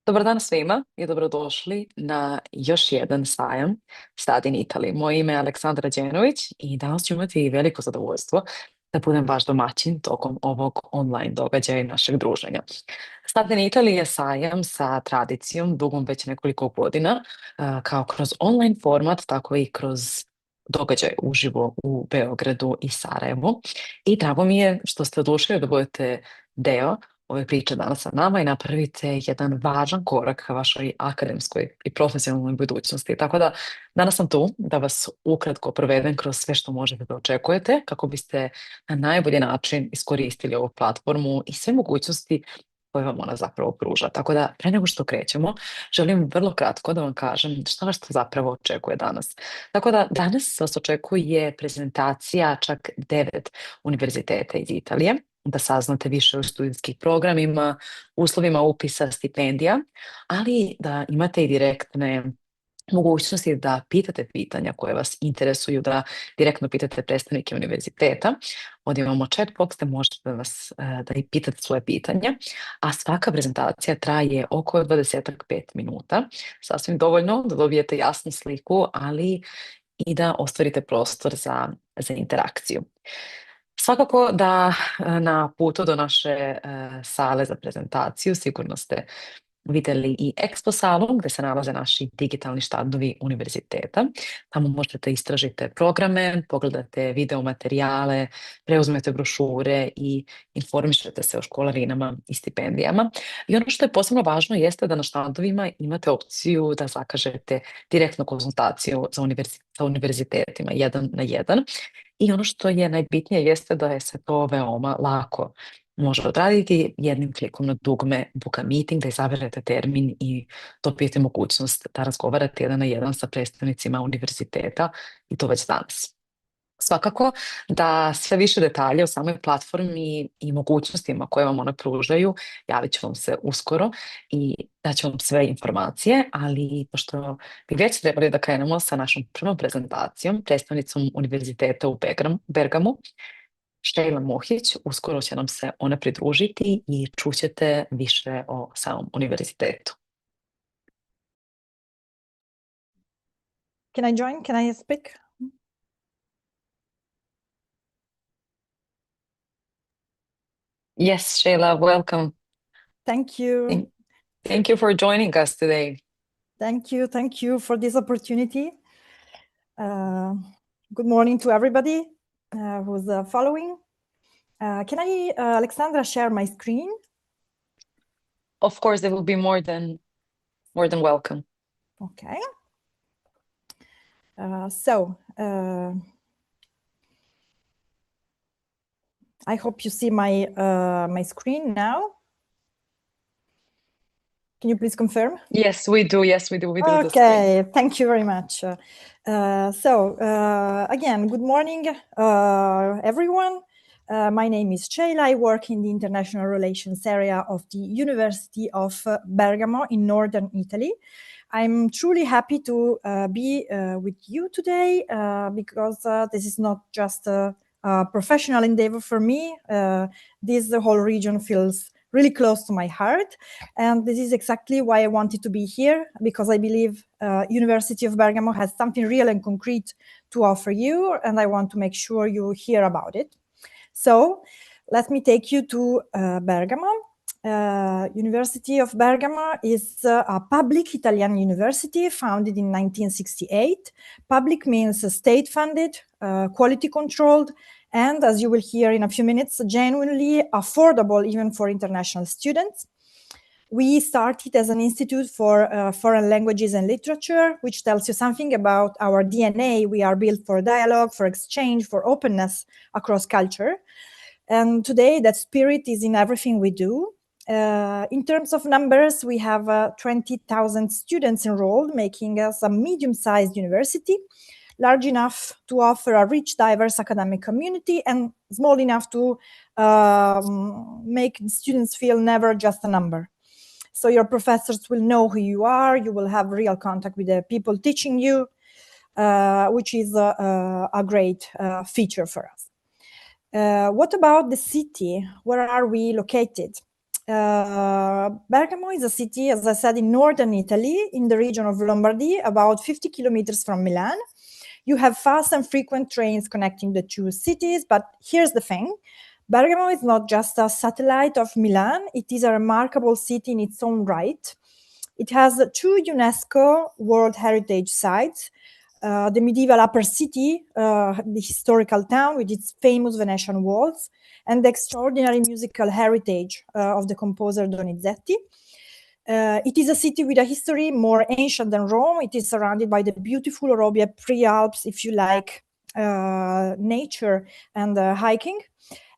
Dobar dan svima i dobrodošli na još jedan sajam Study in Italy. Moje ime je Aleksandra Đenović i danas ću imati veliko zadovoljstvo da budem vaš domaćin tokom ovog online događaja i našeg druženja. Study in Italy je sajam sa tradicijom dugom već nekoliko godina, kao kroz online format, tako i kroz događaj uživo u Beogradu i Sarajevu. I drago mi je što ste odlučili da budete deo ove priče danas sa nama i napravite jedan važan korak ka vašoj akademskoj i profesionalnoj budućnosti. Tako da danas sam tu da vas ukratko provedem kroz sve što možete da očekujete kako biste na najbolji način iskoristili ovu platformu i sve mogućnosti koje vam ona zapravo pruža. Tako da pre nego što krećemo, želim vrlo kratko da vam kažem šta vas to zapravo očekuje danas. Tako da danas vas očekuje prezentacija čak 9 univerziteta iz Italije, da saznate više o studijskim programima, uslovima upisa, stipendija, ali da imate i direktne mogućnosti da pitate pitanja koje vas interesuju, da direktno pitate predstavnike univerziteta. Ovdje imamo chat box da možete da i pitate svoje pitanja, a svaka prezentacija traje oko 25 minuta, sasvim dovoljno da dobijete jasnu sliku, ali i da ostvarite prostor za interakciju. Svakako da na putu do naše sale za prezentaciju sigurno ste vidjeli i Expo salu gdje se nalaze naši digitalni štandovi univerziteta. Tamo možete istražiti programe, pogledate video materijale, preuzmete brošure i informišete se o školarinama i stipendijama. I ono što je posebno važno jeste da na štandovima imate opciju da zakažete direktnu konzultaciju sa univerzitetima 1 na 1. I ono što je najbitnije jeste da je se to veoma lako može odraditi jednim klikom na dugme Book a Meeting, da izaberete termin i dobijete mogućnost da razgovarate 1 na 1 sa predstavnicima univerziteta i to već danas. Svakako da sve više detalja o samoj platformi i mogućnostima koje vam one pružaju javit ću vam se uskoro i daću vam sve informacije, ali pošto bi već trebali da krenemo sa našom prvom prezentacijom, predstavnicom univerziteta u Bergamu, Sheila Mohić, uskoro će nam se ona pridružiti i čućete više o samom univerzitetu. Can I join? Can I speak? Yes, Sheila, welcome. Thank you. Thank you for joining us today. Thank you for this opportunity. Good morning to everybody who's following. Can I, Alexandra, share my screen? Of course, they will be more than welcome. Okay. I hope you see my screen now. Can you please confirm? Yes, we do. Yes, we do. We do. Okay, thank you very much. Again, good morning, everyone. My name is Sheila. I work in the international relations area of the University of Bergamo in northern Italy. I'm truly happy to be with you today because this is not just a professional endeavor for me. The whole region feels really close to my heart, and this is exactly why I wanted to be here, because I believe University of Bergamo has something real and concrete to offer you, and I want to make sure you hear about it. So let me take you to Bergamo. University of Bergamo is a public Italian university founded in 1968. Public means state-funded, quality-controlled, and as you will hear in a few minutes, genuinely affordable even for international students. We started as an institute for foreign languages and literature, which tells you something about our DNA. We are built for dialogue, for exchange, for openness across culture. And today that spirit is in everything we do. In terms of numbers, we have 20,000 students enrolled, making us a medium-sized university, large enough to offer a rich, diverse academic community, and small enough to make students feel never just a number. So your professors will know who you are, you will have real contact with the people teaching you, which is a great feature for us. What about the city? Where are we located? Bergamo is a city, as I said, in northern Italy, in the region of Lombardy, about 50 kilometers from Milan. You have fast and frequent trains connecting the two cities, but here's the thing. Bergamo is not just a satellite of Milan, it is a remarkable city in its own right. It has two UNESCO World Heritage Sites, the medieval upper city, the historical town with its famous Venetian walls, and the extraordinary musical heritage of the composer Donizetti. It is a city with a history more ancient than Rome. It is surrounded by the beautiful Orobie Prealps, if you like nature and hiking.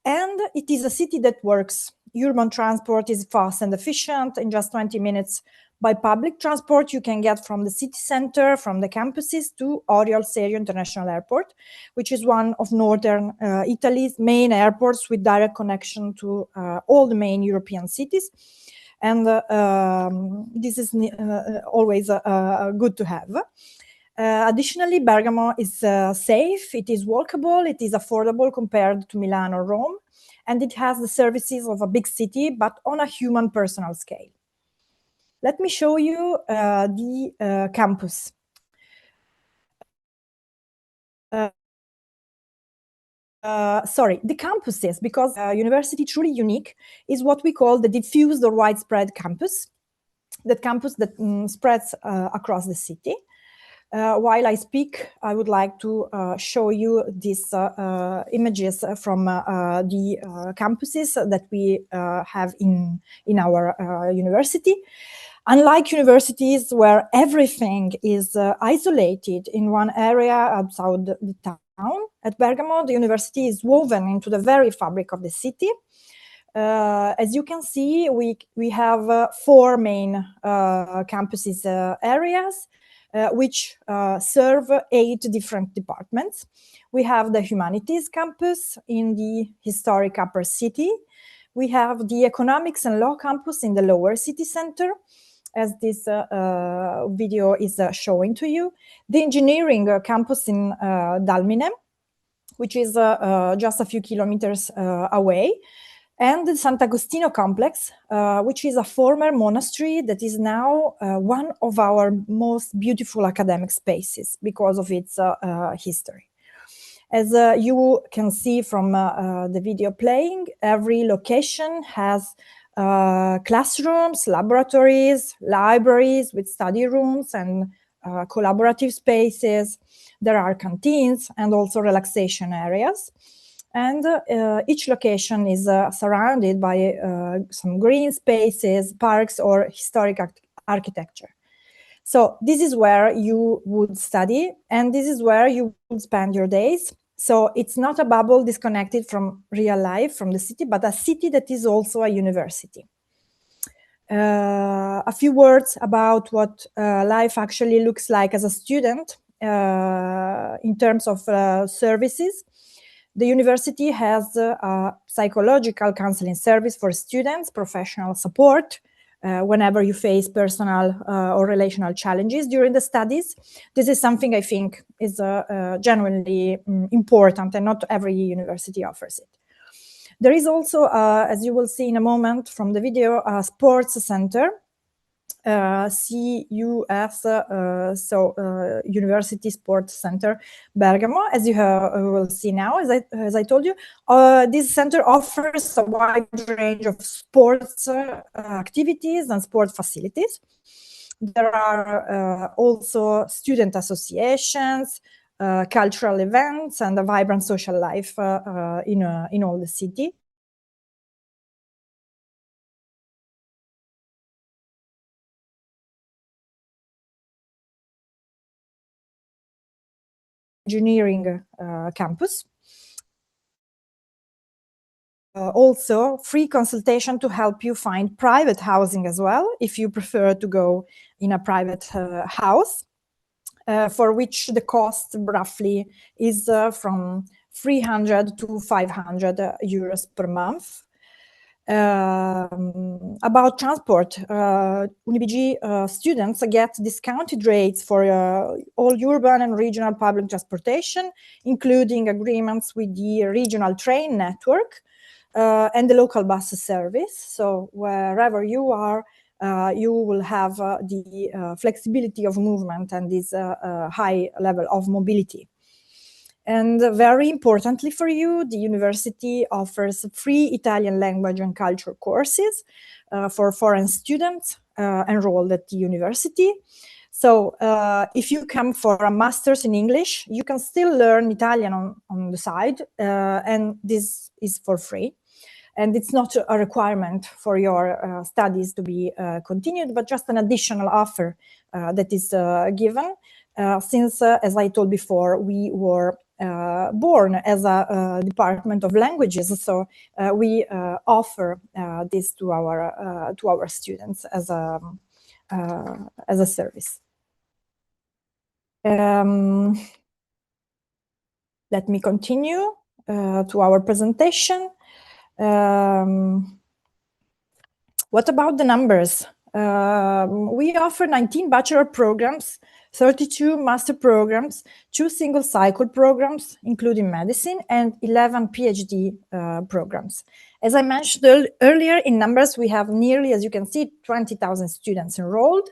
And it is a city that works. Urban transport is fast and efficient. In just 20 minutes by public transport, you can get from the city center, from the campuses to Oriol Serio International Airport, which is one of northern Italy's main airports with direct connection to all the main European cities. And this is always good to have. Additionally, Bergamo is safe, it is walkable, it is affordable compared to Milan or Rome, and it has the services of a big city, but on a human personal scale. Let me show you the campus. The campuses, because university truly unique is what we call the diffused or widespread campus, that campus that spreads across the city. While I speak, I would like to show you these images from the campuses that we have in our university. Unlike universities where everything is isolated in one area outside the town, at Bergamo, the university is woven into the very fabric of the city. As you can see, we have four main campuses areas, which serve 8 different departments. We have the Humanities campus in the historic upper city. We have the Economics and Law campus in the lower city center, as this video is showing to you. The Engineering campus in Dalmine, which is just a few kilometers away. And the Sant'Agostino complex, which is a former monastery that is now one of our most beautiful academic spaces because of its history. As you can see from the video playing, every location has classrooms, laboratories, libraries with study rooms and collaborative spaces. There are canteens and also relaxation areas. And each location is surrounded by some green spaces, parks, or historic architecture. So this is where you would study, and this is where you would spend your days. So it's not a bubble disconnected from real life, from the city, but a city that is also a university. A few words about what life actually looks like as a student in terms of services. The university has a psychological counseling service for students, professional support whenever you face personal or relational challenges during the studies. This is something I think is genuinely important, and not every university offers it. There is also, as you will see in a moment from the video, a sports center. CUS, University Sports Center Bergamo, as you will see now, as I told you. This center offers a wide range of sports activities and sport facilities. There are also student associations, cultural events, and a vibrant social life in all the city. Engineering campus. Also, free consultation to help you find private housing as well, if you prefer to go in a private house, for which the cost roughly is from 300 to 500 euros per month. About transport, UniBG students get discounted rates for all urban and regional public transportation, including agreements with the regional train network. and the local bus service. So wherever you are, you will have the flexibility of movement and this high level of mobility. And very importantly for you, the university offers free Italian language and culture courses for foreign students enrolled at the university. So if you come for a master's in English, you can still learn Italian on the side, and this is for free. And it's not a requirement for your studies to be continued, but just an additional offer that is given, since, as I told before, we were born as a department of languages, so we offer this to our students as a service. Let me continue to our presentation. What about the numbers? We offer 19 bachelor programs, 32 master programs, 2 single cycle programs, including medicine, and 11 PhD programs. As I mentioned earlier, in numbers, we have nearly, as you can see, 20,000 students enrolled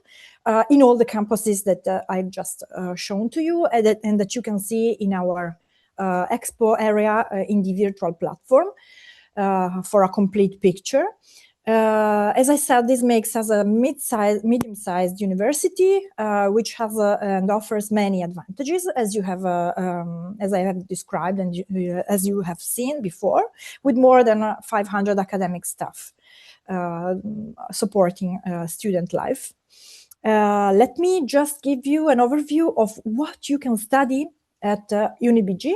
in all the campuses that I've just shown to you, and that you can see in our expo area in the virtual platform for a complete picture. As I said, this makes us a medium-sized university, which has and offers many advantages, as I have described and as you have seen before, with more than 500 academic staff supporting student life. Let me just give you an overview of what you can study at UniBG.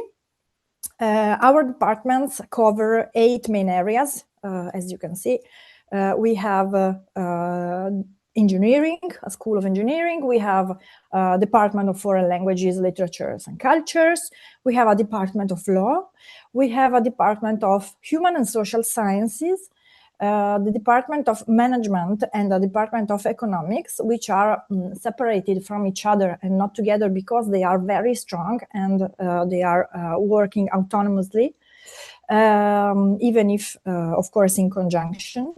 Our departments cover 8 main areas, as you can see. We have engineering, a school of engineering. We have a department of foreign languages, literatures, and cultures. We have a department of law. We have a department of human and social sciences, the department of management, and the department of economics, which are separated from each other and not together because they are very strong and they are working autonomously, even if, of course, in conjunction.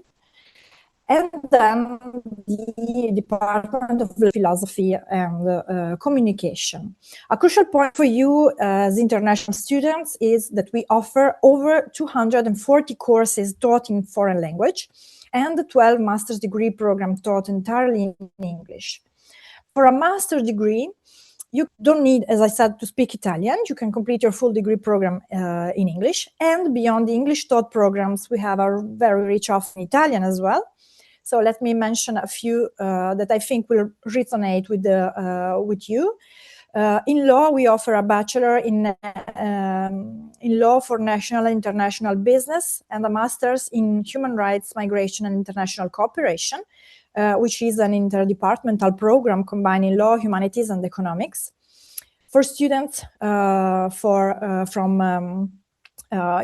And then the Department of Philosophy and Communication. A crucial point for you as international students is that we offer over 240 courses taught in foreign language and 12 master's degree programs taught entirely in English. For a master's degree, you don't need, as I said, to speak Italian. You can complete your full degree program in English. And beyond the English taught programs, we have a very rich offer in Italian as well. So let me mention a few that I think will resonate with you. In law, we offer a bachelor in law for national and international business and a master's in human rights, migration, and international cooperation, which is an interdepartmental program combining law, humanities, and economics. For students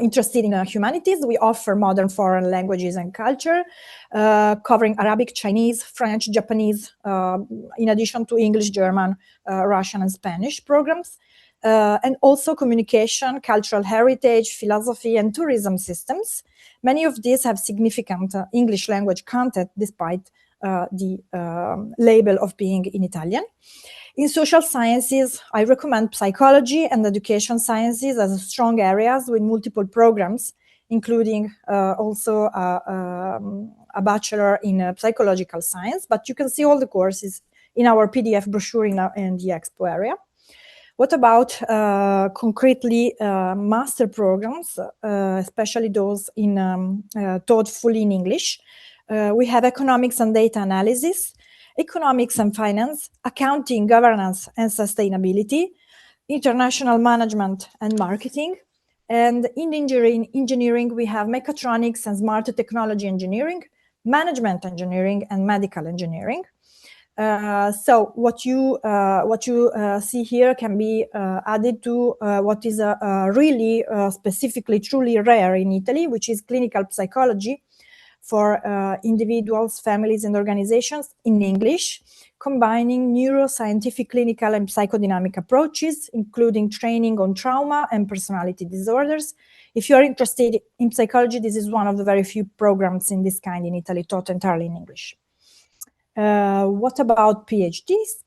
interested in humanities, we offer modern foreign languages and culture, covering Arabic, Chinese, French, Japanese, in addition to English, German, Russian, and Spanish programs, and also communication, cultural heritage, philosophy, and tourism systems. Many of these have significant English language content despite the label of being in Italian. In social sciences, I recommend psychology and education sciences as strong areas with multiple programs, including also a bachelor in psychological science. But you can see all the courses in our PDF brochure in the expo area. What about concretely master programs, especially those taught fully in English? We have economics and data analysis, economics and finance, accounting, governance, and sustainability, international management and marketing. And in engineering, we have mechatronics and smart technology engineering, management engineering, and medical engineering. So what you see here can be added to what is really specifically truly rare in Italy, which is clinical psychology for individuals, families, and organizations in English, combining neuroscientific, clinical, and psychodynamic approaches, including training on trauma and personality disorders, If you are interested in psychology, this is one of the very few programs in this kind in Italy, taught entirely in English. What about PhDs?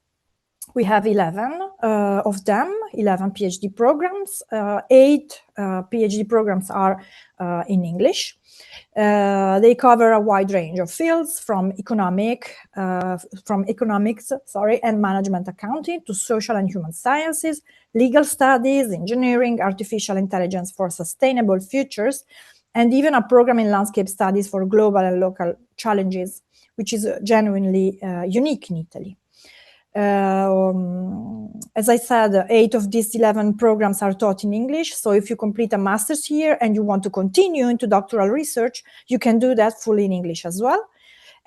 We have 11 of them, 11 PhD programs. 8 PhD programs are in English. They cover a wide range of fields from economics, and management accounting to social and human sciences, legal studies, engineering, artificial intelligence for sustainable futures, and even a program in landscape studies for global and local challenges, which is genuinely unique in Italy. As I said, 8 of these 11 programs are taught in English. So if you complete a master's here and you want to continue into doctoral research, you can do that fully in English as well.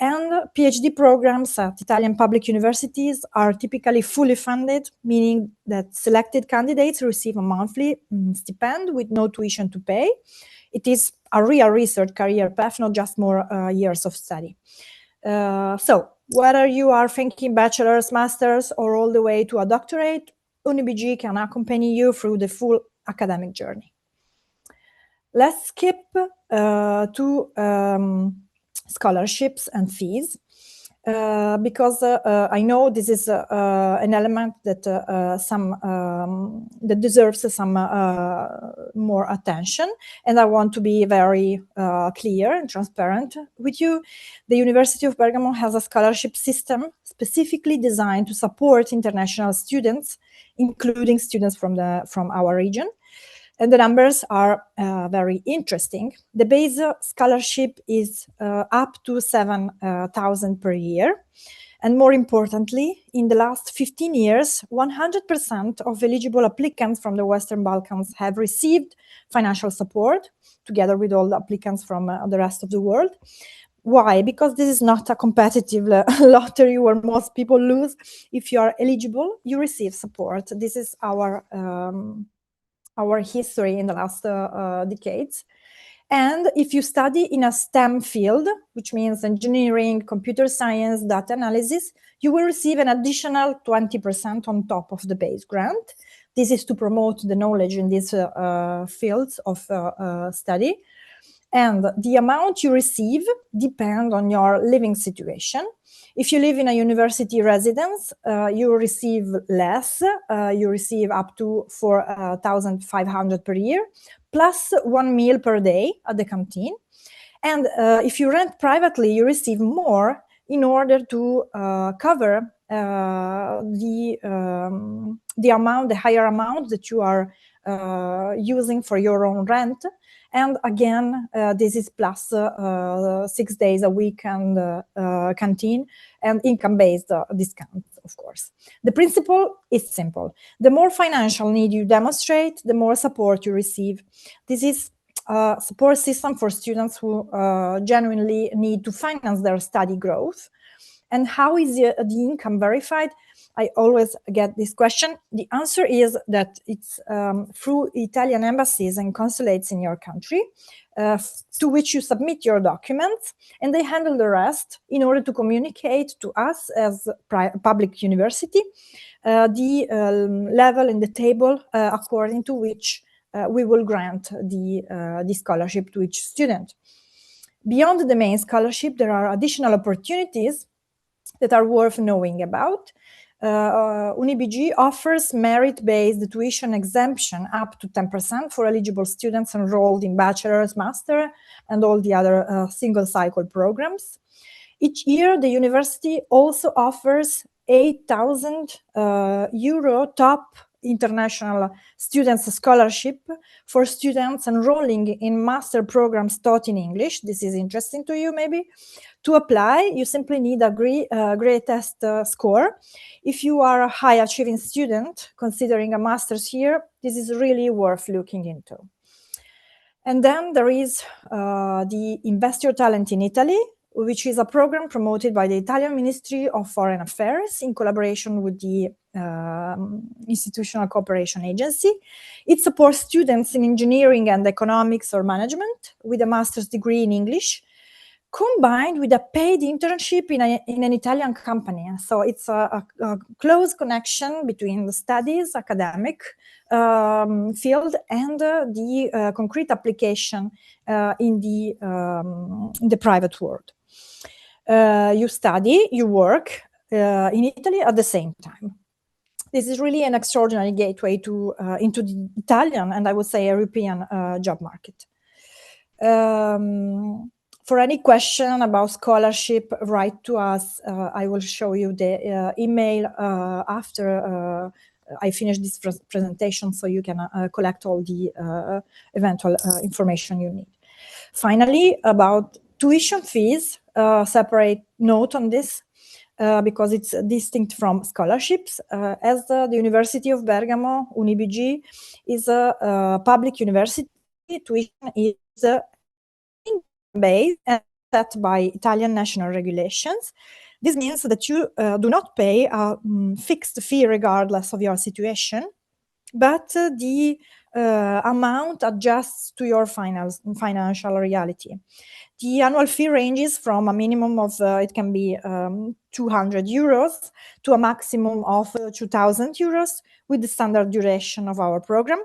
And PhD programs at Italian public universities are typically fully funded, meaning that selected candidates receive a monthly stipend with no tuition to pay. It is a real research career path, not just more years of study. So whether you are thinking bachelor's, master's, or all the way to a doctorate, UniBG can accompany you through the full academic journey. Let's skip to scholarships and fees, because I know this is an element that that deserves some more attention, and I want to be very clear and transparent with you. The University of Bergamo has a scholarship system specifically designed to support international students, including students from our region. And the numbers are very interesting. The base scholarship is up to 7,000 per year. And more importantly, in the last 15 years, 100% of eligible applicants from the Western Balkans have received financial support, together with all the applicants from the rest of the world. Why? Because this is not a competitive lottery where most people lose. If you are eligible, you receive support. This is our history in the last decades. And if you study in a STEM field, which means engineering, computer science, data analysis, you will receive an additional 20% on top of the base grant. This is to promote the knowledge in these fields of study. And the amount you receive depends on your living situation. If you live in a university residence, you receive less. You receive up to 4,500 per year, plus 1 meal per day at the canteen. And if you rent privately, you receive more in order to cover the higher amount that you are using for your own rent. And again, this is plus 6 days a week and canteen and income-based discounts, of course. The principle is simple. The more financial need you demonstrate, the more support you receive. This is a support system for students who genuinely need to finance their study growth. And how is the income verified? I always get this question. The answer is that it's through Italian embassies and consulates in your country, to which you submit your documents, and they handle the rest in order to communicate to us as public university the level in the table according to which we will grant the scholarship to each student. Beyond the main scholarship, there are additional opportunities that are worth knowing about. UniBG offers merit-based tuition exemption up to 10% for eligible students enrolled in bachelor's, master, and all the other single-cycle programs. Each year, the university also offers 8,000 euro top international students scholarship for students enrolling in master programs taught in English. This is interesting to you, maybe. To apply, you simply need a grade test score. If you are a high-achieving student, considering a master's here, this is really worth looking into. And then there is the Invest Your Talent in Italy, which is a program promoted by the Italian Ministry of Foreign Affairs in collaboration with the Institutional Cooperation Agency. It supports students in engineering and economics or management with a master's degree in English combined with a paid internship in an Italian company. So it's a close connection between the studies, academic field, and the concrete application in the private world. You study, you work in Italy at the same time. This is really an extraordinary gateway into the Italian and I would say European job market. For any question about scholarship, write to us. I will show you the email after I finish this presentation, so you can collect all the eventual information you need. Finally, about tuition fees, separate note on this. Because it's distinct from scholarships, as the University of Bergamo, UniBG, is a public university. Tuition is based and set by Italian national regulations. This means that you do not pay a fixed fee regardless of your situation, but the amount adjusts to your financial reality. The annual fee ranges from a minimum of, it can be 200 euros to a maximum of 2,000 euros with the standard duration of our program.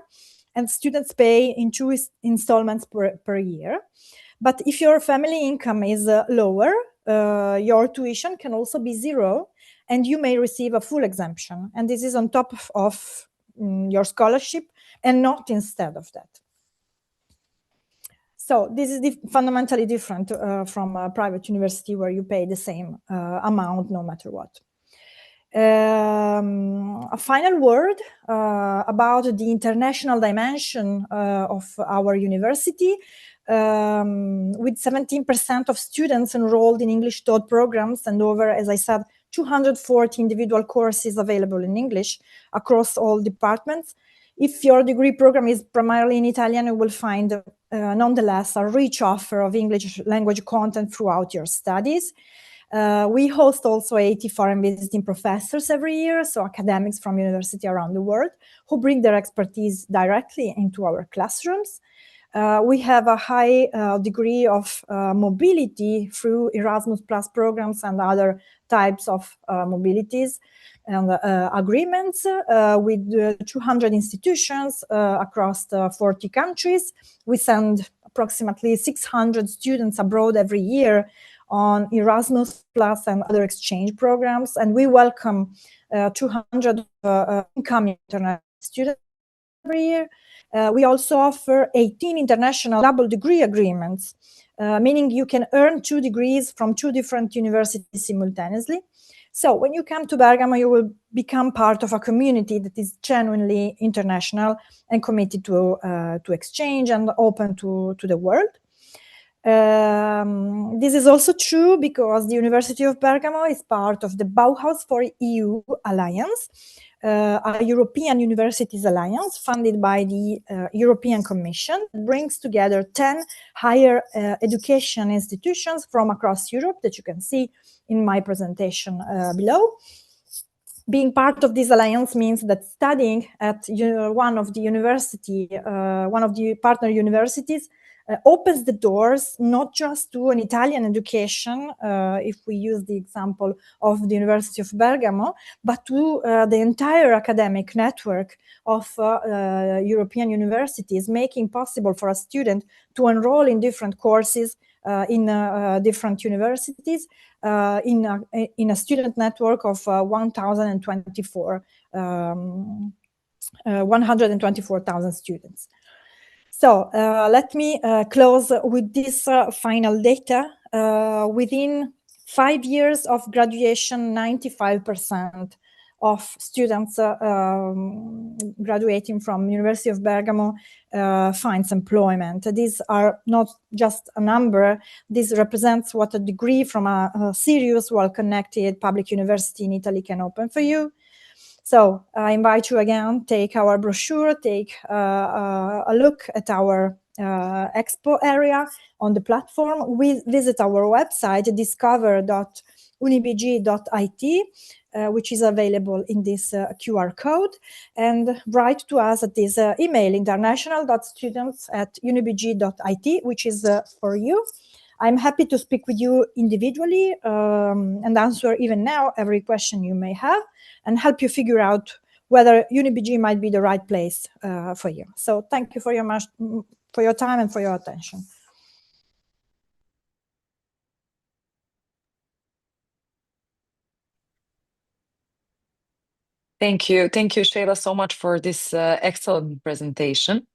And students pay in 2 installments per year. But if your family income is lower, your tuition can also be 0 and you may receive a full exemption. And this is on top of your scholarship and not instead of that. So this is fundamentally different from a private university where you pay the same amount no matter what. A final word about the international dimension of our university. With 17% of students enrolled in English taught programs and over, as I said, 240 individual courses available in English across all departments. If your degree program is primarily in Italian, you will find nonetheless a rich offer of English language content throughout your studies. We host also 80 foreign visiting professors every year, so academics from universities around the world who bring their expertise directly into our classrooms. We have a high degree of mobility through Erasmus Plus programs and other types of mobilities and agreements with 200 institutions across 40 countries. We send approximately 600 students abroad every year on Erasmus Plus and other exchange programs, and we welcome 200 incoming international students every year. We also offer 18 international double degree agreements, meaning you can earn 2 degrees from 2 different universities simultaneously. So when you come to Bergamo, you will become part of a community that is genuinely international and committed to exchange and open to the world. This is also true because the University of Bergamo is part of the Bauhaus for EU Alliance, a European Universities Alliance funded by the European Commission. It brings together 10 higher education institutions from across Europe that you can see in my presentation below. Being part of this alliance means that studying at one of the partner universities opens the doors not just to an Italian education, if we use the example of the University of Bergamo, but to the entire academic network of European universities, making possible for a student to enroll in different courses in different universities in a student network of 124,000 students. So let me close with this final data. Within 5 years of graduation, 95% of students graduating from University of Bergamo finds employment. These are not just a number. This represents what a degree from a serious, well-connected public university in Italy can open for you. So I invite you again, take our brochure, take a look at our expo area on the platform. We visit our website, discover.unibg.it, which is available in this QR code, and write to us at this email, international.students@unibg.it, which is for you. I'm happy to speak with you individually and answer even now every question you may have and help you figure out whether UniBG might be the right place for you. So thank you for your time and for your attention. Thank you, Shayla, so much for this excellent presentation.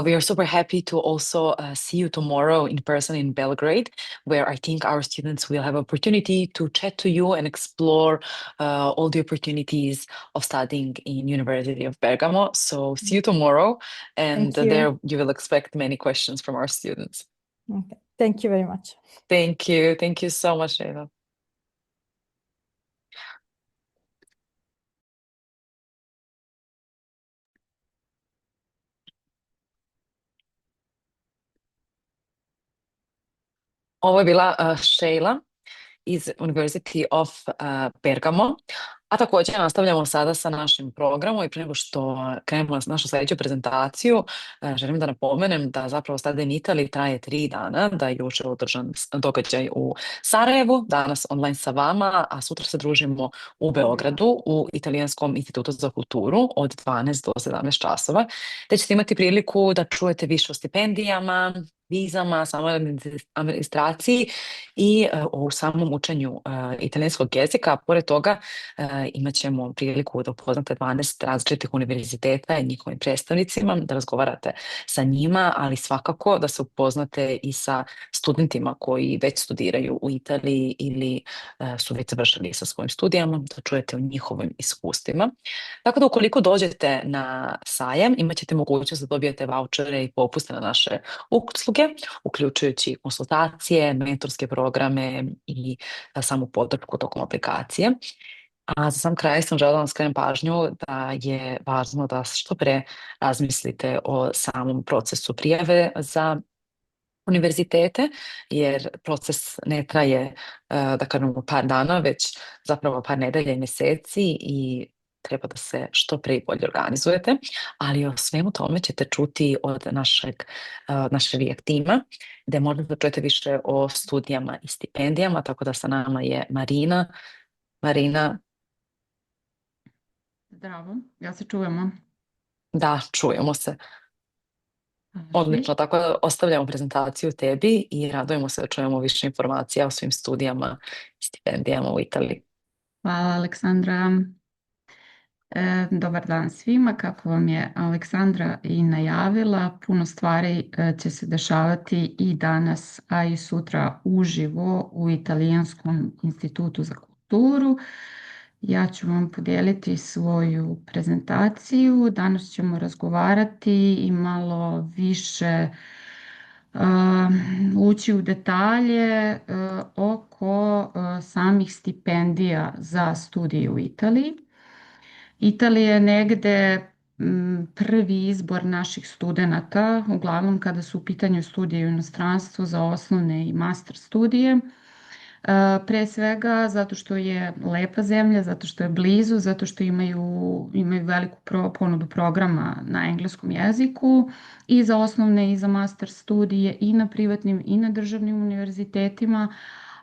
We are super happy to also see you tomorrow in person in Belgrade, where I think our students will have opportunity to chat to you and explore all the opportunities of studying in University of Bergamo. So see you tomorrow, and there you will expect many questions from our students. Okay. Thank you very much. Thank you so much, Shayla. Ovo je bila Shayla iz University of Bergamo, a također nastavljamo sada sa našim programom i prije nego što krenemo na našu sljedeću prezentaciju, želim da napomenem da zapravo Study in Italy traje 3 dana, da je jučer održan događaj u Sarajevu, danas online sa vama, a sutra se družimo u Beogradu u Italijanskom institutu za kulturu od 12 do 17 časova, te ćete imati priliku da čujete više o stipendijama, vizama, samoj administraciji i o samom učenju italijanskog jezika. Pored toga imat ćemo priliku da upoznate 12 različitih univerziteta i njihovim predstavnicima, da razgovarate sa njima, ali svakako da se upoznate i sa studentima koji već studiraju u Italiji ili su već završili sa svojim studijama, da čujete o njihovim iskustvima. Tako da ukoliko dođete na sajam, imat ćete mogućnost da dobijete vaučere i popuste na naše usluge, uključujući konsultacije, mentorske programe i samu podršku tokom aplikacije. A za sam kraj sam želela da vam skrenem pažnju da je važno da što pre razmislite o samom procesu prijave za univerzitete, jer proces ne traje, da kažemo, par dana, već zapravo par nedelja i mjeseci i treba da se što pre i bolje organizujete, ali o svemu tome ćete čuti od našeg tima, gde možete da čujete više o studijama i stipendijama, tako da sa nama je Marina. Marina. Zdravo, ja se čujemo. Da, čujemo se. Odlično, tako da ostavljamo prezentaciju tebi i radujemo se da čujemo više informacija o svim studijama i stipendijama u Italiji. Hvala, Aleksandra. Dobar dan svima. Kako vam je Aleksandra i najavila, puno stvari će se dešavati i danas, a i sutra uživo u Italijanskom institutu za kulturu. Ja ću vam podijeliti svoju prezentaciju. Danas ćemo razgovarati i malo više ući u detalje oko samih stipendija za studije u Italiji. Italija je negde prvi izbor naših studenata, uglavnom kada su u pitanju studije u inostranstvu za osnovne i master studije. Pre svega zato što je lepa zemlja, zato što je blizu, zato što imaju veliku ponudu programa na engleskom jeziku i za osnovne i za master studije i na privatnim i na državnim univerzitetima,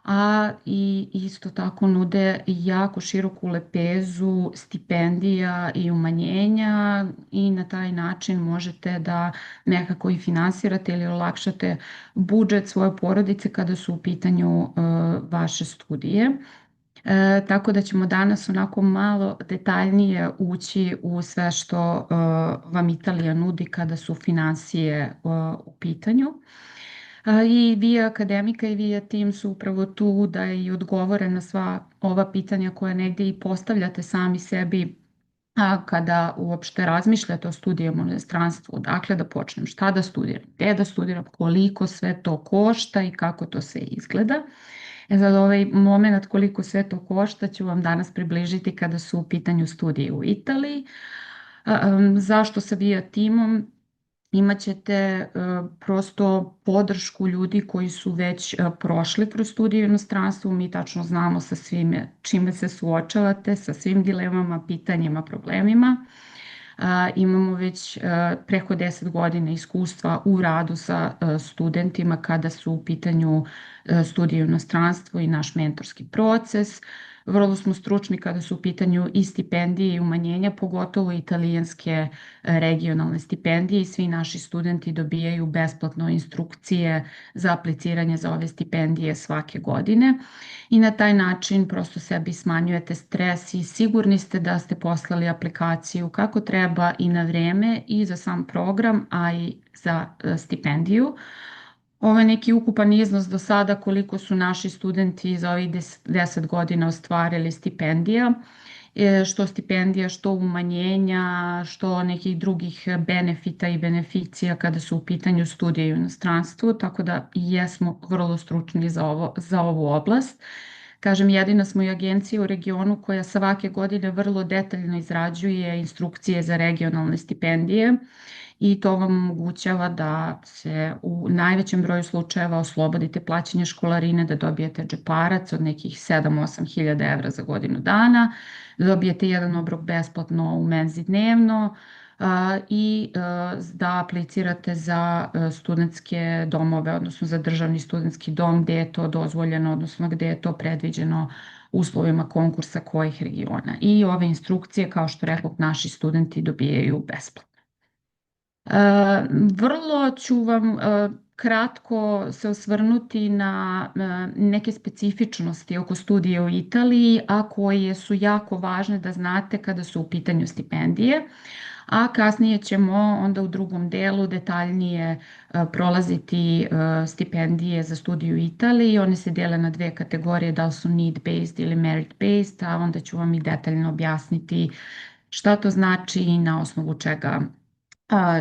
a i isto tako nude jako široku lepezu stipendija i umanjenja i na taj način možete da nekako i finansirate ili olakšate budžet svoje porodice kada su u pitanju vaše studije. Tako da ćemo danas onako malo detaljnije ući u sve što vam Italija nudi kada su finansije u pitanju. I vi Academica i vi tim su upravo tu da i odgovore na sva ova pitanja koja negdje i postavljate sami sebi kada uopšte razmišljate o studijama u inostranstvu, dakle da počnem, šta da studiram, gdje da studiram, koliko sve to košta i kako to sve izgleda. Sad ovaj moment koliko sve to košta ću vam danas približiti kada su u pitanju studije u Italiji. Zašto sa VIA timom? Imat ćete prosto podršku ljudi koji su već prošli kroz studiju u inostranstvu. Mi tačno znamo sa svime čime se suočavate, sa svim dilemama, pitanjima, problemima. Imamo već preko 10 godina iskustva u radu sa studentima kada su u pitanju studije u inostranstvu i naš mentorski proces. Vrlo smo stručni kada su u pitanju i stipendije i umanjenja, pogotovo italijanske regionalne stipendije, i svi naši studenti dobijaju besplatno instrukcije za apliciranje za ove stipendije svake godine. I na taj način prosto sebi smanjujete stres i sigurni ste da ste poslali aplikaciju kako treba i na vreme i za sam program, a i za stipendiju. Ovo je neki ukupan iznos do sada koliko su naši studenti za ovih 10 godina ostvarili stipendija, što stipendija, što umanjenja, što nekih drugih benefita i beneficija kada su u pitanju studije u inostranstvu, tako da jesmo vrlo stručni za ovu oblast. Kažem, jedina smo i agencija u regionu koja svake godine vrlo detaljno izrađuje instrukcije za regionalne stipendije i to vam omogućava da se u najvećem broju slučajeva oslobodite plaćanja školarine, da dobijete džeparac od nekih 7-8 hiljada evra za godinu dana, dobijete jedan obrok besplatno u menzi dnevno i da aplicirate za studentske domove, odnosno za državni studentski dom gdje je to dozvoljeno, odnosno gdje je to predviđeno uslovima konkursa kojih regiona. I ove instrukcije, kao što rekao, naši studenti dobijaju besplatno. Vrlo ću vam kratko se osvrnuti na neke specifičnosti oko studije u Italiji, a koje su jako važne da znate kada su u pitanju stipendije. A kasnije ćemo onda u drugom delu detaljnije prolaziti stipendije za studiju u Italiji. One se dijele na dve kategorije, da li su need-based ili merit-based, a onda ću vam i detaljno objasniti šta to znači i na osnovu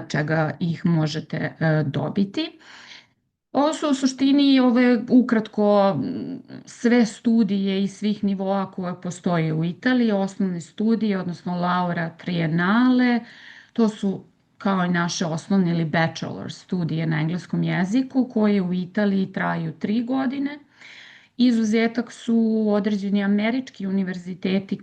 čega ih možete dobiti. Ovo su u suštini ukratko sve studije i svih nivoa koje postoje u Italiji, osnovne studije, odnosno laurea triennale, to su kao i naše osnovne ili bachelor studije na engleskom jeziku koje u Italiji traju 3 godine. Izuzetak su određeni američki univerziteti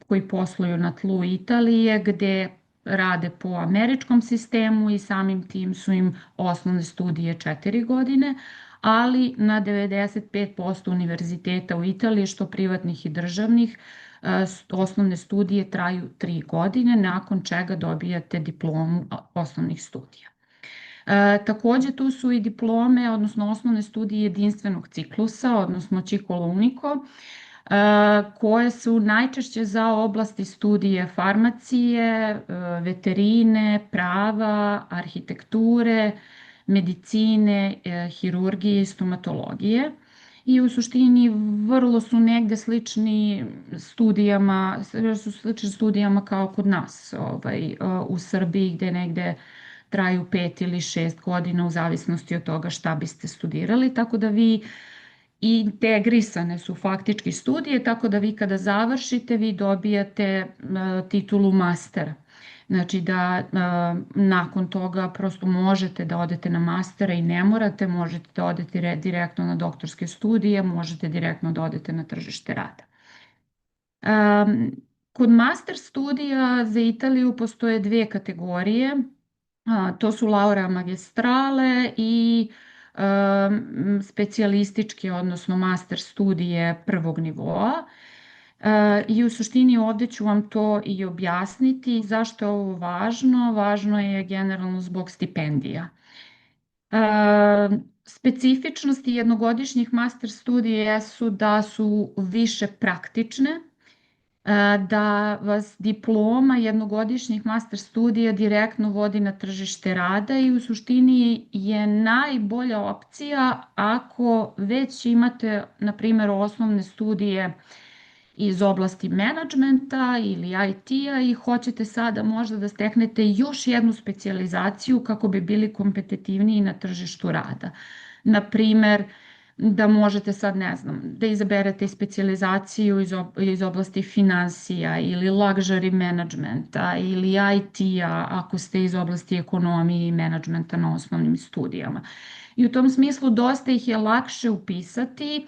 koji posluju na tlu Italije, gdje rade po američkom sistemu i samim tim su im osnovne studije 4 godine, ali na 95% univerziteta u Italiji, što privatnih i državnih, osnovne studije traju 3 godine, nakon čega dobijate diplomu osnovnih studija. Također tu su i diplome, odnosno osnovne studije jedinstvenog ciklusa, odnosno ciclo unico, koje su najčešće za oblasti studije farmacije, veterine, prava, arhitekture, medicine, hirurgije i stomatologije. I u suštini vrlo su negde slični studijama kao kod nas u Srbiji, gdje negde traju 5 ili 6 godina u zavisnosti od toga šta biste studirali, tako da vi integrisane su faktički studije, tako da vi kada završite vi dobijate titulu master. Znači da nakon toga prosto možete da odete na mastera i ne morate, možete da odete direktno na doktorske studije, možete direktno da odete na tržište rada. Kod master studija za Italiju postoje 2 kategorije, to su laurea magistrale i specijalističke, odnosno master studije prvog nivoa. I u suštini ovdje ću vam to i objasniti. Zašto je ovo važno? Važno je generalno zbog stipendija. Specifičnosti jednogodišnjih master studija su da su više praktične, da vas diploma jednogodišnjih master studija direktno vodi na tržište rada i u suštini je najbolja opcija ako već imate, na primjer, osnovne studije iz oblasti menadžmenta ili IT-a i hoćete sada možda da steknete još jednu specijalizaciju kako bi bili kompetitivniji na tržištu rada. Na primjer, da možete sad, ne znam, da izaberete specijalizaciju iz oblasti financija ili luxury managementa ili IT-a ako ste iz oblasti ekonomije i menadžmenta na osnovnim studijama. I u tom smislu dosta ih je lakše upisati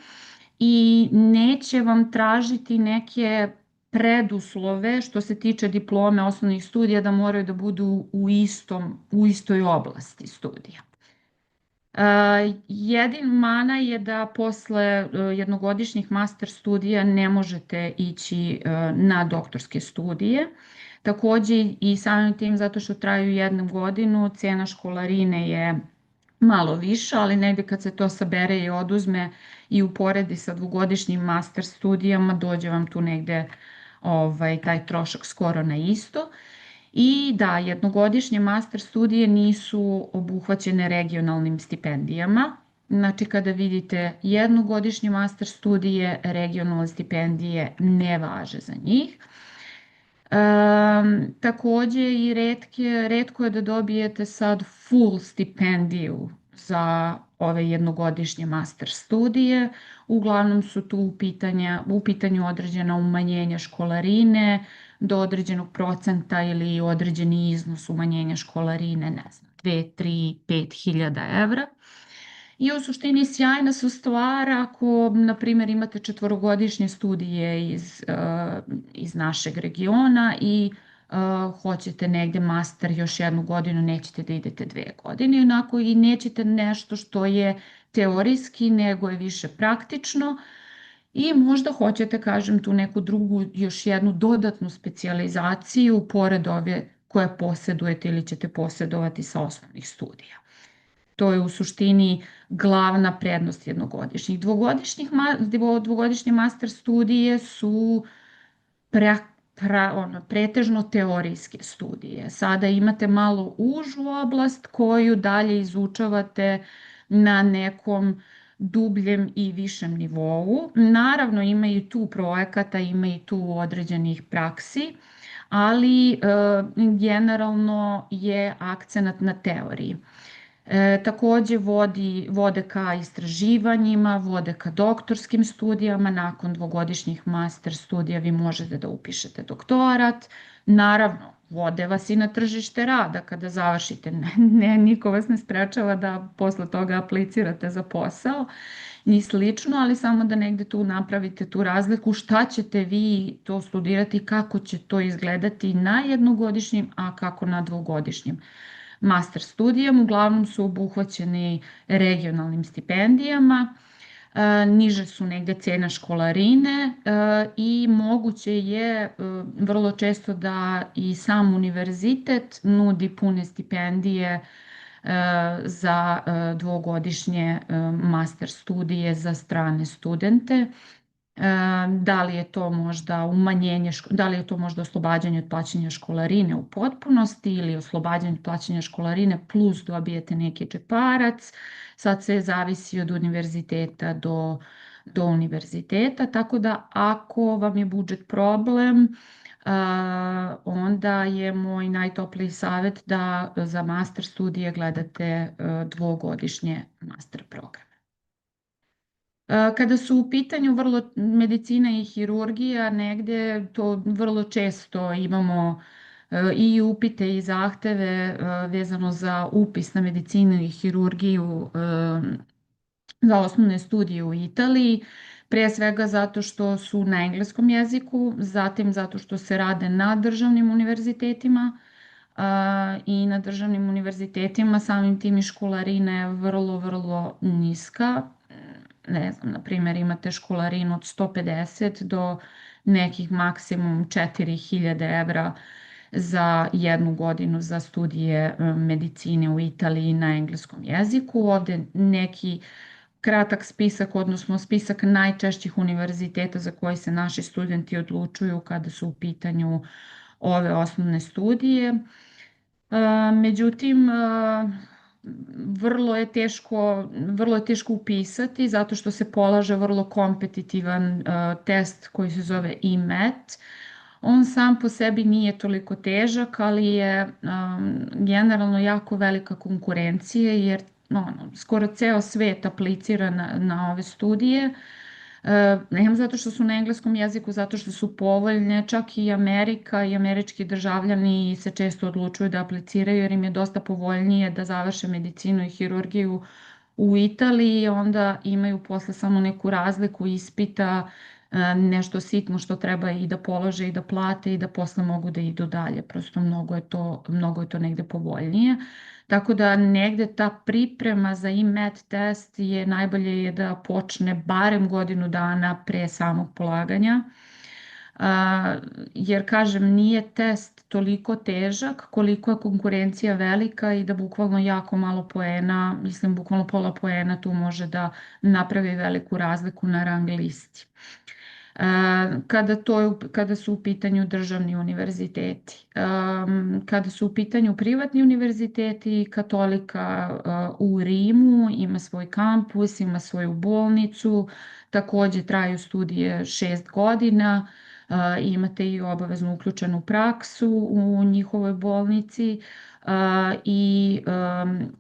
i neće vam tražiti neke preduslove što se tiče diplome osnovnih studija da moraju da budu u istoj oblasti studija. Jedin mana je da posle jednogodišnjih master studija ne možete ići na doktorske studije. Takođe i samim tim zato što traju 1 godinu, cena školarine je malo viša, ali negde kad se to sabere i oduzme i uporedi sa 2 godišnjim master studijama, dođe vam tu negde taj trošak skoro na isto. I da, 1 godišnje master studije nisu obuhvaćene regionalnim stipendijama. Znači, kada vidite 1 godišnje master studije, regionalne stipendije ne važe za njih. Takođe i retko je da dobijete sad full stipendiju za ove 1 godišnje master studije. Uglavnom su tu u pitanju određena umanjenja školarine do određenog procenta ili određeni iznos umanjenja školarine, ne znam, 2, 3, 5 hiljada evra. I u suštini sjajna su stvar ako, na primjer, imate 4-godišnje studije iz našeg regiona i hoćete negde master još 1 godinu, nećete da idete 2 godine, onako i nećete nešto što je teorijski, nego je više praktično i možda hoćete, kažem, tu neku drugu, još jednu dodatnu specijalizaciju pored ove koje posjedujete ili ćete posjedovati sa osnovnih studija. To je u suštini glavna prednost jednogodišnjih. Dvogodišnje master studije su pretežno teorijske studije. Sada imate malo užu oblast koju dalje izučavate na nekom dubljem i višem nivou. Naravno, ima i tu projekata, ima i tu određenih praksi, ali generalno je akcenat na teoriji. Takođe vode ka istraživanjima, vode ka doktorskim studijama. Nakon 2 godišnjih master studija vi možete da upišete doktorat. Naravno, vode vas i na tržište rada kada završite. Niko vas ne sprečava da posle toga aplicirate za posao, ni slično, ali samo da negde tu napravite tu razliku šta ćete vi to studirati, kako će to izgledati na 1 godišnjim, a kako na 2 godišnjim master studijama. Uglavnom su obuhvaćeni regionalnim stipendijama, niže su negde cena školarine i moguće je vrlo često da i sam univerzitet nudi pune stipendije za 2 godišnje master studije za strane studente. Da li je to možda da li je to možda oslobađanje od plaćanja školarine u potpunosti ili oslobađanje od plaćanja školarine plus dobijete neki džeparac. Sad sve zavisi od univerziteta do univerziteta, tako da ako vam je budžet problem, onda je moj najtopliji savjet da za master studije gledate 2 godišnje master programe. Kada su u pitanju medicina i hirurgija, negde to vrlo često imamo i upite i zahteve vezano za upis na medicinu i hirurgiju za osnovne studije u Italiji, pre svega zato što su na engleskom jeziku, zatim zato što se rade na državnim univerzitetima i na državnim univerzitetima samim tim i školarina je vrlo, vrlo niska. Ne znam, na primjer imate školarinu od 150 do nekih maksimum 4000 evra za 1 godinu za studije medicine u Italiji na engleskom jeziku. Ovde neki kratak spisak, odnosno spisak najčešćih univerziteta za koji se naši studenti odlučuju kada su u pitanju ove osnovne studije. Međutim, vrlo je teško upisati zato što se polaže vrlo kompetitivan test koji se zove IMET. On sam po sebi nije toliko težak, ali je generalno jako velika konkurencija jer skoro ceo svet aplicira na ove studije. Ne zato što su na engleskom jeziku, zato što su povoljne, čak i Amerika i američki državljani se često odlučuju da apliciraju jer im je dosta povoljnije da završe medicinu i hirurgiju u Italiji, onda imaju posle samo neku razliku ispita nešto sitno što treba i da polože i da plate i da posle mogu da idu dalje. Prosto mnogo je to negde povoljnije. Tako da negde ta priprema za IMET test najbolje je da počne barem godinu dana pre samog polaganja. Jer kažem, nije test toliko težak koliko je konkurencija velika i da bukvalno jako malo poena, mislim bukvalno pola poena tu može da napravi veliku razliku na rang listi. Kada su u pitanju državni univerziteti. Kada su u pitanju privatni univerziteti, Katolika u Rimu ima svoj kampus, ima svoju bolnicu, takođe traju studije 6 godina, imate i obaveznu uključenu praksu u njihovoj bolnici i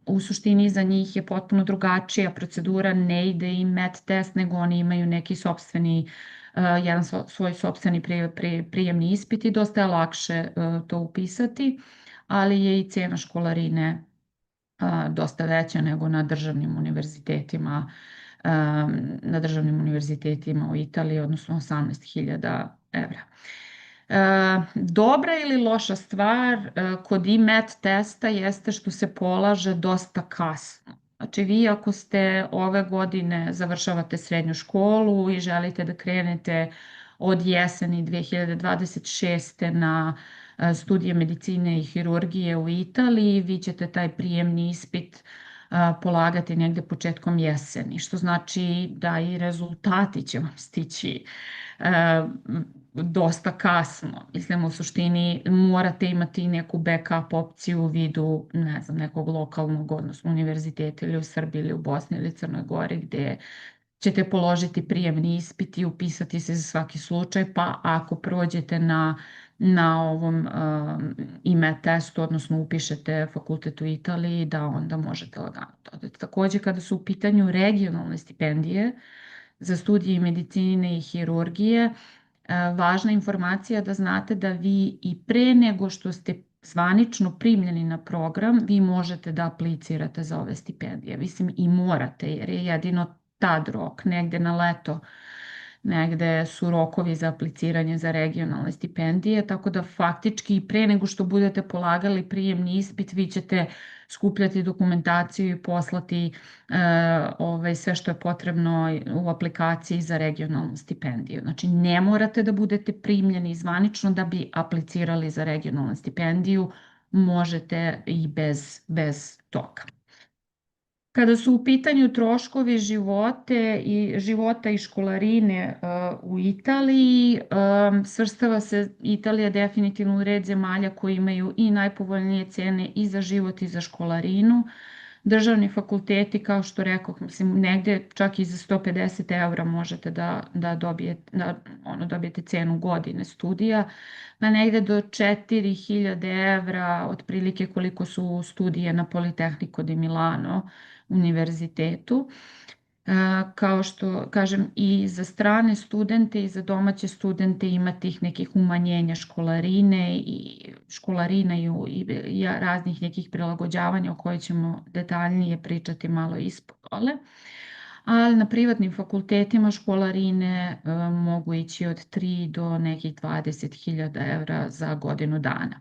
u suštini za njih je potpuno drugačija procedura, ne ide im MET test, nego oni imaju neki jedan svoj sopstveni prijemni ispit i dosta je lakše to upisati, ali je i cena školarine dosta veća nego na državnim univerzitetima u Italiji, odnosno 18.000 evra. Dobra ili loša stvar kod IMET testa jeste što se polaže dosta kasno. Znači vi ako ste ove godine završavate srednju školu i želite da krenete od jeseni 2026. na studije medicine i hirurgije u Italiji, vi ćete taj prijemni ispit polagati negde početkom jeseni, što znači da i rezultati će vam stići dosta kasno. Mislim, u suštini morate imati neku backup opciju u vidu, ne znam, nekog lokalnog, odnosno univerziteta ili u Srbiji ili u Bosni ili Crnoj Gori, gde ćete položiti prijemni ispit i upisati se za svaki slučaj, pa ako prođete na ovom IMET testu, odnosno upišete fakultet u Italiji, da onda možete lagano dodati. Takođe, kada su u pitanju regionalne stipendije za studije medicine i hirurgije, važna informacija da znate da vi i pre nego što ste zvanično primljeni na program, vi možete da aplicirate za ove stipendije. Mislim, i morate, jer je jedino tad rok, negde na leto, negde su rokovi za apliciranje za regionalne stipendije, tako da faktički i pre nego što budete polagali prijemni ispit, vi ćete skupljati dokumentaciju i poslati sve što je potrebno u aplikaciji za regionalnu stipendiju. Znači ne morate da budete primljeni zvanično da bi aplicirali za regionalnu stipendiju, možete i bez toga. Kada su u pitanju troškovi života i školarine u Italiji, svrstava se Italija definitivno u red zemalja koji imaju i najpovoljnije cene i za život i za školarinu. Državni fakulteti, kao što rekoh, mislim, negde čak i za 150 evra možete da dobijete cenu godine studija, pa negde do 4.000 evra, otprilike koliko su studije na Politehnico di Milano univerzitetu. Kao što kažem, i za strane studente i za domaće studente ima tih nekih umanjenja školarina i raznih nekih prilagođavanja o kojoj ćemo detaljnije pričati malo ispod dole. Ali na privatnim fakultetima školarine mogu ići od 3 do nekih 20.000 evra za godinu dana.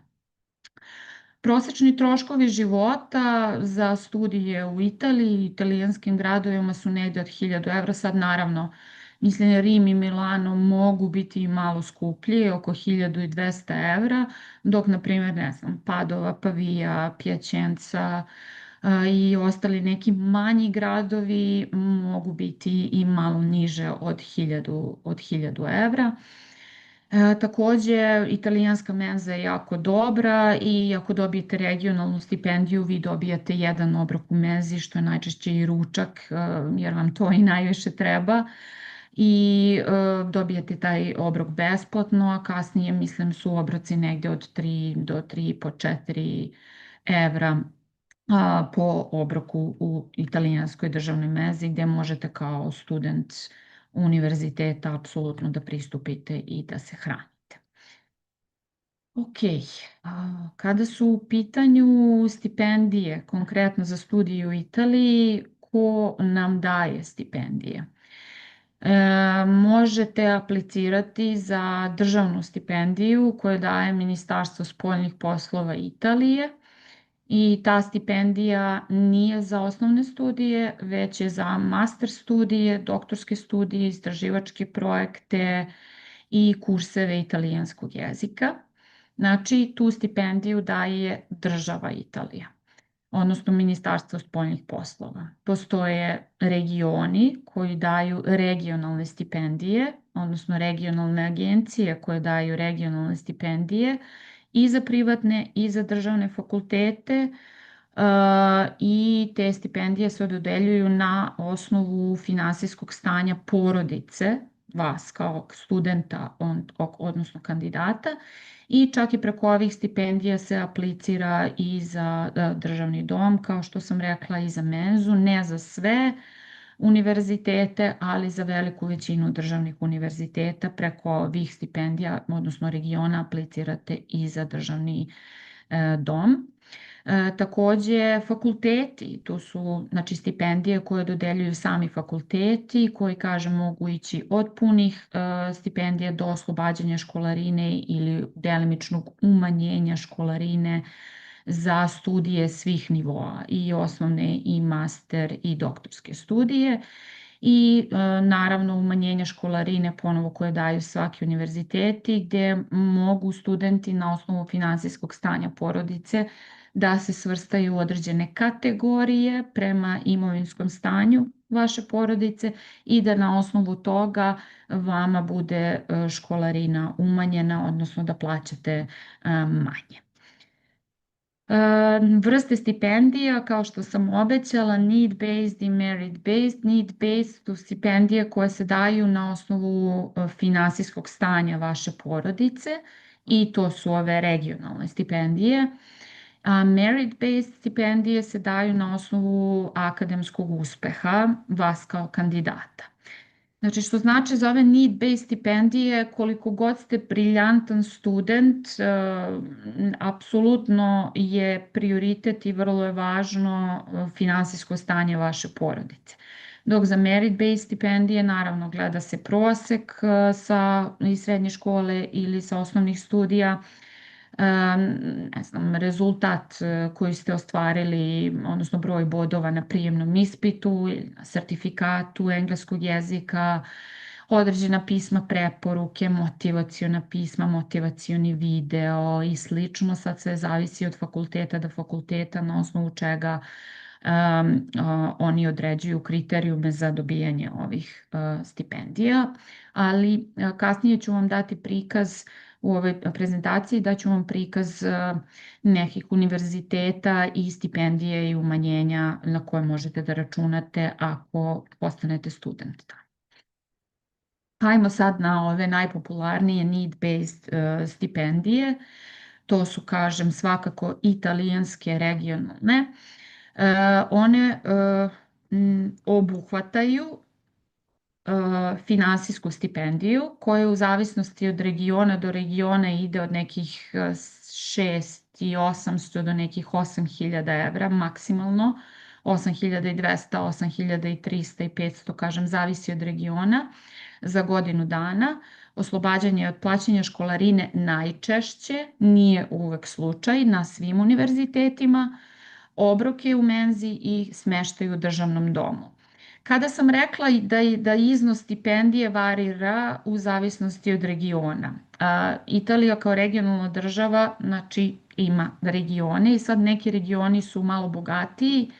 Prosečni troškovi života za studije u Italiji i italijanskim gradovima su negde od 1.000 evra. Sad naravno, mislim, Rim i Milano mogu biti i malo skuplji, oko 1.200 evra, dok, na primjer, ne znam, Padova, Pavija, Piacenza i ostali neki manji gradovi mogu biti i malo niže od 1.000 evra. Takođe, italijanska menza je jako dobra i ako dobijete regionalnu stipendiju, vi dobijate jedan obrok u menzi, što je najčešće i ručak, jer vam to i najviše treba. I dobijete taj obrok besplatno, a kasnije, mislim, su obroci negde od 3 do 3,5-4 evra po obroku u italijanskoj državnoj menzi, gde možete kao student univerziteta apsolutno da pristupite i da se hranite. Ok, kada su u pitanju stipendije, konkretno za studije u Italiji, ko nam daje stipendije? Možete aplicirati za državnu stipendiju koju daje Ministarstvo spoljnih poslova Italije i ta stipendija nije za osnovne studije, već je za master studije, doktorske studije, istraživačke projekte i kurseve italijanskog jezika. Znači, tu stipendiju daje država Italija, odnosno Ministarstvo spoljnih poslova. Postoje regioni koji daju regionalne stipendije, odnosno regionalne agencije koje daju regionalne stipendije i za privatne i za državne fakultete i te stipendije se dodeljuju na osnovu finansijskog stanja porodice, vas kao studenta, odnosno kandidata, i čak i preko ovih stipendija se aplicira i za državni dom, kao što sam rekla, i za menzu, ne za sve univerzitete, ali za veliku većinu državnih univerziteta preko ovih stipendija, odnosno regiona, aplicirate i za državni dom. Takođe, fakulteti, tu su znači, stipendije koje dodeljuju sami fakulteti, koji, kažem, mogu ići od punih stipendija do oslobađanja školarine ili delimičnog umanjenja školarine za studije svih nivoa, i osnovne, i master, i doktorske studije. I naravno umanjenja školarine ponovo koje daju svaki univerziteti, gde mogu studenti na osnovu finansijskog stanja porodice da se svrstaju u određene kategorije prema imovinskom stanju vaše porodice i da na osnovu toga vama bude školarina umanjena, odnosno da plaćate manje. Vrste stipendija, kao što sam obećala, need-based i merit-based. Need-based su stipendije koje se daju na osnovu finansijskog stanja vaše porodice i to su ove regionalne stipendije. A merit-based stipendije se daju na osnovu akademskog uspeha vas kao kandidata. Znači, što znači za ove need-based stipendije, koliko god ste briljantan student, apsolutno je prioritet i vrlo je važno finansijsko stanje vaše porodice. Dok za merit-based stipendije, naravno, gleda se prosek iz srednje škole ili sa osnovnih studija, ne znam, rezultat koji ste ostvarili, odnosno broj bodova na prijemnom ispitu ili na sertifikatu engleskog jezika, određena pisma preporuke, motivaciona pisma, motivacioni video i slično. Sad sve zavisi od fakulteta do fakulteta na osnovu čega oni određuju kriterijume za dobijanje ovih stipendija, ali kasnije ću vam dati prikaz u ovoj prezentaciji, daću vam prikaz nekih univerziteta i stipendije i umanjenja na koje možete da računate ako postanete student. Hajmo sad na ove najpopularnije need-based stipendije. To su, kažem, svakako italijanske regionalne. One obuhvataju finansijsku stipendiju koja u zavisnosti od regiona do regiona ide od nekih 6.800 do nekih 8.000 evra maksimalno, 8.200, 8.300 i 500, kažem, zavisi od regiona, za godinu dana. Oslobađanje od plaćanja školarine najčešće, nije uvek slučaj na svim univerzitetima, obroke u menzi i smeštaj u državnom domu. Kada sam rekla da iznos stipendije varira u zavisnosti od regiona, Italija kao regionalna država, znači, ima regione i sad neki regioni su malo bogatiji,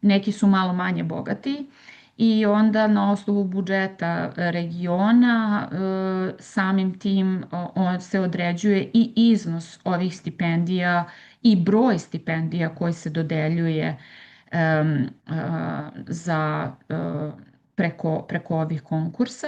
neki su malo manje bogati i onda na osnovu budžeta regiona samim tim se određuje i iznos ovih stipendija i broj stipendija koji se dodeljuje preko ovih konkursa.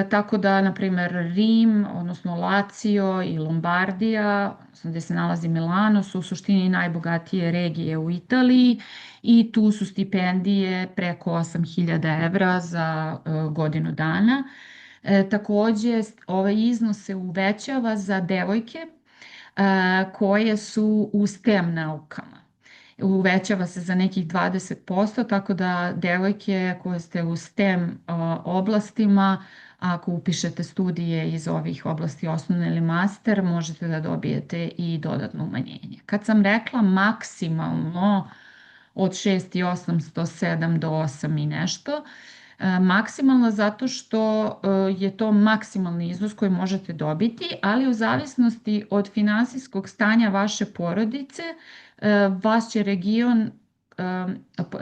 Tako da, na primjer, Rim, odnosno Lazio i Lombardija, gdje se nalazi Milano, su u suštini najbogatije regije u Italiji i tu su stipendije preko 8.000 evra za godinu dana. Takođe, ovaj iznos se uvećava za devojke koje su u STEM naukama. uvećava se za nekih 20%, tako da devojke koje ste u STEM oblastima, ako upišete studije iz ovih oblasti osnovne ili master, možete da dobijete i dodatno umanjenje. Kad sam rekla maksimalno od 6.800, 7 do 8 i nešto, maksimalno zato što je to maksimalni iznos koji možete dobiti, ali u zavisnosti od finansijskog stanja vaše porodice, vas će region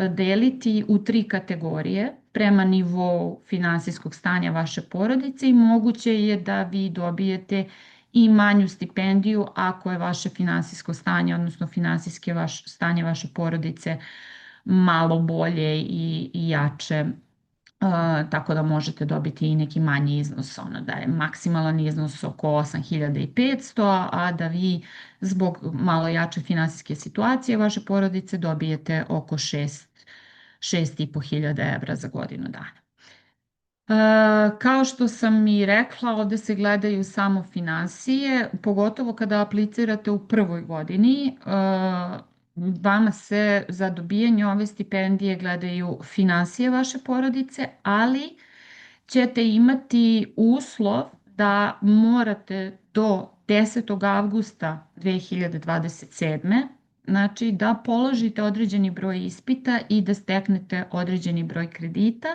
deliti u 3 kategorije prema nivou finansijskog stanja vaše porodice i moguće je da vi dobijete i manju stipendiju ako je vaše finansijsko stanje, odnosno finansijske stanje vaše porodice malo bolje i jače. Tako da možete dobiti i neki manji iznos, da je maksimalan iznos oko 8.500, a da vi zbog malo jače finansijske situacije vaše porodice dobijete oko 6.500 evra za godinu dana. Kao što sam i rekla, ovde se gledaju samo finansije, pogotovo kada aplicirate u prvoj godini. Vama se za dobijanje ove stipendije gledaju finansije vaše porodice, ali ćete imati uslov da morate do 10. avgusta 2027. Znači da položite određeni broj ispita i da steknete određeni broj kredita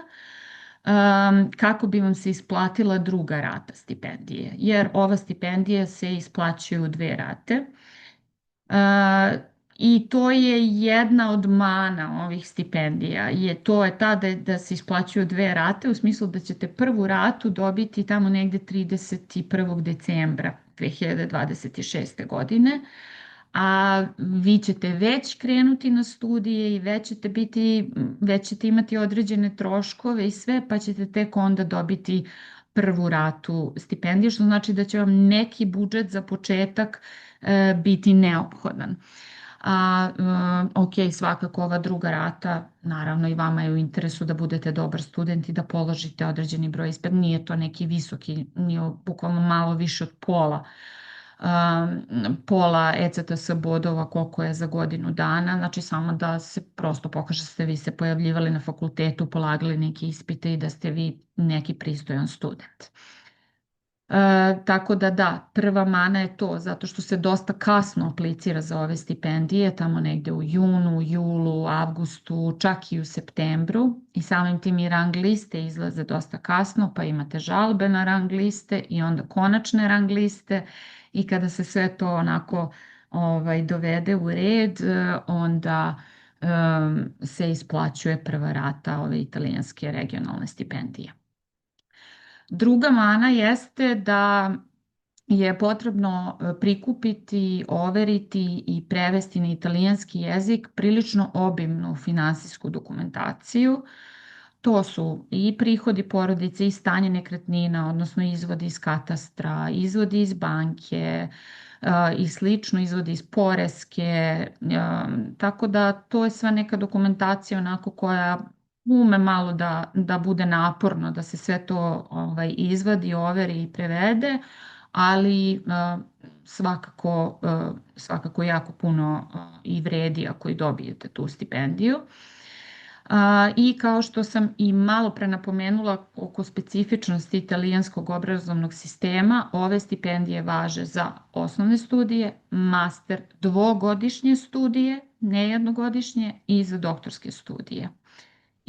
kako bi vam se isplatila druga rata stipendije, jer ova stipendija se isplaćuje u 2 rate. I to je jedna od mana ovih stipendija, to je ta da se isplaćuju 2 rate, u smislu da ćete prvu ratu dobiti tamo negde 31. decembra 2026. godine, a vi ćete već krenuti na studije i već ćete imati određene troškove i sve, pa ćete tek onda dobiti prvu ratu stipendije, što znači da će vam neki budžet za početak biti neophodan. Ok, svakako ova druga rata, naravno i vama je u interesu da budete dobar student i da položite određeni broj ispita. Nije to neki visoki, nije bukvalno malo više od pola ECTS bodova koliko je za godinu dana, znači samo da se prosto pokaže da ste vi se pojavljivali na fakultetu, polagali neke ispite i da ste vi neki pristojan student. Tako da, prva mana je to, zato što se dosta kasno aplicira za ove stipendije, tamo negde u junu, julu, avgustu, čak i u septembru, i samim tim i rang liste izlaze dosta kasno, pa imate žalbe na rang liste i onda konačne rang liste, i kada se sve to onako dovede u red, onda se isplaćuje prva rata ove italijanske regionalne stipendije. Druga mana jeste da je potrebno prikupiti, overiti i prevesti na italijanski jezik prilično obimnu finansijsku dokumentaciju. To su i prihodi porodice i stanje nekretnina, odnosno izvodi iz katastra, izvodi iz banke i slično, izvodi iz poreske, tako da to je sva neka dokumentacija onako koja ume malo da bude naporno, da se sve to izvadi, overi i prevede, ali svakako jako puno i vredi ako i dobijete tu stipendiju. I kao što sam i malo pre napomenula oko specifičnosti italijanskog obrazovnog sistema, ove stipendije važe za osnovne studije, master, 2-godišnje studije, ne jednogodišnje, i za doktorske studije.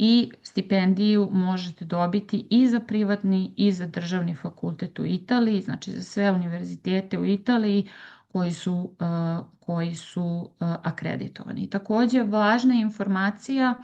I stipendiju možete dobiti i za privatni i za državni fakultet u Italiji, znači za sve univerzitete u Italiji koji su akreditovani. Takođe, važna informacija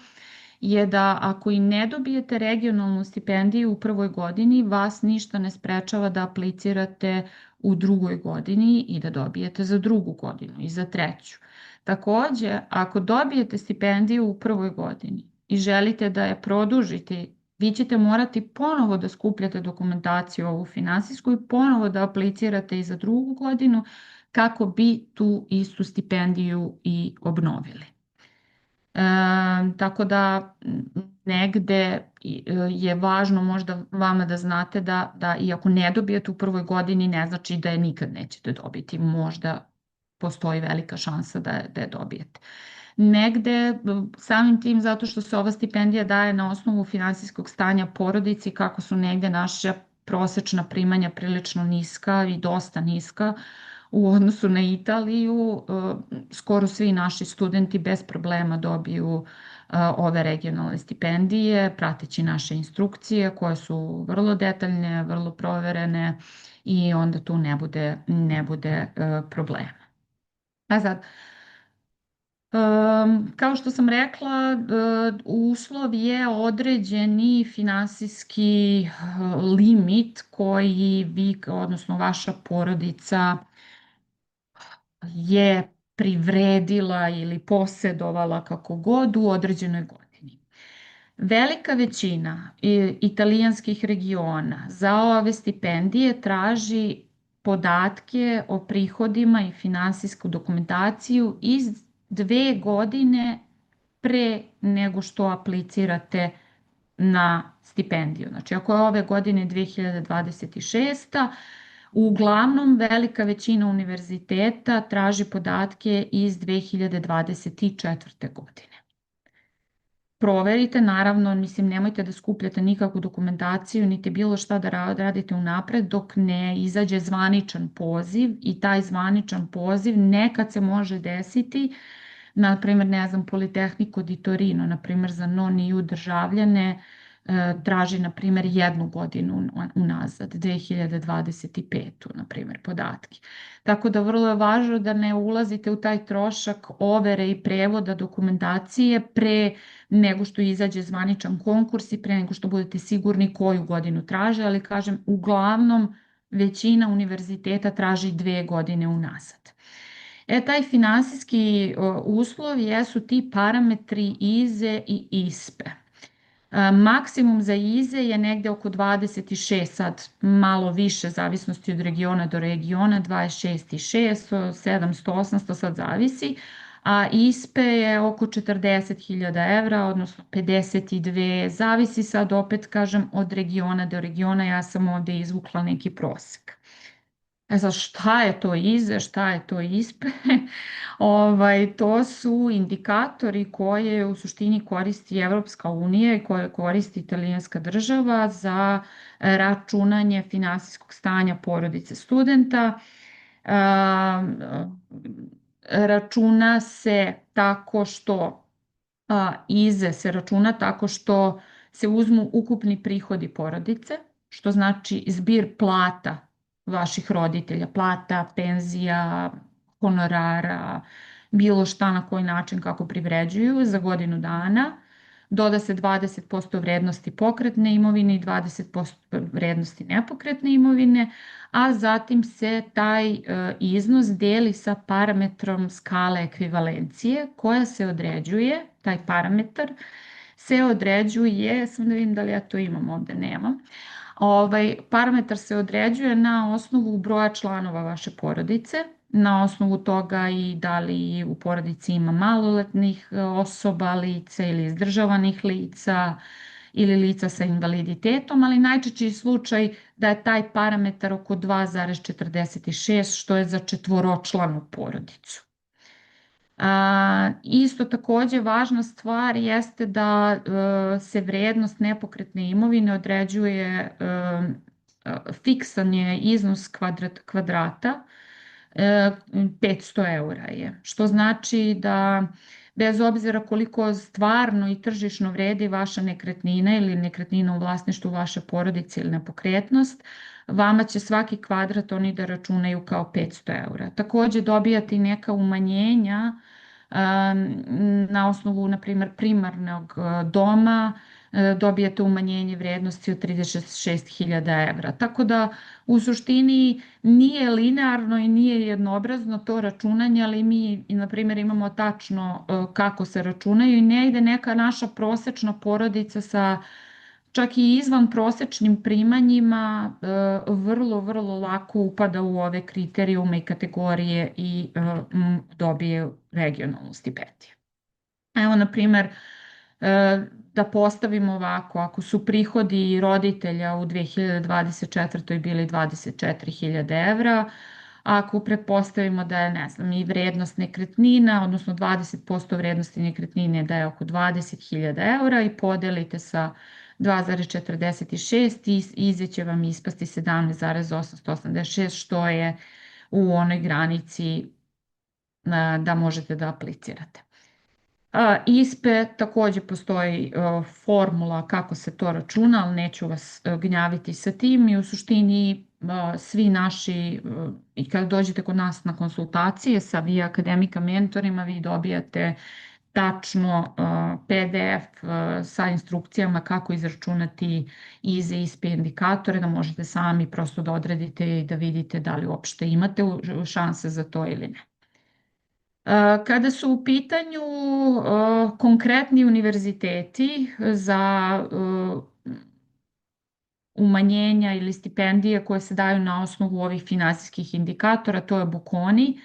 je da ako i ne dobijete regionalnu stipendiju u prvoj godini, vas ništa ne sprečava da aplicirate u drugoj godini i da dobijete za drugu godinu i za treću. Takođe, ako dobijete stipendiju u prvoj godini i želite da je produžite, vi ćete morati ponovo da skupljate dokumentaciju ovu finansijsku i ponovo da aplicirate i za drugu godinu kako bi tu istu stipendiju i obnovili. Tako da negde je važno možda vama da znate da iako ne dobijete u prvoj godini, ne znači da je nikad nećete dobiti. Možda postoji velika šansa da je dobijete. negde samim tim zato što se ova stipendija daje na osnovu finansijskog stanja porodici, kako su negde naša prosečna primanja prilično niska i dosta niska u odnosu na Italiju, skoro svi naši studenti bez problema dobiju ove regionalne stipendije, prateći naše instrukcije koje su vrlo detaljne, vrlo proverene i onda tu ne bude problema. A sad, kao što sam rekla, uslov je određeni finansijski limit koji vi, odnosno vaša porodica je privredila ili posjedovala kako god u određenoj godini. Velika većina italijanskih regiona za ove stipendije traži podatke o prihodima i finansijsku dokumentaciju iz 2 godine pre nego što aplicirate na stipendiju. Znači, ako je ove godine 2026. Uglavnom, velika većina univerziteta traži podatke iz 2024. godine. Proverite, naravno, mislim, nemojte da skupljate nikakvu dokumentaciju, niti bilo šta da radite unapred dok ne izađe zvaničan poziv i taj zvaničan poziv nekad se može desiti, na primjer, ne znam, Politehnico di Torino, na primjer, za non-EU državljane, traži, na primjer, 1 godinu unazad, 2025. na primjer, podatke. Tako da vrlo je važno da ne ulazite u taj trošak overe i prevoda dokumentacije pre nego što izađe zvaničan konkurs i pre nego što budete sigurni koju godinu traže, ali kažem, uglavnom većina univerziteta traži 2 godine unazad. Taj finansijski uslov jesu ti parametri IZE i ISPE. Maksimum za IZE je negde oko 26, sad malo više, zavisnosti od regiona do regiona, 26,6, 700, 800, sad zavisi, a ISPE je oko 40.000 evra, odnosno 52, zavisi sad opet, kažem, od regiona do regiona, ja sam ovdje izvukla neki prosek. Sad, šta je to IZE, šta je to ISPE? To su indikatori koje u suštini koristi Evropska unija i koje koristi italijanska država za računanje finansijskog stanja porodice studenta. Računa se tako što IZE se računa tako što se uzmu ukupni prihodi porodice, što znači zbir plata vaših roditelja, plata, penzija, honorara, bilo šta na koji način kako privređuju za godinu dana. Doda se 20% vrednosti pokretne imovine i 20% vrednosti nepokretne imovine, a zatim se taj iznos deli sa parametrom skale ekvivalencije koja se određuje, taj parametar se određuje, samo da vidim da li ja to imam, ovdje nemam. Parametar se određuje na osnovu broja članova vaše porodice, na osnovu toga i da li u porodici ima maloletnih osoba, lica ili izdržavanih lica ili lica sa invaliditetom, ali najčešći slučaj da je taj parametar oko 2,46, što je za 4-članu porodicu. Isto također važna stvar jeste da se vrednost nepokretne imovine određuje, fiksan je iznos kvadrata, 500 eura je, što znači da bez obzira koliko stvarno i tržišno vredi vaša nekretnina ili nekretnina u vlasništvu vaše porodice ili nepokretnost, vama će svaki kvadrat oni da računaju kao 500 eura. Također dobijate neka umanjenja na osnovu, na primjer, primarnog doma, dobijate umanjenje vrednosti od 36.000 evra. Tako da u suštini nije linearno i nije jednoobrazno to računanje, ali mi, na primjer, imamo tačno kako se računaju i negde neka naša prosečna porodica sa čak i izvan prosečnim primanjima vrlo, vrlo lako upada u ove kriterijume i kategorije i dobije regionalnu stipendiju. Evo, na primjer, da postavimo ovako, ako su prihodi roditelja u 2024. bili 24.000 evra, Ako pretpostavimo da je, ne znam, i vrednost nekretnina, odnosno 20% vrednosti nekretnine da je oko 20.000 eura i podelite sa 2,46 i izaće vam ispasti 17,886, što je u onoj granici da možete da aplicirate. ISPE također postoji formula kako se to računa, ali neću vas gnjaviti sa tim i u suštini svi naši, i kad dođete kod nas na konsultacije sa via Academica mentorima, vi dobijate tačno PDF sa instrukcijama kako izračunati ISE, ISPE indikatore, da možete sami prosto da odredite i da vidite da li uopšte imate šanse za to ili ne. Kada su u pitanju konkretni univerziteti za umanjenja ili stipendije koje se daju na osnovu ovih finansijskih indikatora, to je Bocconi.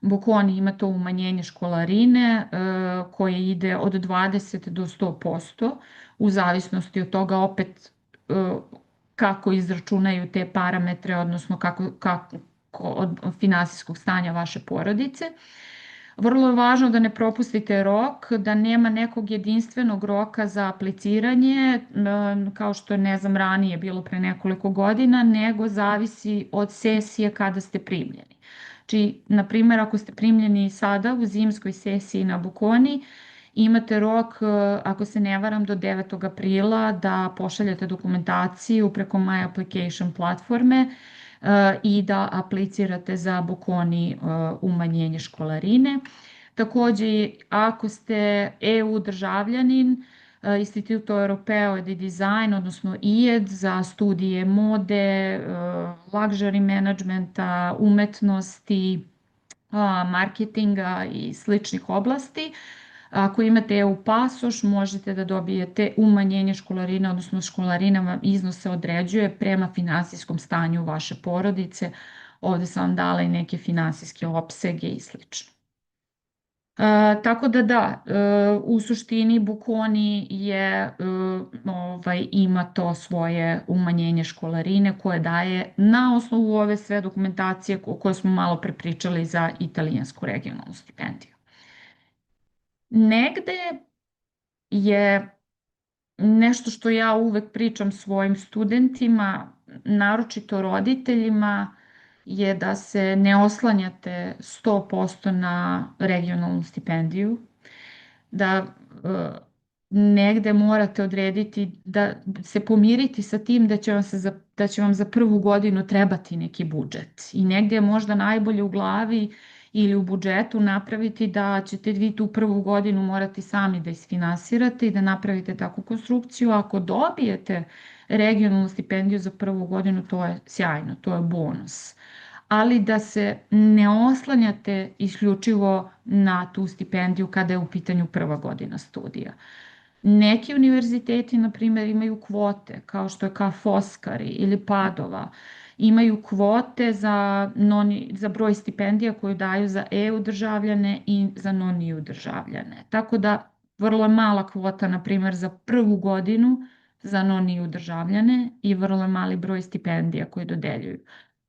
Bocconi ima to umanjenje školarine koje ide od 20 do 100%, u zavisnosti od toga opet kako izračunaju te parametre, odnosno kako od finansijskog stanja vaše porodice. Vrlo je važno da ne propustite rok, da nema nekog jedinstvenog roka za apliciranje, kao što je, ne znam, ranije bilo pre nekoliko godina, nego zavisi od sesije kada ste primljeni. Znači, na primjer, ako ste primljeni sada u zimskoj sesiji na Bocconi, imate rok, ako se ne varam, do 9. aprila da pošaljete dokumentaciju preko My Application platforme i da aplicirate za Bocconi umanjenje školarine. Također, ako ste EU državljanin, Istituto Europeo di Design, odnosno IED za studije mode, luxury managementa, umetnosti, marketinga i sličnih oblasti, ako imate EU pasoš, možete da dobijete umanjenje školarine, odnosno školarina vam iznos se određuje prema finansijskom stanju vaše porodice. Ovdje sam vam dala i neke finansijske opsege i slično. Tako da, u suštini Bocconi ima to svoje umanjenje školarine koje daje na osnovu ove sve dokumentacije o kojoj smo malo prepričali za italijansku regionalnu stipendiju. Negde je nešto što ja uvek pričam svojim studentima, naročito roditeljima, je da se ne oslanjate 100% na regionalnu stipendiju, da negde morate odrediti, da se pomiriti sa tim da će vam za prvu godinu trebati neki budžet. I negde je možda najbolje u glavi ili u budžetu napraviti da ćete vi tu prvu godinu morati sami da isfinansirate i da napravite takvu konstrukciju. Ako dobijete regionalnu stipendiju za prvu godinu, to je sjajno, to je bonus. Ali da se ne oslanjate isključivo na tu stipendiju kada je u pitanju prva godina studija. Neki univerziteti, na primjer, imaju kvote, kao što je Foscari ili Padova, imaju kvote za broj stipendija koju daju za EU državljane i za non-EU državljane. Tako da vrlo je mala kvota, na primjer, za prvu godinu za non-EU državljane i vrlo je mali broj stipendija koje dodeljuju.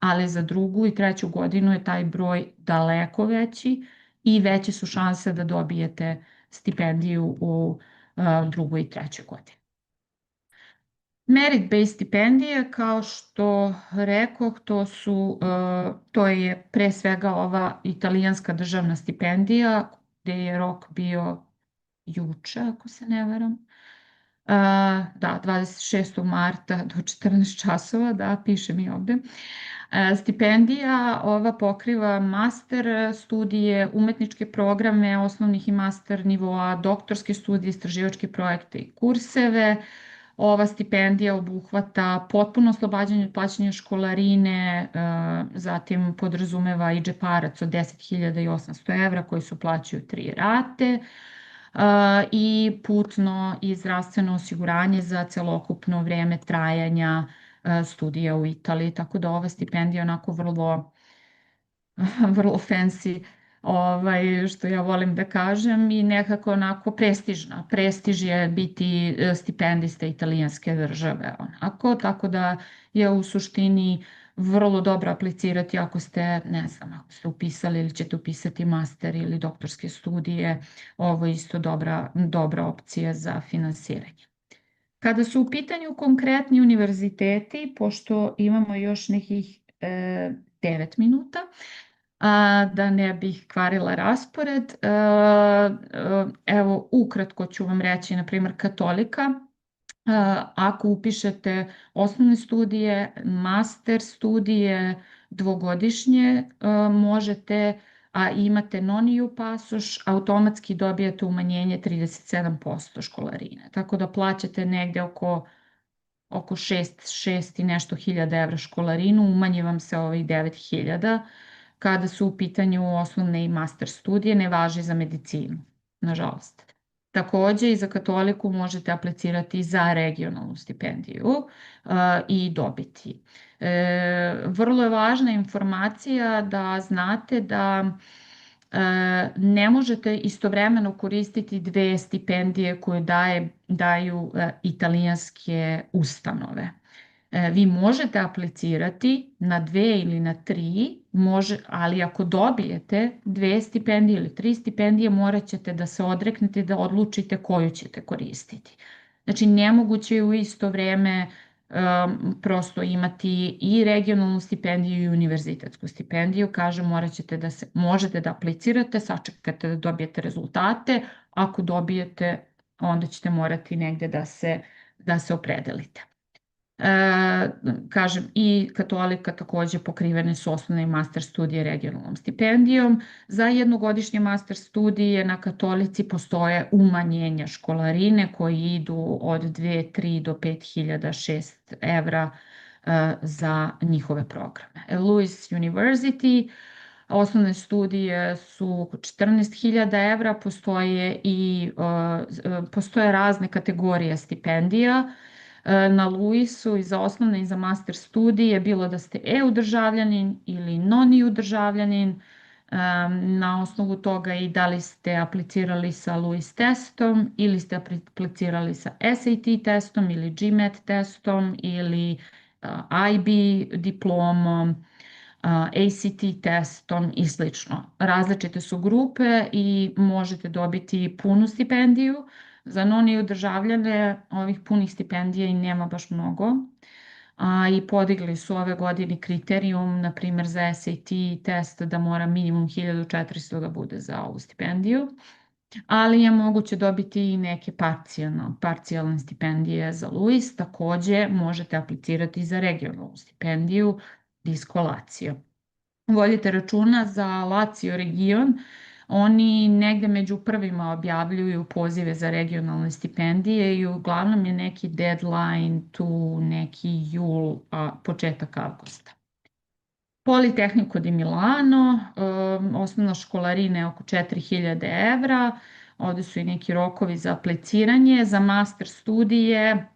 Ali za drugu i treću godinu je taj broj daleko veći i veće su šanse da dobijete stipendiju u drugoj i trećoj godini. Merit-based stipendije, kao što rekoh, to je pre svega ova italijanska državna stipendija, gde je rok bio juče, ako se ne varam. Da, 26. marta do 14 časova, da, piše mi ovde. Stipendija ova pokriva master studije, umetničke programe osnovnih i master nivoa, doktorske studije, istraživačke projekte i kurseve. Ova stipendija obuhvata potpuno oslobađanje od plaćanja školarine, zatim podrazumeva i džeparac od 10.800 evra koji se plaćaju 3 rate i putno i zdravstveno osiguranje za celokupno vrijeme trajanja studija u Italiji. Tako da ova stipendija je onako vrlo fancy, što ja volim da kažem, i nekako onako prestižna. Prestiž je biti stipendista italijanske države. Tako da je u suštini vrlo dobro aplicirati ako ste, ne znam, ako ste upisali ili ćete upisati master ili doktorske studije, ovo je isto dobra opcija za finansiranje. Kada su u pitanju konkretni univerziteti, pošto imamo još nekih 9 minuta, da ne bih kvarila raspored, evo ukratko ću vam reći, na primjer Katolika, ako upišete osnovne studije, master studije, dvogodišnje, možete, a imate non-EU pasoš, automatski dobijate umanjenje 37% školarine. Tako da plaćate negde oko 6 i nešto hiljada evra školarinu, umanje vam se ovih 9.000. Kada su u pitanju osnovne i master studije, ne važi za medicinu, nažalost. Takođe i za Katoliku možete aplicirati za regionalnu stipendiju i dobiti. Vrlo je važna informacija da znate da ne možete istovremeno koristiti 2 stipendije koje daju italijanske ustanove. Vi možete aplicirati na 2 ili na 3, ali ako dobijete 2 stipendije ili 3 stipendije, morat ćete da se odreknete da odlučite koju ćete koristiti. Znači, nemoguće je u isto vreme prosto imati i regionalnu stipendiju i univerzitetsku stipendiju. Kažem, možete da aplicirate, sačekate da dobijete rezultate. Ako dobijete, onda ćete morati negde da se opredelite. Kažem, i Katolika takođe pokrivene su osnovne i master studije regionalnom stipendijom. Za jednogodišnje master studije na Katolici postoje umanjenja školarine koji idu od 2, 3 do 5.006 evra za njihove programe. Louis University, osnovne studije su 14.000 evra, postoje razne kategorije stipendija. Na Louisu i za osnovne i za master studije, bilo da ste EU državljanin ili non-EU državljanin, na osnovu toga i da li ste aplicirali sa Louis testom ili ste aplicirali sa SAT testom ili GMAT testom ili IB diplomom, ACT testom i slično. Različite su grupe i možete dobiti punu stipendiju. Za non-EU državljane ovih punih stipendija i nema baš mnogo. I podigli su ove godine kriterijum, na primjer za SAT test, da mora minimum 1.400 da bude za ovu stipendiju. Ali je moguće dobiti i neke parcijalne stipendije za Louis. Takođe možete aplicirati za regionalnu stipendiju Disco Lazio. Vodite računa za Lazio region, oni negde među prvima objavljuju pozive za regionalne stipendije i uglavnom je neki deadline tu neki jul, početak avgusta. Politehnico di Milano, osnovna školarina je oko 4.000 evra, ovde su i neki rokovi za apliciranje. Za master studije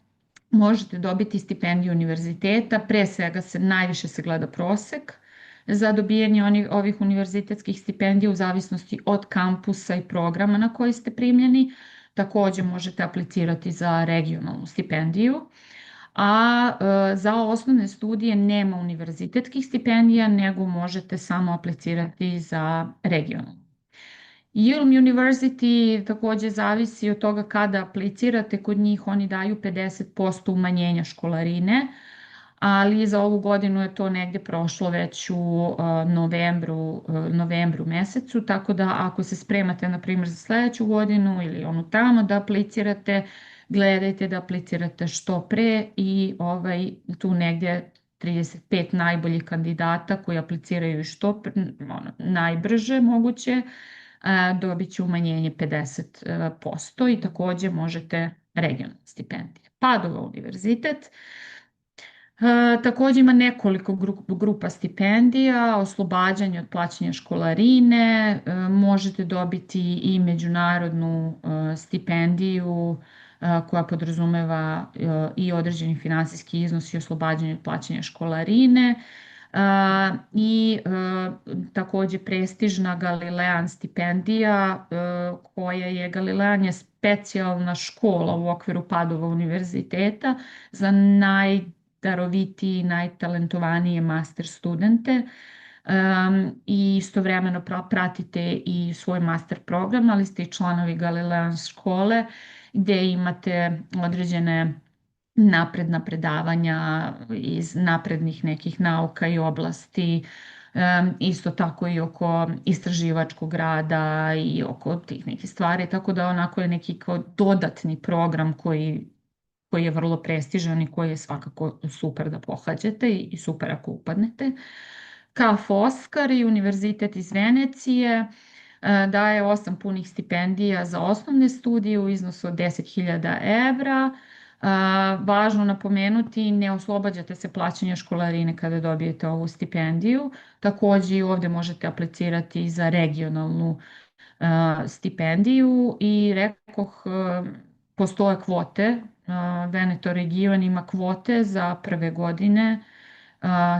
možete dobiti stipendiju univerziteta, pre svega najviše se gleda prosek za dobijanje ovih univerzitetskih stipendija u zavisnosti od kampusa i programa na koji ste primljeni. Takođe možete aplicirati za regionalnu stipendiju, a za osnovne studije nema univerzitetskih stipendija, nego možete samo aplicirati za regionalnu. Yale University takođe zavisi od toga kada aplicirate, kod njih oni daju 50% umanjenja školarine, ali za ovu godinu je to negde prošlo već u novembru mesecu, tako da ako se spremate, na primjer, za sledeću godinu ili onu tamo da aplicirate, gledajte da aplicirate što pre i tu negdje 35 najboljih kandidata koji apliciraju što najbrže moguće, dobit će umanjenje 50% i takođe možete regionalne stipendije. Padova univerzitet takođe ima nekoliko grupa stipendija, oslobađanje od plaćanja školarine, možete dobiti i međunarodnu stipendiju koja podrazumeva i određeni finansijski iznos i oslobađanje od plaćanja školarine i takođe prestižna Galilean stipendija Galilean je specijalna škola u okviru Padova univerziteta za najdarovitiji, najtalentovanije master studente i istovremeno pratite i svoj master program, ali ste i članovi Galilean škole gdje imate određene napredna predavanja iz naprednih nekih nauka i oblasti, isto tako i oko istraživačkog rada i oko tih nekih stvari, tako da onako je neki kao dodatni program koji je vrlo prestižan i koji je svakako super da pohađate i super ako upadnete. Kao Foscari Universitet iz Venecije daje 8 punih stipendija za osnovne studije u iznosu od 10.000 evra. Važno napomenuti, ne oslobađate se plaćanja školarine kada dobijete ovu stipendiju. Također i ovdje možete aplicirati za regionalnu stipendiju i rekoh, postoje kvote, Veneto region ima kvote za prve godine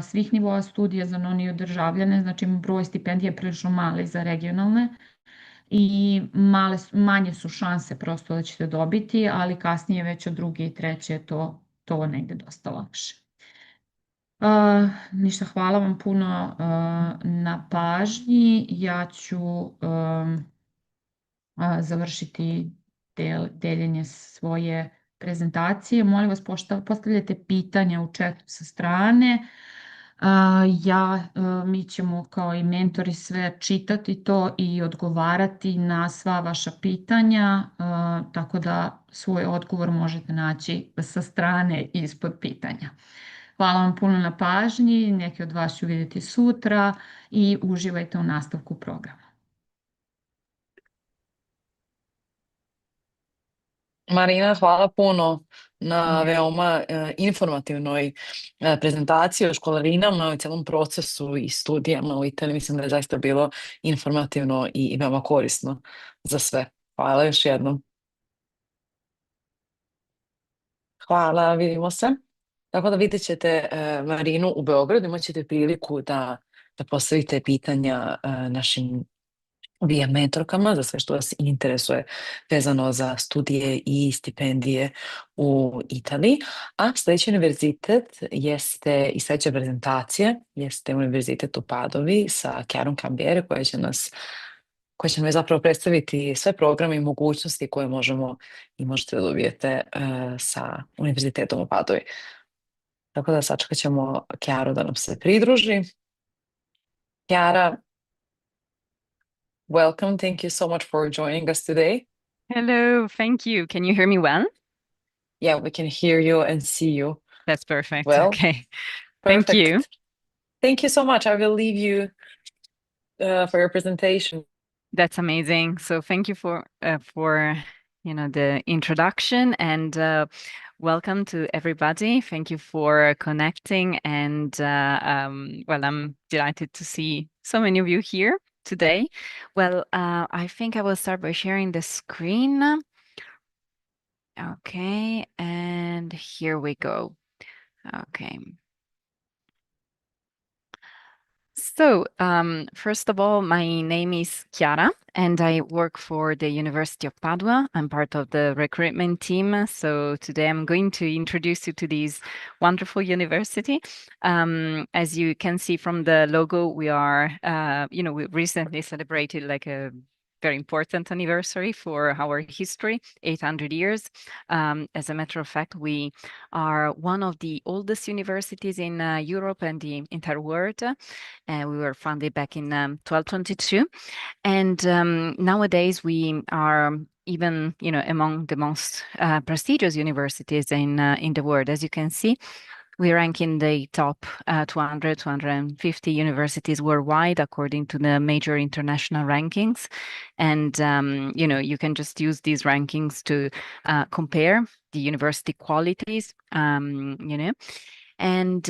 svih nivoa studija za non-EU državljane, znači broj stipendija je prilično mali za regionalne i manje su šanse prosto da ćete dobiti, ali kasnije već od druge i treće je to negdje dosta lakše. Ništa, hvala vam puno na pažnji. Ja ću završiti deljenje svoje prezentacije. Molim vas, postavljate pitanja u chatu sa strane. Mi ćemo kao i mentori sve čitati to i odgovarati na sva vaša pitanja, tako da svoj odgovor možete naći sa strane ispod pitanja. Hvala vam puno na pažnji, neke od vas ću vidjeti sutra i uživajte u nastavku programa. Marina, hvala puno na veoma informativnoj prezentaciji o školarinama i celom procesu i studijama u Italiji. Mislim da je zaista bilo informativno i veoma korisno za sve. Hvala još jednom. Hvala, vidimo se. Tako da vidjet ćete Marinu u Beogradu, imat ćete priliku da postavite pitanja našim via mentorkama za sve što vas interesuje vezano za studije i stipendije u Italiji. A sljedeći univerzitet jeste i sljedeća prezentacija jeste Univerzitet u Padovi sa Chiarom Cambiere koja će nam zapravo predstaviti sve programe i mogućnosti koje možete da dobijete sa Univerzitetom u Padovi. Tako da sačekat ćemo Chiaru da nam se pridruži. Chiara, welcome. Thank you so much for joining us today. Hello, thank you. Can you hear me well? Yeah, we can hear you and see you. That's perfect. Well, okay. perfect. Thank you. Thank you so much. I will leave you for your presentation. That's amazing. So thank you for the introduction and welcome to everybody. Thank you for connecting and well, I'm delighted to see so many of you here today. Well, I think I will start by sharing the screen. Okay, and here we go. Okay. So, first of all, my name is Chiara, and I work for the University of Padua. I'm part of the recruitment team. So today I'm going to introduce you to this wonderful university. As you can see from the logo, we are, we recently celebrated like a very important anniversary for our history, 800 years. As a matter of fact, we are one of the oldest universities in Europe and the entire world. We were founded back in 1222. And nowadays we are even, among the most prestigious universities in the world. As you can see, we rank in the top 200, 250 universities worldwide, according to the major international rankings. And, you can just use these rankings to compare the university qualities, And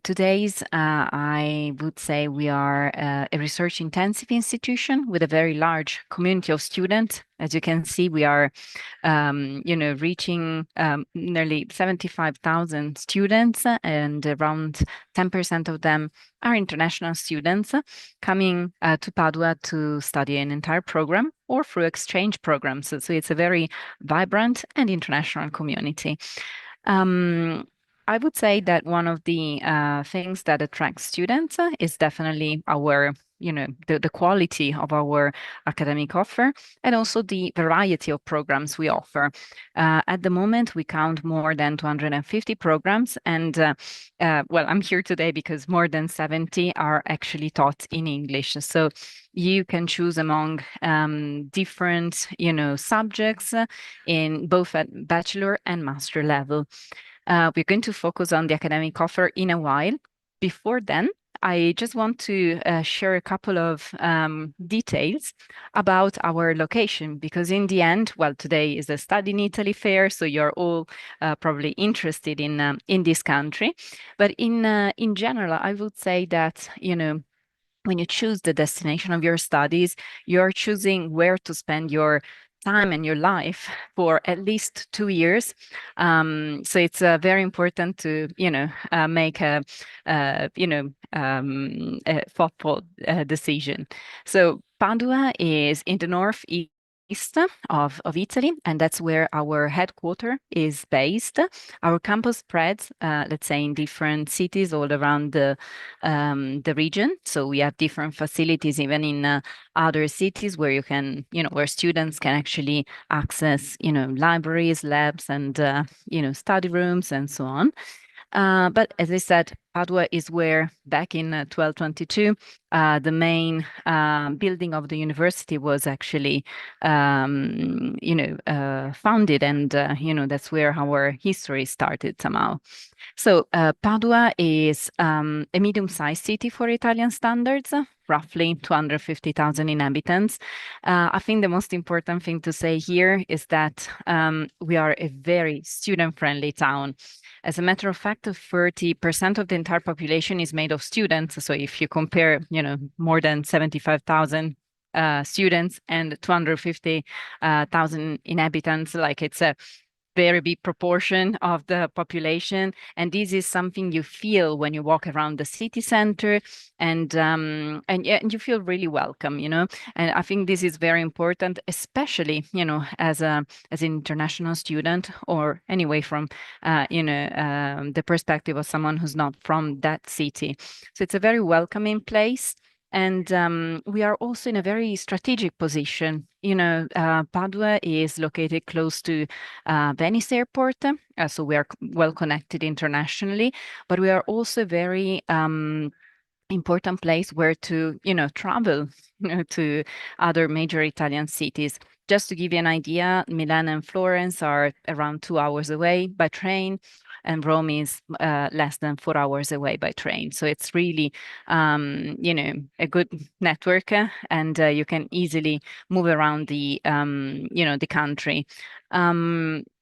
today's, I would say we are a research intensive institution with a very large community of students. As you can see, we are, reaching nearly 75,000 students, and around 10% of them are international students coming to Padua to study an entire program or through exchange programs. So it's a very vibrant and international community. I would say that one of the things that attracts students is definitely our, the quality of our academic offer and also the variety of programs we offer. At the moment, we count more than 250 programs, and well, I'm here today because more than 70 are actually taught in English. So you can choose among different, subjects in both at bachelor and master level. We're going to focus on the academic offer in a while. Before then, I just want to share a couple of details about our location, because in the end, well, today is a Study in Italy fair, so you're all probably interested in this country. But in general, I would say that, when you choose the destination of your studies, you're choosing where to spend your time and your life for at least 2 years. So it's very important to, make a thoughtful decision. So Padua is in the northeast of Italy, and that's where our headquarters is based. Our campus spreads, let's say, in different cities all around the region. So we have different facilities even in other cities where you can, where students can actually access, libraries, labs, and study rooms and so on. But as I said, Padua is where back in 1222, the main building of the university was actually, founded, and that's where our history started somehow. So Padua is a medium-sized city for Italian standards, roughly 250,000 inhabitants. I think the most important thing to say here is that we are a very student-friendly town. As a matter of fact, 30% of the entire population is made of students. So if you compare, more than 75,000 students and 250,000 inhabitants, like it's a very big proportion of the population, and this is something you feel when you walk around the city center, and you feel really welcome, and I think this is very important, especially as an international student, or anyway from the perspective of someone who's not from that city. So it's a very welcoming place. And we are also in a very strategic position. Padua is located close to Venice Airport, so we are well connected internationally, but we are also a very important place where to, travel, to other major Italian cities. Just to give you an idea, Milan and Florence are around 2 hours away by train, and Rome is less than 4 hours away by train. So it's really, a good network, and you can easily move around the, the country.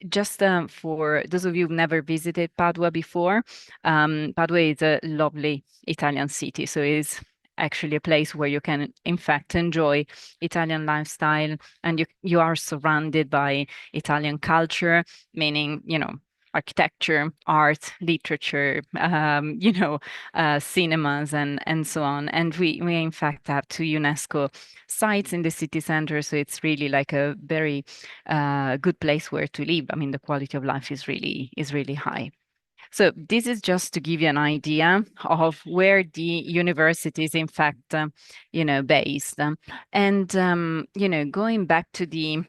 Just for those of you who've never visited Padua before, Padua is a lovely Italian city. So it's actually a place where you can, in fact, enjoy Italian lifestyle, and you are surrounded by Italian culture, meaning, architecture, art, literature, cinemas, and so on. And we in fact have 2 UNESCO sites in the city center, so it's really like a very good place where to live. I mean, the quality of life is really high. So this is just to give you an idea of where the university is, in fact, based. And, going back to the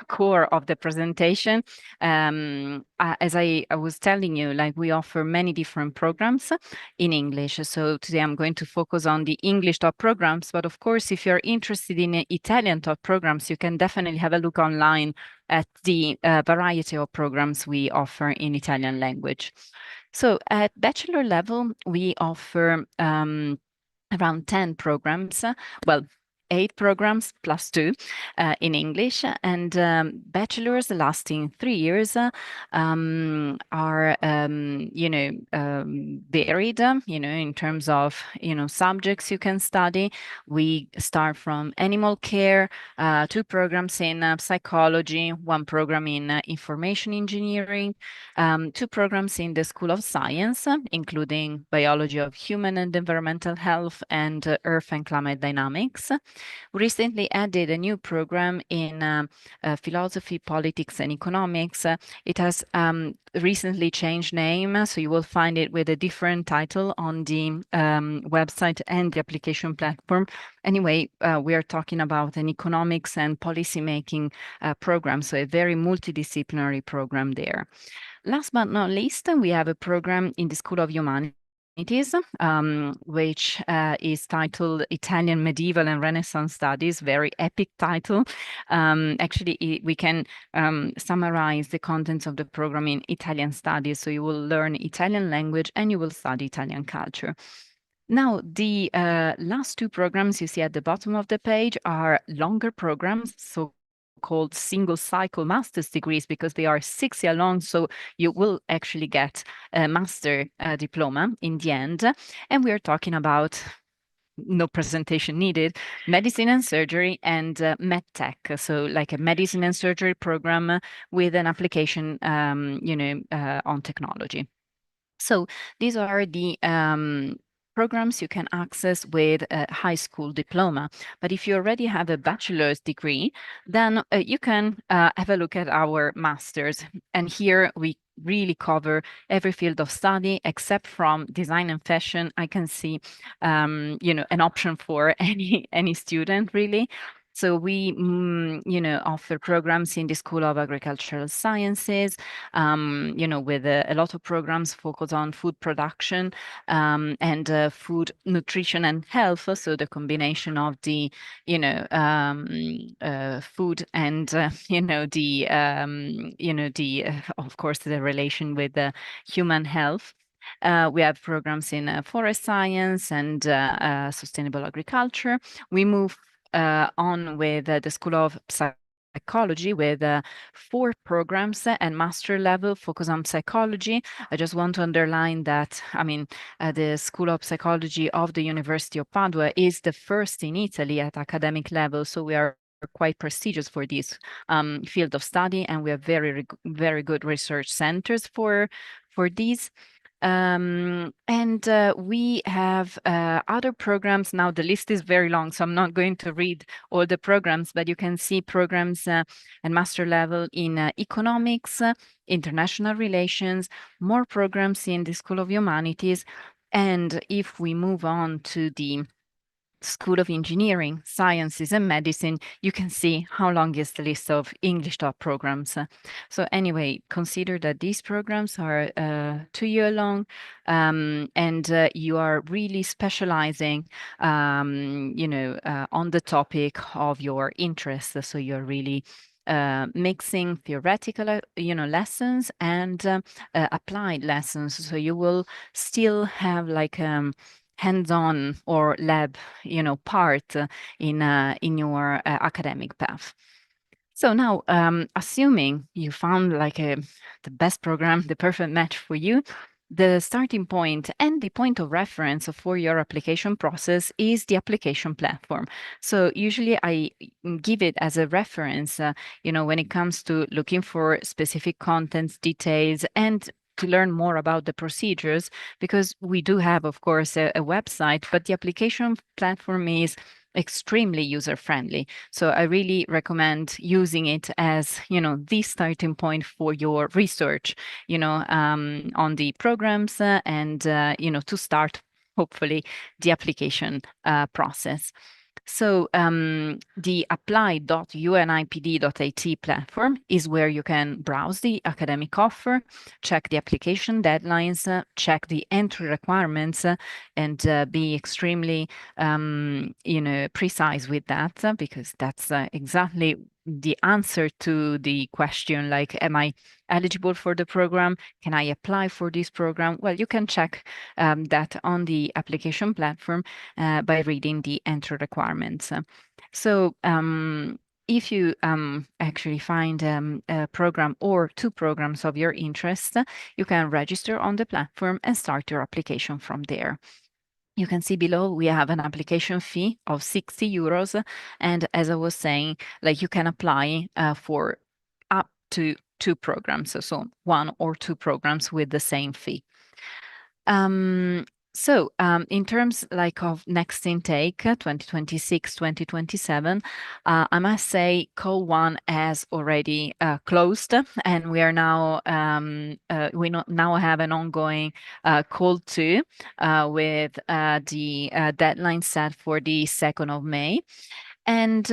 core of the presentation, as I was telling you, like, we offer many different programs in English. So today I'm going to focus on the English taught programs. But of course, if you're interested in Italian taught programs, you can definitely have a look online at the variety of programs we offer in Italian language. So at bachelor level, we offer around 10 programs, well, 8 programs plus 2 in English, and bachelors lasting 3 years are varied, in terms of subjects you can study. We start from animal care, 2 programs in psychology, 1 program in information engineering, 2 programs in the School of Science, including biology of human and environmental health and earth and climate dynamics. We recently added a new program in philosophy, politics, and economics. It has recently changed name, so you will find it with a different title on the website and the application platform. Anyway, we are talking about an economics and policymaking program, so a very multidisciplinary program there. Last but not least, we have a program in the School of Humanities, which is titled Italian Medieval and Renaissance Studies, very epic title. Actually, we can summarize the contents of the program in Italian studies. So you will learn Italian language and you will study Italian culture. Now, the last two programs you see at the bottom of the page are longer programs, so-called single cycle master's degrees, because they are 6 years long. So you will actually get a master diploma in the end. And we are talking about, no presentation needed, medicine and surgery and medtech. So like a medicine and surgery program with an application, on technology. So these are the programs you can access with a high school diploma. But if you already have a bachelor's degree, then you can have a look at our masters. And here we really cover every field of study except from design and fashion. I can see, an option for any student really. So we, offer programs in the School of Agricultural Sciences, with a lot of programs focused on food production and food nutrition and health. So the combination of the, food and, of course, the relation with the human health. We have programs in forest science and sustainable agriculture. We move on with the School of Psychology with 4 programs and master level focus on psychology. I just want to underline that, the School of Psychology of the University of Padua is the first in Italy at academic level. So we are quite prestigious for this field of study, and we have very, very good research centers for these. We have other programs. Now the list is very long, so I'm not going to read all the programs, but you can see programs at master level in economics, international relations, more programs in the School of Humanities. And if we move on to the School of Engineering, Sciences and Medicine, you can see how long is the list of English top programs. So anyway, consider that these programs are 2 year long, and you are really specializing, on the topic of your interest. So you're really mixing theoretical, lessons and applied lessons. So you will still have like hands-on or lab, part in your academic path. So now, assuming you found like the best program, the perfect match for you, the starting point and the point of reference for your application process is the application platform. So usually I give it as a reference, when it comes to looking for specific contents, details, and to learn more about the procedures, because we do have, of course, a website, but the application platform is extremely user-friendly. So I really recommend using it as, the starting point for your research, on the programs and, to start, hopefully, the application process. So the apply.unipd.it platform is where you can browse the academic offer, check the application deadlines, check the entry requirements, and be extremely, precise with that, because that's exactly the answer to the question, like, am I eligible for the program? Can I apply for this program? Well, you can check that on the application platform by reading the entry requirements. So if you actually find a program or 2 programs of your interest, you can register on the platform and start your application from there. You can see below we have an application fee of 60 euros. And as I was saying, like, you can apply for up to 2 programs, so 1 or 2 programs with the same fee. So in terms like of next intake, 2026, 2027, I must say call one has already closed, and we are now now have an ongoing call two with the deadline set for the 2nd of May. And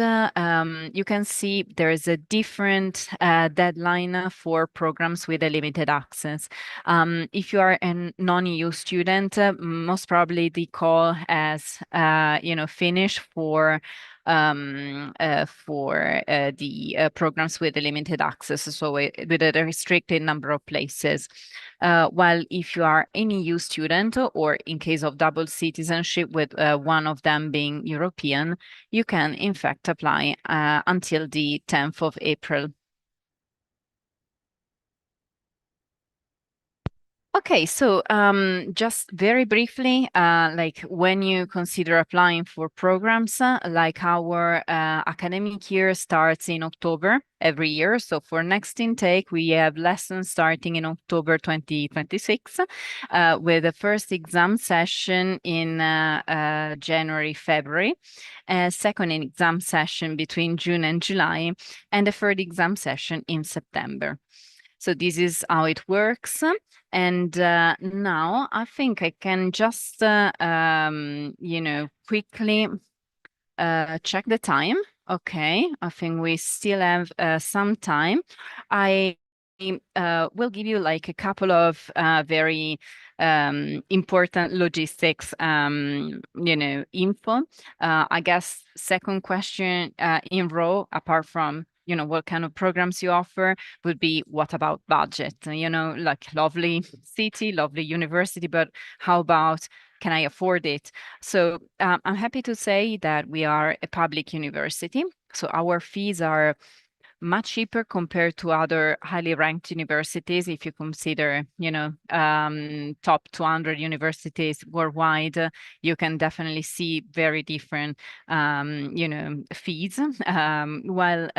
you can see there is a different deadline for programs with a limited access. If you are a non-EU student, most probably the call has, finished for the programs with a limited access, so with a restricted number of places. While if you are an EU student, or in case of double citizenship with one of them being European, you can in fact apply until the 10th of April. Okay, so just very briefly, like when you consider applying for programs, like our academic year starts in October every year. So for next intake, we have lessons starting in October 2026, with the first exam session in January, February, second exam session between June and July, and the third exam session in September. So this is how it works. And now I think I can just, quickly check the time. Okay, I think we still have some time. I will give you like a couple of very important logistics, info. I guess second question in row, apart from what kind of programs you offer, would be what about budget? Like lovely city, lovely university, but how about can I afford it? So I'm happy to say that we are a public university. So our fees are much cheaper compared to other highly ranked universities. If you consider, top 200 universities worldwide, you can definitely see very different, fees. While,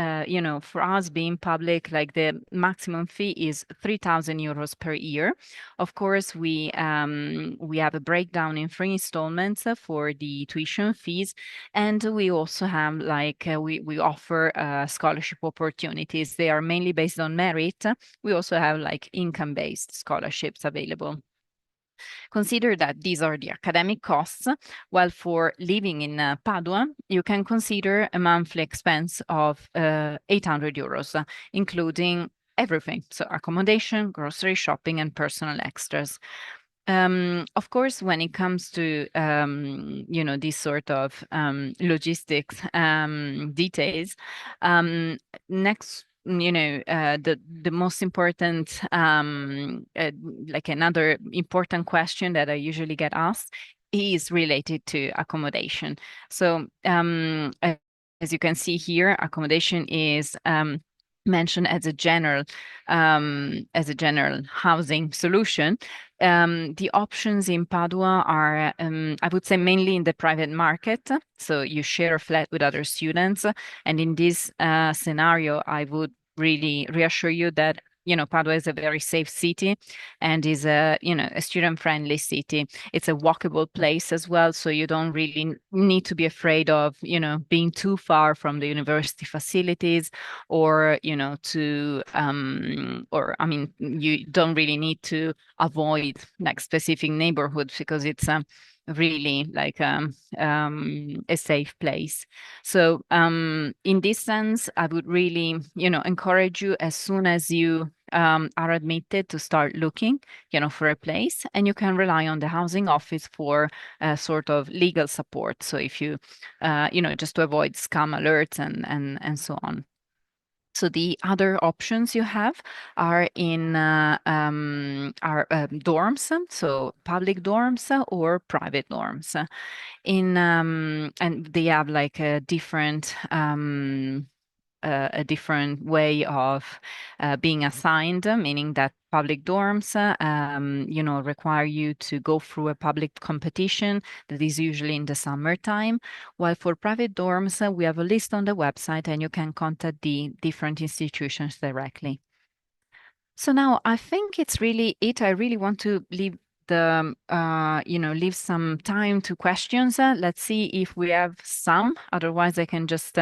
for us being public, like the maximum fee is 3,000 euros per year. Of course, we have a breakdown in 3 installments for the tuition fees, and we also have like we offer scholarship opportunities. They are mainly based on merit. We also have like income-based scholarships available. Consider that these are the academic costs, while for living in Padua, you can consider a monthly expense of 800 euros, including everything. So accommodation, grocery shopping, and personal extras. Of course, when it comes to this sort of logistics details, next, the most important, like another important question that I usually get asked is related to accommodation. So as you can see here, accommodation is mentioned as a general housing solution. The options in Padua are, I would say, mainly in the private market. So you share a flat with other students. And in this scenario, I would really reassure you that Padua is a very safe city and is a student-friendly city. It's a walkable place as well, so you don't really need to be afraid of being too far from the university facilities, or you don't really need to avoid like specific neighborhoods, because it's really like a safe place. So in this sense, I would really encourage you, as soon as you are admitted, to start looking for a place, and you can rely on the housing office for sort of legal support. So if you just to avoid scam alerts and so on. So the other options you have are in dorms, so public dorms or private dorms. And they have like a different way of being assigned, meaning that public dorms, require you to go through a public competition that is usually in the summertime, while for private dorms, we have a list on the website and you can contact the different institutions directly. So now I think it's really it. I really want to leave leave some time to questions. Let's see if we have some. Otherwise, I can just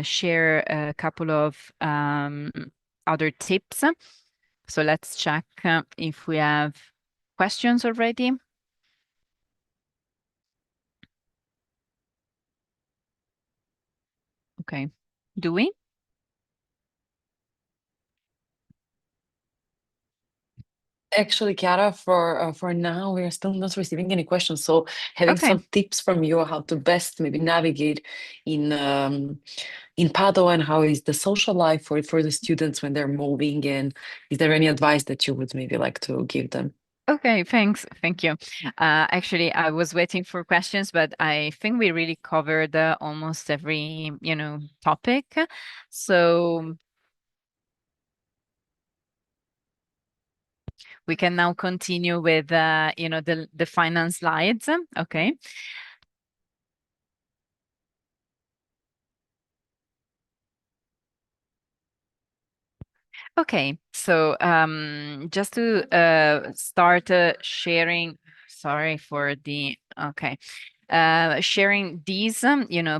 share a couple of other tips. So let's check if we have questions already. Okay, do we? Actually, Chiara, for now, we are still not receiving any questions. So having Okay. some tips from you how to best maybe navigate in Padova, and how is the social life for the students when they're moving, and is there any advice that you would maybe like to give them? Okay, thanks. Thank you. Actually, I was waiting for questions, but I think we really covered almost every, topic. So we can now continue with, the final slides. Okay. Okay, so just to start sharing, sorry for the, okay, sharing these,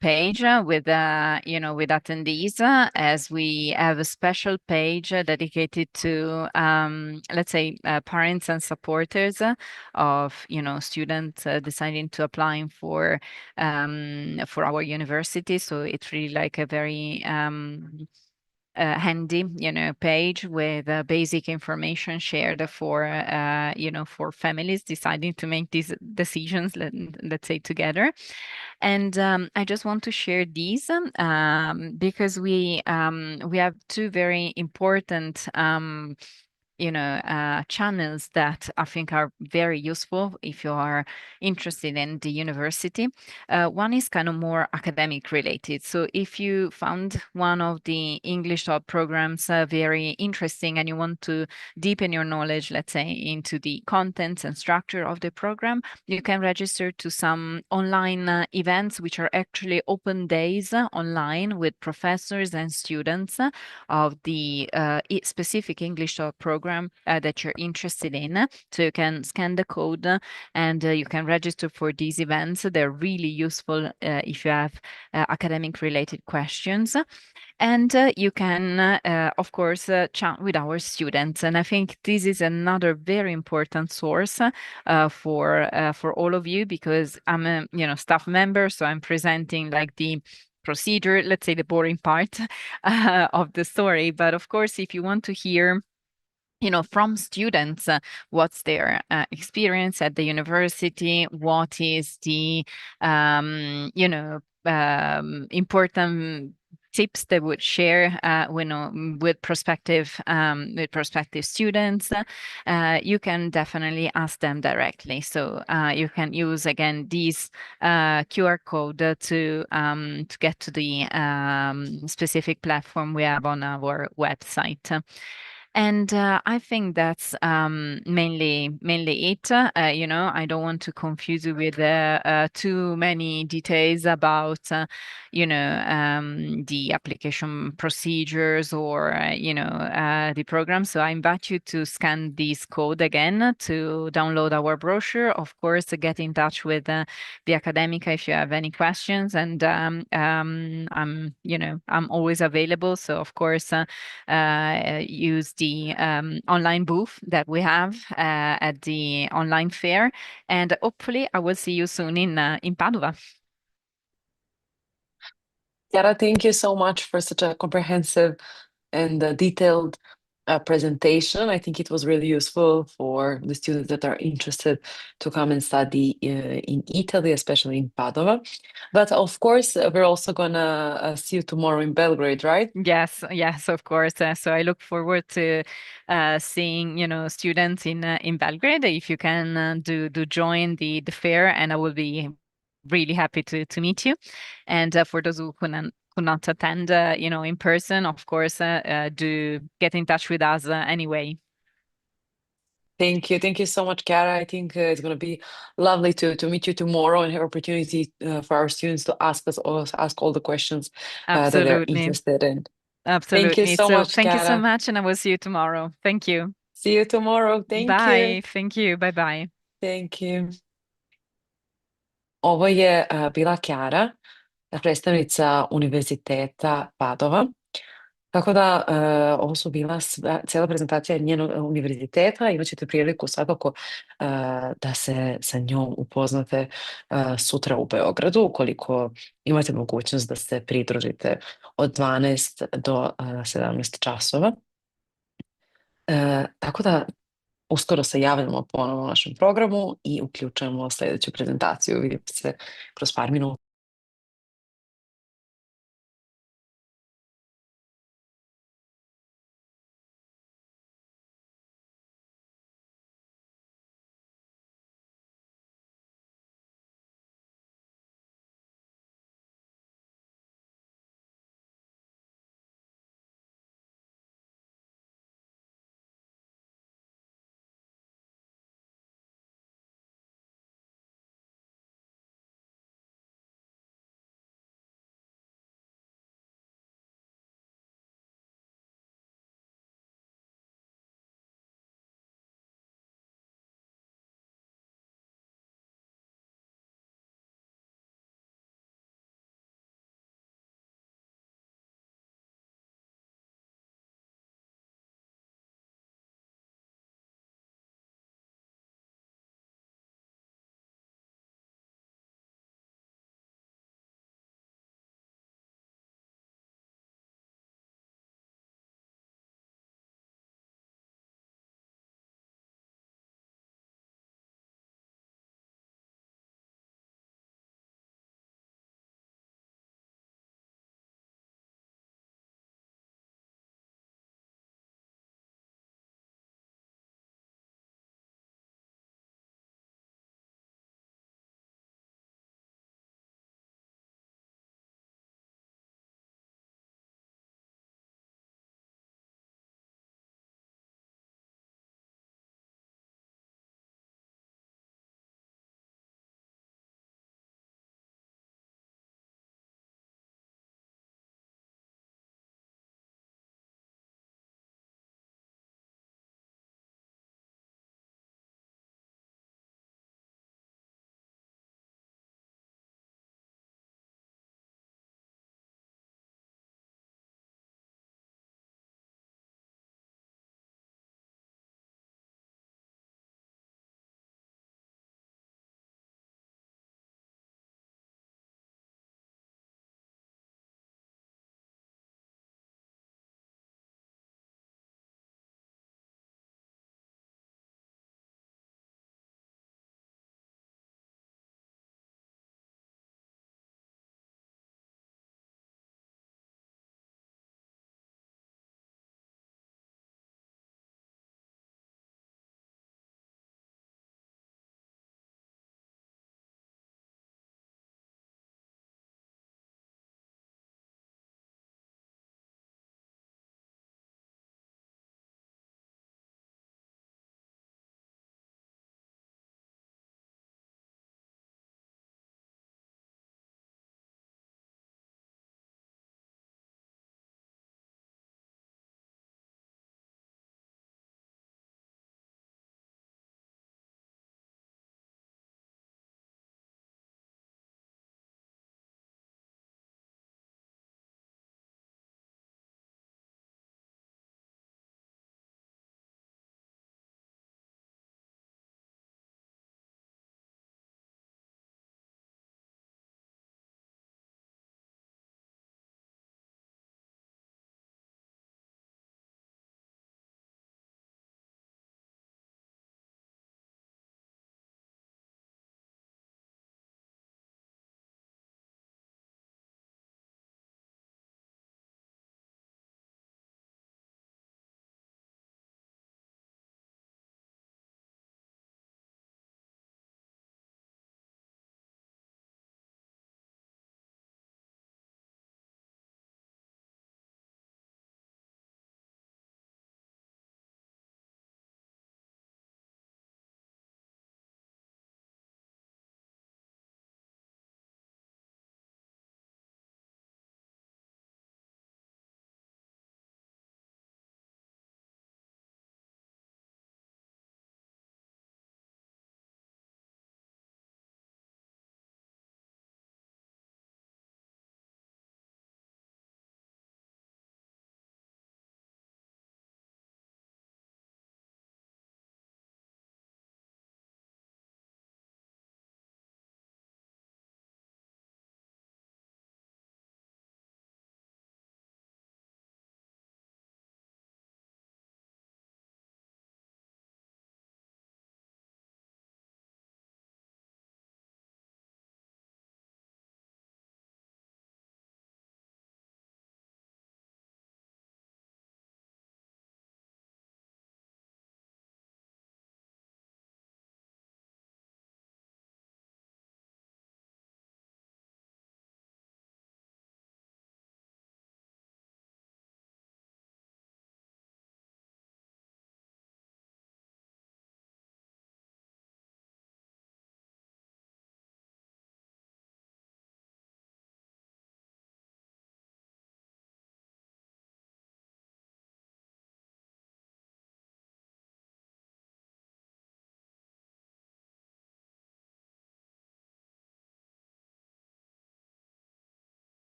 page with, with attendees, as we have a special page dedicated to, let's say, parents and supporters of, students deciding to applying for our university. So it's really like a very handy, page with basic information shared for, for families deciding to make these decisions, let's say, together. And I just want to share these because we have two very important channels that I think are very useful if you are interested in the university. One is kind of more academic related. So if you found one of the English programs very interesting and you want to deepen your knowledge, let's say, into the contents and structure of the program, you can register to some online events, which are actually open days online with professors and students of the specific English program that you're interested in. So you can scan the code and you can register for these events. They're really useful if you have academic related questions. And you can, of course, chat with our students. And I think this is another very important source for all of you, because I'm a staff member, so I'm presenting like the procedure, let's say the boring part of the story. But of course, if you want to hear from students, what's their experience at the university, what is the, important tips they would share, with prospective students, you can definitely ask them directly. So you can use again these QR code to get to the specific platform we have on our website. And I think that's mainly it. I don't want to confuse you with too many details about, the application procedures or, the program. So I invite you to scan this code again to download our brochure. Of course, get in touch with the Academica if you have any questions. And I'm always available. So of course, use the online booth that we have at the online fair, and hopefully I will see you soon in Padova. Chiara, thank you so much for such a comprehensive and detailed presentation. I think it was really useful for the students that are interested to come and study in Italy, especially in Padova. But of course, we're also gonna see you tomorrow in Belgrade, right? Yes, of course. So I look forward to seeing students in Belgrade. If you can do join the fair, and I will be really happy to meet you. And for those who could not attend, in person, of course, do get in touch with us anyway. Thank you. Thank you so much, Chiara. I think it's going to be lovely to meet you tomorrow and have opportunity for our students to ask all the questions that they're Absolutely. interested in. Thank you Absolutely. so So much, thank you so Chiara. much, and I will see you tomorrow. Thank you. See you tomorrow. Thank you. Bye. Thank you. Bye bye. Thank you. Ovo je bila Chiara, predstavnica Univerziteta Padova. Tako da, ovo su bila cijela prezentacija njenog univerziteta. Imat ćete priliku svakako da se sa njom upoznate sutra u Beogradu, ukoliko imate mogućnost da se pridružite od 12 do 17 časova. Tako da, uskoro se javljamo ponovo u našem programu i uključujemo sljedeću prezentaciju. Vidite se kroz par minuta.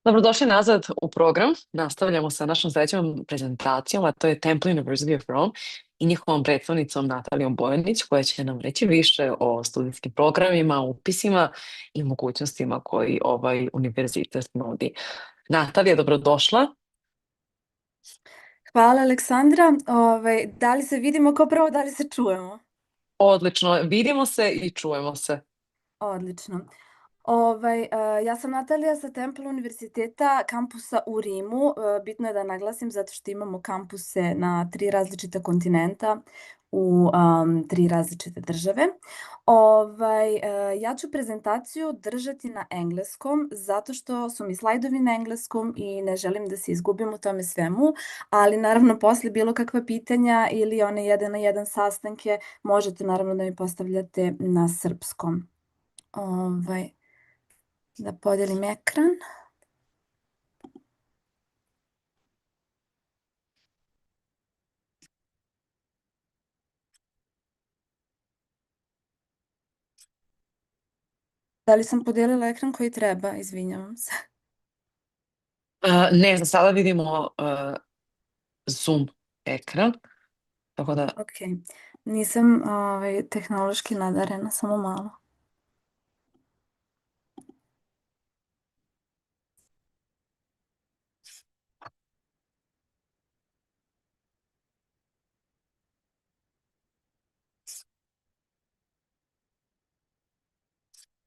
Dobrodošli nazad u program. Nastavljamo sa našom sledećom prezentacijom, a to je Temple University of Rome i njihovom predstavnicom Natalijom Bojanić, koja će nam reći više o studijskim programima, upisima i mogućnostima koji ovaj univerzitet nudi. Natalija, dobrodošla. Hvala, Aleksandra. Da li se vidimo kao prvo, da li se čujemo? Odlično, vidimo se i čujemo se. Odlično. Ja sam Natalija sa Temple Univerziteta kampusa u Rimu. Bitno je da naglasim zato što imamo kampuse na 3 različita kontinenta u 3 različite države. Ja ću prezentaciju držati na engleskom zato što su mi slajdovi na engleskom i ne želim da se izgubim u tome svemu, ali naravno posle bilo kakva pitanja ili one 1 na 1 sastanke možete naravno da mi postavljate na srpskom. Da podelim ekran. Da li sam podelila ekran koji treba? Izvinjavam se. Ne, za sada vidimo Zoom ekran, tako da... Ok, nisam tehnološki nadarena, samo malo.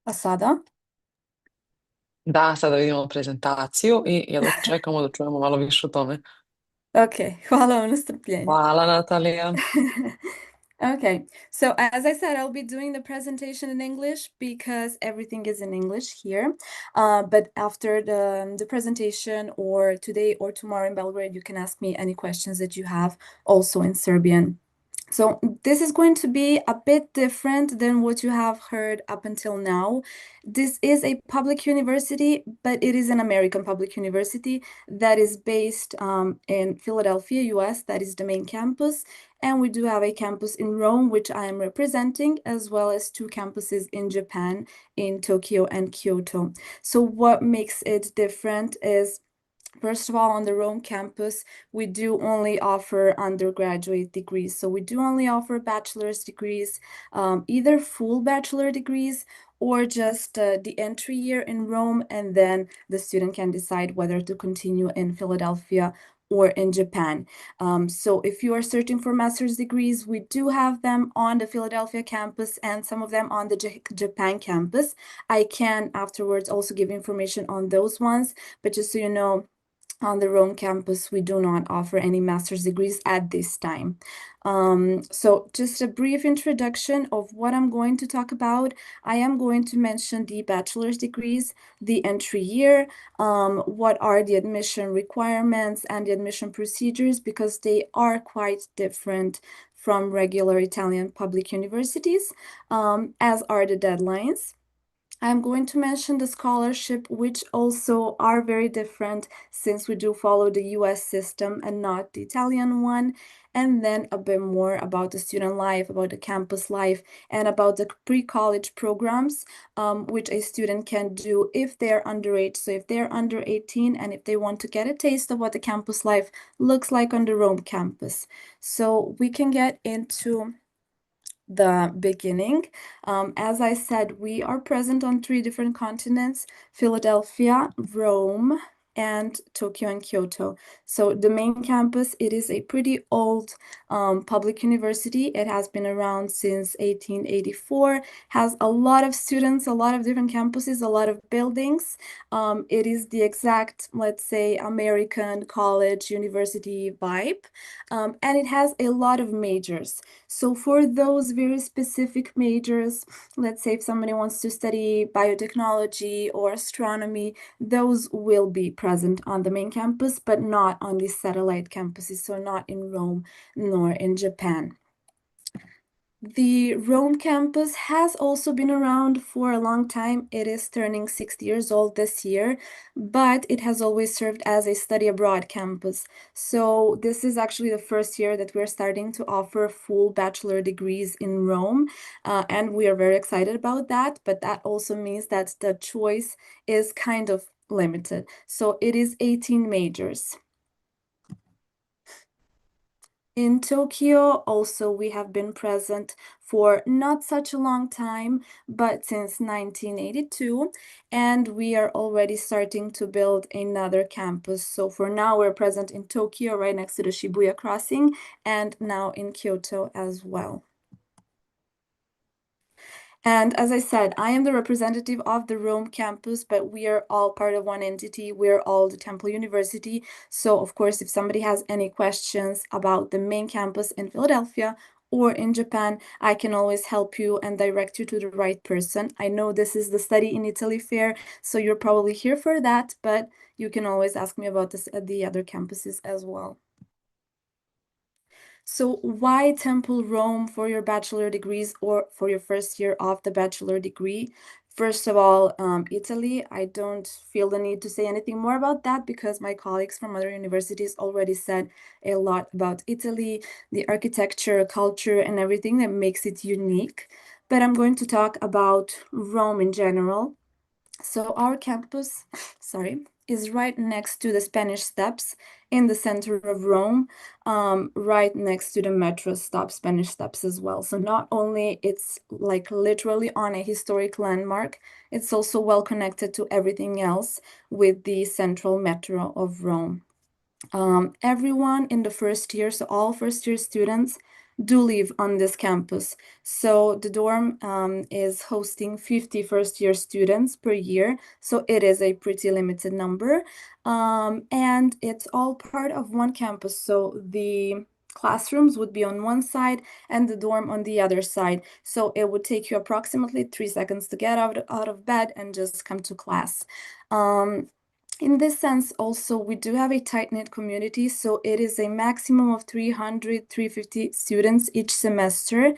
A sada? Da, sada vidimo prezentaciju i jedno čekamo da čujemo malo više o tome. Ok, hvala vam na strpljenju. Hvala, Natalija. Okay, so as I said, I'll be doing the presentation in English because everything is in English here. But after the presentation or today or tomorrow in Belgrade, you can ask me any questions that you have also in Serbian. So this is going to be a bit different than what you have heard up until now. This is a public university, but it is an American public university that is based in Philadelphia, US. That is the main campus. And we do have a campus in Rome, which I am representing, as well as 2 campuses in Japan, in Tokyo and Kyoto. So what makes it different is, first of all, on the Rome campus, we do only offer undergraduate degrees. So we do only offer bachelor's degrees, either full bachelor degrees or just the entry year in Rome, and then the student can decide whether to continue in Philadelphia or in Japan. So if you are searching for master's degrees, we do have them on the Philadelphia campus and some of them on the Japan campus. I can afterwards also give information on those ones, but just so you know, on the Rome campus, we do not offer any master's degrees at this time. So just a brief introduction of what I'm going to talk about. I am going to mention the bachelor's degrees, the entry year, what are the admission requirements and the admission procedures, because they are quite different from regular Italian public universities, as are the deadlines. I'm going to mention the scholarship, which also are very different since we do follow the US system and not the Italian one. And then a bit more about the student life, about the campus life, and about the pre-college programs, which a student can do if they're underage. So if they're under 18 and if they want to get a taste of what the campus life looks like on the Rome campus. So we can get into the beginning. As I said, we are present on 3 different continents: Philadelphia, Rome, and Tokyo and Kyoto. So the main campus, it is a pretty old public university. It has been around since 1884, has a lot of students, a lot of different campuses, a lot of buildings. It is the exact, let's say, American college university vibe, and it has a lot of majors. So for those very specific majors, let's say if somebody wants to study biotechnology or astronomy, those will be present on the main campus, but not on the satellite campuses, so not in Rome nor in Japan. The Rome campus has also been around for a long time. It is turning 60 years old this year, but it has always served as a study abroad campus. So this is actually the first year that we're starting to offer full bachelor degrees in Rome, and we are very excited about that. But that also means that the choice is kind of limited. So it is 18 majors. In Tokyo, also, we have been present for not such a long time, but since 1982, and we are already starting to build another campus. So for now, we're present in Tokyo, right next to the Shibuya crossing, and now in Kyoto as well. And as I said, I am the representative of the Rome campus, but we are all part of one entity. We're all the Temple University. So, of course, if somebody has any questions about the main campus in Philadelphia or in Japan, I can always help you and direct you to the right person. I know this is the Study in Italy fair, so you're probably here for that, but you can always ask me about this at the other campuses as well. So why Temple Rome for your bachelor degrees or for your first year of the bachelor degree? First of all, Italy. I don't feel the need to say anything more about that because my colleagues from other universities already said a lot about Italy, the architecture, culture, and everything that makes it unique. But I'm going to talk about Rome in general. So our campus, is right next to the Spanish Steps in the center of Rome, right next to the metro stop, Spanish Steps as well. So not only it's like literally on a historic landmark, it's also well connected to everything else with the central metro of Rome. Everyone in the first year, so all first year students, do live on this campus. So the dorm is hosting 50 first year students per year. So it is a pretty limited number. And it's all part of one campus. So the classrooms would be on one side and the dorm on the other side. So it would take you approximately 3 seconds to get out of bed and just come to class. In this sense, also, we do have a tight-knit community, so it is a maximum of 300, 350 students each semester,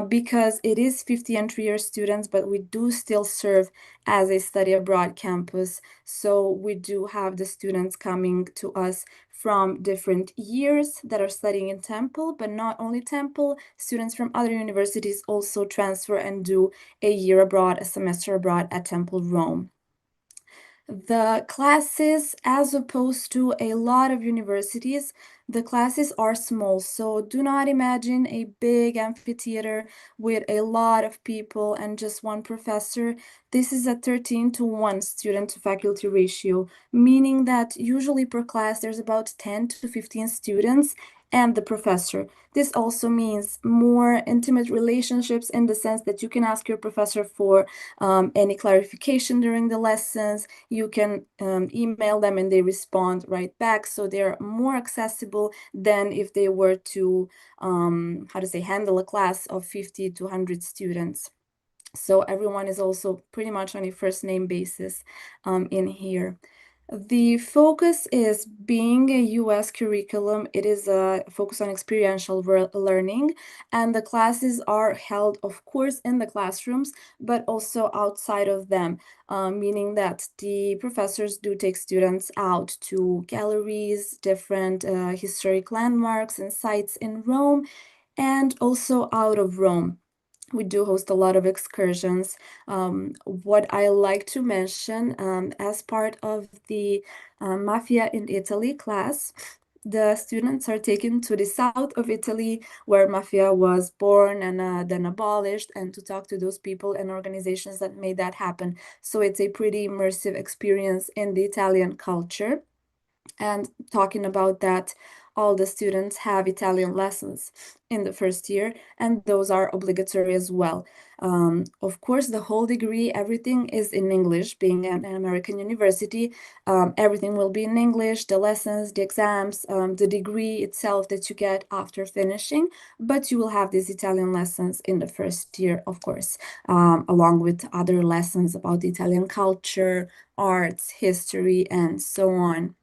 because it is 50 entry-year students, but we do still serve as a study abroad campus. So we do have the students coming to us from different years that are studying in Temple, but not only Temple, students from other universities also transfer and do a year abroad, a semester abroad at Temple Rome. The classes, as opposed to a lot of universities, the classes are small. So do not imagine a big amphitheater with a lot of people and just one professor. This is a 13-to-1 student to faculty ratio, meaning that usually per class there's about 10 to 15 students and the professor. This also means more intimate relationships in the sense that you can ask your professor for any clarification during the lessons. You can email them and they respond right back. So they're more accessible than if they were to, handle a class of 50 to 100 students. So everyone is also pretty much on a first name basis in here. The focus is being a US curriculum. It is a focus on experiential learning, and the classes are held, of course, in the classrooms, but also outside of them, meaning that the professors do take students out to galleries, different historic landmarks and sites in Rome, and also out of Rome. We do host a lot of excursions. What I like to mention as part of the Mafia in Italy class, the students are taken to the south of Italy where Mafia was born and then abolished, and to talk to those people and organizations that made that happen. So it's a pretty immersive experience in the Italian culture. And talking about that, all the students have Italian lessons in the first year, and those are obligatory as well. Of course, the whole degree, everything is in English, being an American university. Everything will be in English, the lessons, the exams, the degree itself that you get after finishing, but you will have these Italian lessons in the first year, of course, along with other lessons about the Italian culture, arts, history, and so on.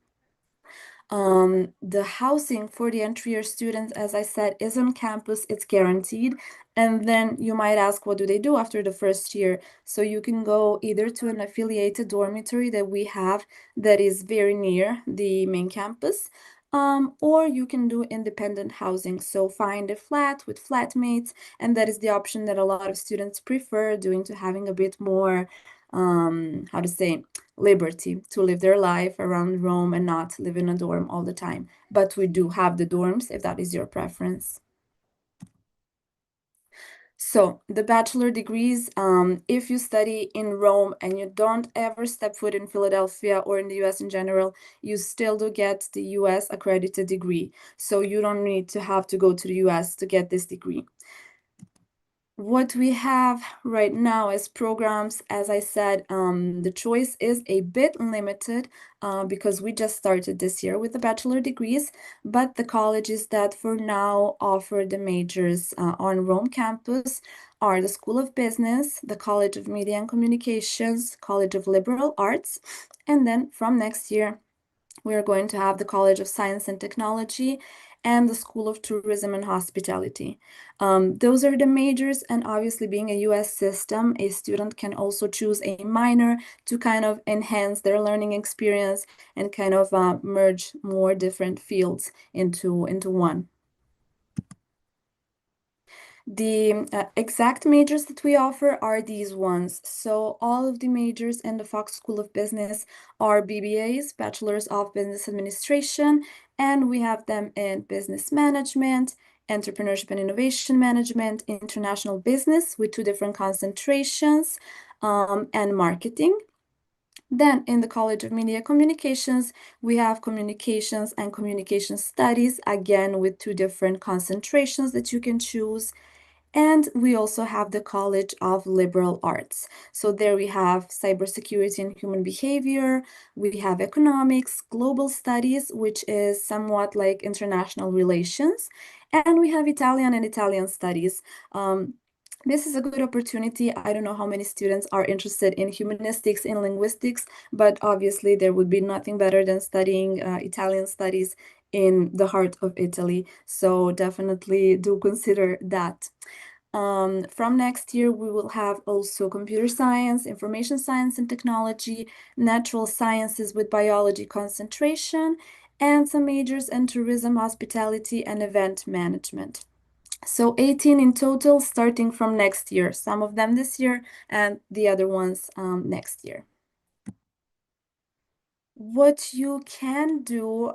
The housing for the entry-year students, as I said, is on campus, it's guaranteed. And then you might ask, what do they do after the first year? So you can go either to an affiliated dormitory that we have that is very near the main campus, or you can do independent housing. So find a flat with flatmates, and that is the option that a lot of students prefer, due to having a bit more, liberty to live their life around Rome and not live in a dorm all the time. But we do have the dorms if that is your preference. So the bachelor degrees, if you study in Rome and you don't ever step foot in Philadelphia or in the US in general, you still do get the US accredited degree. So you don't need to have to go to the US to get this degree. What we have right now as programs, as I said, the choice is a bit limited because we just started this year with the bachelor degrees, but the colleges that for now offer the majors on Rome campus are the School of Business, the College of Media and Communications, College of Liberal Arts, and then from next year, we are going to have the College of Science and Technology and the School of Tourism and Hospitality. Those are the majors, and obviously being a US system, a student can also choose a minor to kind of enhance their learning experience and kind of merge more different fields into one. The exact majors that we offer are these ones. So all of the majors in the Fox School of Business are BBAs, Bachelors of Business Administration, and we have them in Business Management, Entrepreneurship and Innovation Management, International Business with 2 different concentrations, and Marketing. Then in the College of Media Communications, we have Communications and Communication Studies, again with 2 different concentrations that you can choose. And we also have the College of Liberal Arts. So there we have cybersecurity and human behavior. We have economics, global studies, which is somewhat like international relations. And we have Italian and Italian studies. This is a good opportunity. I don't know how many students are interested in humanistics, in linguistics, but obviously there would be nothing better than studying Italian studies in the heart of Italy. So definitely do consider that. From next year, we will have also computer science, information science and technology, natural sciences with biology concentration, and some majors in tourism, hospitality, and event management. So 18 in total, starting from next year, some of them this year and the other ones next year. What you can do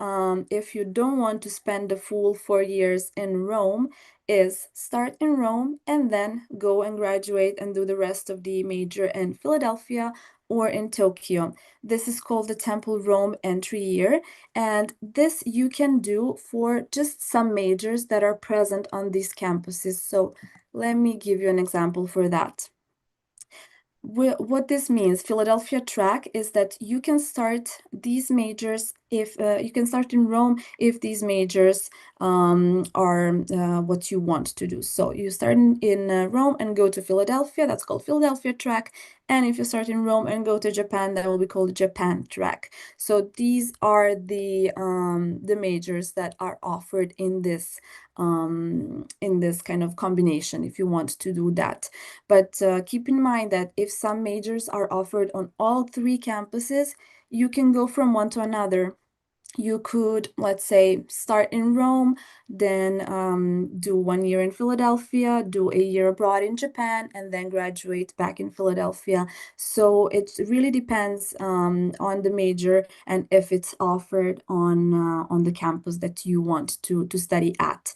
if you don't want to spend the full 4 years in Rome is start in Rome and then go and graduate and do the rest of the major in Philadelphia or in Tokyo. This is called the Temple Rome entry year, and this you can do for just some majors that are present on these campuses. So let me give you an example for that. What this means, Philadelphia track, is that you can start these majors if you can start in Rome if these majors are what you want to do. So you start in Rome and go to Philadelphia, that's called Philadelphia track. And if you start in Rome and go to Japan, that will be called Japan track. So these are the majors that are offered in this kind of combination if you want to do that. But keep in mind that if some majors are offered on all 3 campuses, you can go from one to another. You could, let's say, start in Rome, then do 1 year in Philadelphia, do a year abroad in Japan, and then graduate back in Philadelphia. So it really depends on the major and if it's offered on the campus that you want to study at.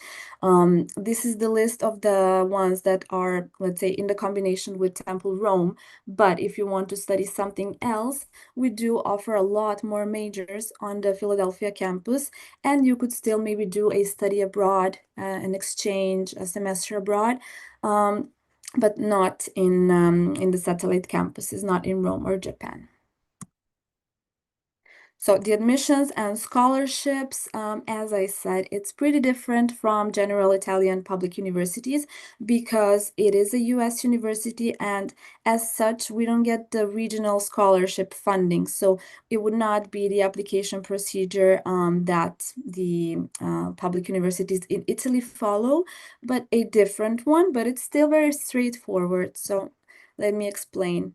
This is the list of the ones that are, let's say, in the combination with Temple Rome. But if you want to study something else, we do offer a lot more majors on the Philadelphia campus, and you could still maybe do a study abroad, an exchange, a semester abroad, but not in the satellite campuses, not in Rome or Japan. So the admissions and scholarships, as I said, it's pretty different from general Italian public universities because it is a US university, and as such, we don't get the regional scholarship funding. So it would not be the application procedure that the public universities in Italy follow, but a different one, but it's still very straightforward. So let me explain.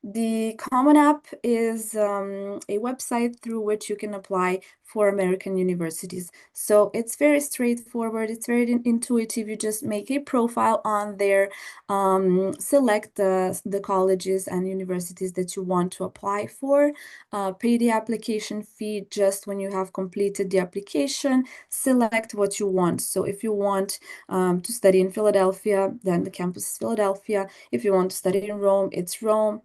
The Common App is a website through which you can apply for American universities. So it's very straightforward, it's very intuitive. You just make a profile on there, select the colleges and universities that you want to apply for, pay the application fee just when you have completed the application, select what you want. So if you want to study in Philadelphia, then the campus is Philadelphia. If you want to study in Rome, it's Rome.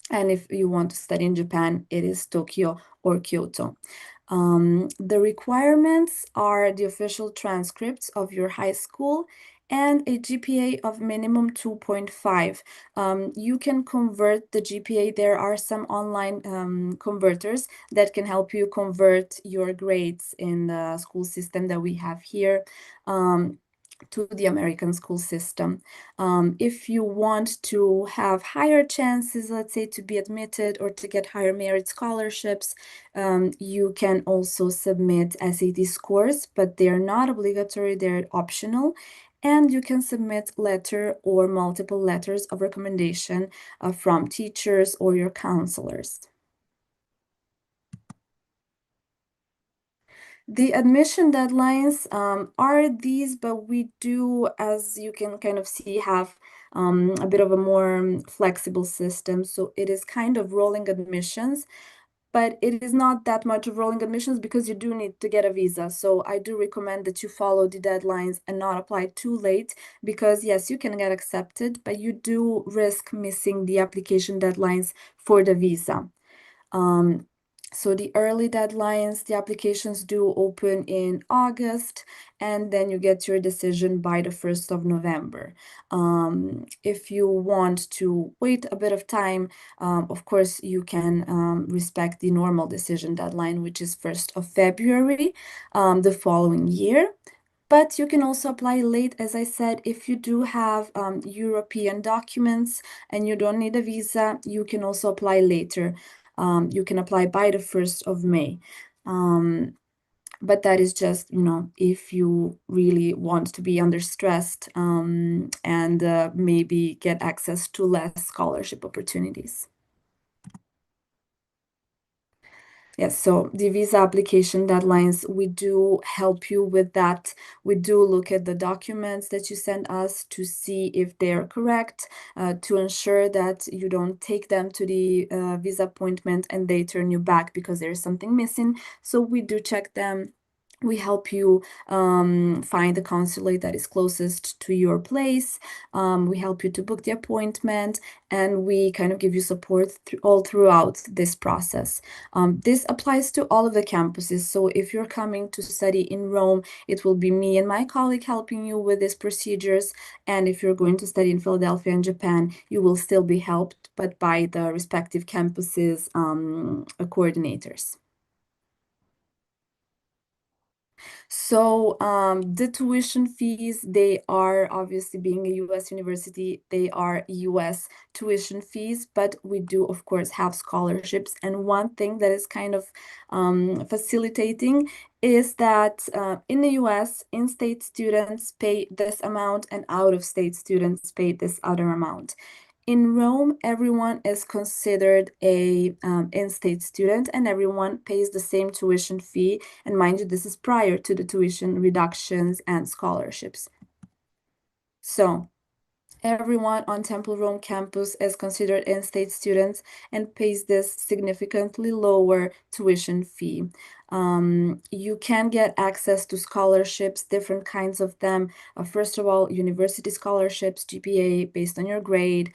And if you want to study in Japan, it is Tokyo or Kyoto. The requirements are the official transcripts of your high school and a GPA of minimum 2.5. You can convert the GPA. There are some online converters that can help you convert your grades in the school system that we have here. To the American school system. If you want to have higher chances, let's say, to be admitted or to get higher merit scholarships, you can also submit SAT scores, but they are not obligatory, they're optional. And you can submit letter or multiple letters of recommendation from teachers or your counselors. The admission deadlines are these, but we do, as you can kind of see, have a bit of a more flexible system. So it is kind of rolling admissions, but it is not that much of rolling admissions because you do need to get a visa. So I do recommend that you follow the deadlines and not apply too late because yes, you can get accepted, but you do risk missing the application deadlines for the visa. So the early deadlines, the applications do open in August, and then you get your decision by the 1st of November. If you want to wait a bit of time, of course, you can respect the normal decision deadline, which is 1st of February the following year. But you can also apply late, as I said, if you do have European documents and you don't need a visa, you can also apply later. You can apply by the 1st of May. But that is just, if you really want to be under stressed and maybe get access to less scholarship opportunities. Yes, so the visa application deadlines, we do help you with that. We do look at the documents that you send us to see if they're correct, to ensure that you don't take them to the visa appointment and they turn you back because there's something missing. So we do check them. We help you find the consulate that is closest to your place. We help you to book the appointment, and we kind of give you support all throughout this process. This applies to all of the campuses. So if you're coming to study in Rome, it will be me and my colleague helping you with these procedures. And if you're going to study in Philadelphia and Japan, you will still be helped, but by the respective campuses coordinators. So the tuition fees, they are obviously, being a US university, they are US tuition fees, but we do, of course, have scholarships. And one thing that is kind of facilitating is that in the US, in-state students pay this amount and out-of-state students pay this other amount. In Rome, everyone is considered a in-state student and everyone pays the same tuition fee. And mind you, this is prior to the tuition reductions and scholarships. So everyone on Temple Rome campus is considered in-state students and pays this significantly lower tuition fee. You can get access to scholarships, different kinds of them. First of all, university scholarships, GPA based on your grade,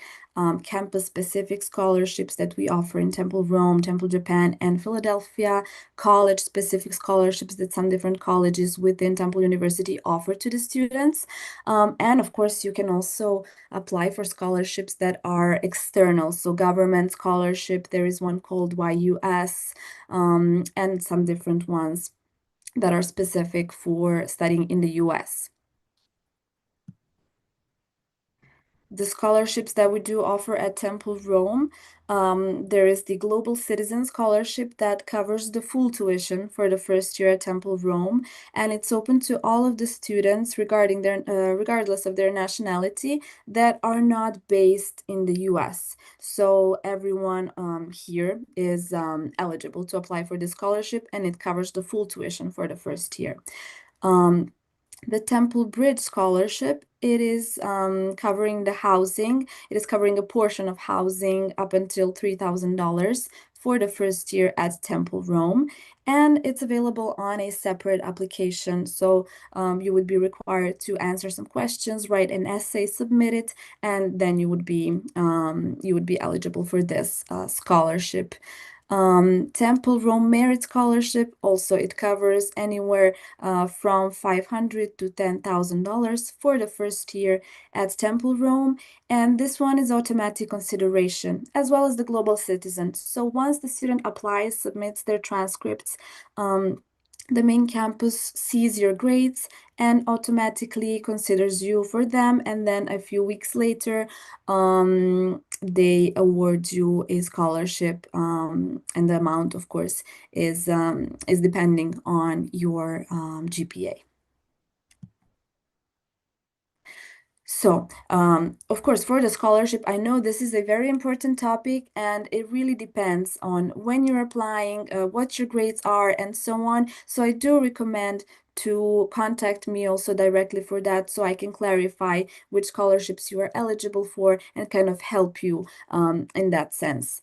campus-specific scholarships that we offer in Temple Rome, Temple Japan, and Philadelphia, college-specific scholarships that some different colleges within Temple University offer to the students. And of course, you can also apply for scholarships that are external. So government scholarship, there is one called YUS, and some different ones that are specific for studying in the US. the scholarships that we do offer at Temple Rome. There is the Global Citizen Scholarship that covers the full tuition for the first year at Temple Rome, and it's open to all of the students regardless of their nationality that are not based in the US. So everyone here is eligible to apply for the scholarship, and it covers the full tuition for the first year. The Temple Bridge Scholarship, it is covering the housing. It is covering a portion of housing up until $3,000 for the first year at Temple Rome, and it's available on a separate application. So you would be required to answer some questions, write an essay, submit it, and then you would be eligible for this scholarship. Temple Rome Merit Scholarship, also it covers anywhere from $500 to $10,000 for the first year at Temple Rome, and this one is automatic consideration as well as the Global Citizen. So once the student applies, submits their transcripts, the main campus sees your grades and automatically considers you for them, and then a few weeks later they award you a scholarship, and the amount, of course, is depending on your GPA. So, of course, for the scholarship, I know this is a very important topic, and it really depends on when you're applying, what your grades are, and so on. So I do recommend to contact me also directly for that, so I can clarify which scholarships you are eligible for and kind of help you in that sense.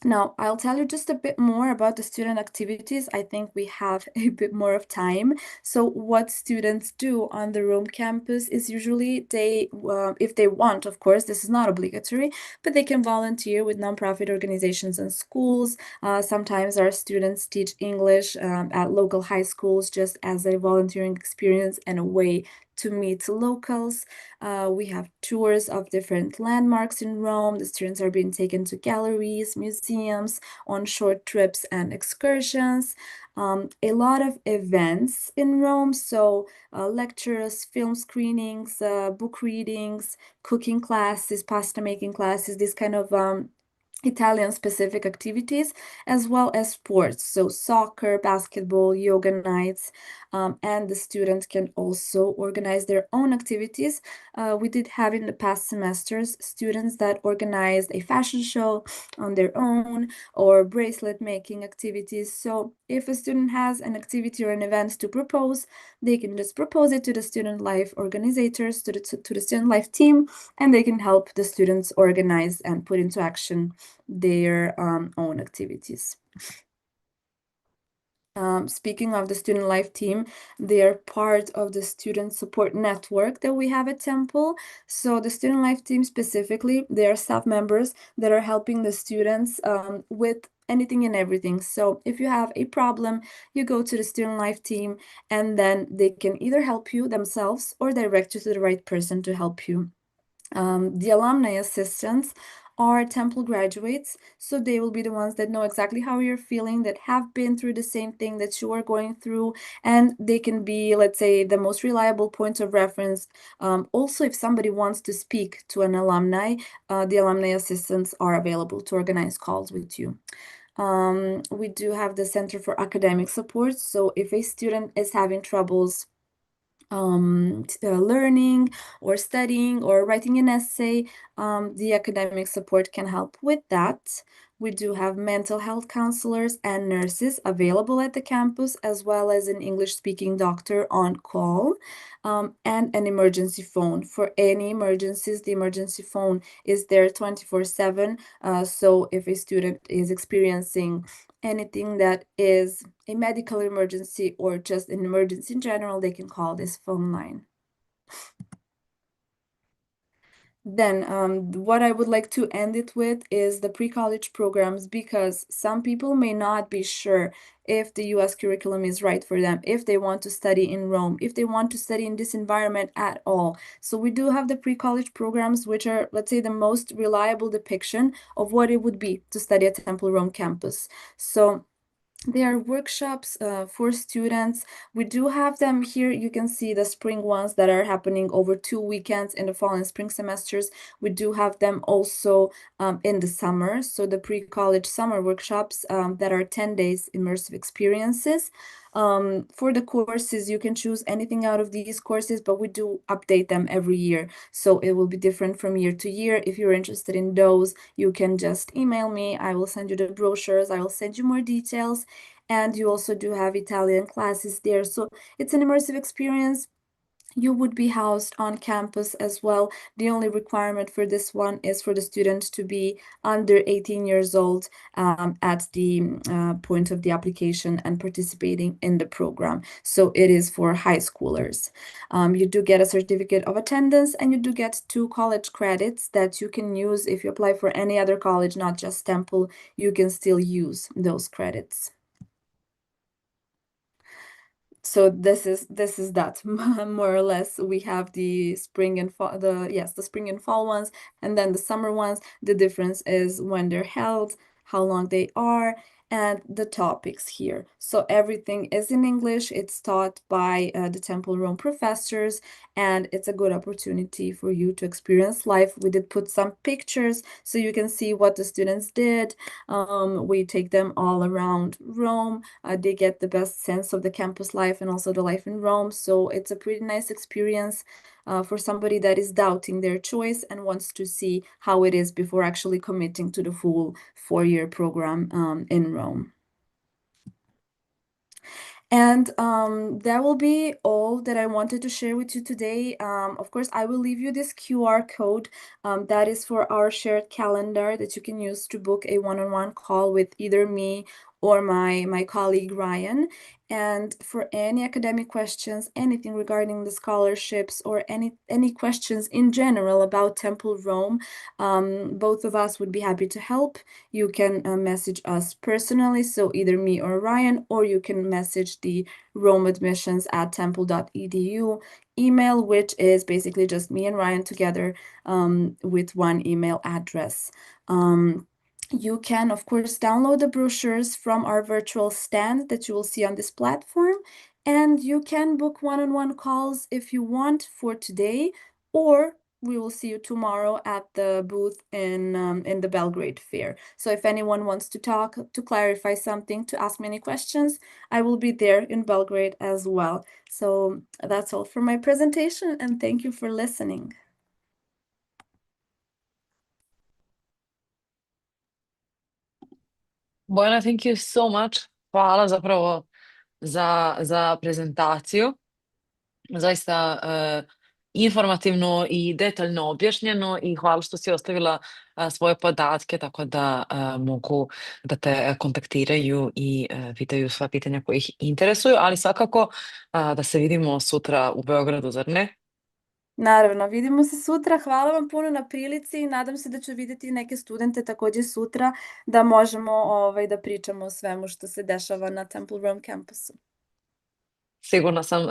Now, I'll tell you just a bit more about the student activities. I think we have a bit more of time. So what students do on the Rome campus is usually if they want, of course, this is not obligatory, but they can volunteer with nonprofit organizations and schools. Sometimes our students teach English at local high schools just as a volunteering experience and a way to meet locals. We have tours of different landmarks in Rome. The students are being taken to galleries, museums, on short trips and excursions. A lot of events in Rome, so lectures, film screenings, book readings, cooking classes, pasta making classes, this kind of Italian-specific activities, as well as sports, so soccer, basketball, yoga nights, and the students can also organize their own activities. We did have in the past semesters students that organized a fashion show on their own or bracelet making activities. So if a student has an activity or an event to propose, they can just propose it to the student life organizers, to the student life team, and they can help the students organize and put into action their own activities. Speaking of the student life team, they are part of the student support network that we have at Temple. So the student life team specifically, they are staff members that are helping the students with anything and everything. So if you have a problem, you go to the student life team, and then they can either help you themselves or direct you to the right person to help you. The alumni assistants are Temple graduates, so they will be the ones that know exactly how you're feeling, that have been through the same thing that you are going through, and they can be, let's say, the most reliable points of reference. Also, if somebody wants to speak to an alumni, the alumni assistants are available to organize calls with you. We do have the Center for Academic Support, so if a student is having troubles learning or studying or writing an essay, the academic support can help with that. We do have mental health counselors and nurses available at the campus, as well as an English-speaking doctor on call, and an emergency phone. For any emergencies, the emergency phone is there 24/7. So if a student is experiencing anything that is a medical emergency or just an emergency in general, they can call this phone line. Then what I would like to end it with is the pre-college programs, because some people may not be sure if the US curriculum is right for them, if they want to study in Rome, if they want to study in this environment at all. So we do have the pre-college programs, which are, let's say, the most reliable depiction of what it would be to study at Temple Rome campus. So They are workshops for students. We do have them here. You can see the spring ones that are happening over 2 weekends in the fall and spring semesters. We do have them also in the summer. So the pre-college summer workshops that are 10 days immersive experiences. For the courses, you can choose anything out of these courses, but we do update them every year. So it will be different from year to year. If you're interested in those, you can just email me. I will send you the brochures. I will send you more details. And you also do have Italian classes there. So it's an immersive experience. You would be housed on campus as well. The only requirement for this one is for the student to be under 18 years old at the point of the application and participating in the program. So it is for high schoolers. You do get a certificate of attendance, and you do get 2 college credits that you can use if you apply for any other college, not just Temple. You can still use those credits. So this is that more or less. We have the spring and fall, the spring and fall ones, and then the summer ones. The difference is when they're held, how long they are, and the topics here. So everything is in English. It's taught by the Temple Rome professors, and it's a good opportunity for you to experience life. We did put some pictures so you can see what the students did. We take them all around Rome. They get the best sense of the campus life and also the life in Rome. So it's a pretty nice experience for somebody that is doubting their choice and wants to see how it is before actually committing to the full 4-year program in Rome. And that will be all that I wanted to share with you today. Of course, I will leave you this QR code that is for our shared calendar that you can use to book a one-on-one call with either me or my colleague Ryan. And for any academic questions, anything regarding the scholarships, or any questions in general about Temple Rome, both of us would be happy to help. You can message us personally, so either me or Ryan, or you can message the romeadmissions@temple.edu email, which is basically just me and Ryan together with one email address. You can, of course, download the brochures from our virtual stand that you will see on this platform, and you can book one-on-one calls if you want for today, or we will see you tomorrow at the booth in the Belgrade Fair. So if anyone wants to talk, to clarify something, to ask me any questions, I will be there in Belgrade as well. So that's all for my presentation, and thank you for listening. Bojana, thank you so much. Hvala zapravo za prezentaciju. Zaista informativno i detaljno objašnjeno, i hvala što si ostavila svoje podatke, tako da mogu da te kontaktiraju i pitaju sva pitanja koja ih interesuju, ali svakako da se vidimo sutra u Beogradu, zar ne? Naravno, vidimo se sutra. Hvala vam puno na prilici. Nadam se da ću vidjeti neke studente također sutra, da možemo da pričamo o svemu što se dešava na Temple Rome campusu.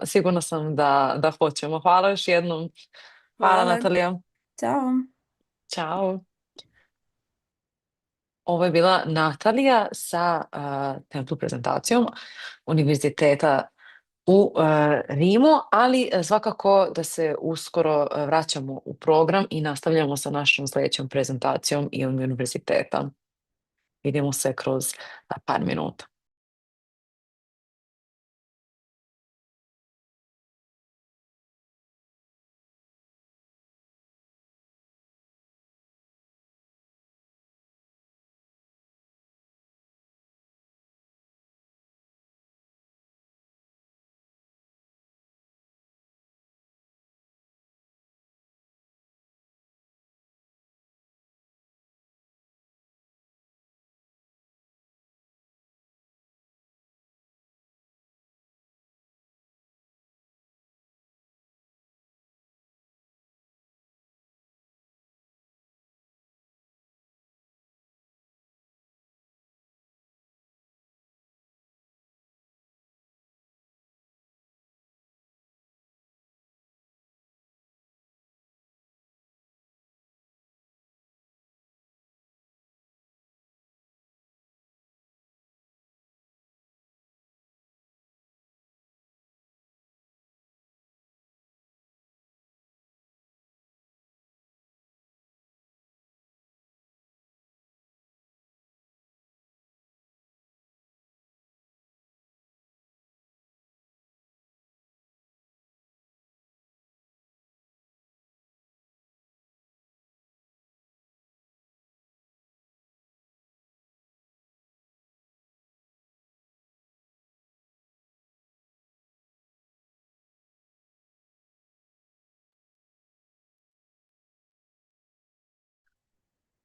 Sigurna sam da hoćemo. Hvala još jednom. Hvala, Hvala. Natalija. Ćao. Ćao. Ovo je bila Natalija sa Templu prezentacijom Univerziteta u Rimu, ali svakako da se uskoro vraćamo u program i nastavljamo sa našom sljedećom prezentacijom i univerziteta. Vidimo se kroz par minuta.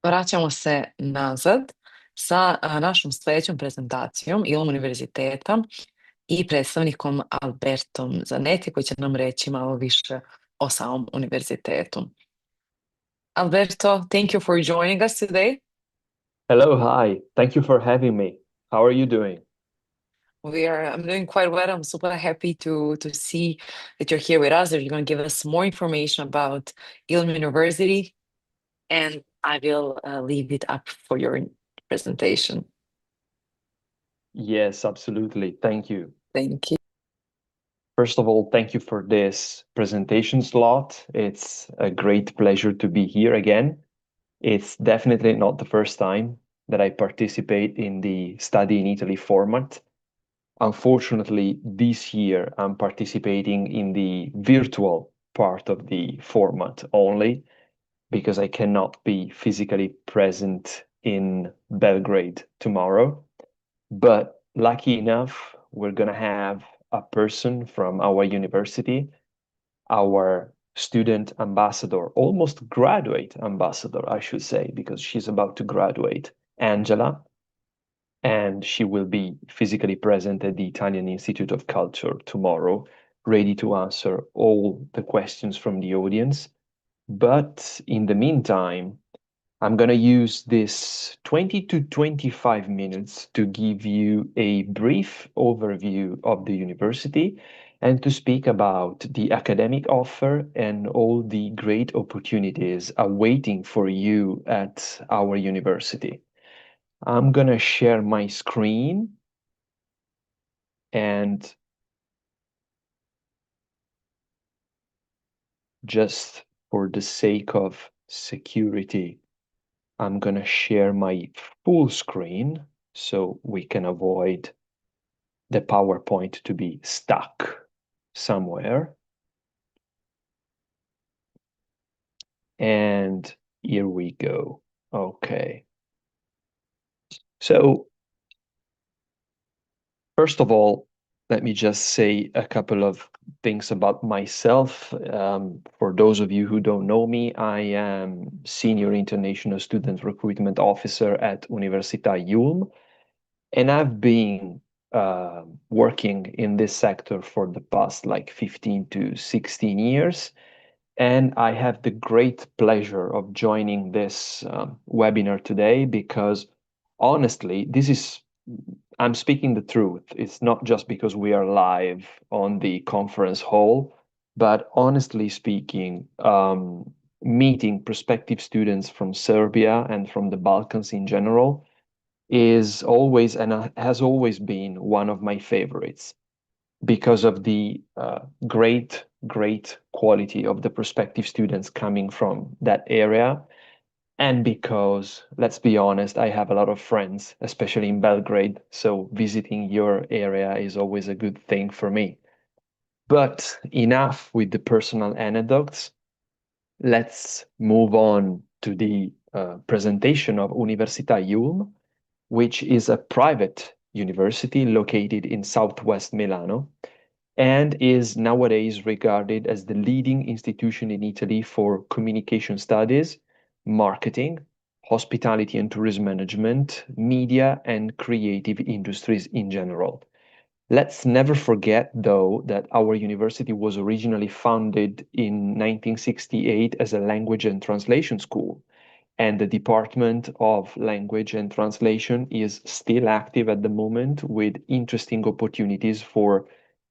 Vraćamo se nazad sa našom sljedećom prezentacijom Ilom univerziteta i predstavnikom Albertom Zanetti koji će nam reći malo više o samom univerzitetu. Alberto, thank you for joining us today. Hello, hi. Thank you for having me. How are you doing? I'm doing quite well. I'm super happy to see that you're here with us, that you're going to give us more information about Ilm University, and I will leave it up for your presentation. Yes, absolutely. Thank you. Thank you. First of all, thank you for this presentation slot. It's a great pleasure to be here again. It's definitely not the first time that I participate in the Study in Italy format. Unfortunately, this year I'm participating in the virtual part of the format only because I cannot be physically present in Belgrade tomorrow. But lucky enough, we're going to have a person from our university, our student ambassador, almost graduate ambassador, I should say, because she's about to graduate, Angela, and she will be physically present at the Italian Institute of Culture tomorrow, ready to answer all the questions from the audience. But in the meantime, I'm going to use this 20 to 25 minutes to give you a brief overview of the university and to speak about the academic offer and all the great opportunities awaiting for you at our university. I'm going to share my screen, and just for the sake of security, I'm going to share my full screen so we can avoid the PowerPoint to be stuck somewhere. And here we go. Okay. So first of all, let me just say a couple of things about myself. For those of you who don't know me, I am Senior International Student Recruitment Officer at Università Ulm, and I've been working in this sector for the past like 15 to 16 years. And I have the great pleasure of joining this webinar today because honestly, I'm speaking the truth. It's not just because we are live on the conference hall, but honestly speaking, meeting prospective students from Serbia and from the Balkans in general is always and has always been one of my favorites because of the great quality of the prospective students coming from that area. And because, let's be honest, I have a lot of friends, especially in Belgrade, so visiting your area is always a good thing for me. But enough with the personal anecdotes. Let's move on to the presentation of Università Ulm, which is a private university located in southwest Milano and is nowadays regarded as the leading institution in Italy for communication studies, marketing, hospitality and tourism management, media, and creative industries in general. Let's never forget, though, that our university was originally founded in 1968 as a language and translation school, and the Department of Language and Translation is still active at the moment with interesting opportunities for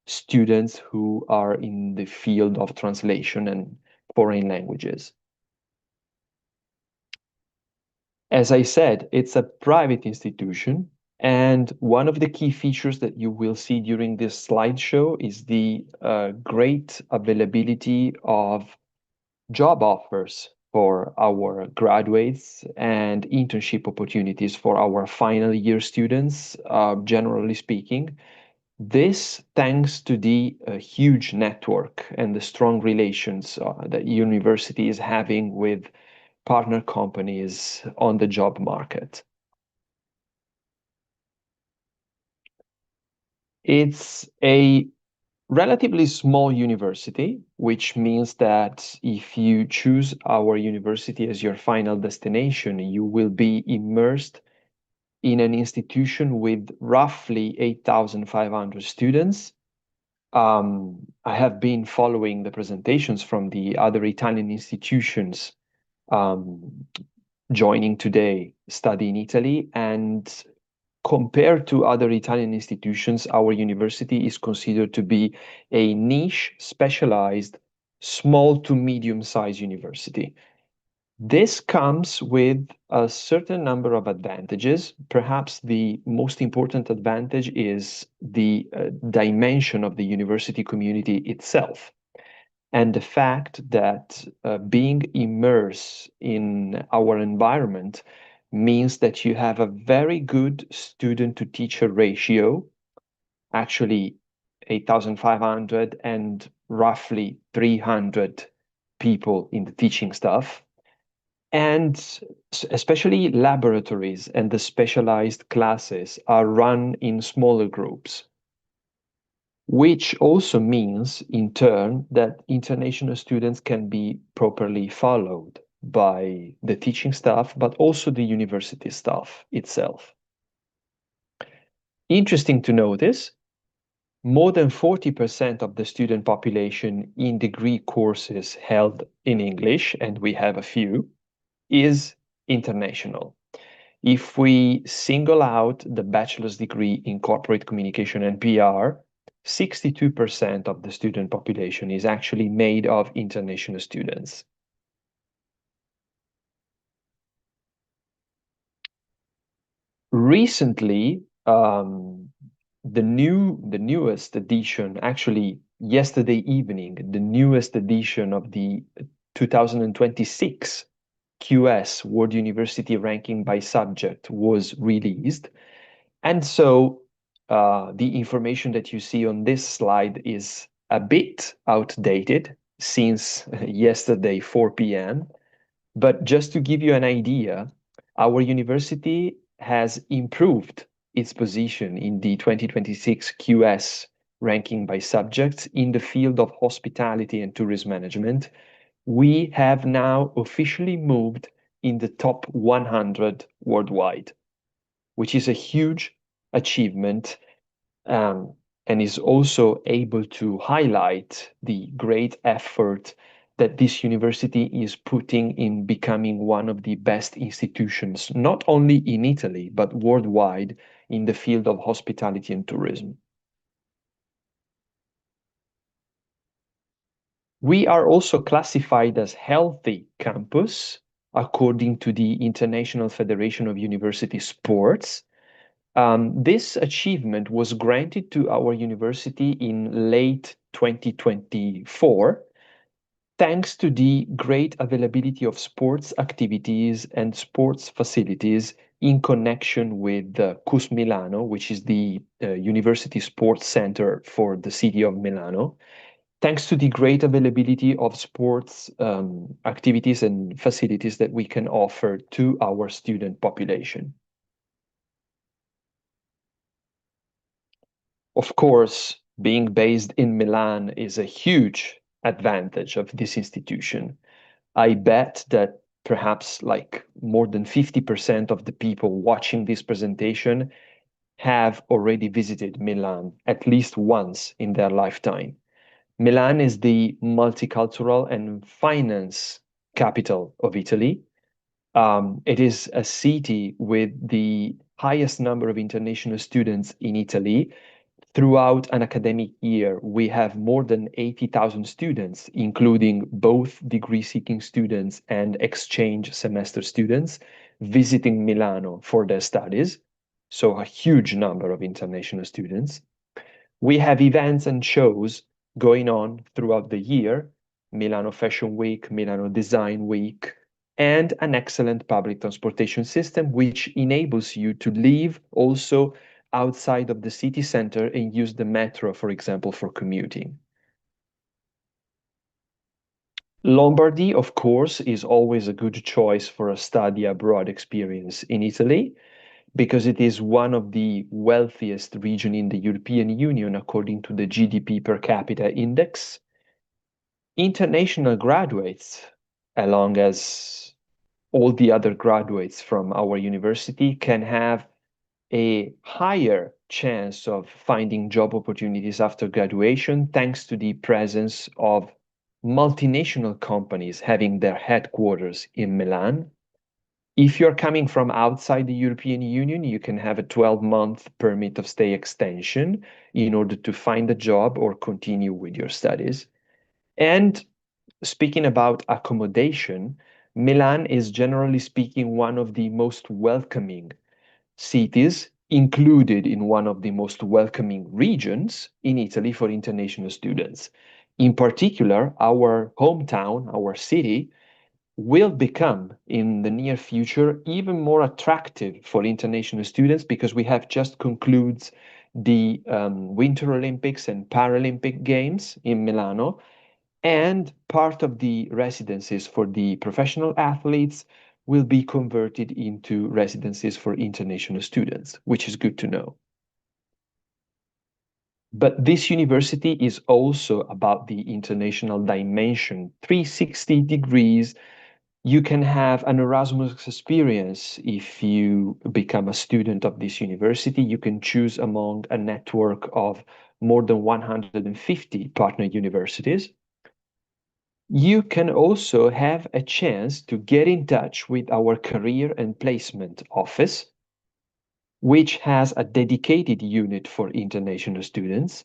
students who are in the field of translation and foreign languages. As I said, it's a private institution, and one of the key features that you will see during this slideshow is the great availability of job offers for our graduates and internship opportunities for our final year students, generally speaking. This thanks to the huge network and the strong relations that university is having with partner companies on the job market. It's a relatively small university, which means that if you choose our university as your final destination, you will be immersed in an institution with roughly 8,500 students. I have been following the presentations from the other Italian institutions joining today study in Italy, and compared to other Italian institutions, our university is considered to be a niche, specialized, small to medium-sized university. This comes with a certain number of advantages. Perhaps the most important advantage is the dimension of the university community itself, and the fact that being immersed in our environment means that you have a very good student-to-teacher ratio, actually 8,500 and roughly 300 people in the teaching staff. And especially laboratories and the specialized classes are run in smaller groups, which also means, in turn, that international students can be properly followed by the teaching staff, but also the university staff itself. Interesting to notice, more than 40% of the student population in degree courses held in English, and we have a few, is international. If we single out the bachelor's degree in corporate communication and PR, 62% of the student population is actually made of international students. Recently, the newest edition, actually yesterday evening, the newest edition of the 2026 QS World University Ranking by Subject was released. And so the information that you see on this slide is a bit outdated since yesterday, 4 p.m. But just to give you an idea, our university has improved its position in the 2026 QS ranking by subjects in the field of hospitality and tourism management. We have now officially moved in the top 100 worldwide, which is a huge achievement, and is also able to highlight the great effort that this university is putting in becoming one of the best institutions, not only in Italy, but worldwide in the field of hospitality and tourism. We are also classified as healthy campus according to the International Federation of University Sports. This achievement was granted to our university in late 2024, thanks to the great availability of sports activities and sports facilities in connection with CUS Milano, which is the university sports center for the city of Milano. Thanks to the great availability of sports activities and facilities that we can offer to our student population. Of course, being based in Milan is a huge advantage of this institution. I bet that perhaps like more than 50% of the people watching this presentation have already visited Milan at least once in their lifetime. Milan is the multicultural and finance capital of Italy. It is a city with the highest number of international students in Italy. Throughout an academic year, we have more than 80,000 students, including both degree-seeking students and exchange semester students, visiting Milano for their studies. So a huge number of international students. We have events and shows going on throughout the year, Milano Fashion Week, Milano Design Week, and an excellent public transportation system, which enables you to live also outside of the city center and use the metro, for example, for commuting. Lombardy, of course, is always a good choice for a study abroad experience in Italy. because it is one of the wealthiest regions in the European Union according to the GDP per capita index. International graduates, along as all the other graduates from our university, can have a higher chance of finding job opportunities after graduation thanks to the presence of multinational companies having their headquarters in Milan. If you're coming from outside the European Union, you can have a 12-month permit of stay extension in order to find a job or continue with your studies. And speaking about accommodation, Milan is generally speaking one of the most welcoming cities, included in one of the most welcoming regions in Italy for international students. In particular, our hometown, our city, will become in the near future even more attractive for international students because we have just concluded the Winter Olympics and Paralympic Games in Milano, and part of the residences for the professional athletes will be converted into residences for international students, which is good to know. But this university is also about the international dimension, 360 degrees. You can have an Erasmus experience if you become a student of this university. You can choose among a network of more than 150 partner universities. You can also have a chance to get in touch with our career and placement office, which has a dedicated unit for international students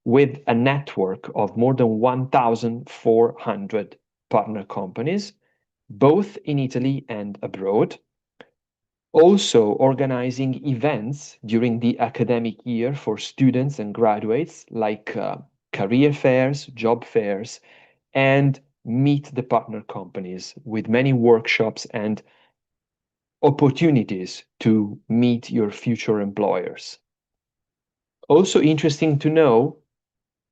with a network of more than 1,400 partner companies, both in Italy and abroad, also organizing events during the academic year for students and graduates like career fairs, job fairs, and meet the partner companies with many workshops and opportunities to meet your future employers. Also interesting to know,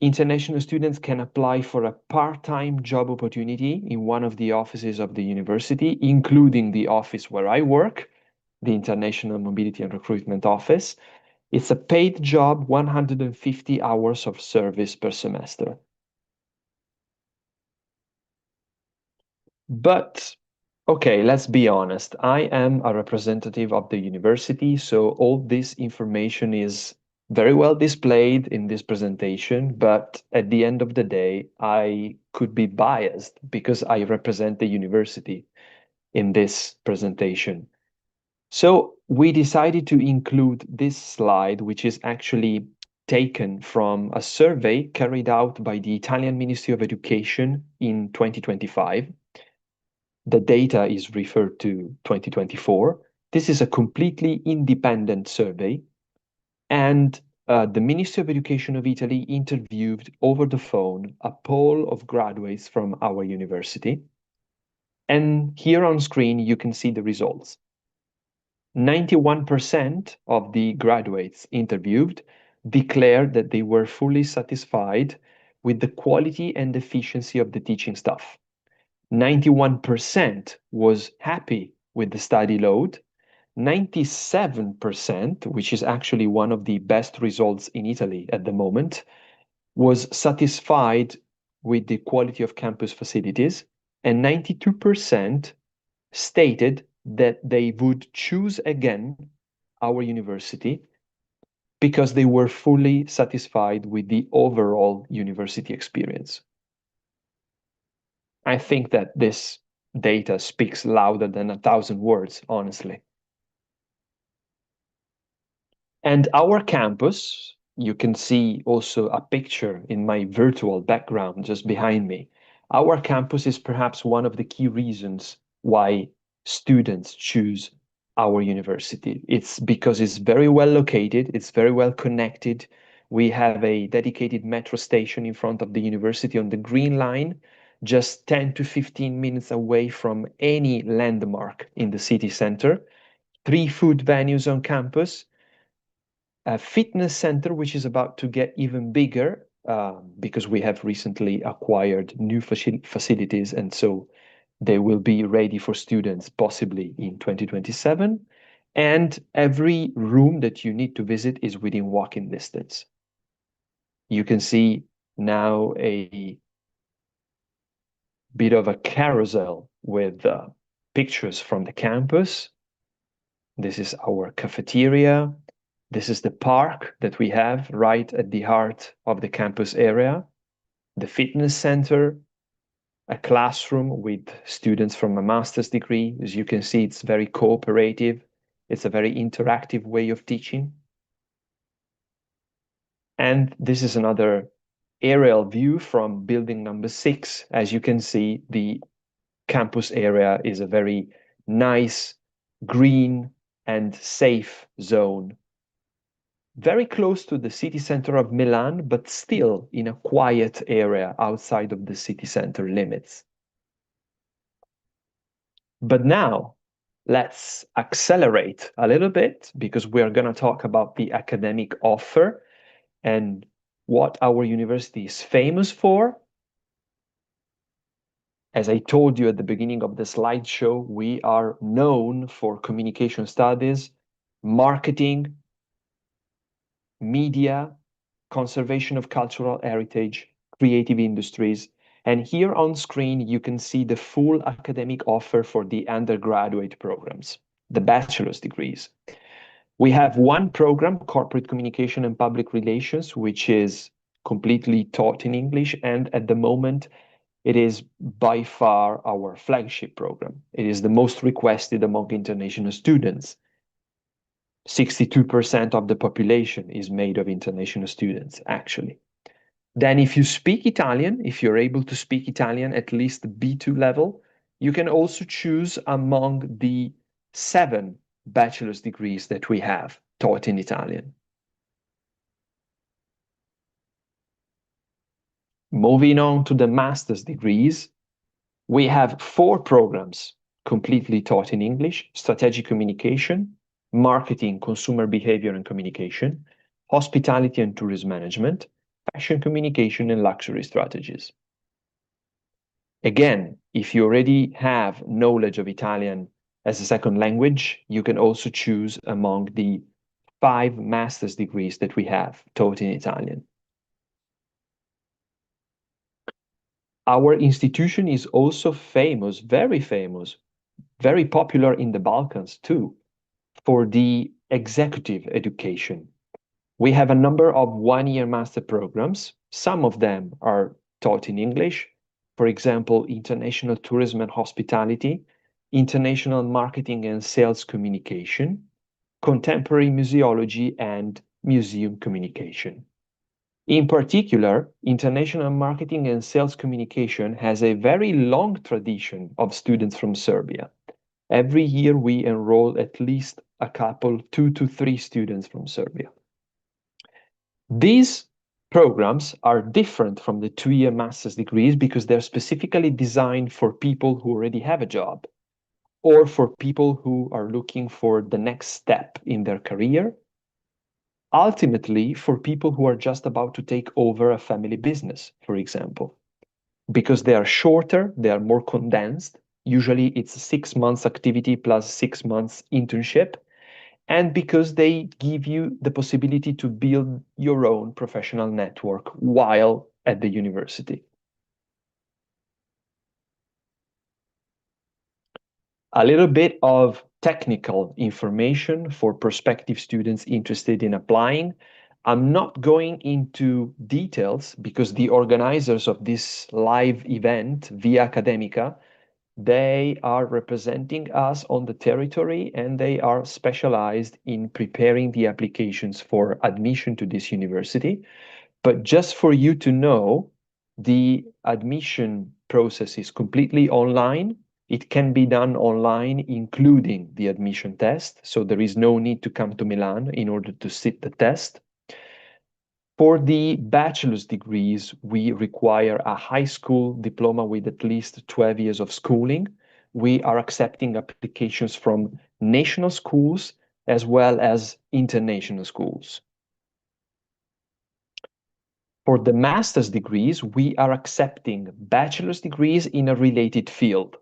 international students can apply for a part-time job opportunity in one of the offices of the university, including the office where I work, the International Mobility and Recruitment Office. It's a paid job, 150 hours of service per semester. But, okay, let's be honest. I am a representative of the university, so all this information is very well displayed in this presentation, but at the end of the day, I could be biased because I represent the university in this presentation. So we decided to include this slide, which is actually taken from a survey carried out by the Italian Ministry of Education in 2025. The data is referred to 2024. This is a completely independent survey, and the Ministry of Education of Italy interviewed over the phone a pool of graduates from our university. And here on screen, you can see the results. 91% of the graduates interviewed declared that they were fully satisfied with the quality and efficiency of the teaching staff. 91% was happy with the study load. 97%, which is actually one of the best results in Italy at the moment, was satisfied with the quality of campus facilities, and 92% stated that they would choose again our university because they were fully satisfied with the overall university experience. I think that this data speaks louder than 1,000 words, honestly. And our campus, you can see also a picture in my virtual background just behind me. Our campus is perhaps one of the key reasons why students choose our university. It's because it's very well located, it's very well connected. We have a dedicated metro station in front of the university on the Green Line, just 10 to 15 minutes away from any landmark in the city center. 3 food venues on campus, a fitness center, which is about to get even bigger because we have recently acquired new facilities, and so they will be ready for students possibly in 2027. And every room that you need to visit is within walking distance. You can see now a bit of a carousel with pictures from the campus. This is our cafeteria. This is the park that we have right at the heart of the campus area, the fitness center, a classroom with students from a master's degree. As you can see, it's very cooperative. It's a very interactive way of teaching. And this is another aerial view from building number 6. As you can see, the campus area is a very nice, green, and safe zone. Very close to the city center of Milan, but still in a quiet area outside of the city center limits. But now, let's accelerate a little bit because we're going to talk about the academic offer and what our university is famous for. As I told you at the beginning of the slideshow, we are known for communication studies, marketing, media, conservation of cultural heritage, creative industries. And here on screen, you can see the full academic offer for the undergraduate programs, the bachelor's degrees. We have one program, Corporate Communication and Public Relations, which is completely taught in English. And at the moment, it is by far our flagship program. It is the most requested among international students. 62% of the population is made of international students, actually. Then if you speak Italian, if you're able to speak Italian at least B2 level, you can also choose among the 7 bachelor's degrees that we have taught in Italian. Moving on to the master's degrees, we have 4 programs completely taught in English: strategic communication, marketing, consumer behavior and communication, hospitality and tourism management, fashion communication, and luxury strategies. Again, if you already have knowledge of Italian as a second language, you can also choose among the 5 master's degrees that we have taught in Italian. Our institution is also famous, very popular in the Balkans too, for the executive education. We have a number of one-year master programs. Some of them are taught in English. For example, international tourism and hospitality, international marketing and sales communication, contemporary museology, and museum communication. In particular, international marketing and sales communication has a very long tradition of students from Serbia. Every year we enroll at least a couple, 2 to 3 students from Serbia. These programs are different from the 2-year master's degrees because they're specifically designed for people who already have a job or for people who are looking for the next step in their career. Ultimately, for people who are just about to take over a family business, for example, because they are shorter, they are more condensed. Usually it's a 6 months activity plus 6 months internship. And because they give you the possibility to build your own professional network while at the university. A little bit of technical information for prospective students interested in applying. I'm not going into details because the organizers of this live event via Academica, they are representing us on the territory and they are specialized in preparing the applications for admission to this university. But just for you to know, the admission process is completely online. It can be done online, including the admission test. So there is no need to come to Milan in order to sit the test. For the bachelor's degrees, we require a high school diploma with at least 12 years of schooling. We are accepting applications from national schools as well as international schools. For the master's degrees, we are accepting bachelor's degrees in a related field.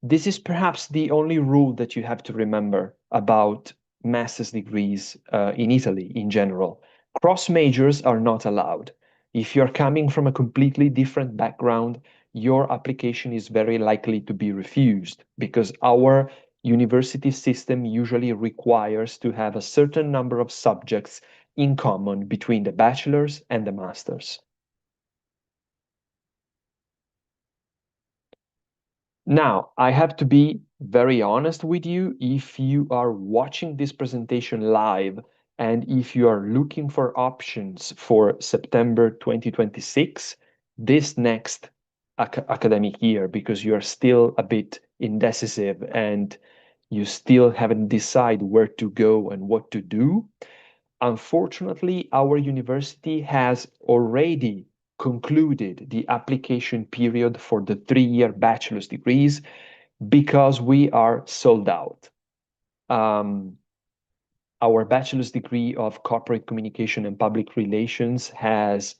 This is perhaps the only rule that you have to remember about master's degrees in Italy in general. Cross majors are not allowed. If you're coming from a completely different background, your application is very likely to be refused because our university system usually requires to have a certain number of subjects in common between the bachelor's and the master's. Now, I have to be very honest with you. If you are watching this presentation live and if you are looking for options for September 2026, this next academic year, because you are still a bit indecisive and you still haven't decided where to go and what to do, unfortunately, our university has already concluded the application period for the 3-year bachelor's degrees because we are sold out. Our bachelor's degree of corporate communication and public relations has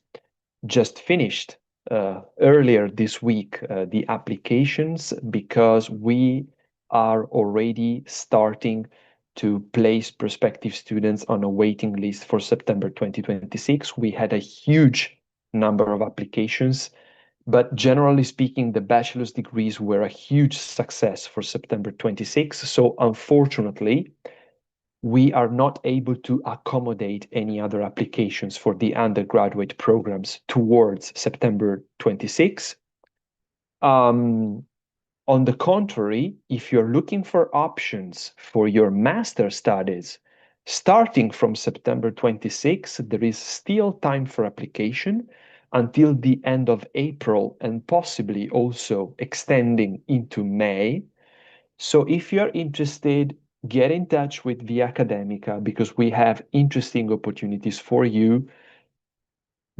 just finished earlier this week the applications because we are already starting to place prospective students on a waiting list for September 2026. We had a huge number of applications, but generally speaking, the bachelor's degrees were a huge success for September 26. So unfortunately, we are not able to accommodate any other applications for the undergraduate programs towards September 26. On the contrary, if you're looking for options for your master studies, starting from September 26, there is still time for application until the end of April and possibly also extending into May. So if you're interested, get in touch with the Academica because we have interesting opportunities for you.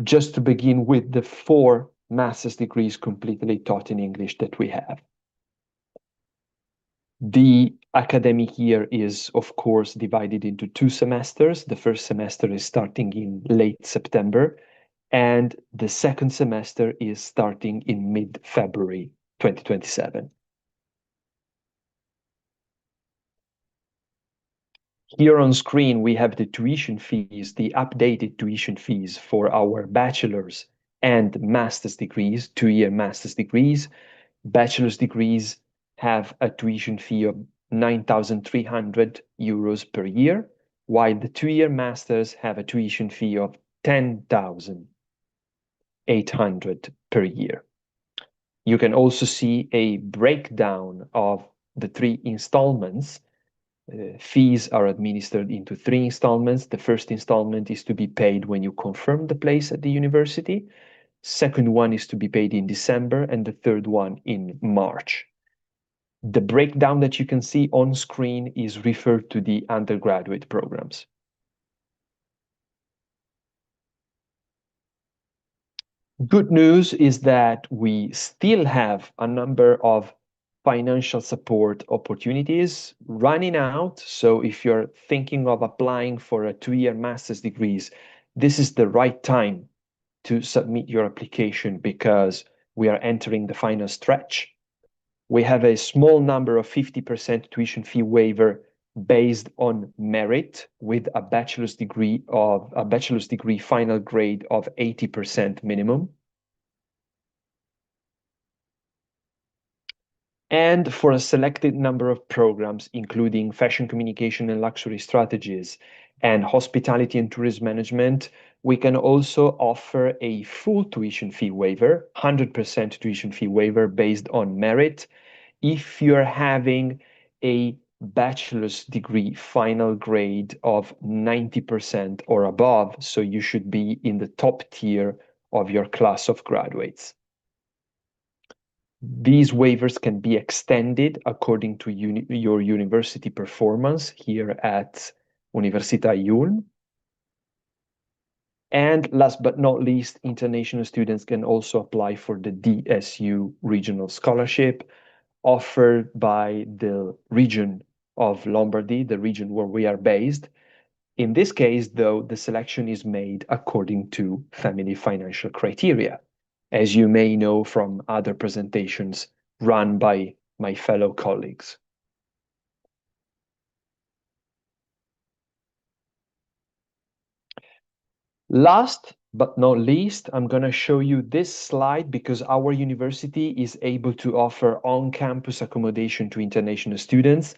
Just to begin with the 4 master's degrees completely taught in English that we have. The academic year is, of course, divided into 2 semesters. The first semester is starting in late September, and the second semester is starting in mid-February 2027. Here on screen, we have the tuition fees, the updated tuition fees for our bachelor's and master's degrees, 2-year master's degrees. Bachelor's degrees have a tuition fee of 9,300 euros per year, while the 2-year masters have a tuition fee of 10,800 per year. You can also see a breakdown of the 3 installments. Fees are administered into 3 installments. The first installment is to be paid when you confirm the place at the university. Second one is to be paid in December, and the third one in March. The breakdown that you can see on screen is referred to the undergraduate programs. Good news is that we still have a number of financial support opportunities running out. So if you're thinking of applying for a 2-year master's degrees, this is the right time to submit your application because we are entering the final stretch. We have a small number of 50% tuition fee waiver based on merit with a bachelor's degree final grade of 80% minimum. And for a selected number of programs, including fashion communication and luxury strategies and hospitality and tourism management, we can also offer a full tuition fee waiver, 100% tuition fee waiver based on merit, if you're having a bachelor's degree final grade of 90% or above, so you should be in the top tier of your class of graduates. These waivers can be extended according to your university performance here at Università Ulm. And last but not least, international students can also apply for the DSU regional scholarship offered by the region of Lombardy, the region where we are based. In this case, though, the selection is made according to family financial criteria, as you may know from other presentations run by my fellow colleagues. Last but not least, I'm going to show you this slide because our university is able to offer on-campus accommodation to international students.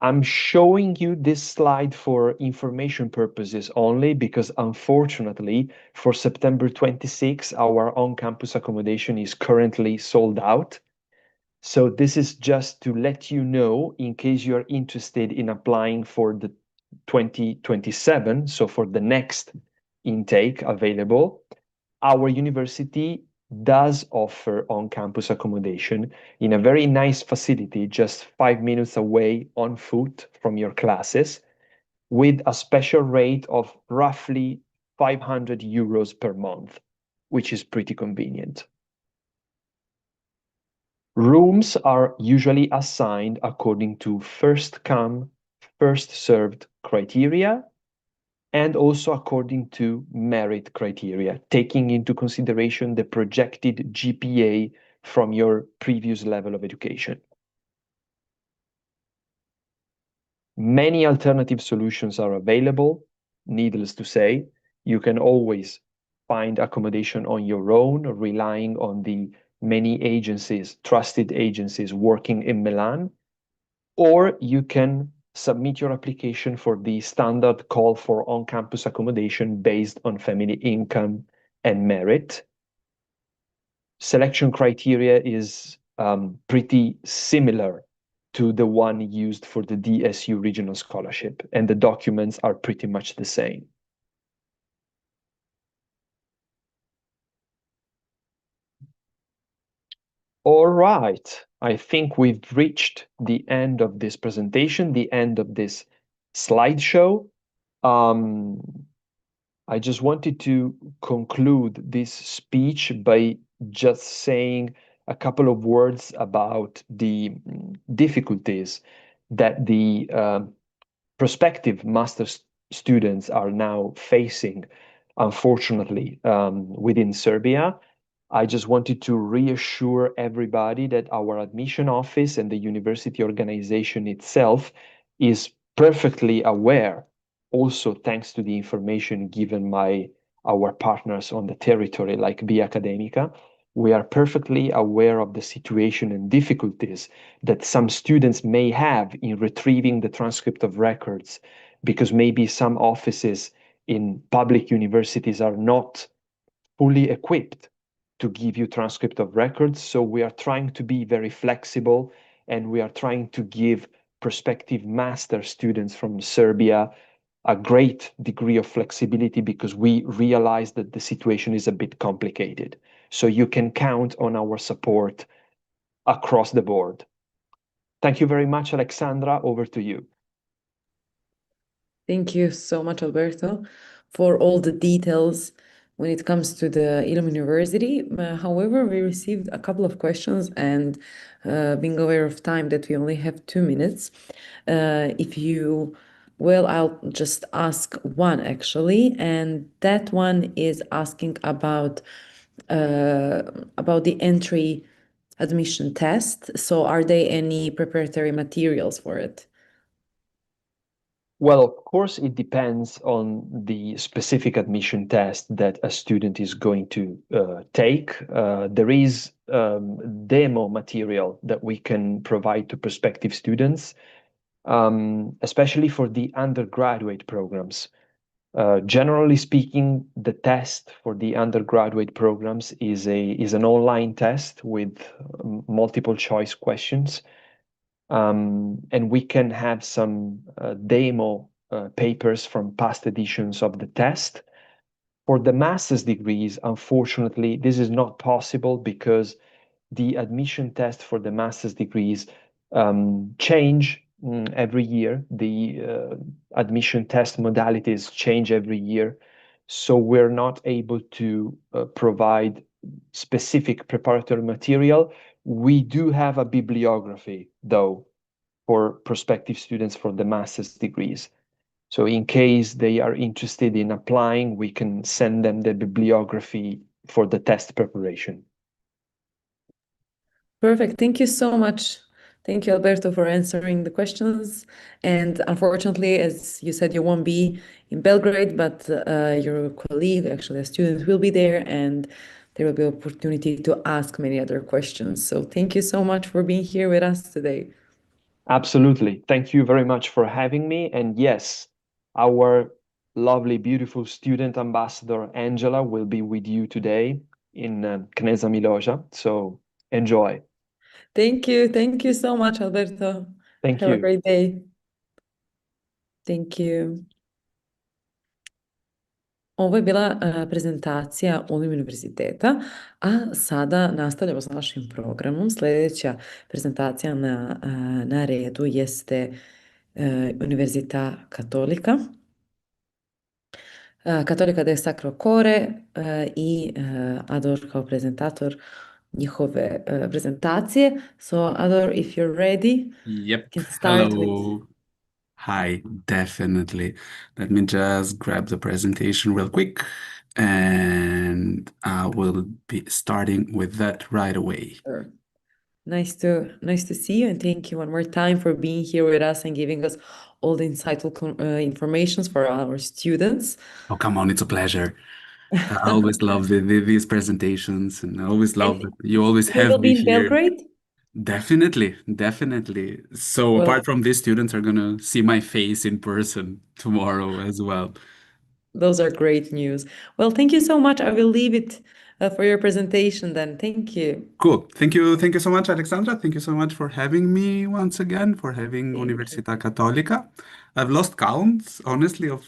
I'm showing you this slide for information purposes only because unfortunately for September 26, our on-campus accommodation is currently sold out. So this is just to let you know in case you're interested in applying for the 2027, so for the next intake available, our university does offer on-campus accommodation in a very nice facility just 5 minutes away on foot from your classes with a special rate of roughly 500 euros per month, which is pretty convenient. Rooms are usually assigned according to first come, first served criteria and also according to merit criteria, taking into consideration the projected GPA from your previous level of education. Many alternative solutions are available. Needless to say, you can always find accommodation on your own, relying on the many agencies, trusted agencies working in Milan, or you can submit your application for the standard call for on-campus accommodation based on family income and merit. Selection criteria is pretty similar to the one used for the DSU regional scholarship, and the documents are pretty much the same. All right, I think we've reached the end of this presentation, the end of this slideshow. I just wanted to conclude this speech by just saying a couple of words about the difficulties that the prospective master's students are now facing, unfortunately, within Serbia. I just wanted to reassure everybody that our admission office and the university organization itself is perfectly aware, also thanks to the information given by our partners on the territory like Academica. We are perfectly aware of the situation and difficulties that some students may have in retrieving the transcript of records, because maybe some offices in public universities are not fully equipped to give you transcript of records. So we are trying to be very flexible, and we are trying to give prospective master students from Serbia a great degree of flexibility because we realize that the situation is a bit complicated. So you can count on our support across the board. Thank you very much, Alexandra. Over to you. Thank you so much, Alberto, for all the details when it comes to the ILM University. However, we received a couple of questions, and being aware of time that we only have 2 minutes, I'll just ask one actually, and that one is asking about the entry admission test. So are there any preparatory materials for it? Well, of course, it depends on the specific admission test that a student is going to take. There is demo material that we can provide to prospective students, especially for the undergraduate programs. Generally speaking, the test for the undergraduate programs is an online test with multiple choice questions. And we can have some demo papers from past editions of the test. For the master's degrees, unfortunately, this is not possible because the admission test for the master's degrees change every year. The admission test modalities change every year. So we're not able to provide specific preparatory material. We do have a bibliography, though, for prospective students for the master's degrees. So in case they are interested in applying, we can send them the bibliography for the test preparation. Perfect. Thank you so much Thank you, Alberto, for answering the questions. And unfortunately, as you said, you won't be in Belgrade, but your colleague, actually a student, will be there, and there will be opportunity to ask many other questions. So thank you so much for being here with us today. Absolutely. Thank you very much for having me. And yes, our lovely, beautiful student ambassador, Angela, will be with you today in Kneza Miloja. So enjoy. Thank you. Thank you so much, Alberto. Thank Have a you. great day. Thank you. Ovo je bila prezentacija univerziteta, a sada nastavljamo s našim programom. Sljedeća prezentacija na redu jeste Università Cattolica. Cattolica del Sacro Cuore i Ador kao prezentator njihove prezentacije. So Ador, if you're ready, Yep. can start with... Hello. Hi, definitely. Let me just grab the presentation real quick, and I will be starting with that right away. Sure. Nice to see you, and thank you one more time for being here with us and giving us all the insightful informations for our students. Oh, come on, it's a pleasure. I always love these presentations, and I always love that you always You have will me be in here. Belgrade? Definitely, definitely. So Well, apart from these, students are gonna see my face in person tomorrow as well. those are great news. Well, thank you so much. I will leave it for your presentation then. Thank you. Cool. Thank you so much, Alexandra. Thank you so much for having me once again, for having Università Cattolica. I've lost count, honestly, of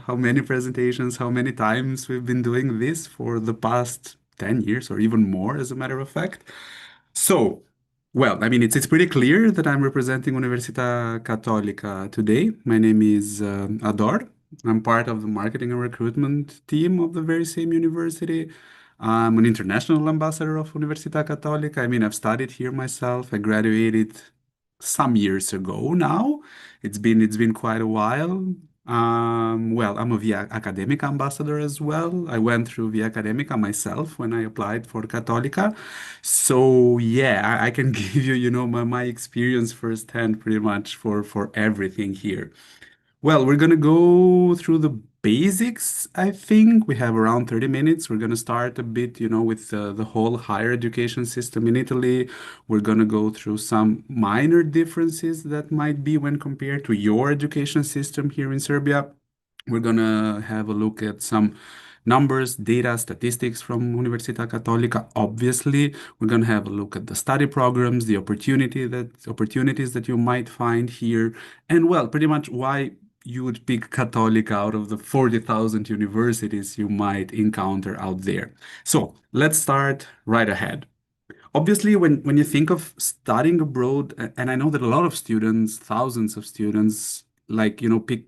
how many presentations, how many times we've been doing this for the past 10 years or even more, as a matter of fact. So, well, I mean, it's pretty clear that I'm representing Università Cattolica today. My name is Ador. I'm part of the marketing and recruitment team of the very same university. I'm an international ambassador of Università Cattolica. I mean, I've studied here myself. I graduated some years ago now. It's been quite a while. Well, I'm a Via Academica ambassador as well. I went through Via Academica myself when I applied for Cattolica. So yeah, I can give you, my experience firsthand pretty much for everything here. Well, we're gonna go through the basics, I think. We have around 30 minutes. We're gonna start a bit, with the whole higher education system in Italy. We're gonna go through some minor differences that might be when compared to your education system here in Serbia. We're gonna have a look at some numbers, data, statistics from Università Cattolica. Obviously, we're gonna have a look at the study programs, the opportunities that you might find here, and well, pretty much why you would pick Cattolica out of the 40,000 universities you might encounter out there. So let's start right ahead. Obviously, when you think of studying abroad, and I know that a lot of students, thousands of students, like,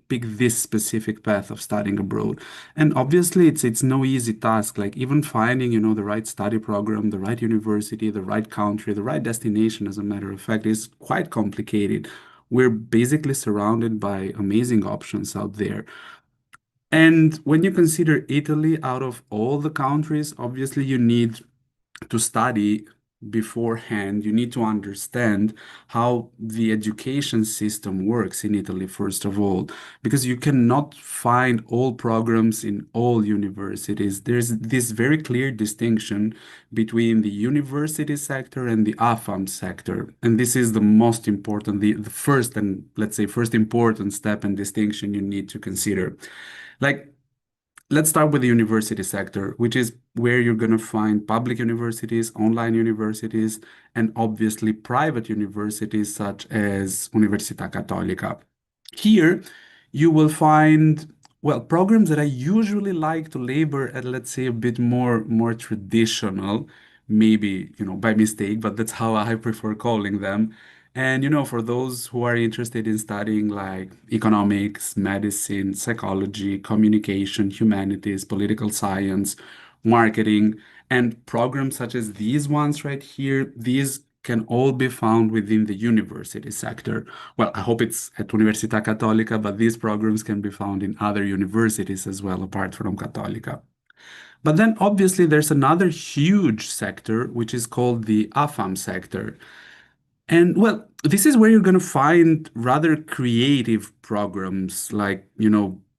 pick this specific path of studying abroad. And obviously, it's no easy task. Like even finding, the right study program, the right university, the right country, the right destination, as a matter of fact, is quite complicated. We're basically surrounded by amazing options out there. And when you consider Italy out of all the countries, obviously you need to study beforehand. You need to understand how the education system works in Italy, first of all, because you cannot find all programs in all universities. There's this very clear distinction between the university sector and the AFAM sector. And this is the most important, the first and let's say first important step and distinction you need to consider. Like, let's start with the university sector, which is where you're going to find public universities, online universities, and obviously private universities such as Università Cattolica. Here, you will find, well, programs that I usually like to label at, let's say, a bit more traditional, maybe, by mistake, but that's how I prefer calling them. And for those who are interested in studying like economics, medicine, psychology, communication, humanities, political science, marketing, and programs such as these ones right here, these can all be found within the university sector. Well, I hope it's at Università Cattolica, but these programs can be found in other universities as well, apart from Cattolica. But then obviously there's another huge sector, which is called the AFAM sector. And well, this is where you're going to find rather creative programs like,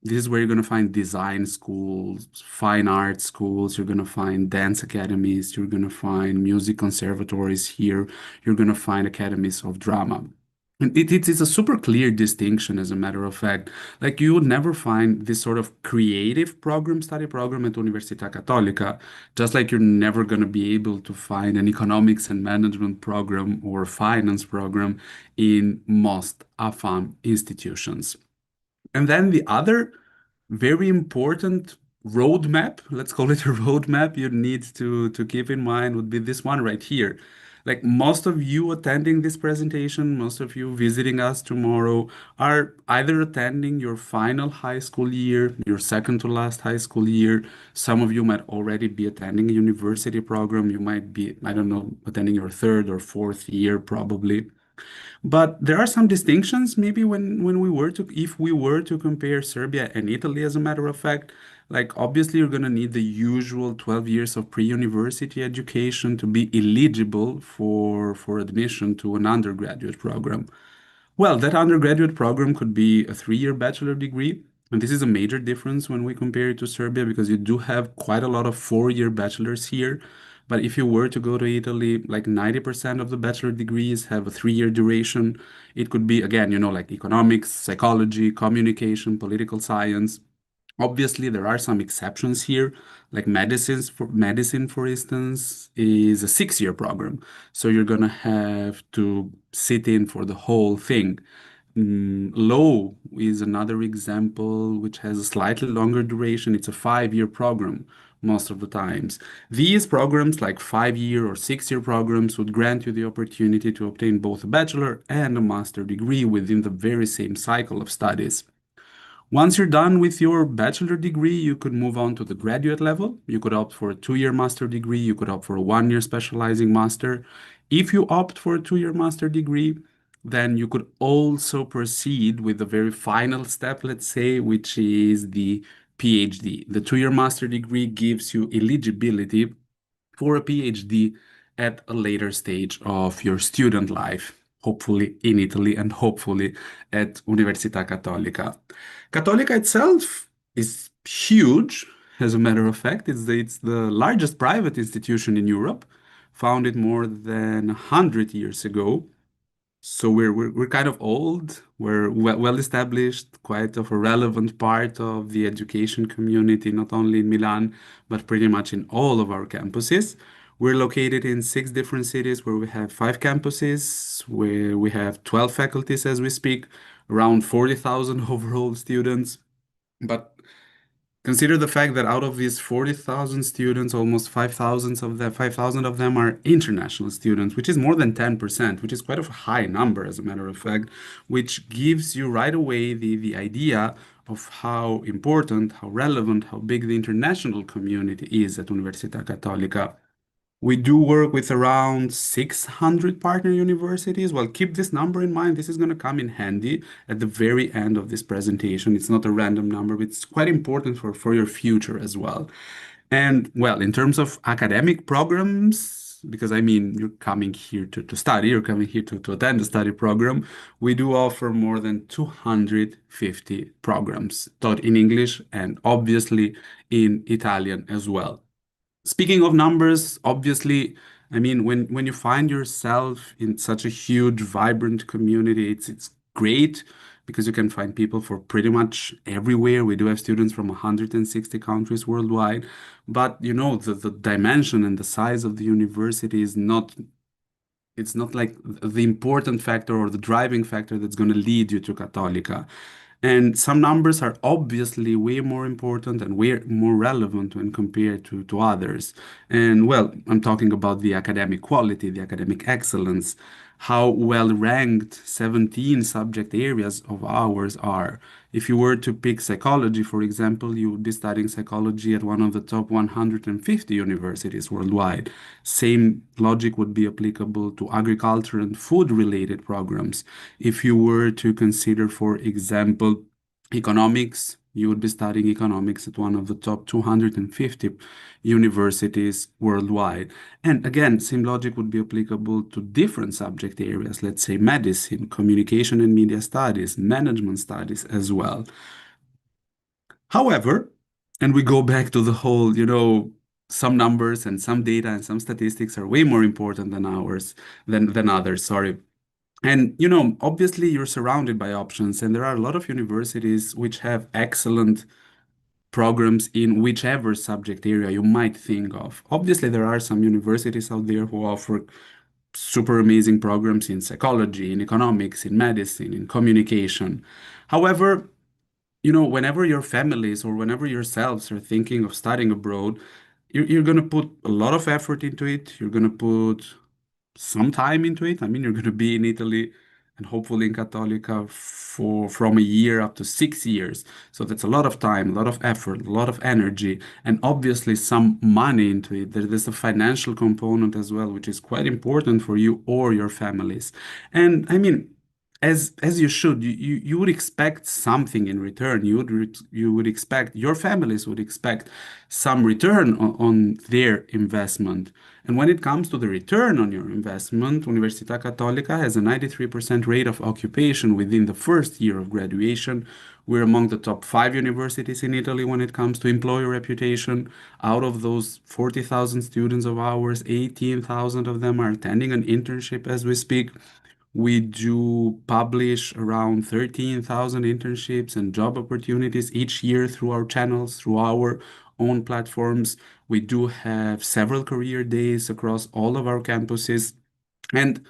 this is where you're going to find design schools, fine art schools, you're going to find dance academies, you're going to find music conservatories here, you're going to find academies of drama. And it's a super clear distinction, as a matter of fact. Like you would never find this sort of creative study program at Università Cattolica, just like you're never going to be able to find an economics and management program or finance program in most AFAM institutions. And then the other very important roadmap, let's call it a roadmap, you need to keep in mind would be this one right here. Like most of you attending this presentation, most of you visiting us tomorrow are either attending your final high school year, your second to last high school year. Some of you might already be attending a university program. You might be, I don't know, attending your third or fourth year probably. But there are some distinctions maybe if we were to compare Serbia and Italy, as a matter of fact. Like obviously you're going to need the usual 12 years of pre-university education to be eligible for admission to an undergraduate program. Well, that undergraduate program could be a 3-year bachelor degree. And this is a major difference when we compare it to Serbia because you do have quite a lot of 4-year bachelors here. But if you were to go to Italy, like 90% of the bachelor degrees have a 3-year duration. It could be, again, like economics, psychology, communication, political science. Obviously, there are some exceptions here, like medicine, for instance, is a 6-year program. So you're gonna have to sit in for the whole thing. Law is another example which has a slightly longer duration. It's a 5-year program most of the times. These programs, like 5-year or 6-year programs, would grant you the opportunity to obtain both a bachelor and a master degree within the very same cycle of studies. Once you're done with your bachelor degree, you could move on to the graduate level. You could opt for a 2-year master degree. You could opt for a 1-year specializing master. If you opt for a 2-year master degree, then you could also proceed with the very final step, let's say, which is the PhD. The 2-year master degree gives you eligibility for a PhD at a later stage of your student life, hopefully in Italy and hopefully at Università Cattolica. Cattolica itself is huge, as a matter of fact. It's the largest private institution in Europe, founded more than 100 years ago. So we're kind of old. We're well established, quite of a relevant part of the education community, not only in Milan, but pretty much in all of our campuses. We're located in 6 different cities where we have 5 campuses, where we have 12 faculties as we speak, around 40,000 overall students. But consider the fact that out of these 40,000 students, almost 5,000 of them are international students, which is more than 10%, which is quite a high number, as a matter of fact, which gives you right away the idea of how important, how relevant, how big the international community is at Università Cattolica. We do work with around 600 partner universities. Well, keep this number in mind. This is going to come in handy at the very end of this presentation. It's not a random number, but it's quite important for your future as well. And well, in terms of academic programs, because I mean, you're coming here to study, you're coming here to attend a study program, we do offer more than 250 programs taught in English and obviously in Italian as well. Speaking of numbers, obviously, I mean, when you find yourself in such a huge, vibrant community, it's great because you can find people for pretty much everywhere. We do have students from 160 countries worldwide, but the dimension and the size of the university is not. It's not like the important factor or the driving factor that's going to lead you to Cattolica. And some numbers are obviously way more important and way more relevant when compared to others. And well, I'm talking about the academic quality, the academic excellence, how well ranked 17 subject areas of ours are. If you were to pick psychology, for example, you would be studying psychology at one of the top 150 universities worldwide. Same logic would be applicable to agriculture and food related programs. If you were to consider, for example, economics, you would be studying economics at one of the top 250 universities worldwide. And again, same logic would be applicable to different subject areas, let's say medicine, communication and media studies, management studies as well. However, and we go back to the whole, some numbers and some data and some statistics are way more important than others, sorry. And, obviously you're surrounded by options, and there are a lot of universities which have excellent programs in whichever subject area you might think of. Obviously, there are some universities out there who offer super amazing programs in psychology, in economics, in medicine, in communication. However, whenever your families or whenever yourselves are thinking of studying abroad, you're going to put a lot of effort into it. You're going to put some time into it. I mean, you're going to be in Italy and hopefully in Cattolica from a year up to 6 years. So that's a lot of time, a lot of effort, a lot of energy, and obviously some money into it. There's a financial component as well, which is quite important for you or your families. And I mean, as you should, you would expect something in return. You would expect, your families would expect some return on their investment. And when it comes to the return on your investment, Università Cattolica has a 93% rate of occupation within the first year of graduation. We're among the top 5 universities in Italy when it comes to employer reputation. Out of those 40,000 students of ours, 18,000 of them are attending an internship as we speak. We do publish around 13,000 internships and job opportunities each year through our channels, through our own platforms. We do have several career days across all of our campuses. And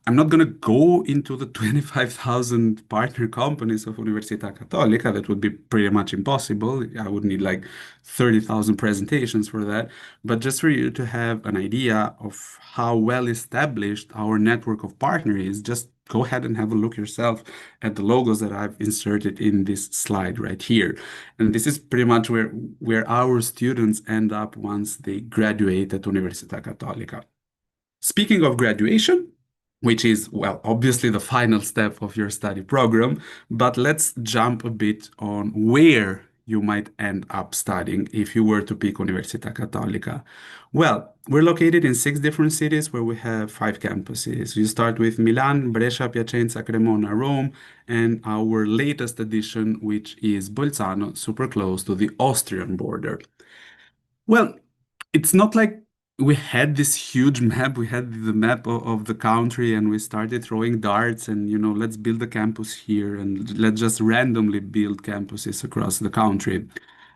I'm not going to go into the 25,000 partner companies of Università Cattolica. That would be pretty much impossible. I would need like 30,000 presentations for that. But just for you to have an idea of how well established our network of partners is, just go ahead and have a look yourself at the logos that I've inserted in this slide right here. And this is pretty much where our students end up once they graduate at Università Cattolica. Speaking of graduation, which is, well, obviously the final step of your study program, but let's jump a bit on where you might end up studying if you were to pick Università Cattolica. Well, we're located in 6 different cities where we have 5 campuses. You start with Milan, Brescia, Piacenza, Cremona, Rome, and our latest addition, which is Bolzano, super close to the Austrian border. Well, it's not like we had this huge map. We had the map of the country, and we started throwing darts and, let's build a campus here and let's just randomly build campuses across the country.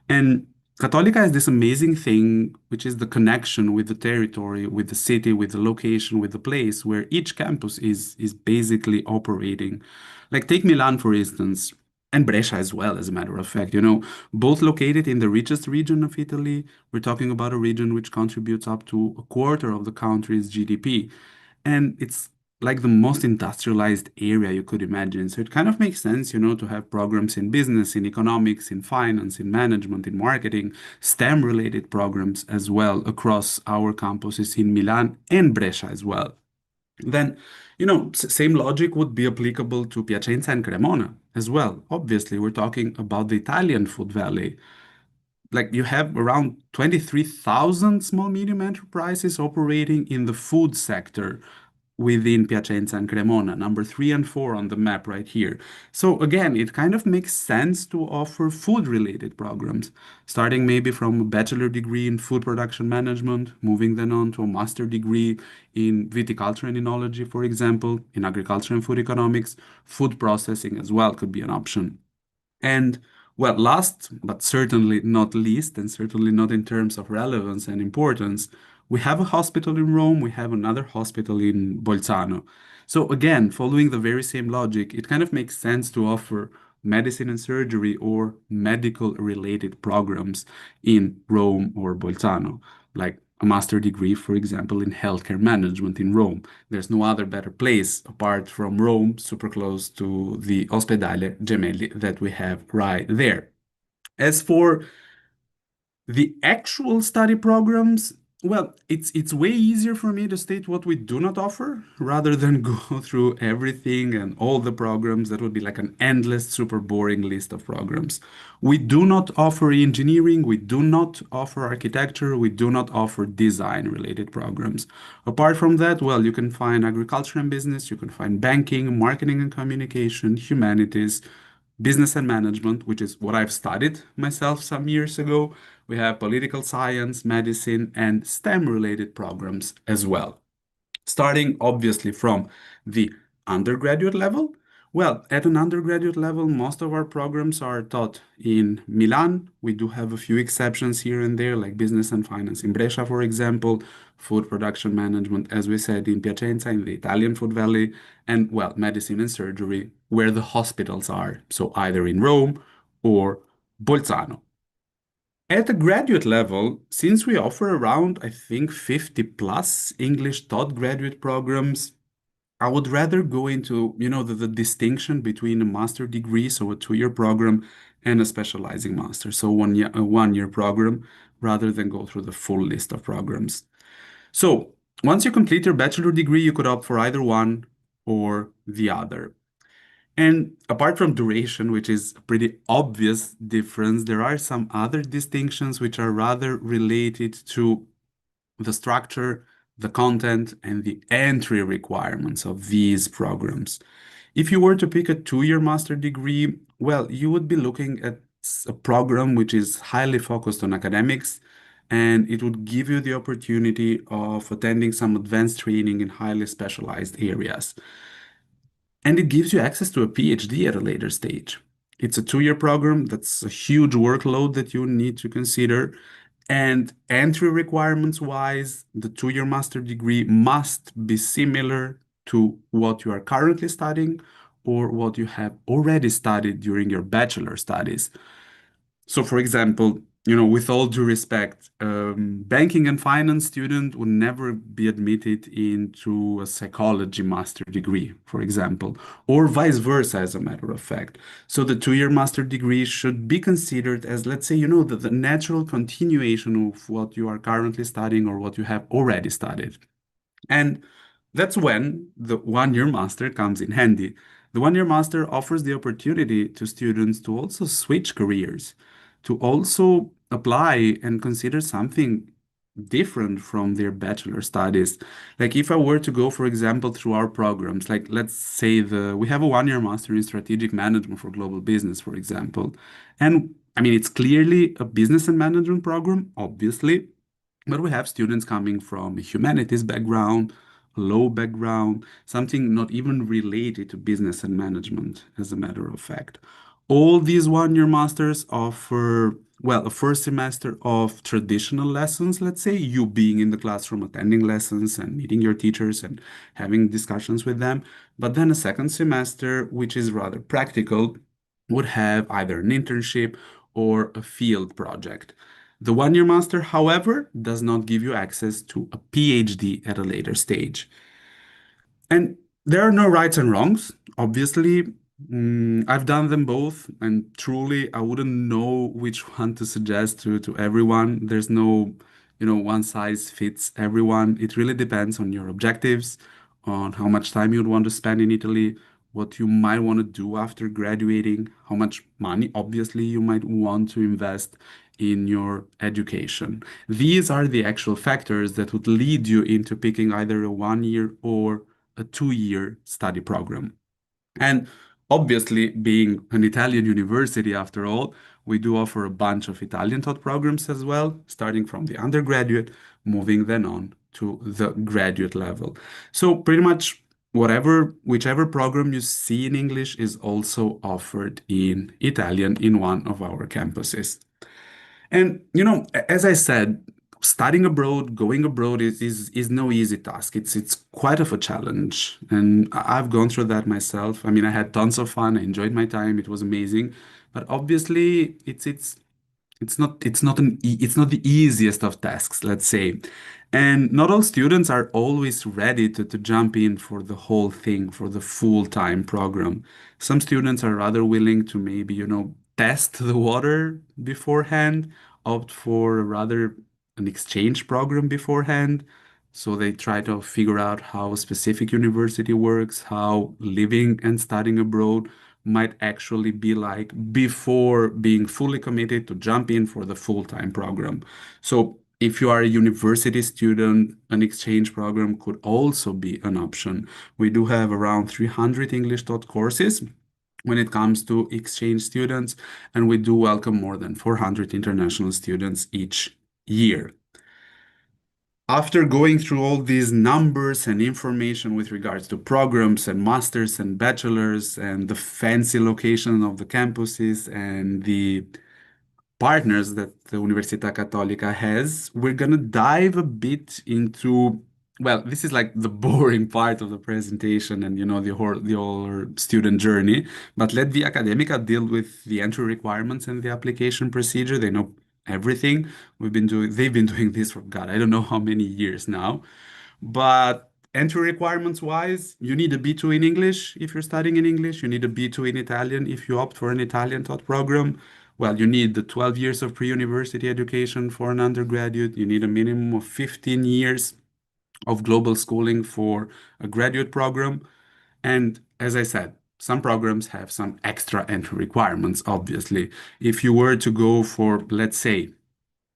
And Cattolica has this amazing thing, which is the connection with the territory, with the city, with the location, with the place where each campus is basically operating. Like take Milan, for instance, and Brescia as well, as a matter of fact, both located in the richest region of Italy. We're talking about a region which contributes up to a quarter of the country's GDP. And it's like the most industrialized area you could imagine. So it kind of makes sense, to have programs in business, in economics, in finance, in management, in marketing, STEM-related programs as well across our campuses in Milan and Brescia as well. Then, same logic would be applicable to Piacenza and Cremona as well. Obviously, we're talking about the Italian food valley. Like you have around 23,000 small medium enterprises operating in the food sector within Piacenza and Cremona, number 3 and 4 on the map right here. So again, it kind of makes sense to offer food-related programs, starting maybe from a bachelor degree in food production management, moving then on to a master degree in viticulture and enology, for example, in agriculture and food economics. Food processing as well could be an option. And well, last but certainly not least, and certainly not in terms of relevance and importance, we have a hospital in Rome, we have another hospital in Bolzano. So again, following the very same logic, it kind of makes sense to offer medicine and surgery or medical related programs in Rome or Bolzano, like a master degree, for example, in healthcare management in Rome. There's no other better place apart from Rome, super close to the Ospedale Gemelli that we have right there. As for the actual study programs, Well, it's way easier for me to state what we do not offer rather than go through everything and all the programs. That would be like an endless, super boring list of programs. We do not offer engineering, we do not offer architecture, we do not offer design related programs. Apart from that, well, you can find agriculture and business, you can find banking, marketing and communication, humanities, business and management, which is what I've studied myself some years ago. We have political science, medicine, and STEM related programs as well. Starting obviously from the undergraduate level. Well, at an undergraduate level, most of our programs are taught in Milan. We do have a few exceptions here and there, like business and finance in Brescia, for example, food production management, as we said, in Piacenza, in the Italian Food Valley, and, well, medicine and surgery, where the hospitals are, so either in Rome or Bolzano. At the graduate level, since we offer around, I think, 50 plus English taught graduate programs, I would rather go into, the distinction between a master degree, so a 2-year program, and a specializing master, so a 1-year program, rather than go through the full list of programs. So once you complete your bachelor degree, you could opt for either one or the other. And apart from duration, which is a pretty obvious difference, there are some other distinctions which are rather related to the structure, the content, and the entry requirements of these programs. If you were to pick a 2-year master degree, well, you would be looking at a program which is highly focused on academics, and it would give you the opportunity of attending some advanced training in highly specialized areas. And it gives you access to a PhD at a later stage. It's a 2-year program. That's a huge workload that you need to consider. And entry requirements wise, the 2-year master degree must be similar to what you are currently studying or what you have already studied during your bachelor studies. So, for example, with all due respect, banking and finance student would never be admitted into a psychology master degree, for example, or vice versa, as a matter of fact. So the 2-year master degree should be considered as, let's say, the natural continuation of what you are currently studying or what you have already studied. And that's when the 1-year master comes in handy. The 1-year master offers the opportunity to students to also switch careers, to also apply and consider something different from their bachelor studies. Like if I were to go, for example, through our programs, like let's say we have a 1-year master in strategic management for global business, for example. And I mean, it's clearly a business and management program, obviously, but we have students coming from a humanities background, a law background, something not even related to business and management, as a matter of fact. All these 1-year masters offer, well, a first semester of traditional lessons, let's say, you being in the classroom, attending lessons and meeting your teachers and having discussions with them. But then a second semester, which is rather practical, would have either an internship or a field project. The 1-year master, however, does not give you access to a PhD at a later stage. And there are no rights and wrongs. Obviously, I've done them both, and truly, I wouldn't know which one to suggest to everyone. There's no, one size fits everyone. It really depends on your objectives, on how much time you'd want to spend in Italy, what you might want to do after graduating, how much money, obviously, you might want to invest in your education. These are the actual factors that would lead you into picking either a 1-year or a 2-year study program. And obviously, being an Italian university after all, we do offer a bunch of Italian taught programs as well, starting from the undergraduate, moving then on to the graduate level. So pretty much whichever program you see in English is also offered in Italian in one of our campuses. And as I said, studying abroad, going abroad is no easy task. It's quite of a challenge, and I've gone through that myself. I mean, I had tons of fun. I enjoyed my time. It was amazing, but obviously, it's not the easiest of tasks, let's say. And not all students are always ready to jump in for the whole thing, for the full-time program. Some students are rather willing to maybe, test the water beforehand, opt for a rather an exchange program beforehand. So they try to figure out how a specific university works, how living and studying abroad might actually be like before being fully committed to jump in for the full-time program. So if you are a university student, an exchange program could also be an option. We do have around 300 English taught courses when it comes to exchange students, and we do welcome more than 400 international students each year. After going through all these numbers and information with regards to programs and masters and bachelors and the fancy location of the campuses and the partners that the Università Cattolica has, we're going to dive a bit into, well, this is like the boring part of the presentation and, the whole student journey, but let the Academica deal with the entry requirements and the application procedure. They know everything. They've been doing this for, God, I don't know how many years now. But entry requirements wise, you need a B2 in English if you're studying in English. You need a B2 in Italian if you opt for an Italian taught program. Well, you need the 12 years of pre-university education for an undergraduate. You need a minimum of 15 years of global schooling for a graduate program. And as I said, some programs have some extra entry requirements, obviously. If you were to go for, let's say,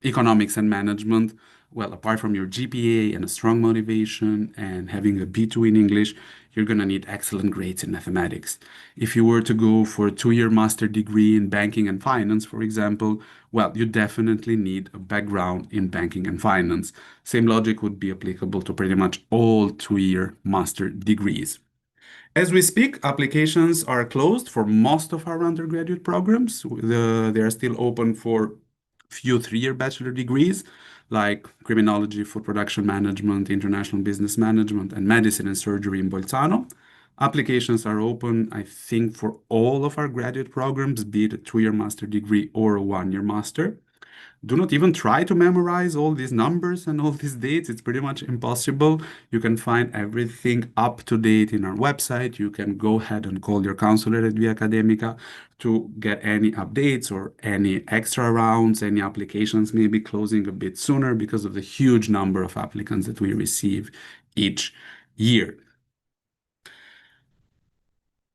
economics and management, well, apart from your GPA and a strong motivation and having a B2 in English, you're going to need excellent grades in mathematics. If you were to go for a 2-year master degree in banking and finance, for example, well, you definitely need a background in banking and finance. Same logic would be applicable to pretty much all 2-year master degrees. As we speak, applications are closed for most of our undergraduate programs. They are still open for few 3-year bachelor degrees like criminology, food production management, international business management, and medicine and surgery in Bolzano. Applications are open, I think, for all of our graduate programs, be it a 2-year master degree or a 1-year master. Do not even try to memorize all these numbers and all these dates. It's pretty much impossible. You can find everything up to date in our website. You can go ahead and call your counselor at Via Academica to get any updates or any extra rounds. Any applications may be closing a bit sooner because of the huge number of applicants that we receive each year.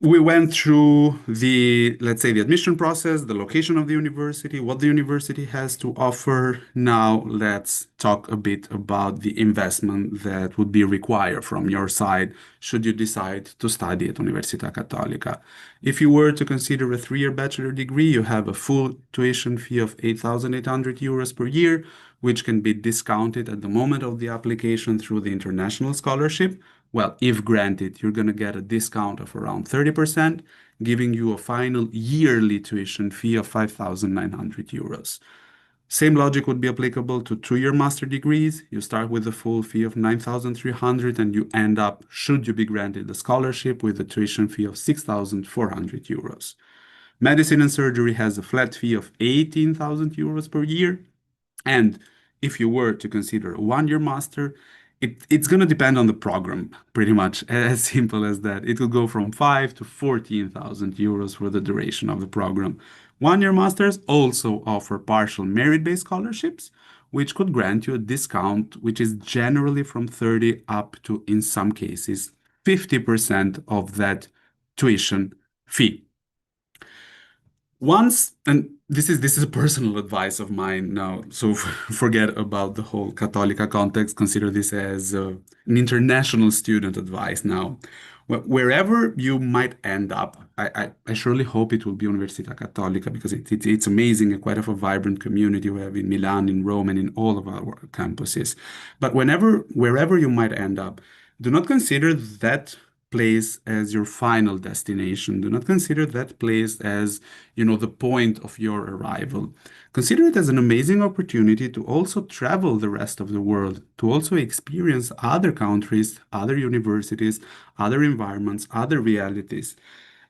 We went through let's say, the admission process, the location of the university, what the university has to offer. Now let's talk a bit about the investment that would be required from your side should you decide to study at Università Cattolica. If you were to consider a 3-year bachelor degree, you have a full tuition fee of 8,800 euros per year, which can be discounted at the moment of the application through the international scholarship. Well, if granted, you're going to get a discount of around 30%, giving you a final yearly tuition fee of 5,900 euros. Same logic would be applicable to 2-year master degrees. You start with a full fee of 9,300 and you end up, should you be granted the scholarship, with a tuition fee of 6,400 euros. Medicine and surgery has a flat fee of 18,000 euros per year. And if you were to consider a 1-year master, it's going to depend on the program, pretty much, as simple as that. It will go from 5 to 14,000 euros for the duration of the program. 1-year masters also offer partial merit-based scholarships, which could grant you a discount, which is generally from 30 up to, in some cases, 50% of that tuition fee. And this is a personal advice of mine now, so forget about the whole Cattolica context. Consider this as an international student advice now. Wherever you might end up, I surely hope it will be Università Cattolica, because it's amazing and quite of a vibrant community we have in Milan, in Rome, and in all of our campuses. But wherever you might end up, do not consider that place as your final destination. Do not consider that place as, the point of your arrival. Consider it as an amazing opportunity to also travel the rest of the world, to also experience other countries, other universities, other environments, other realities.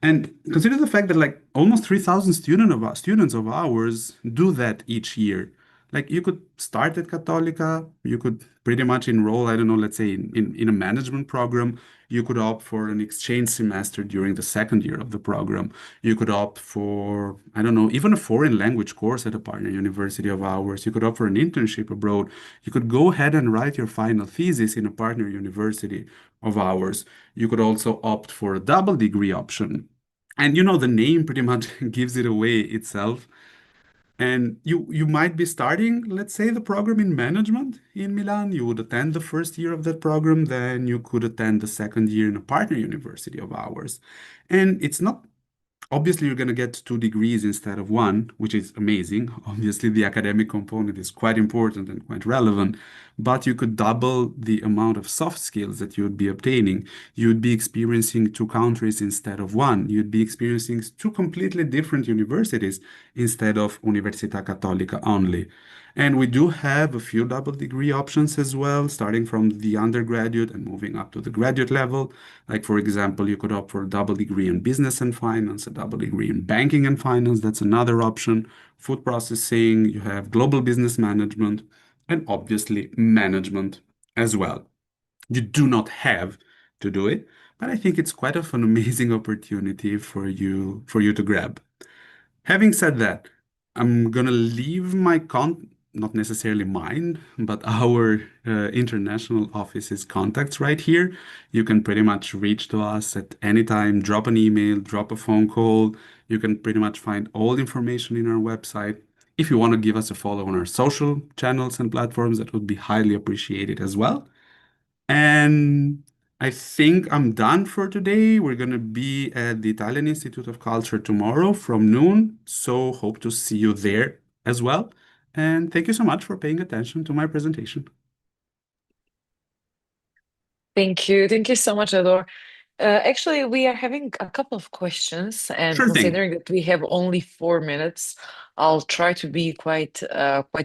And consider the fact that almost 3,000 students of ours do that each year. Like you could start at Cattolica, you could pretty much enroll, I don't know, let's say in a management program. You could opt for an exchange semester during the second year of the program. You could opt for, I don't know, even a foreign language course at a partner university of ours. You could opt for an internship abroad. You could go ahead and write your final thesis in a partner university of ours. You could also opt for a double degree option. And you know, the name pretty much gives it away itself. And you might be starting, let's say, the program in management in Milan. You would attend the first year of that program, then you could attend the second year in a partner university of ours. And it's not obviously, you're going to get 2 degrees instead of one, which is amazing. Obviously, the academic component is quite important and quite relevant, but you could double the amount of soft skills that you would be obtaining. You would be experiencing 2 countries instead of one. You'd be experiencing 2 completely different universities instead of Università Cattolica only. And we do have a few double degree options as well, starting from the undergraduate and moving up to the graduate level. Like, for example, you could opt for a double degree in business and finance, a double degree in banking and finance. That's another option. Food processing, you have global business management, and obviously management as well. You do not have to do it, but I think it's quite of an amazing opportunity for you to grab. Having said that, I'm gonna leave my not necessarily mine, but our international office's contacts right here. You can pretty much reach to us at any time, drop an email, drop a phone call. You can pretty much find all information in our website. If you want to give us a follow on our social channels and platforms, that would be highly appreciated as well. And I think I'm done for today. We're going to be at the Italian Institute of Culture tomorrow from noon. So hope to see you there as well. And thank you so much for paying attention to my presentation. Thank you. Thank you so much, Ador. Actually, we are having a couple of questions, and Sure thing. considering that we have only 4 minutes, I'll try to be quite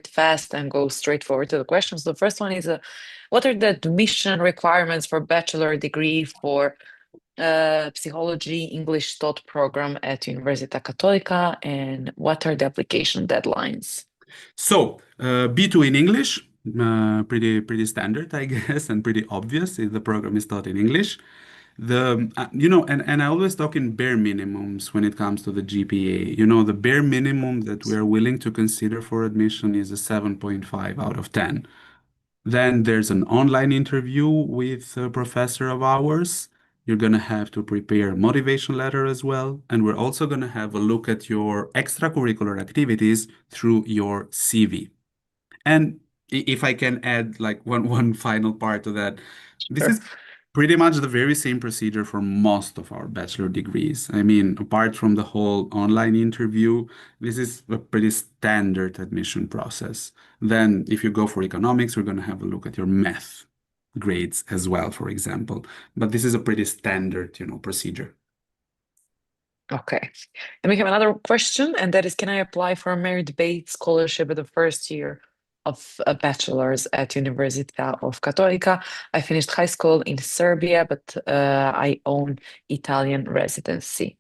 fast and go straight forward to the questions. The first one is, what are the admission requirements for bachelor degree for psychology English taught program at Università Cattolica, and what are the application deadlines? So, B2 in English, pretty standard, I guess, and pretty obvious if the program is taught in English. And I always talk in bare minimums when it comes to the GPA. The bare minimum that we are willing to consider for admission is a 7.5 out of 10. Then there's an online interview with a professor of ours. You're going to have to prepare a motivation letter as well. And we're also going to have a look at your extracurricular activities through your CV. And if I can add like one final part to that, this is pretty much the very same procedure for most of our bachelor degrees. I mean, apart from the whole online interview, this is a pretty standard admission process. Then if you go for economics, we're going to have a look at your math grades as well, for example. But this is a pretty standard, procedure. Okay. And we have another question, and that is, can I apply for a merit-based scholarship at the first year of a bachelor's at Università of Cattolica? I finished high school in Serbia, but I own Italian residency.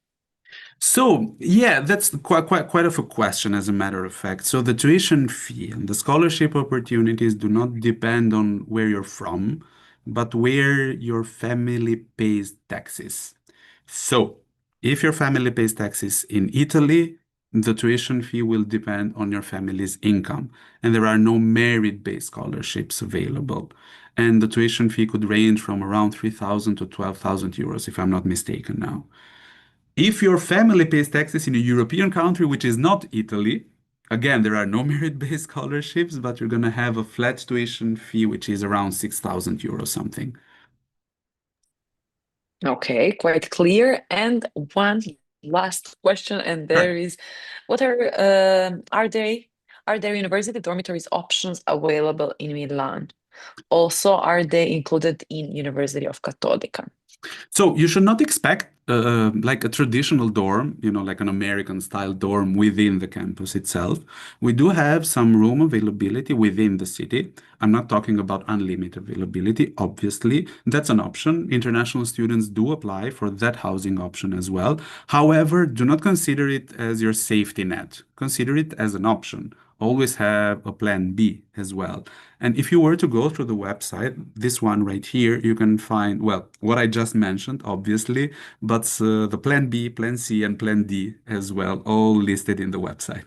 So yeah, that's quite of a question, as a matter of fact. So the tuition fee and the scholarship opportunities do not depend on where you're from, but where your family pays taxes. So if your family pays taxes in Italy, the tuition fee will depend on your family's income, and there are no merit-based scholarships available. And the tuition fee could range from around 3,000 to 12,000 euros, if I'm not mistaken now. If your family pays taxes in a European country, which is not Italy, again, there are no merit-based scholarships, but you're going to have a flat tuition fee, which is around 6,000 euros something. Okay, quite clear. And one last question, and there is, what are there university dormitories options available in Milan? Also, are they included in University of Cattolica? So you should not expect like a traditional dorm, like an American style dorm within the campus itself. We do have some room availability within the city. I'm not talking about unlimited availability, obviously. That's an option. International students do apply for that housing option as well. However, do not consider it as your safety net. Consider it as an option. always have a plan B as well. And if you were to go through the website, this one right here, you can find, well, what I just mentioned, obviously, but the plan B, plan C, and plan D as well, all listed in the website.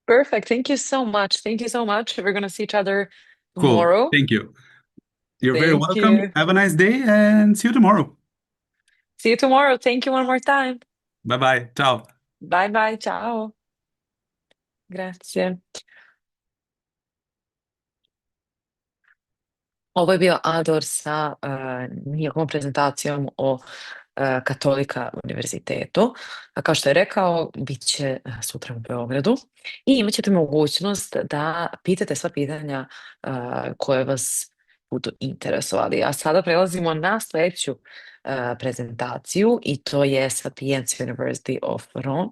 Perfect. Thank you so much. Thank you so much. We're going to see each other Cool. tomorrow. Thank you. You're very Thank welcome. you. Have a nice day and see you tomorrow. See you tomorrow. Thank you one more time. Bye-bye. Ciao. Bye bye. Ciao. Grazie. Ovo je bio Ador sa njihovom prezentacijom o Katolika univerzitetu. A kao što je rekao, bit će sutra u Beogradu i imat ćete mogućnost da pitate sva pitanja koje vas budu interesovali. A sada prelazimo na sledeću prezentaciju i to je Sapienza University of Rome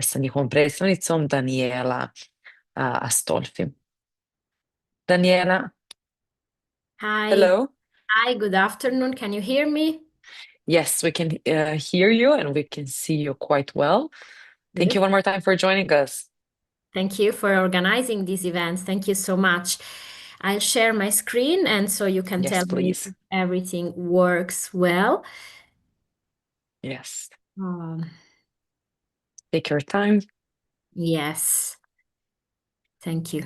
sa njihovom predstavnicom Daniela Astolfi. Daniela, Hi. hello. Hi, good afternoon. Can you hear me? Yes, we can hear you and we can see you quite well. Thank you one more time for joining us. Thank you for organizing these events. Thank you so much. I'll share my screen and so you can Yes, tell me please. if everything works well. Yes, Um, take your time. yes. Thank you.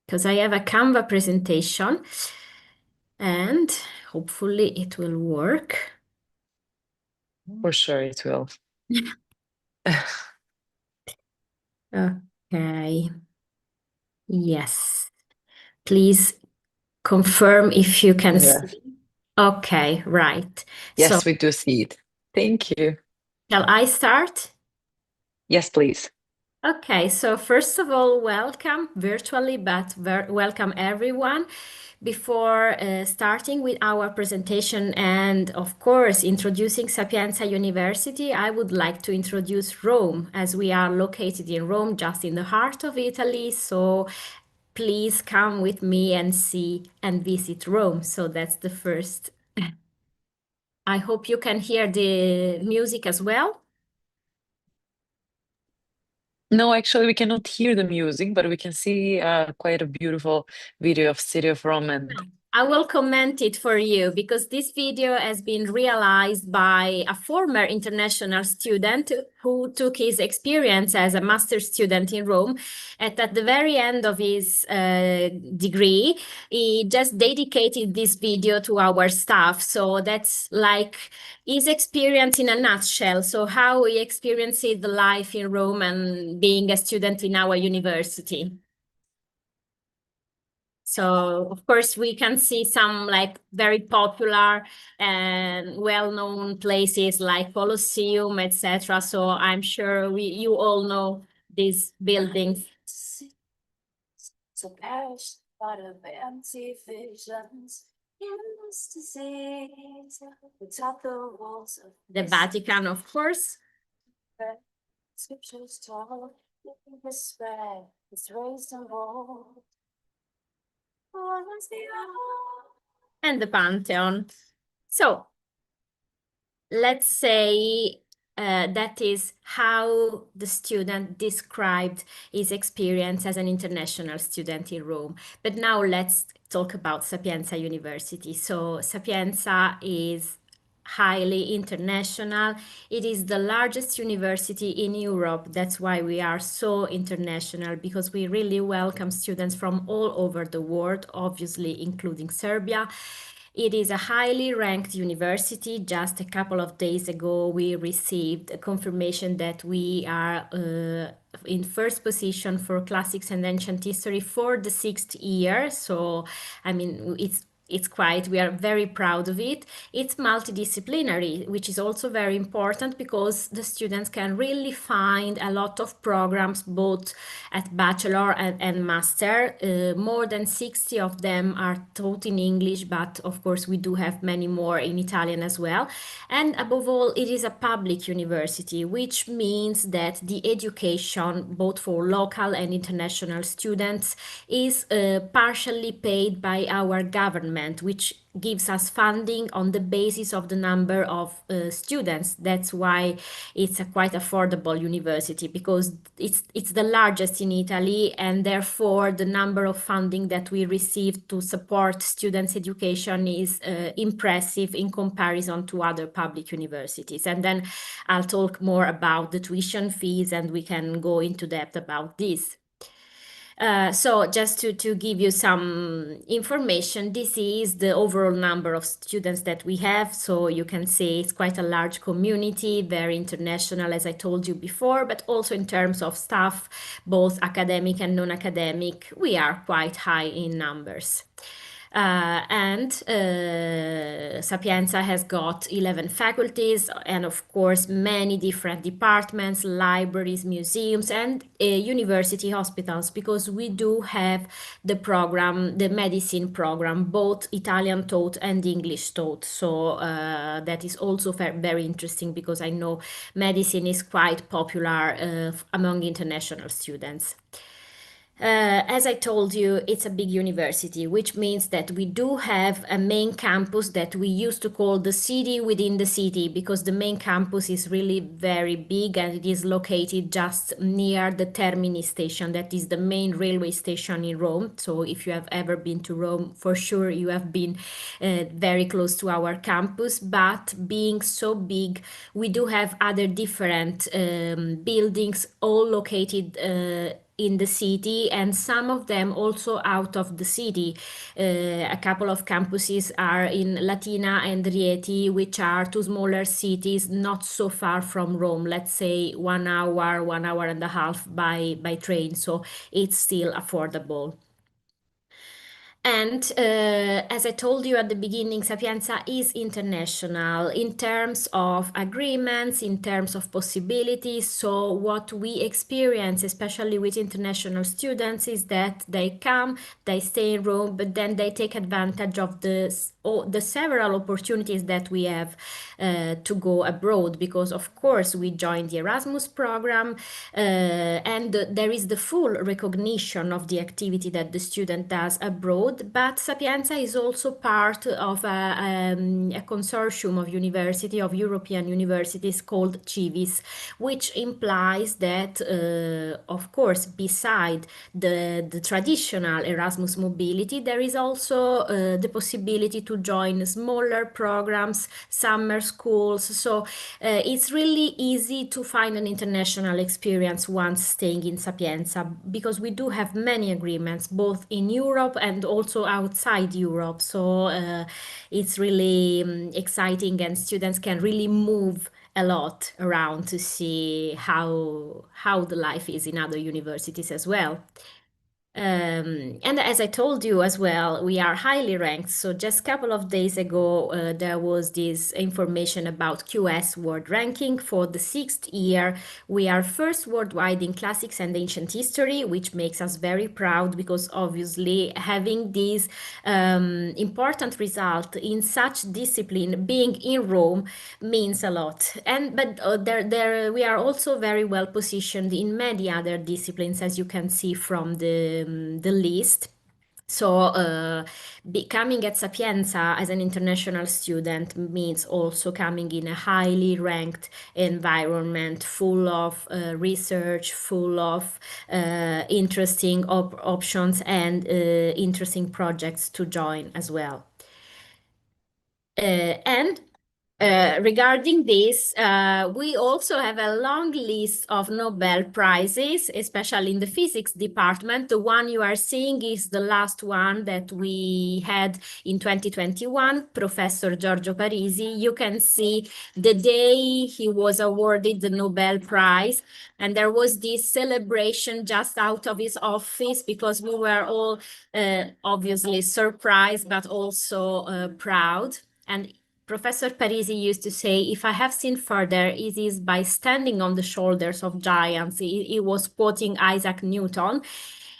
Because I have a Canva presentation and hopefully it will work. For sure it will. Okay. Yes. Please confirm if you can Yes. see. Okay, right. Yes, So we do see it. Thank you. shall I start? Yes, please. Okay, so first of all, welcome virtually, but welcome everyone. Before starting with our presentation and of course introducing Sapienza University, I would like to introduce Rome, as we are located in Rome, just in the heart of Italy. So please come with me and see and visit Rome. So that's the first. I hope you can hear the music as well. No, actually, we cannot hear the music, but we can see quite a beautiful video of City of Rome. And I will comment it for you because this video has been realized by a former international student who took his experience as a master's student in Rome. And at the very end of his degree, he just dedicated this video to our staff. So that's like his experience in a nutshell. So how he experienced the life in Rome and being a student in our university. So, of course, we can see some like very popular and well-known places like Colosseum, etc. So I'm sure you all know these buildings. So perish out of empty visions. The Vatican, of course. Scriptures taught, respect is raised and bold. And the Pantheon. So let's say that is how the student described his experience as an international student in Rome. But now let's talk about Sapienza University. So Sapienza is highly international. It is the largest university in Europe. That's why we are so international, because we really welcome students from all over the world, obviously including Serbia. It is a highly ranked university. Just a couple of days ago, we received a confirmation that we are in first position for classics and ancient history for the 6th year. So, I mean, it's quite, we are very proud of it. It's multidisciplinary, which is also very important because the students can really find a lot of programs, both at bachelor and master. More than 60 of them are taught in English, but of course we do have many more in Italian as well. And above all, it is a public university, which means that the education, both for local and international students, is partially paid by our government. entitlement, which gives us funding on the basis of the number of students. That's why it's a quite affordable university, because it's the largest in Italy, and therefore the number of funding that we receive to support students' education is impressive in comparison to other public universities. And then I'll talk more about the tuition fees, and we can go into depth about this. So just to give you some information, this is the overall number of students that we have. So you can see it's quite a large community, very international, as I told you before, but also in terms of staff, both academic and non-academic, we are quite high in numbers. Sapienza has got 11 faculties and, of course, many different departments, libraries, museums, and university hospitals, because we do have the program, the medicine program, both Italian taught and English taught. So that is also very interesting, because I know medicine is quite popular among international students. As I told you, it's a big university, which means that we do have a main campus that we used to call the city within the city, because the main campus is really very big, and it is located just near the Termini station. That is the main railway station in Rome. So if you have ever been to Rome, for sure you have been very close to our campus. But being so big, we do have other different buildings, all located in the city, and some of them also out of the city. A couple of campuses are in Latina and Rieti, which are two smaller cities not so far from Rome, let's say 1 hour, 1 hour and a half by train, so it's still affordable. And as I told you at the beginning, Sapienza is international in terms of agreements, in terms of possibilities. So what we experience, especially with international students, is that they come, they stay in Rome, but then they take advantage of the several opportunities that we have to go abroad, because of course we joined the Erasmus program, and there is the full recognition of the activity that the student does abroad. But Sapienza is also part of a consortium of European universities called CIVIS, which implies that, of course, beside the traditional Erasmus mobility, there is also the possibility to join smaller programs, summer schools. So it's really easy to find an international experience once staying in Sapienza, because we do have many agreements, both in Europe and also outside Europe. So it's really exciting, and students can really move a lot around to see how the life is in other universities as well. And as I told you as well, we are highly ranked. So just a couple of days ago, there was this information about QS World Ranking for the 6th year. We are first worldwide in classics and ancient history, which makes us very proud, because obviously having this important result in such discipline, being in Rome, means a lot. But we are also very well positioned in many other disciplines, as you can see from the list. So coming at Sapienza as an international student means also coming in a highly ranked environment, full of research, full of interesting options and interesting projects to join as well. Regarding this, we also have a long list of Nobel Prizes, especially in the physics department. The one you are seeing is the last one that we had in 2021, Professor Giorgio Parisi. You can see the day he was awarded the Nobel Prize, and there was this celebration just out of his office, because we were all obviously surprised, but also proud. And Professor Parisi used to say, if I have seen further, it is by standing on the shoulders of giants. He was quoting Isaac Newton.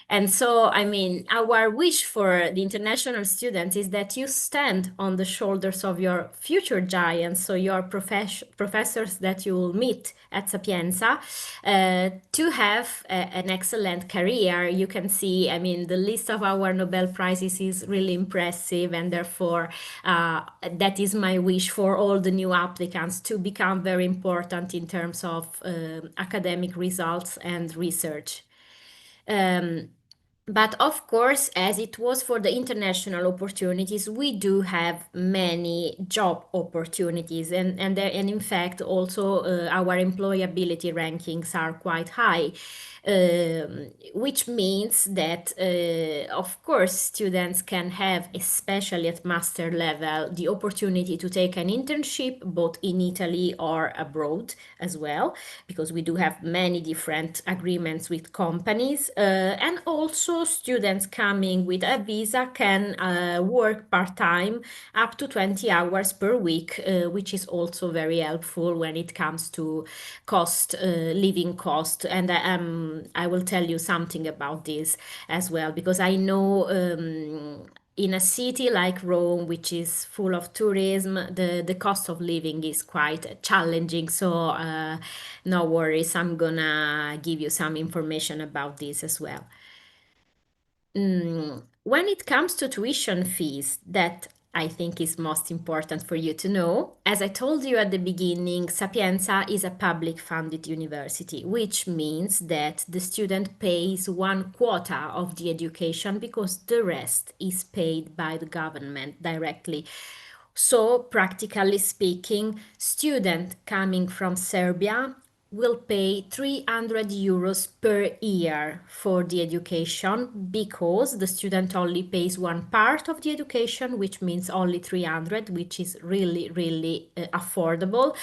And so, I mean, our wish for the international students is that you stand on the shoulders of your future giants, so your professors that you will meet at Sapienza, to have an excellent career. You can see, I mean, the list of our Nobel Prizes is really impressive, and therefore, that is my wish for all the new applicants to become very important in terms of academic results and research. But of course, as it was for the international opportunities, we do have many job opportunities, and in fact also our employability rankings are quite high, which means that of course students can have, especially at master level, the opportunity to take an internship both in Italy or abroad as well, because we do have many different agreements with companies, and also students coming with a visa can work part-time up to 20 hours per week, which is also very helpful when it comes to living cost. And I will tell you something about this as well, because I know in a city like Rome, which is full of tourism, the cost of living is quite challenging. So no worries, I'm gonna give you some information about this as well. When it comes to tuition fees, that I think is most important for you to know. As I told you at the beginning, Sapienza is a public funded university, which means that the student pays one quota of the education because the rest is paid by the government directly. So, practically speaking, student coming from Serbia will pay 300 euros per year for the education, because the student only pays one part of the education, which means only 300, which is really, really affordable.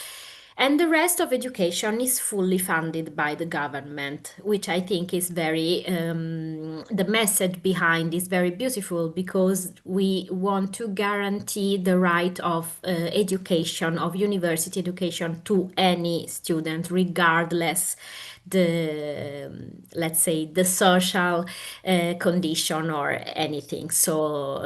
And the rest of education is fully funded by the government, which I think is very, the message behind is very beautiful, because we want to guarantee the right of education, of university education, to any student, regardless let's say, the social condition or anything. So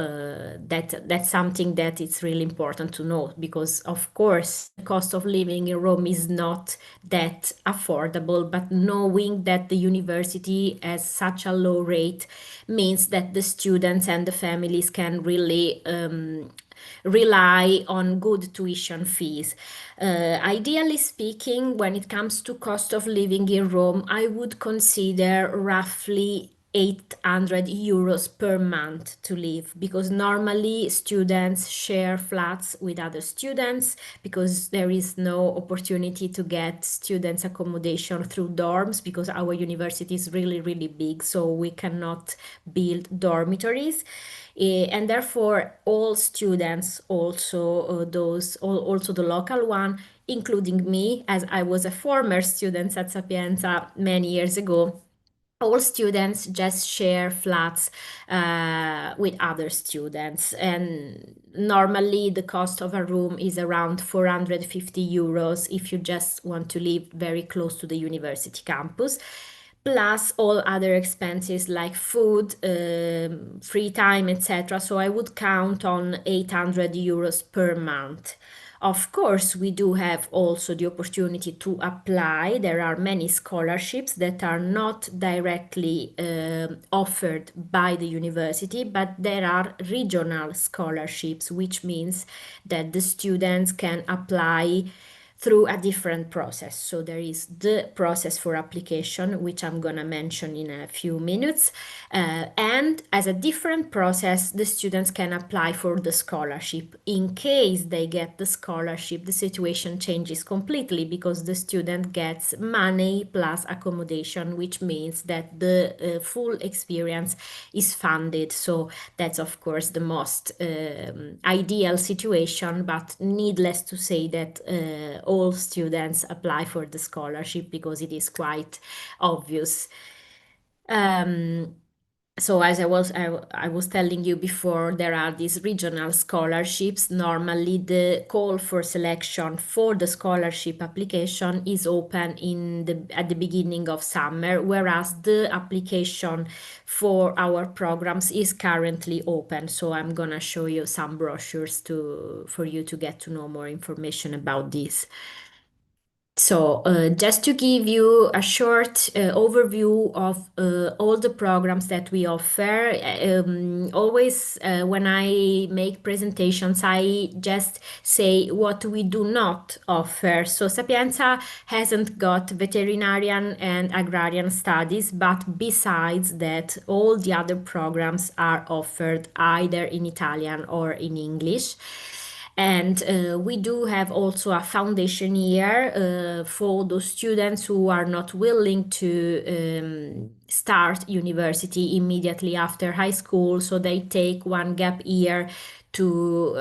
that's something that it's really important to know, because of course the cost of living in Rome is not that affordable, but knowing that the university has such a low rate means that the students and the families can really rely on good tuition fees. Ideally speaking, when it comes to cost of living in Rome, I would consider roughly 800 euros per month to live, because normally students share flats with other students, because there is no opportunity to get students accommodation through dorms, because our university is really, really big, so we cannot build dormitories. And therefore all students, also also the local one, including me, as I was a former student at Sapienza many years ago, all students just share flats with other students, and normally the cost of a room is around 450 euros if you just want to live very close to the university campus, plus all other expenses like food, free time, etc. So I would count on 800 euros per month. Of course, we do have also the opportunity to apply. There are many scholarships that are not directly offered by the university, but there are regional scholarships, which means that the students can apply through a different process. So there is the process for application, which I'm gonna mention in a few minutes. And as a different process, the students can apply for the scholarship. In case they get the scholarship, the situation changes completely, because the student gets money plus accommodation, which means that the full experience is funded. So that's of course the most ideal situation, but needless to say that all students apply for the scholarship, because it is quite obvious. So as I was telling you before, there are these regional scholarships. Normally, the call for selection for the scholarship application is open at the beginning of summer, whereas the application for our programs is currently open. So I'm gonna show you some brochures for you to get to know more information about this. So just to give you a short overview of all the programs that we offer, always when I make presentations, I just say what we do not offer. So Sapienza hasn't got veterinarian and agrarian studies, but besides that, all the other programs are offered either in Italian or in English. And we do have also a foundation year for those students who are not willing to start university immediately after high school. So they take one gap year to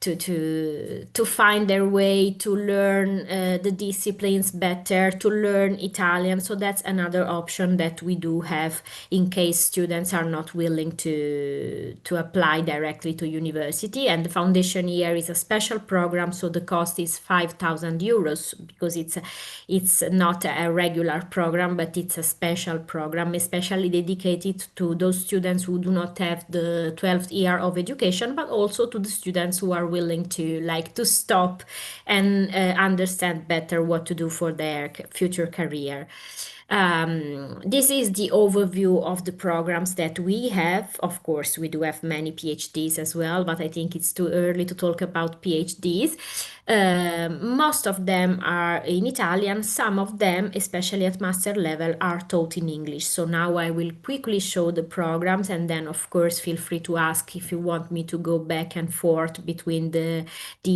to find their way to learn the disciplines better, to learn Italian. So that's another option that we do have in case students are not willing to apply directly to university. And the foundation year is a special program, so the cost is 5,000 euros because it's not a regular program, but it's a special program, especially dedicated to those students who do not have the 12th year of education, but also to the students who are willing to stop and understand better what to do for their future career. This is the overview of the programs that we have. Of course, we do have many PhDs as well, but I think it's too early to talk about PhDs. Most of them are in Italian. Some of them, especially at master level, are taught in English. So now I will quickly show the programs, and then of course feel free to ask if you want me to go back and forth between the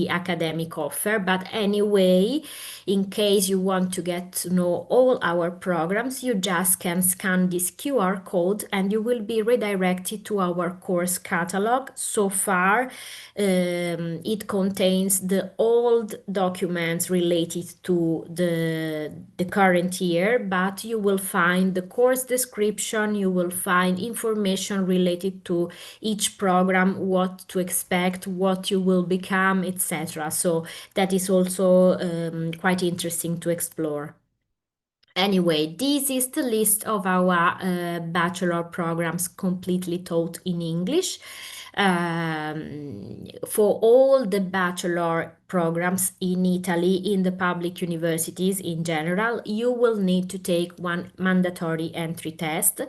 academic offer. But anyway, in case you want to get to know all our programs, you just can scan this QR code and you will be redirected to our course catalog. So far, it contains the old documents related to the current year, but you will find the course description, you will find information related to each program, what to expect, what you will become, etc. So that is also quite interesting to explore. Anyway, this is the list of our bachelor programs completely taught in English. For all the bachelor programs in Italy, in the public universities in general, you will need to take one mandatory entry test.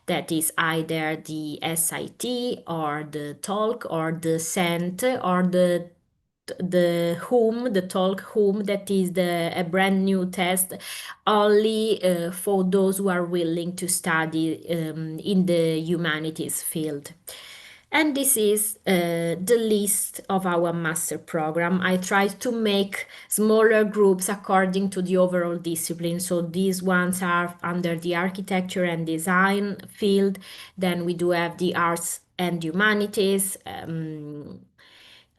That is either the SIT or the TOLC or the CENT or the TOLC HUM, that is a brand new test only for those who are willing to study in the humanities field. And this is the list of our master program. I tried to make smaller groups according to the overall discipline. So these ones are under the architecture and design field. Then we do have the arts and humanities,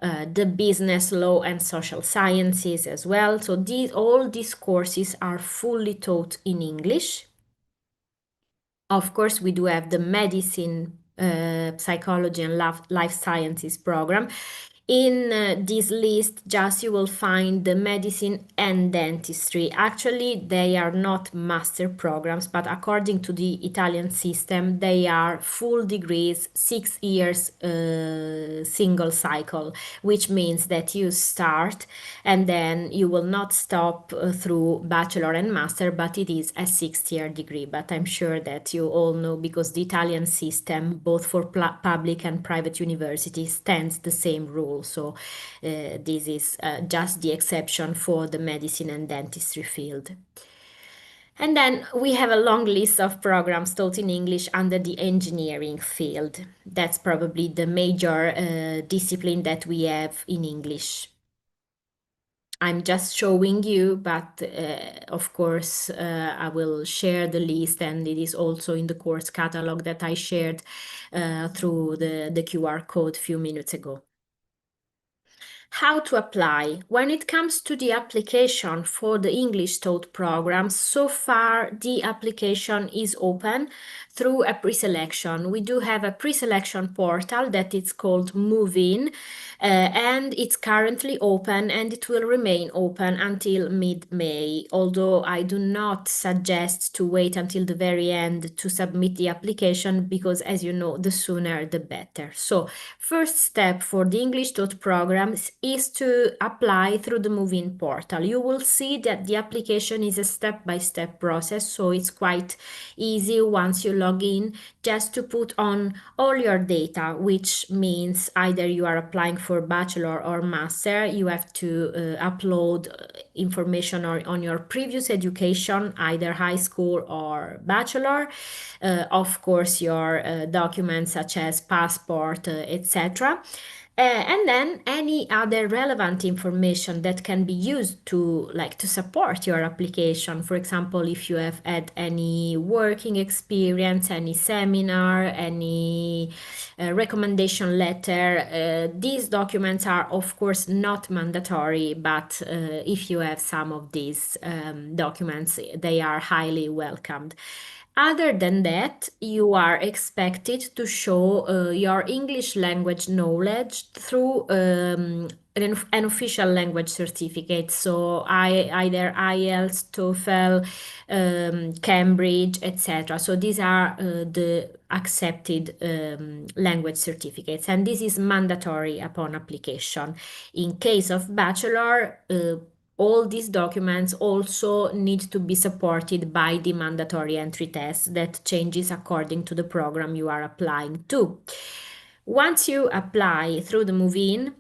the business, law, and social sciences as well. So all these courses are fully taught in English. Of course, we do have the medicine, psychology, and life sciences program. In this list, just you will find the medicine and dentistry. Actually, they are not master programs, but according to the Italian system, they are full degrees, 6 years single cycle, which means that you start and then you will not stop through bachelor and master, but it is a 6-year degree. But I'm sure that you all know, because the Italian system, both for public and private universities, stands the same rule. So this is just the exception for the medicine and dentistry field. And then we have a long list of programs taught in English under the engineering field. That's probably the major discipline that we have in English. I'm just showing you, but of course I will share the list, and it is also in the course catalog that I shared through the QR code a few minutes ago. How to apply? When it comes to the application for the English taught programs, so far the application is open through a pre-selection. We do have a pre-selection portal that is called Move In, and it's currently open and it will remain open until mid-May, although I do not suggest to wait until the very end to submit the application because, as you know, the sooner the better. So first step for the English taught programs is to apply through the Move In portal. You will see that the application is a step-by-step process, so it's quite easy once you log in just to put on all your data, which means either you are applying for bachelor or master, you have to upload information on your previous education, either high school or bachelor, of course your documents such as passport, etc. And then any other relevant information that can be used to support your application. For example, if you have had any working experience, any seminar, any recommendation letter, these documents are of course not mandatory, but if you have some of these documents, they are highly welcomed. Other than that, you are expected to show your English language knowledge through an official language certificate. So either IELTS, TOEFL, Cambridge, etc. So these are the accepted language certificates, and this is mandatory upon application. In case of bachelor, all these documents also need to be supported by the mandatory entry test that changes according to the program you are applying to. Once you apply through the Move In,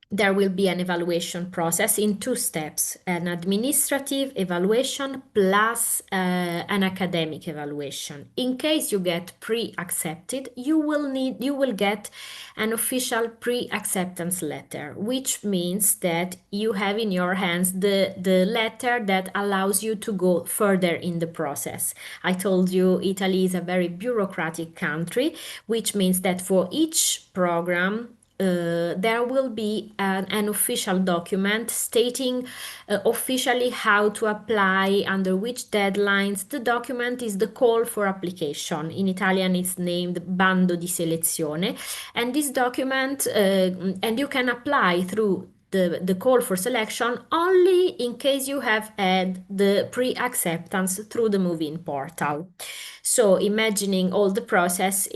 there will be an evaluation process in 2 steps, an administrative evaluation plus an academic evaluation. In case you get pre-accepted, you will get an official pre-acceptance letter, which means that you have in your hands the letter that allows you to go further in the process. I told you Italy is a very bureaucratic country, which means that for each program there will be an official document stating officially how to apply, under which deadlines. The document is the call for application. In Italian, it's named Bando di selezione. And this document, and you can apply through the call for selection only in case you have had the pre-acceptance through the Move In portal. So imagining all the process,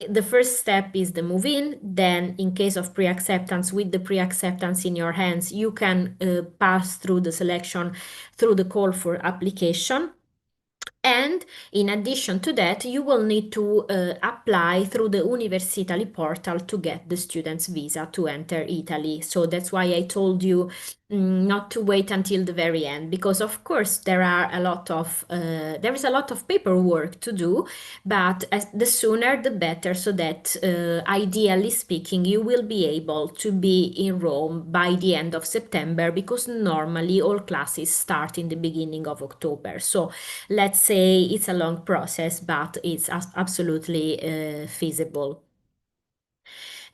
the first step is the Move In. Then in case of pre-acceptance, with the pre-acceptance in your hands, you can pass through the selection through the call for application. And in addition to that, you will need to apply through the Università portal to get the student's visa to enter Italy. So that's why I told you not to wait until the very end, because of course there is a lot of paperwork to do, but the sooner the better, so that ideally speaking, you will be able to be in Rome by the end of September, because normally all classes start in the beginning of October. So let's say it's a long process, but it's absolutely feasible.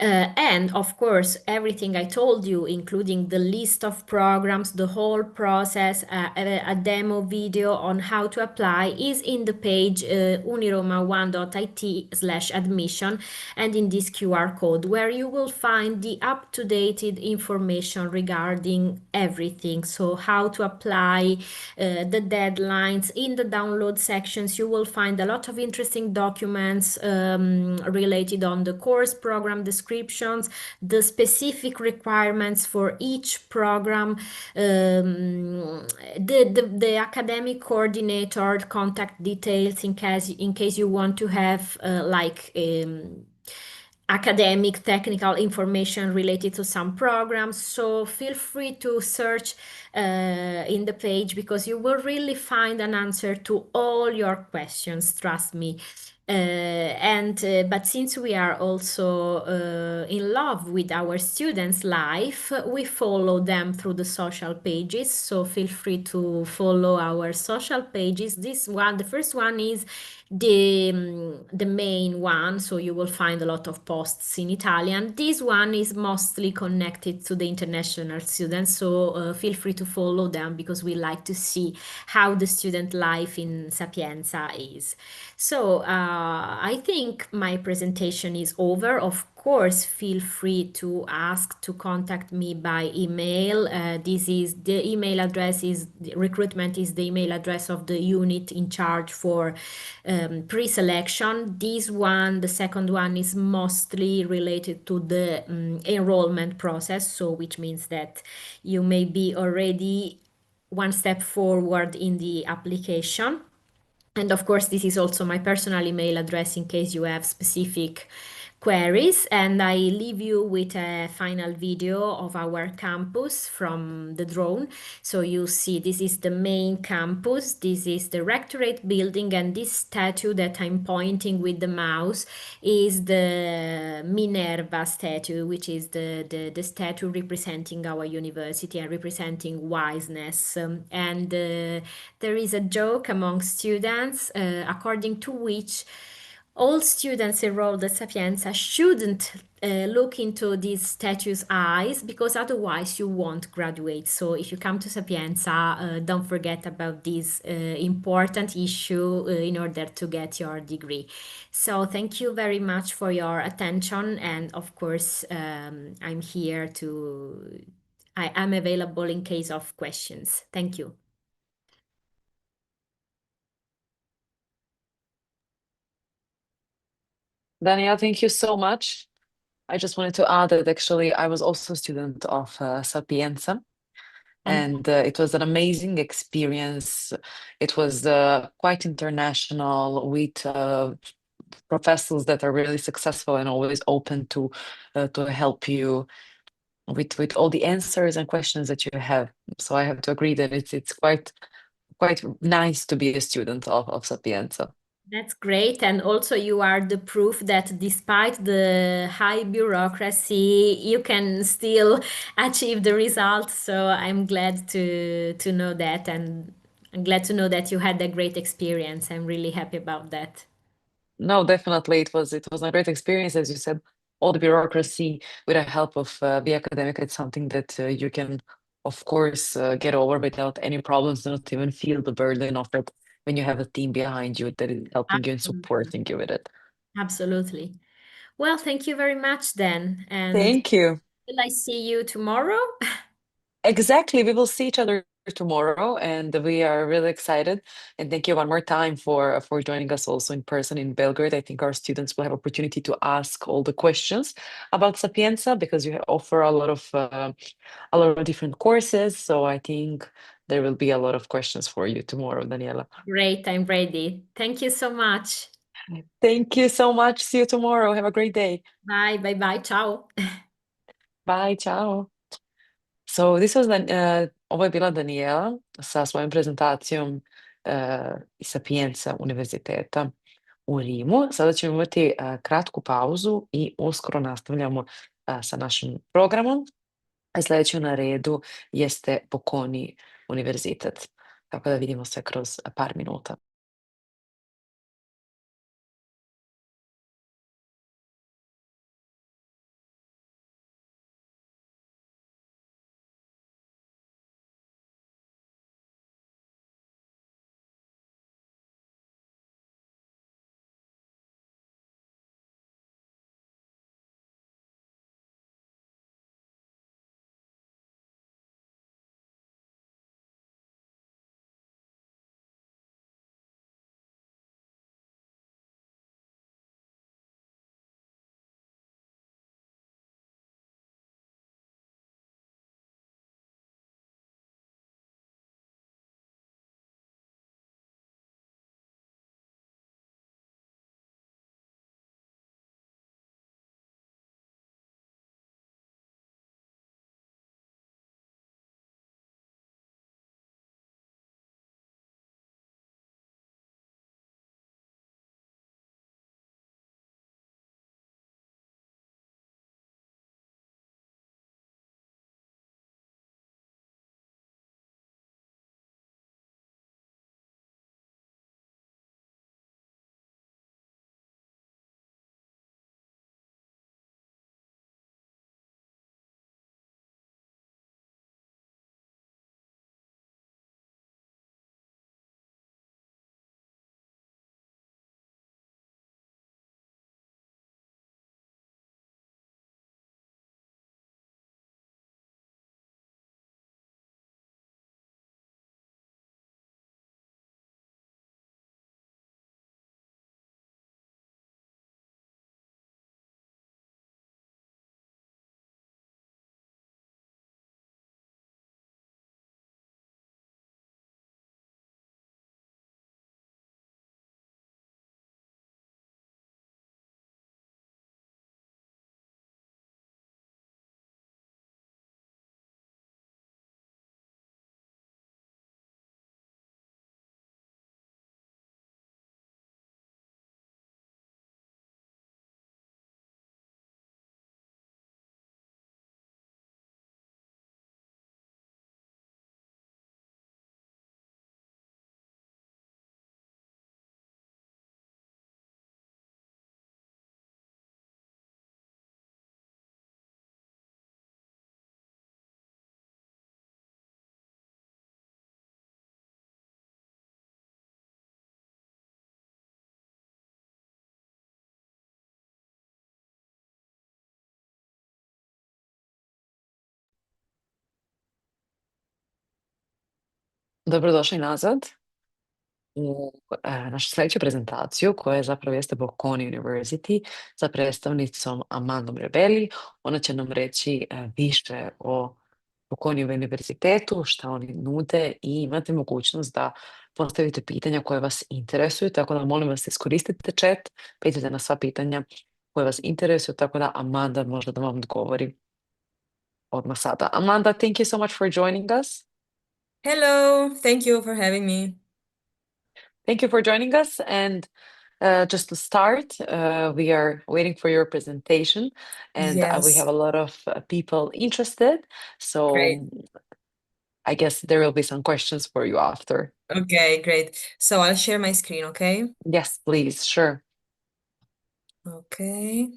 And of course, everything I told you, including the list of programs, the whole process, a demo video on how to apply, is in the page uniroma1.it/admission, and in this QR code, where you will find the up-to-date information regarding everything. So how to apply, the deadlines. In the download sections, you will find a lot of interesting documents related on the course program descriptions, the specific requirements for each program, the academic coordinator contact details in case you want to have academic technical information related to some programs. So feel free to search in the page, because you will really find an answer to all your questions, trust me. But since we are also in love with our students' life, we follow them through the social pages. So feel free to follow our social pages. This one, the first one is the main one, so you will find a lot of posts in Italian. This one is mostly connected to the international students, so feel free to follow them because we like to see how the student life in Sapienza is. So I think my presentation is over. Of course, feel free to ask to contact me by email. This is the email address is recruitment is the email address of the unit in charge for pre-selection. This one, the second one, is mostly related to the enrollment process. So which means that you may be already one step forward in the application. And of course, this is also my personal email address in case you have specific queries. And I leave you with a final video of our campus from the drone. So you see, this is the main campus. This is the rectorate building. And this statue that I'm pointing with the mouse is the Minerva statue, which is the statue representing our university and representing wiseness. There is a joke among students, according to which all students enrolled at Sapienza shouldn't look into these statues' eyes because otherwise you won't graduate. So if you come to Sapienza, don't forget about this important issue in order to get your degree. So thank you very much for your attention. And of course, I'm here to, I'm available in case of questions. Thank you. Danielle, thank you so much. I just wanted to add that actually I was also a student of Sapienza, and it was an amazing experience. It was quite international with professors that are really successful and always open to help you with all the answers and questions that you have. So I have to agree that it's quite nice to be a student of Sapienza. That's great. And also you are the proof that despite the high bureaucracy, you can still achieve the results. So I'm glad to know that, and I'm glad to know that you had a great experience. I'm really happy about that. No, definitely it was a great experience, as you said. All the bureaucracy with the help of the Academica, it's something that you can, of course, get over without any problems, not even feel the burden of it when you have a team behind you that is helping you and Absolutely. supporting you with it. Absolutely. Well, thank you very much then. And Thank you. will I see you tomorrow? Exactly. We will see each other tomorrow, and we are really excited. And thank you one more time for joining us also in person in Belgrade. I think our students will have opportunity to ask all the questions about Sapienza because you offer a lot of different courses. So I think there will be a lot of questions for you tomorrow, Daniela. Great, I'm ready. Thank you so much. Thank you so much. See you tomorrow. Have a great day. Bye, bye, bye. Ciao. Bye, ciao. So this was ovo je bila Daniela sa svojom prezentacijom iz Sapienza univerziteta u Rimu. Sada ćemo imati kratku pauzu i uskoro nastavljamo sa našim programom. A sljedeći na redu jeste Bocconi Universitet. Tako da vidimo se kroz par minuta. Dobrodošli nazad u našu sljedeću prezentaciju koja zapravo jeste Bocconi University sa predstavnicom Amandom Rebeli. Ona će nam reći više o Bocconi univerzitetu, šta oni nude i imate mogućnost da postavite pitanja koje vas interesuju, tako da molim vas iskoristite chat, pitajte na sva pitanja koje vas interesuju, tako da Amanda može da vam odgovori odmah sada. Amanda, thank you so much for joining us. Hello, thank you for having me. Thank you for joining us. And just to start, we are waiting for your presentation, and we Yes, have a lot of people interested. So great. I guess there will be some questions for you after. Okay, great. So I'll share my screen, okay? Yes, please. Sure. Okay.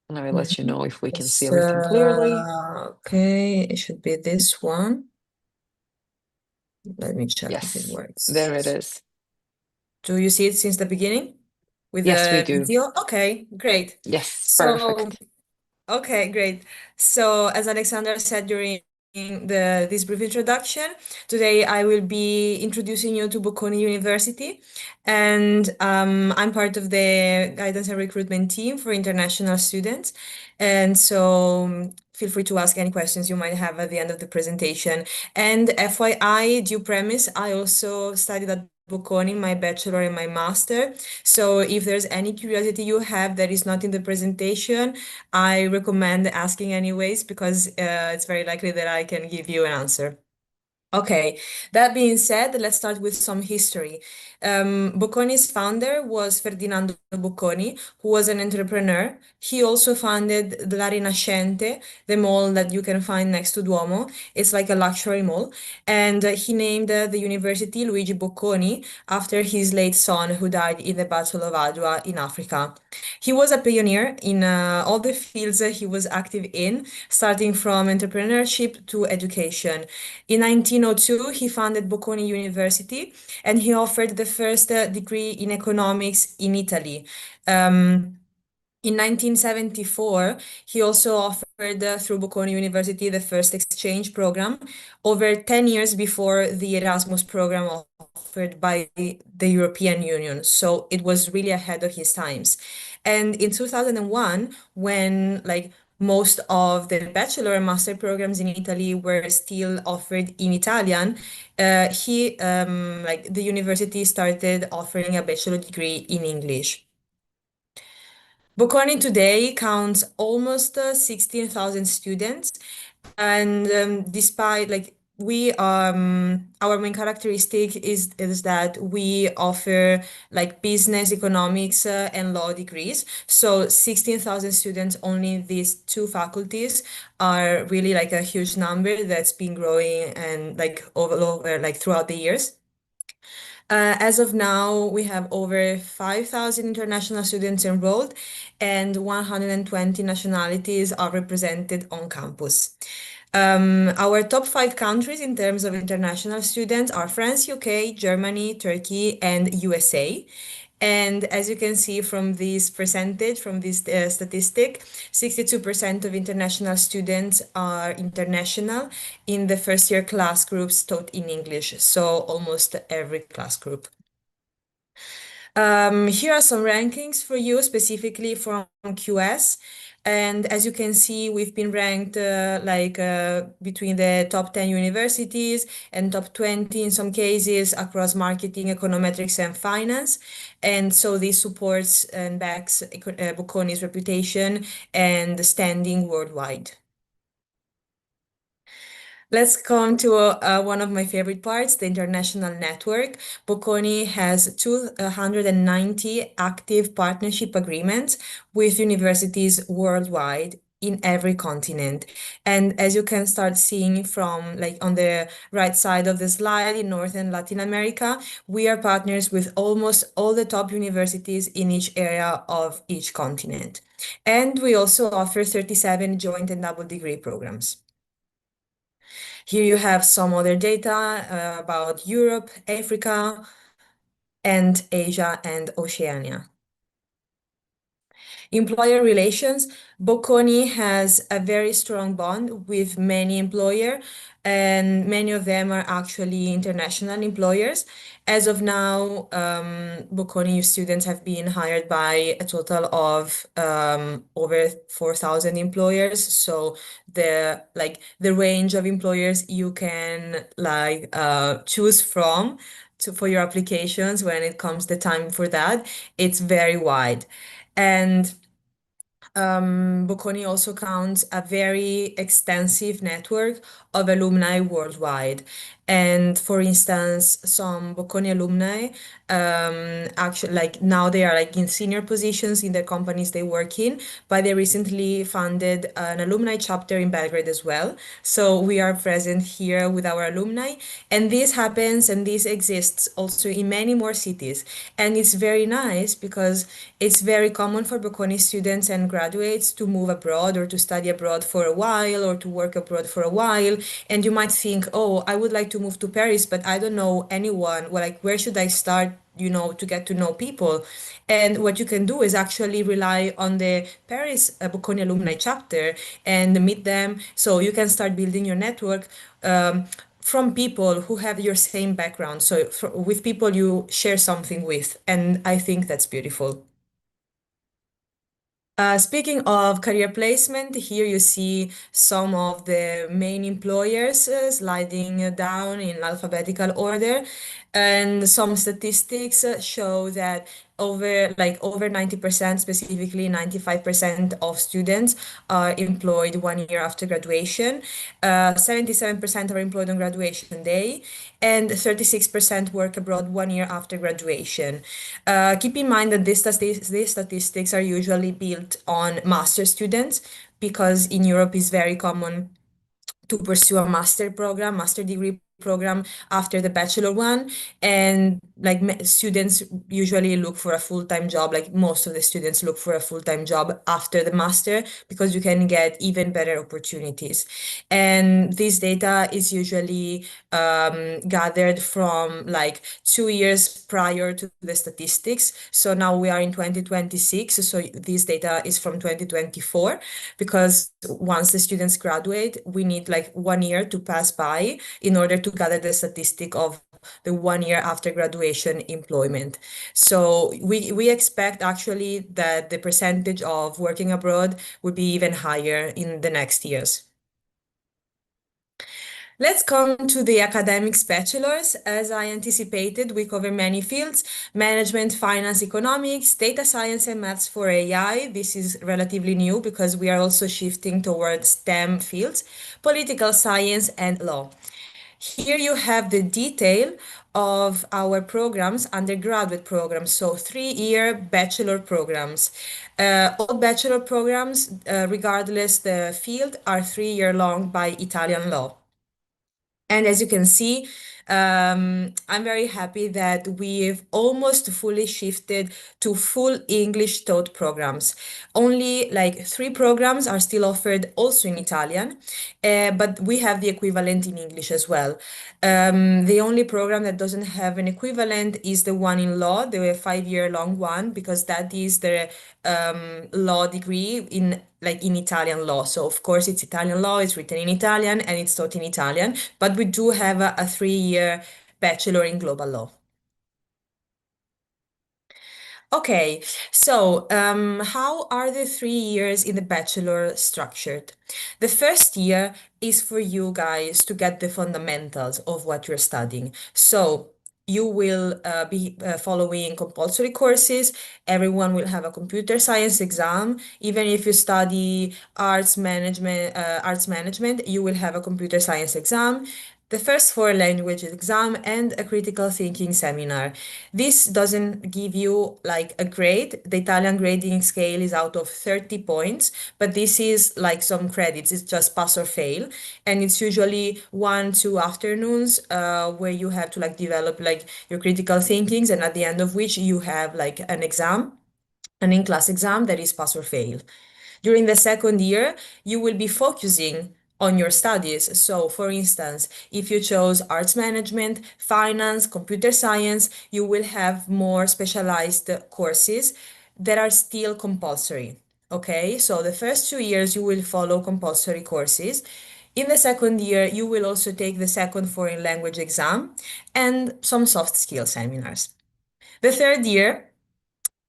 And I will let you know if we can see So, everything clearly. okay, it should be this one. Let me check if it Yes, works. there it is. Do you see it since the beginning with Yes, we the do. video? Okay, great. Yes, So, perfect. okay, great. So, as Alexandra said during this brief introduction, today I will be introducing you to Bocconi University, and I'm part of the guidance and recruitment team for international students. And so feel free to ask any questions you might have at the end of the presentation. And FYI, due premise, I also studied at Bocconi, my bachelor and my master. So if there's any curiosity you have that is not in the presentation, I recommend asking anyways, because it's very likely that I can give you an answer. Okay, that being said, let's start with some history. Bocconi's founder was Ferdinando Bocconi, who was an entrepreneur. He also founded La Rinascente, the mall that you can find next to Duomo. It's like a luxury mall. And he named the university Luigi Bocconi after his late son, who died in the Battle of Adwa in Africa. He was a pioneer in all the fields he was active in, starting from entrepreneurship to education. In 1902, he founded Bocconi University, and he offered the first degree in economics in Italy. In 1974, he also offered through Bocconi University the first exchange program, over 10 years before the Erasmus program offered by the European Union. So it was really ahead of his times. And in 2001, when most of the bachelor and master programs in Italy were still offered in Italian, the university started offering a bachelor degree in English. Bocconi today counts almost 16,000 students, and despite our main characteristic is that we offer business, economics, and law degrees. So 16,000 students only in these two faculties are really a huge number that's been growing and over throughout the years. As of now, we have over 5,000 international students enrolled, and 120 nationalities are represented on campus. Our top 5 countries in terms of international students are France, UK, Germany, Turkey, and USA. And as you can see from this percentage, from this statistic, 62% of international students are international in the first year class groups taught in English, so almost every class group. Here are some rankings for you, specifically from QS. And as you can see, we've been ranked between the top 10 universities and top 20 in some cases across marketing, econometrics, and finance. And so this supports and backs Bocconi's reputation and standing worldwide. Let's come to one of my favorite parts, the international network. Bocconi has 290 active partnership agreements with universities worldwide in every continent. And as you can start seeing from on the right side of the slide, in North and Latin America, we are partners with almost all the top universities in each area of each continent. And we also offer 37 joint and double degree programs. Here you have some other data about Europe, Africa, and Asia and Oceania. Employer relations, Bocconi has a very strong bond with many employers, and many of them are actually international employers. As of now, Bocconi students have been hired by a total of over 4,000 employers. So the range of employers you can choose from for your applications when it comes the time for that, it's very wide. And Bocconi also counts a very extensive network of alumni worldwide. And for instance, some Bocconi alumni, actually, now they are in senior positions in the companies they work in, but they recently funded an alumni chapter in Belgrade as well. So we are present here with our alumni, and this happens and this exists also in many more cities. And it's very nice because it's very common for Bocconi students and graduates to move abroad or to study abroad for a while or to work abroad for a while. And you might think, oh, I would like to move to Paris, but I don't know anyone. Well, where should I start, to get to know people? And what you can do is actually rely on the Paris Bocconi alumni chapter and meet them. So you can start building your network from people who have your same background. So with people you share something with. And I think that's beautiful. Speaking of career placement, here you see some of the main employers sliding down in alphabetical order, and some statistics show that over 90%, specifically 95% of students are employed 1 year after graduation. 77% are employed on graduation day, and 36% work abroad 1 year after graduation. Keep in mind that these statistics are usually built on master students, because in Europe it's very common to pursue a master degree program after the bachelor one, and students usually look for a full-time job. Most of the students look for a full-time job after the master because you can get even better opportunities. And this data is usually gathered from 2 years prior to the statistics. So now we are in 2026, so this data is from 2024, because once the students graduate, we need 1 year to pass by in order to gather the statistic of the 1 year after graduation employment. So we expect actually that the percentage of working abroad will be even higher in the next years. Let's come to the academics bachelors. As I anticipated, we cover many fields: management, finance, economics, data science, and maths for AI. This is relatively new because we are also shifting towards STEM fields, political science, and law. Here you have the detail of our programs, undergraduate programs, so 3-year bachelor programs. All bachelor programs, regardless the field, are 3-year long by Italian law. And as you can see, I'm very happy that we've almost fully shifted to full English taught programs. Only 3 programs are still offered also in Italian, but we have the equivalent in English as well. The only program that doesn't have an equivalent is the one in law, the 5-year long one, because that is the law degree in Italian law. So of course it's Italian law, it's written in Italian, and it's taught in Italian, but we do have a 3-year bachelor in global law. Okay, so how are the 3 years in the bachelor structured? The first year is for you guys to get the fundamentals of what you're studying. So you will be following compulsory courses. Everyone will have a computer science exam. Even if you study arts management, you will have a computer science exam, the first 4 languages exam, and a critical thinking seminar. This doesn't give you a grade. The Italian grading scale is out of 30 points, but this is some credits. It's just pass or fail. And it's usually 1-2 afternoons where you have to develop your critical thinkings, and at the end of which you have an exam, an in-class exam that is pass or fail. During the second year, you will be focusing on your studies. So for instance, if you chose arts management, finance, computer science, you will have more specialized courses. that are still compulsory. Okay, so the first 2 years you will follow compulsory courses. In the second year, you will also take the second foreign language exam and some soft skill seminars. The third year,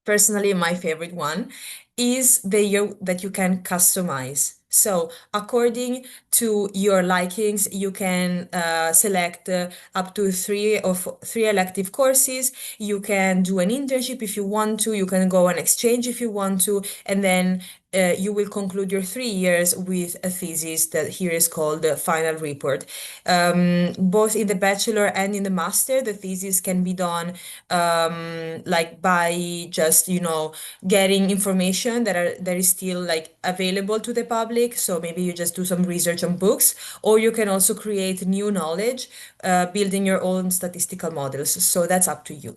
personally my favorite one, is the year that you can customize. So according to your likings, you can select up to three elective courses. You can do an internship if you want to. You can go on exchange if you want to, and then you will conclude your 3 years with a thesis that here is called the final report. Both in the bachelor and in the master, the thesis can be done like by just, getting information that is still like available to the public. So maybe you just do some research on books, or you can also create new knowledge, building your own statistical models. So that's up to you.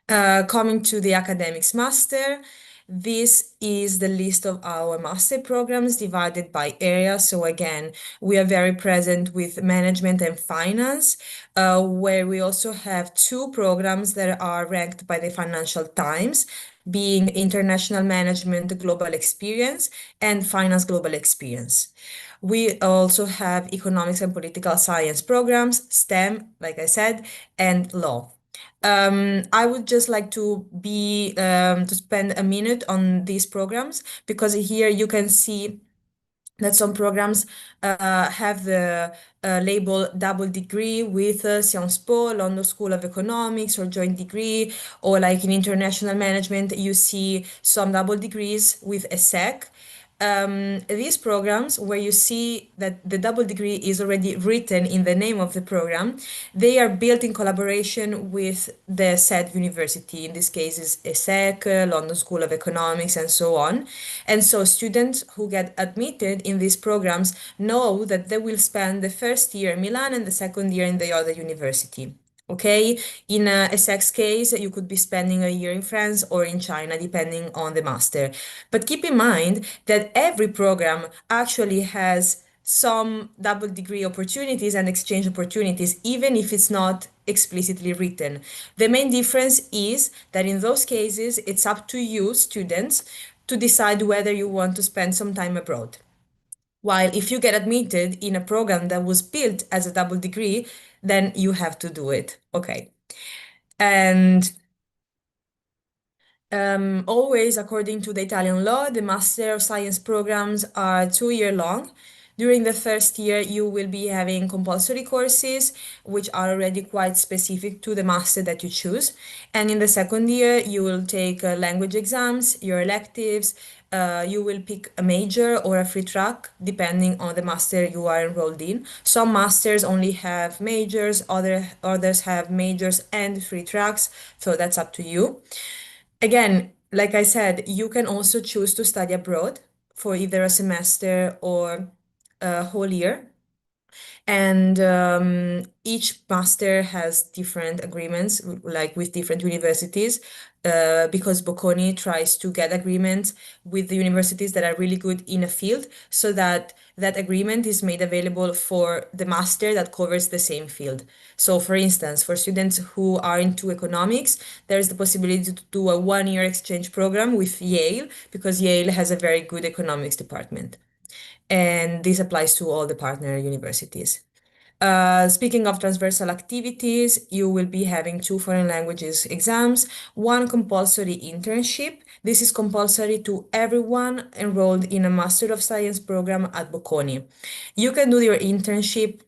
Coming to the academics master, this is the list of our master programs divided by area. So again, we are very present with management and finance, where we also have 2 programs that are ranked by the Financial Times, being International Management Global Experience and Finance Global Experience. We also have economics and political science programs, STEM, like I said, and law. I would just like to spend a minute on these programs, because here you can see that some programs have the label double degree with Sciences Po, London School of Economics, or joint degree, or like in international management, you see some double degrees with ESSEC. These programs, where you see that the double degree is already written in the name of the program, they are built in collaboration with the said university. In this case is ESSEC, London School of Economics, and so on. And so students who get admitted in these programs know that they will spend the first year in Milan and the second year in the other university. Okay, in a sex case, you could be spending a year in France or in China, depending on the master. But keep in mind that every program actually has some double degree opportunities and exchange opportunities, even if it's not explicitly written. The main difference is that in those cases, it's up to you, students, to decide whether you want to spend some time abroad. While if you get admitted in a program that was built as a double degree, then you have to do it. Okay. And always, according to the Italian law, the Master of Science programs are 2-year long. During the first year, you will be having compulsory courses, which are already quite specific to the master that you choose. And in the second year, you will take language exams, your electives, you will pick a major or a free track, depending on the master you are enrolled in. Some masters only have majors, others have majors and free tracks, so that's up to you. Again, like I said, you can also choose to study abroad for either a semester or a whole year. And each master has different agreements, like with different universities, because Bocconi tries to get agreements with the universities that are really good in a field, so that that agreement is made available for the master that covers the same field. So, for instance, for students who are into economics, there's the possibility to do a 1-year exchange program with Yale, because Yale has a very good economics department. And this applies to all the partner universities. Speaking of transversal activities, you will be having 2 foreign languages exams, 1 compulsory internship. This is compulsory to everyone enrolled in a Master of Science program at Bocconi. You can do your internship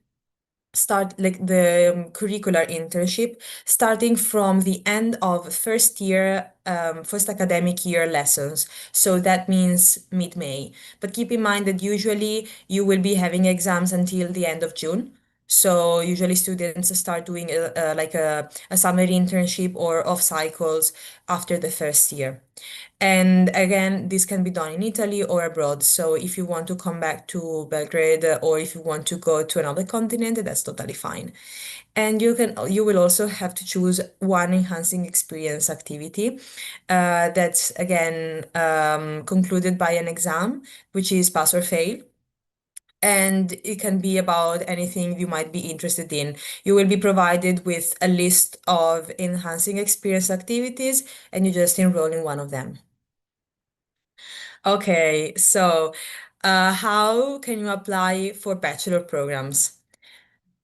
curricular internship starting from the end of first academic year lessons. So that means mid-May. But keep in mind that usually you will be having exams until the end of June. So usually students start doing a summer internship or off cycles after the first year. And again, this can be done in Italy or abroad. So if you want to come back to Belgrade, or if you want to go to another continent, that's totally fine. And you will also have to choose 1 enhancing experience activity. That's again concluded by an exam, which is pass or fail. and it can be about anything you might be interested in. You will be provided with a list of enhancing experience activities, and you just enroll in one of them. Okay, so how can you apply for bachelor programs?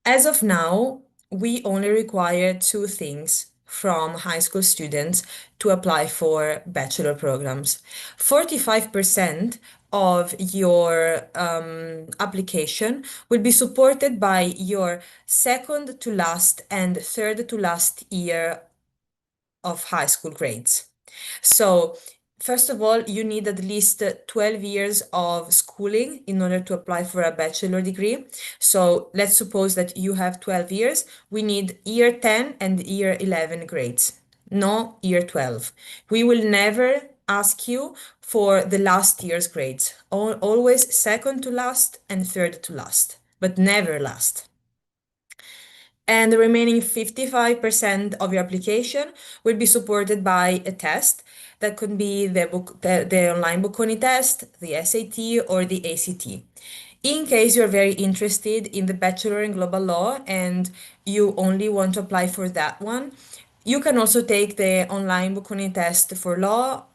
As of now, we only require two things from high school students to apply for bachelor programs. 45% of your application will be supported by your second to last and third to last year of high school grades. So, first of all, you need at least 12 years of schooling in order to apply for a bachelor degree. So, let's suppose that you have 12 years. We need year 10 and year 11 grades, no year 12. We will never ask you for the last year's grades, always second to last and third to last, but never last. And the remaining 55% of your application will be supported by a test that could be the online Bocconi test, the SAT, or the ACT. In case you're very interested in the Bachelor in Global Law and you only want to apply for that one, you can also take the online Bocconi test for law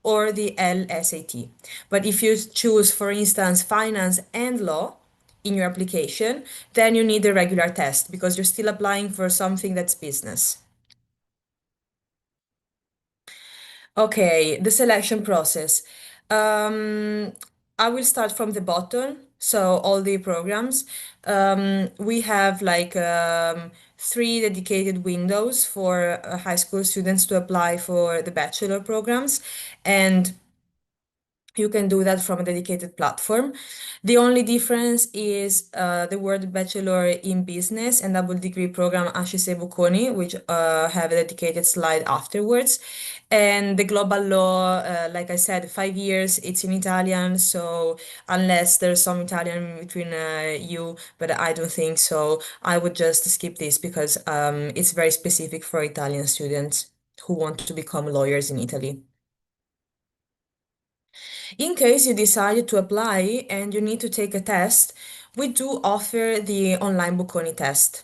or the LSAT. But if you choose, for instance, finance and law in your application, then you need a regular test because you're still applying for something that's business. Okay, the selection process. I will start from the bottom. So all the programs, we have like 3 dedicated windows for high school students to apply for the bachelor programs, and you can do that from a dedicated platform. The only difference is the word Bachelor in Business and double degree program HEC Bocconi, which have a dedicated slide afterwards. And the global law, like I said, 5 years, it's in Italian. So unless there's some Italian between you, but I don't think so, I would just skip this because it's very specific for Italian students who want to become lawyers in Italy. In case you decide to apply and you need to take a test, we do offer the online Bocconi test.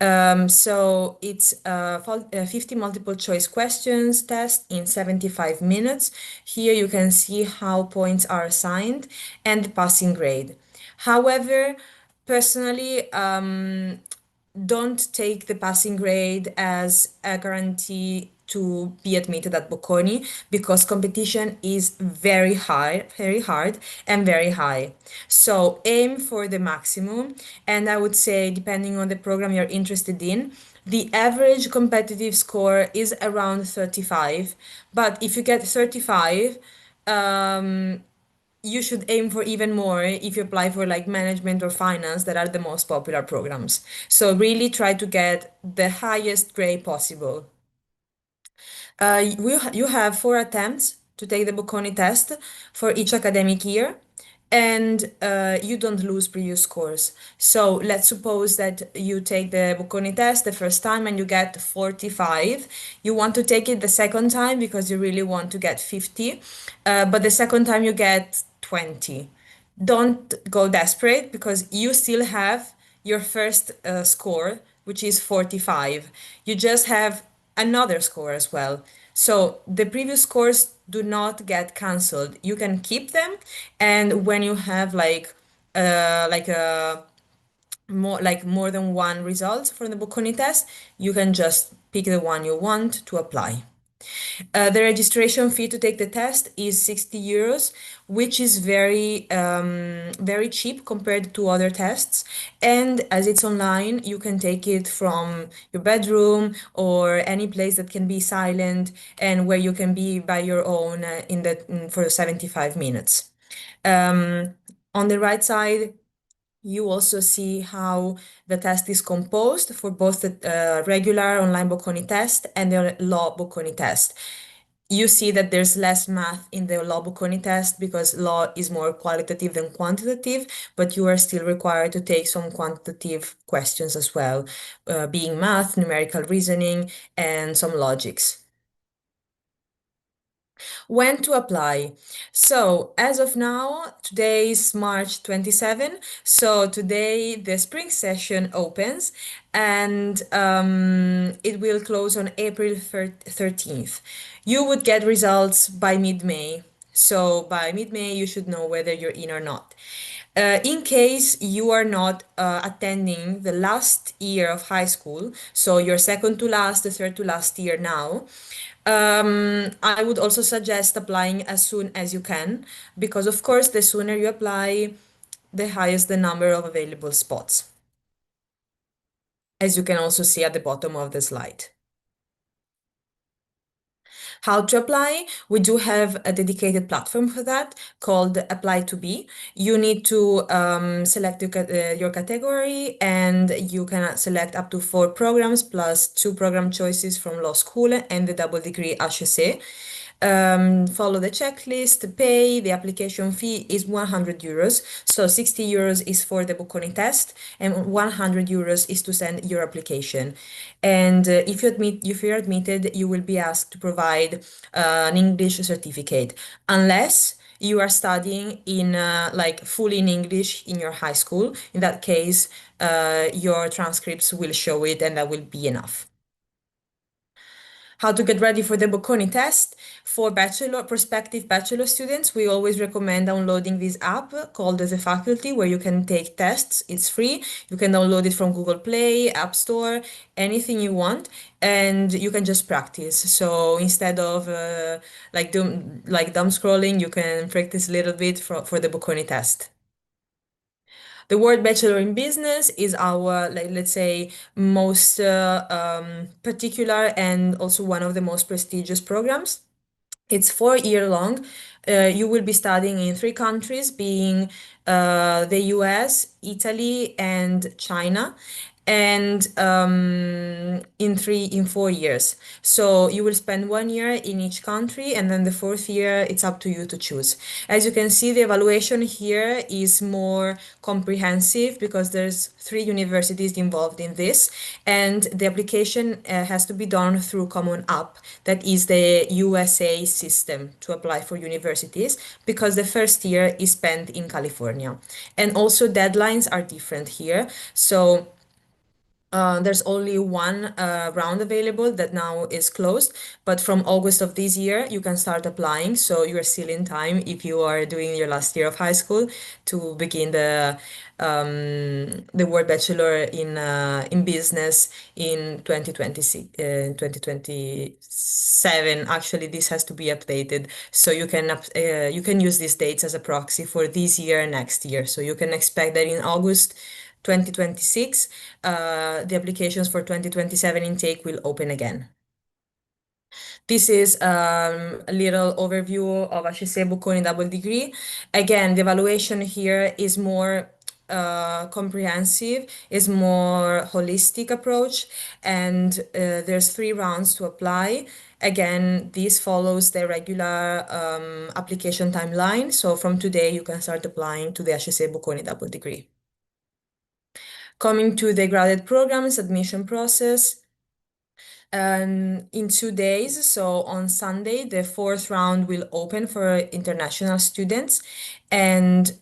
So it's a 50 multiple choice questions test in 75 minutes. Here you can see how points are assigned and the passing grade. However, personally, don't take the passing grade as a guarantee to be admitted at Bocconi because competition is very hard and very high. So aim for the maximum, and I would say depending on the program you're interested in, the average competitive score is around 35, but if you get 35, you should aim for even more if you apply for like management or finance that are the most popular programs. So really try to get the highest grade possible. You have 4 attempts to take the Bocconi test for each academic year, and you don't lose previous scores. So let's suppose that you take the Bocconi test the first time and you get 45. You want to take it the second time because you really want to get 50, but the second time you get 20. Don't go desperate because you still have your first score, which is 45. You just have another score as well. So the previous scores do not get cancelled. You can keep them, and when you have like a more than one result from the Bocconi test, you can just pick the one you want to apply. The registration fee to take the test is 60 euros, which is very cheap compared to other tests. And as it's online, you can take it from your bedroom or any place that can be silent and where you can be by your own for 75 minutes. On the right side, you also see how the test is composed for both the regular online Bocconi test and the law Bocconi test. You see that there's less math in the law Bocconi test because law is more qualitative than quantitative, but you are still required to take some quantitative questions as well, being math, numerical reasoning, and some logics. When to apply? So as of now, today is March 27. So today the spring session opens and it will close on April 13th. You would get results by mid-May. So by mid-May, you should know whether you're in or not. In case you are not attending the last year of high school, so your second to last, the third to last year now, I would also suggest applying as soon as you can, because of course, the sooner you apply, the higher the number of available spots, as you can also see at the bottom of the slide. How to apply? We do have a dedicated platform for that called Apply to Be. You need to select your category, and you can select up to 4 programs plus 2 program choices from law school and the double degree HEC. Follow the checklist, pay. The application fee is 100 euros. So 60 euros is for the Bocconi test, and 100 euros is to send your application. And if you're admitted, you will be asked to provide an English certificate, unless you are studying in like fully in English in your high school. In that case, your transcripts will show it, and that will be enough. How to get ready for the Bocconi test. For prospective bachelor students, we always recommend downloading this app called The Faculty, where you can take tests. It's free. You can download it from Google Play, App Store, anything you want, and you can just practice. So instead of like dumb scrolling, you can practice a little bit for the Bocconi test. The World Bachelor in Business is our, let's say, most particular and also one of the most prestigious programs. It's 4-year long. You will be studying in 3 countries, being the US, Italy, and China, and in 4 years. So you will spend 1 year in each country, and then the 4th year, it's up to you to choose. As you can see, the evaluation here is more comprehensive because there's 3 universities involved in this, and the application has to be done through Common App, that is the USA system to apply for universities, because the first year is spent in California. And also deadlines are different here. So there's only one round available that now is closed, but from August of this year, you can start applying. So you're still in time if you are doing your last year of high school to begin the World Bachelor in Business in 2026, 2027. Actually, this has to be updated. So you can use these dates as a proxy for this year and next year. So you can expect that in August 2026, the applications for 2027 intake will open again. This is a little overview of HEC Bocconi double degree. Again, the evaluation here is more comprehensive, is more holistic approach, and there's 3 rounds to apply. Again, this follows the regular application timeline. So from today, you can start applying to the HEC Bocconi double degree. Coming to the graduate programs admission process, in 2 days, so on Sunday, the 4th round will open for international students. And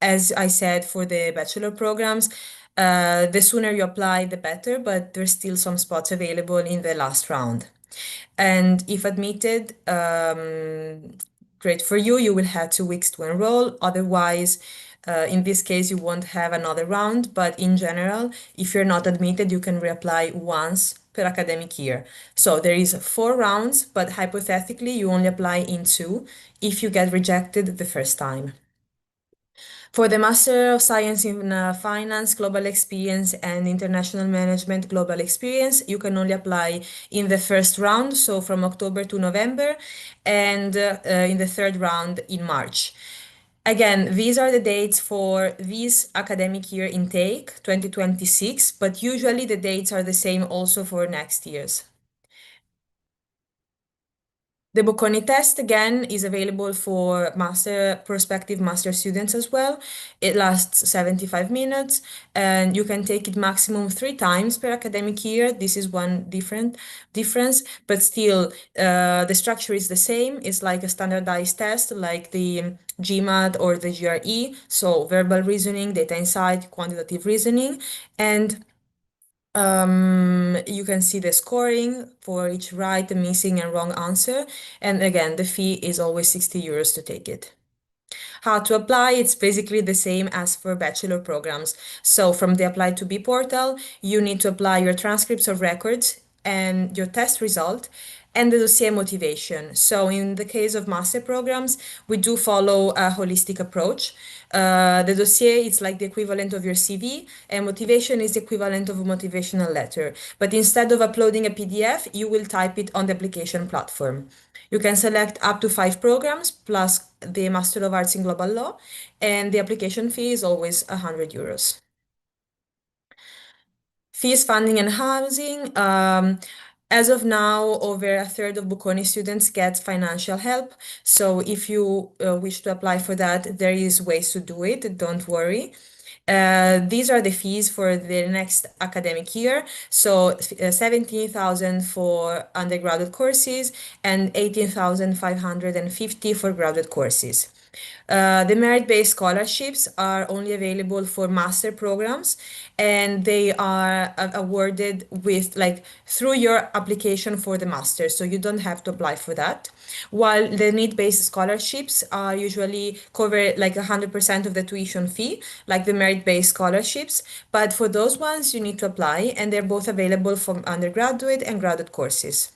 as I said, for the bachelor programs, the sooner you apply, the better, but there's still some spots available in the last round. And if admitted, great for you, you will have 2 weeks to enroll. Otherwise, in this case, you won't have another round, but in general, if you're not admitted, you can reapply once per academic year. So there is 4 rounds, but hypothetically, you only apply in 2 if you get rejected the first time. For the Master of Science in Finance, Global Experience, and International Management Global Experience, you can only apply in the first round, so from October to November, and in the 3rd round in March. Again, these are the dates for this academic year intake, 2026, but usually the dates are the same also for next year's. The Bocconi test, again, is available for prospective master students as well. It lasts 75 minutes, and you can take it maximum 3 times per academic year. This is one difference, but still, the structure is the same. It's like a standardized test, like the GMAT or the GRE. So verbal reasoning, data insight, quantitative reasoning, and you can see the scoring for each right, missing, and wrong answer. And again, the fee is always 60 euros to take it. How to apply? It's basically the same as for bachelor programs. So from the Apply to Be portal, you need to apply your transcripts of records and your test result and the dossier motivation. So in the case of master programs, we do follow a holistic approach. The dossier is like the equivalent of your CV, and motivation is the equivalent of a motivational letter. But instead of uploading a PDF, you will type it on the application platform. You can select up to 5 programs plus the Master of Arts in Global Law, and the application fee is always 100 euros. Fees, funding, and housing. As of now, over a third of Bocconi students get financial help. So if you wish to apply for that, there is ways to do it, don't worry. These are the fees for the next academic year. So 17,000 for undergraduate courses and 18,550 for graduate courses. The merit-based scholarships are only available for master programs, and they are awarded with through your application for the master, so you don't have to apply for that. While the need-based scholarships are usually cover 100% of the tuition fee, like the merit-based scholarships, but for those ones you need to apply, and they're both available for undergraduate and graduate courses.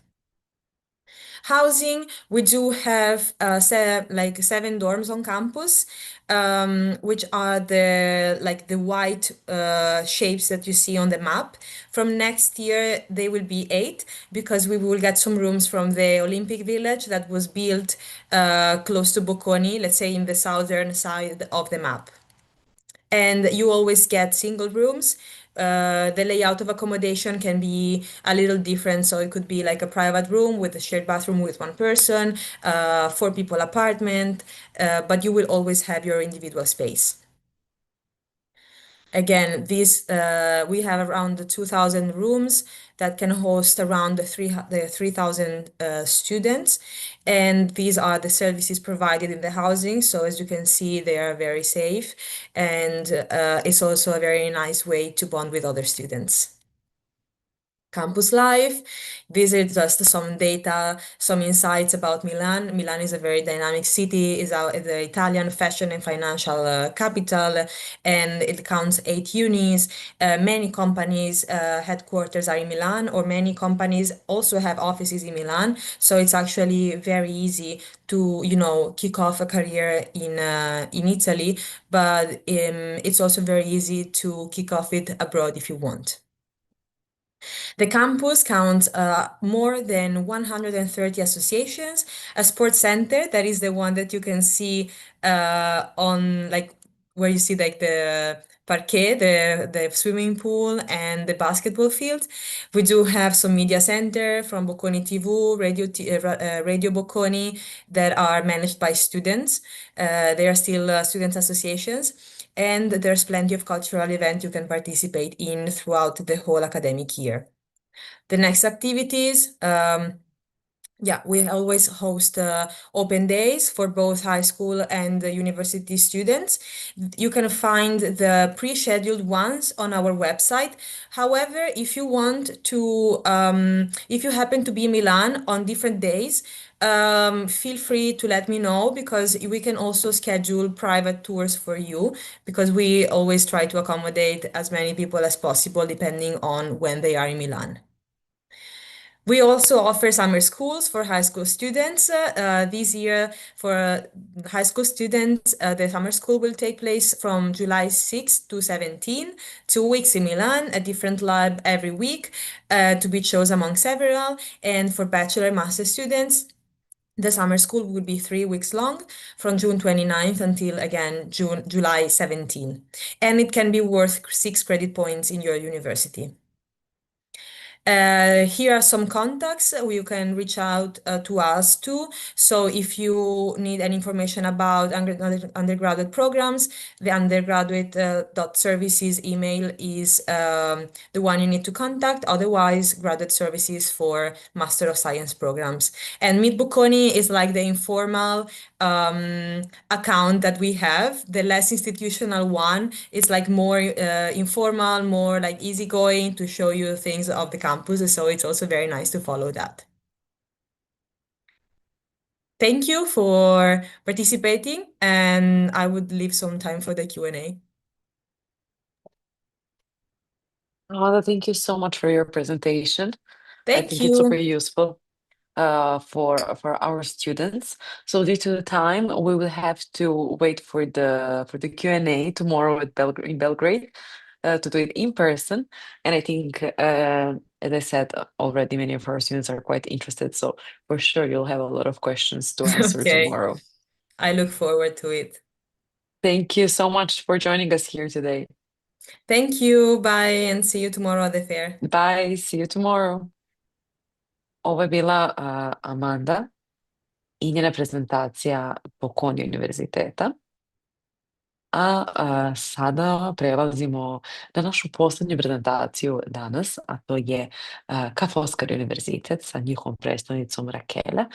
Housing, we do have 7 dorms on campus, which are the white shapes that you see on the map. From next year, they will be 8 because we will get some rooms from the Olympic Village that was built close to Bocconi, let's say in the southern side of the map. And you always get single rooms. The layout of accommodation can be a little different, so it could be like a private room with a shared bathroom with one person, 4-people apartment, but you will always have your individual space. Again, we have around 2,000 rooms that can host around the 3,000 students, and these are the services provided in the housing. So as you can see, they are very safe, and it's also a very nice way to bond with other students. Campus life. These are just some data, some insights about Milan. Milan is a very dynamic city, is the Italian fashion and financial capital, and it counts 8 unis. Many companies' headquarters are in Milan, or many companies also have offices in Milan. So it's actually very easy to, kick off a career in Italy, but it's also very easy to kick off it abroad if you want. The campus counts more than 130 associations. A sports center, that is the one that you can see on where you see the parquet, the swimming pool, and the basketball field. We do have some media center from Bocconi TV, Radio Bocconi, that are managed by students. They are still student associations. And there's plenty of cultural events you can participate in throughout the whole academic year. The next activities, we always host open days for both high school and university students. You can find the pre-scheduled ones on our website. However, if you want to, if you happen to be in Milan on different days, feel free to let me know, because we can also schedule private tours for you, because we always try to accommodate as many people as possible depending on when they are in Milan. We also offer summer schools for high school students. This year, for high school students, the summer school will take place from July 6 to 17, 2 weeks in Milan, a different lab every week, to be chosen among several. And for bachelor master students, the summer school will be 3 weeks long, from June 29th until, again, July 17. And it can be worth 6 credit points in your university. Here are some contacts you can reach out to us too. So if you need any information about undergraduate programs, the undergraduate.services email is the one you need to contact. Otherwise, graduate services for Master of Science programs. And Meet Bocconi is like the informal account that we have. The less institutional one is like more informal, more like easygoing to show you things of the campus. So it's also very nice to follow that. Thank you for participating, and I would leave some time for the Q&A. Amanda, thank you so much for your presentation. I Thank think it's super you. useful for our students. So due to the time, we will have to wait for the Q&A tomorrow in Belgrade to do it in person. And I think, as I said already, many of our students are quite interested. So for sure, you'll have a lot of questions to answer Okay. tomorrow. I look forward to it. Thank you so much for joining us here today. Thank you. Bye, and see you tomorrow at the fair. Bye, see you tomorrow. Ovo je bila Amanda i njena prezentacija Bocconi Univerziteta. A sada prelazimo na našu posljednju prezentaciju danas, a to je ka Foscari Universitet sa njihovom predstavnicom Rakele,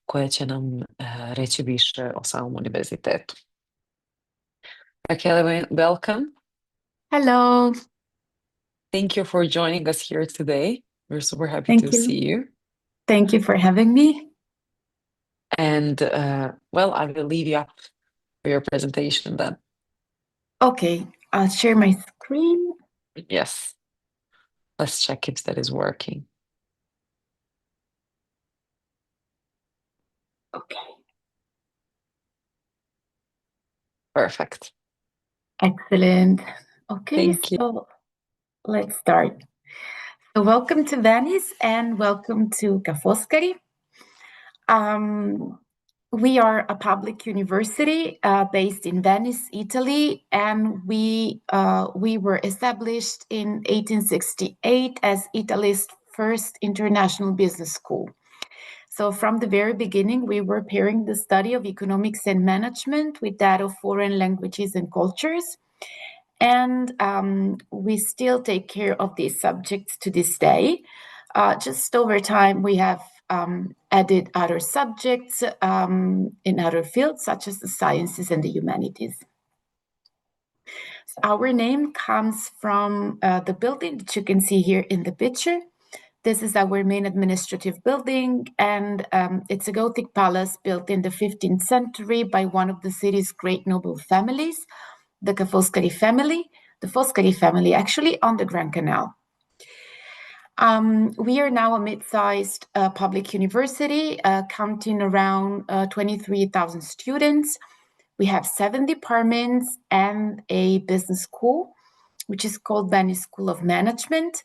koja će nam reći više o samom univerzitetu. Rakele, welcome. Hello. Thank you for joining us here today. We're super happy Thank to you. see you. Thank you for having me. And well, I will leave you up for your presentation then. Okay, I'll share my screen. Yes. Let's check if that is working. Okay, Perfect. excellent. Okay, Thank you. so let's start. So welcome to Venice and welcome to Ca' Foscari. We are a public university based in Venice, Italy, and we were established in 1868 as Italy's first international business school. So from the very beginning, we were pairing the study of economics and management with that of foreign languages and cultures. And we still take care of these subjects to this day. Just over time, we have added other subjects in other fields, such as the sciences and the humanities. So our name comes from the building that you can see here in the picture. This is our main administrative building, and it's a Gothic palace built in the 15th century by one of the city's great noble families, the Foscari family. The Foscari family, actually, on the Grand Canal. We are now a mid-sized public university, counting around 23,000 students. We have 7 departments and a business school, which is called Venice School of Management,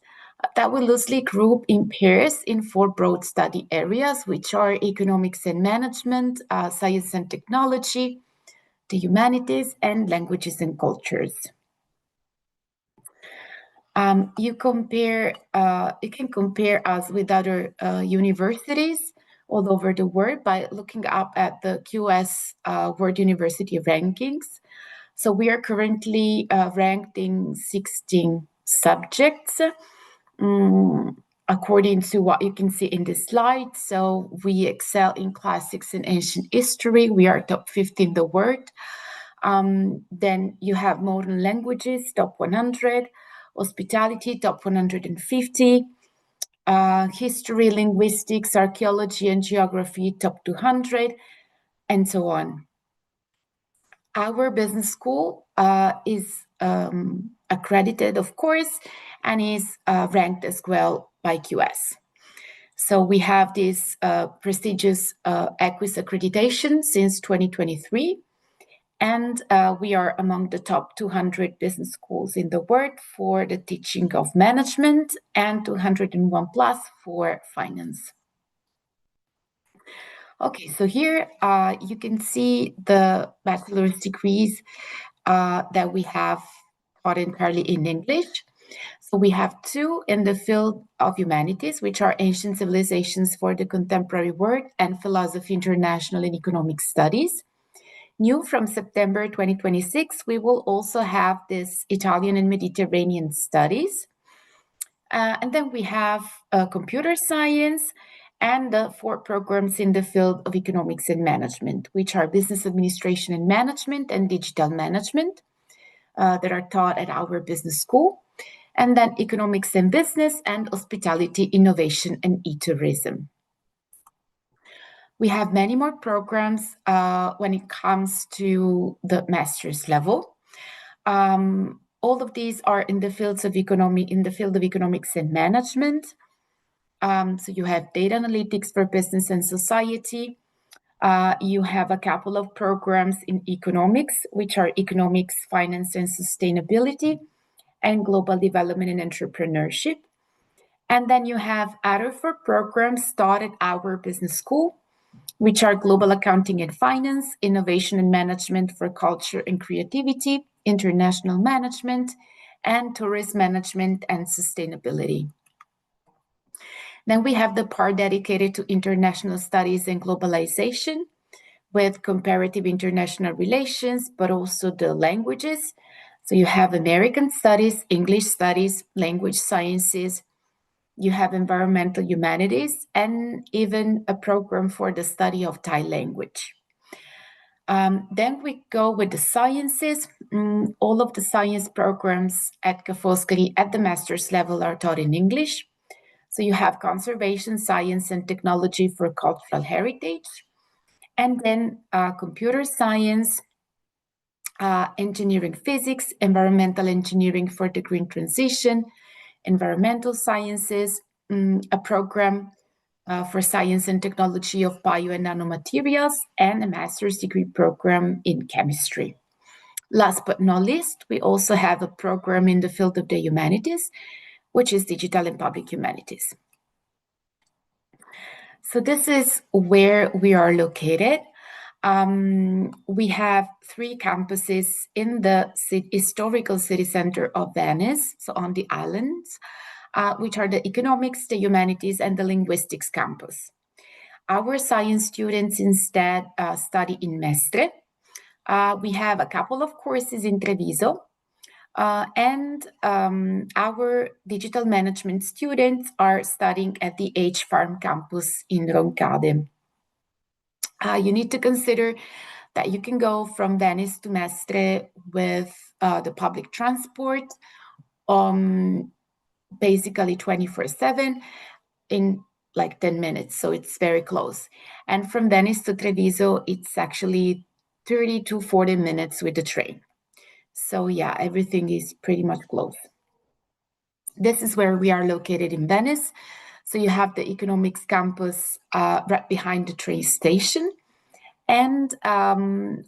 that we loosely group in pairs in 4 broad study areas, which are economics and management, science and technology, the humanities, and languages and cultures. You can compare us with other universities all over the world by looking up at the QS World University rankings. So we are currently ranked in 16 subjects, according to what you can see in this slide. So we excel in classics and ancient history. We are top 50 in the world. Then you have modern languages, top 100, hospitality, top 150, history, linguistics, archaeology, and geography, top 200, and so on. Our business school is accredited, of course, and is ranked as well by QS. So we have this prestigious EQUIS accreditation since 2023. And we are among the top 200 business schools in the world for the teaching of management and 201 plus for finance. Okay, so here you can see the bachelor's degrees that we have taught entirely in English. We have 2 in the field of humanities, which are Ancient Civilizations for the Contemporary World and Philosophy, International and Economic Studies. New from September 2026, we will also have this Italian and Mediterranean Studies. And then we have Computer Science and the 4 programs in the field of Economics and Management, which are Business Administration and Management and Digital Management that are taught at our business school. And then Economics and Business and Hospitality, Innovation and E-Tourism. We have many more programs when it comes to the master's level. All of these are in the fields of in the field of Economics and Management. So you have Data Analytics for Business and Society. You have a couple of programs in Economics, which are Economics, Finance and Sustainability, and Global Development and Entrepreneurship. And then you have other 4 programs taught at our business school, which are Global Accounting and Finance, Innovation and Management for Culture and Creativity, International Management, and Tourist Management and Sustainability. Then we have the part dedicated to International Studies and Globalization with Comparative International Relations, but also the languages. So you have American Studies, English Studies, Language Sciences, you have Environmental Humanities, and even a program for the study of Thai language. Then we go with the sciences. All of the science programs at Foscari at the master's level are taught in English. So you have Conservation, Science and Technology for Cultural Heritage, and then Computer Science, Engineering Physics, Environmental Engineering for the Green Transition, Environmental Sciences, a program for Science and Technology of Bio and Nanomaterials, and a master's degree program in Chemistry. Last but not least, we also have a program in the field of the humanities, which is Digital and Public Humanities. So this is where we are located. We have 3 campuses in the historical city center of Venice, so on the islands, which are the Economics, the Humanities, and the Linguistics campus. Our science students instead study in Mestre. We have a couple of courses in Treviso, and our digital management students are studying at the H-Farm campus in Roncade. You need to consider that you can go from Venice to Mestre with the public transport, basically 24/7 in like 10 minutes, so it's very close. And from Venice to Treviso, it's actually 30 to 40 minutes with the train. So yeah, everything is pretty much close. This is where we are located in Venice. So you have the Economics campus right behind the train station. And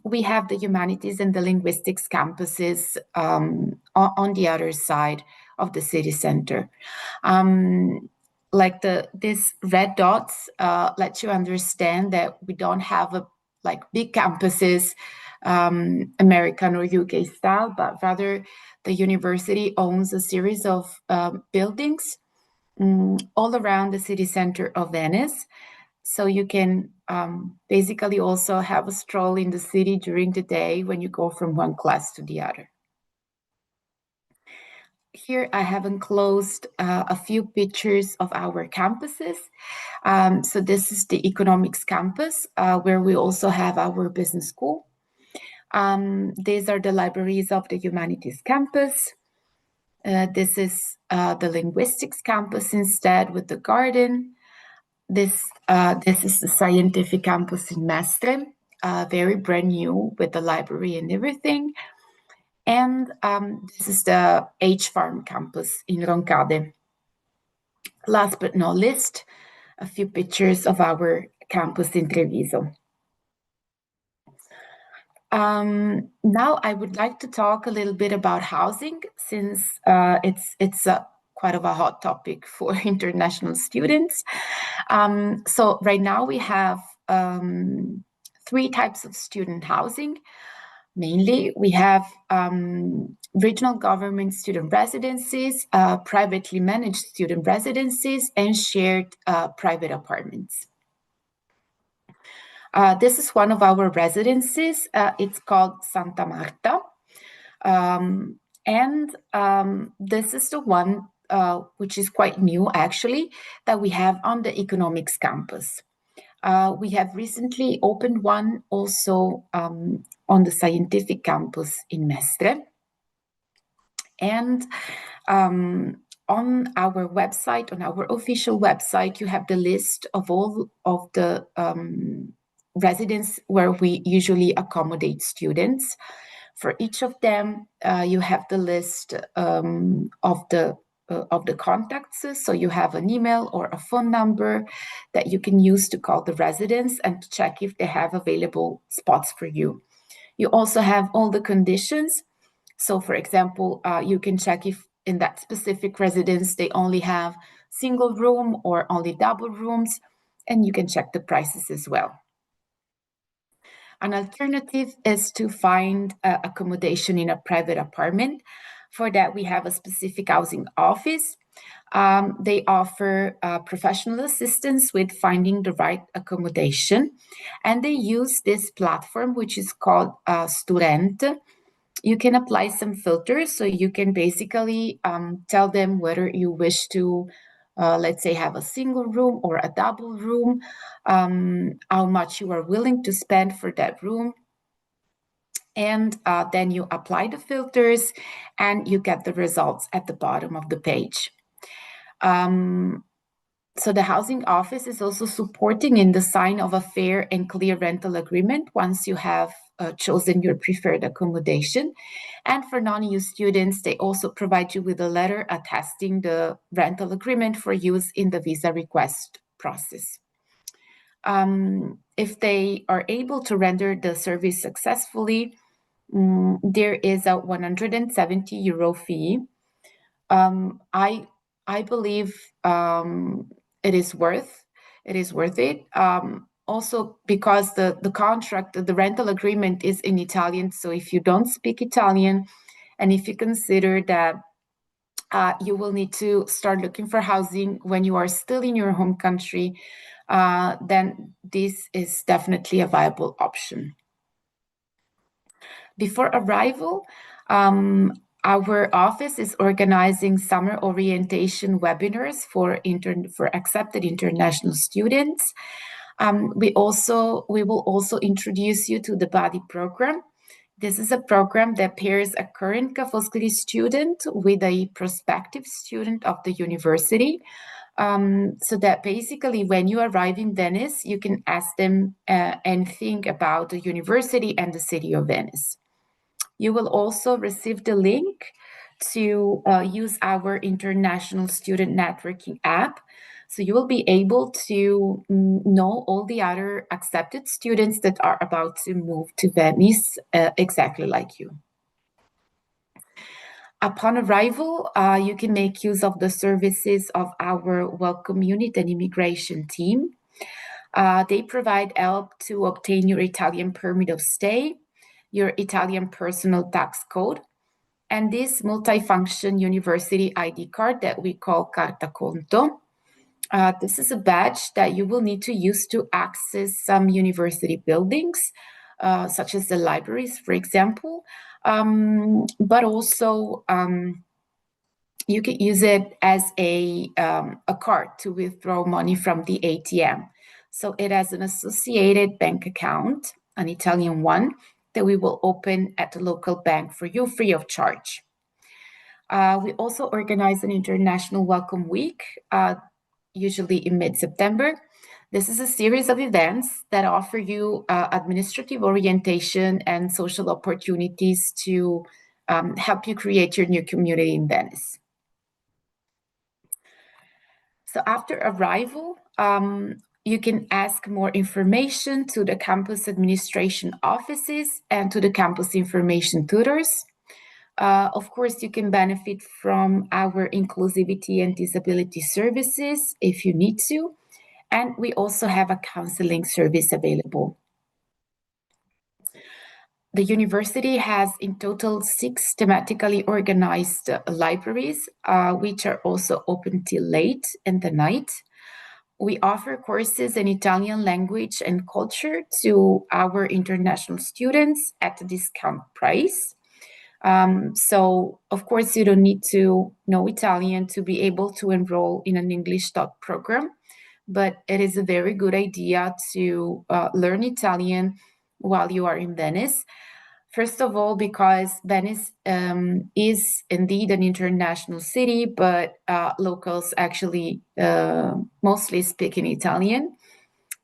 we have the Humanities and the Linguistics campuses on the other side of the city center. Like these red dots let you understand that we don't have big campuses, American or UK style, but rather the university owns a series of buildings all around the city center of Venice. So you can basically also have a stroll in the city during the day when you go from one class to the other. Here I have enclosed a few pictures of our campuses. So this is the Economics campus, where we also have our business school. These are the libraries of the Humanities campus. This is the Linguistics campus instead with the garden. This is the Scientific campus in Mestre, very brand new with the library and everything. And this is the H-Farm campus in Roncade. Last but not least, a few pictures of our campus in Treviso. Now I would like to talk a little bit about housing, since it's quite of a hot topic for international students. So right now we have 3 types of student housing. Mainly, we have regional government student residencies, privately managed student residencies, and shared private apartments. This is one of our residences. It's called Santa Marta. This is the one which is quite new, actually, that we have on the economics campus. We have recently opened one also on the scientific campus in Mestre. And on our website, on our official website, you have the list of all of the residents where we usually accommodate students. For each of them, you have the list of the contacts. So you have an email or a phone number that you can use to call the residents and to check if they have available spots for you. You also have all the conditions. So for example, you can check if in that specific residence they only have single room or only double rooms, and you can check the prices as well. An alternative is to find accommodation in a private apartment. For that, we have a specific housing office. They offer professional assistance with finding the right accommodation. And they use this platform, which is called Student. You can apply some filters, so you can basically tell them whether you wish to, let's say, have a single room or a double room, how much you are willing to spend for that room. And then you apply the filters and you get the results at the bottom of the page. So the housing office is also supporting in the sign of a fair and clear rental agreement once you have chosen your preferred accommodation. And for non-EU students, they also provide you with a letter attesting the rental agreement for use in the visa request process. If they are able to render the service successfully, there is a 170 euro fee. I believe it is worth it. Also because the contract, the rental agreement is in Italian. So if you don't speak Italian, and if you consider that you will need to start looking for housing when you are still in your home country, then this is definitely a viable option. Before arrival, our office is organizing summer orientation webinars for accepted international students. We will also introduce you to the buddy program. This is a program that pairs a current Foscari student with a prospective student of the university. So that basically when you arrive in Venice, you can ask them anything about the university and the city of Venice. You will also receive the link to use our international student networking app. So you will be able to know all the other accepted students that are about to move to Venice exactly like you. Upon arrival, you can make use of the services of our welcome unit and immigration team. They provide help to obtain your Italian permit of stay, your Italian personal tax code, and this multifunction university ID card that we call Carta Conto. This is a badge that you will need to use to access some university buildings, such as the libraries, for example, but also you can use it as a card to withdraw money from the ATM. So it has an associated bank account, an Italian one, that we will open at the local bank for you free of charge. We also organize an International Welcome Week, usually in mid-September. This is a series of events that offer you administrative orientation and social opportunities to help you create your new community in Venice. So after arrival, you can ask more information to the campus administration offices and to the campus information tutors. Of course, you can benefit from our inclusivity and disability services if you need to. And we also have a counseling service available. The university has in total 6 thematically organized libraries, which are also open till late in the night. We offer courses in Italian language and culture to our international students at a discount price. So, of course, you don't need to know Italian to be able to enroll in an English taught program, but it is a very good idea to learn Italian while you are in Venice. First of all, because Venice is indeed an international city, but locals actually mostly speak in Italian.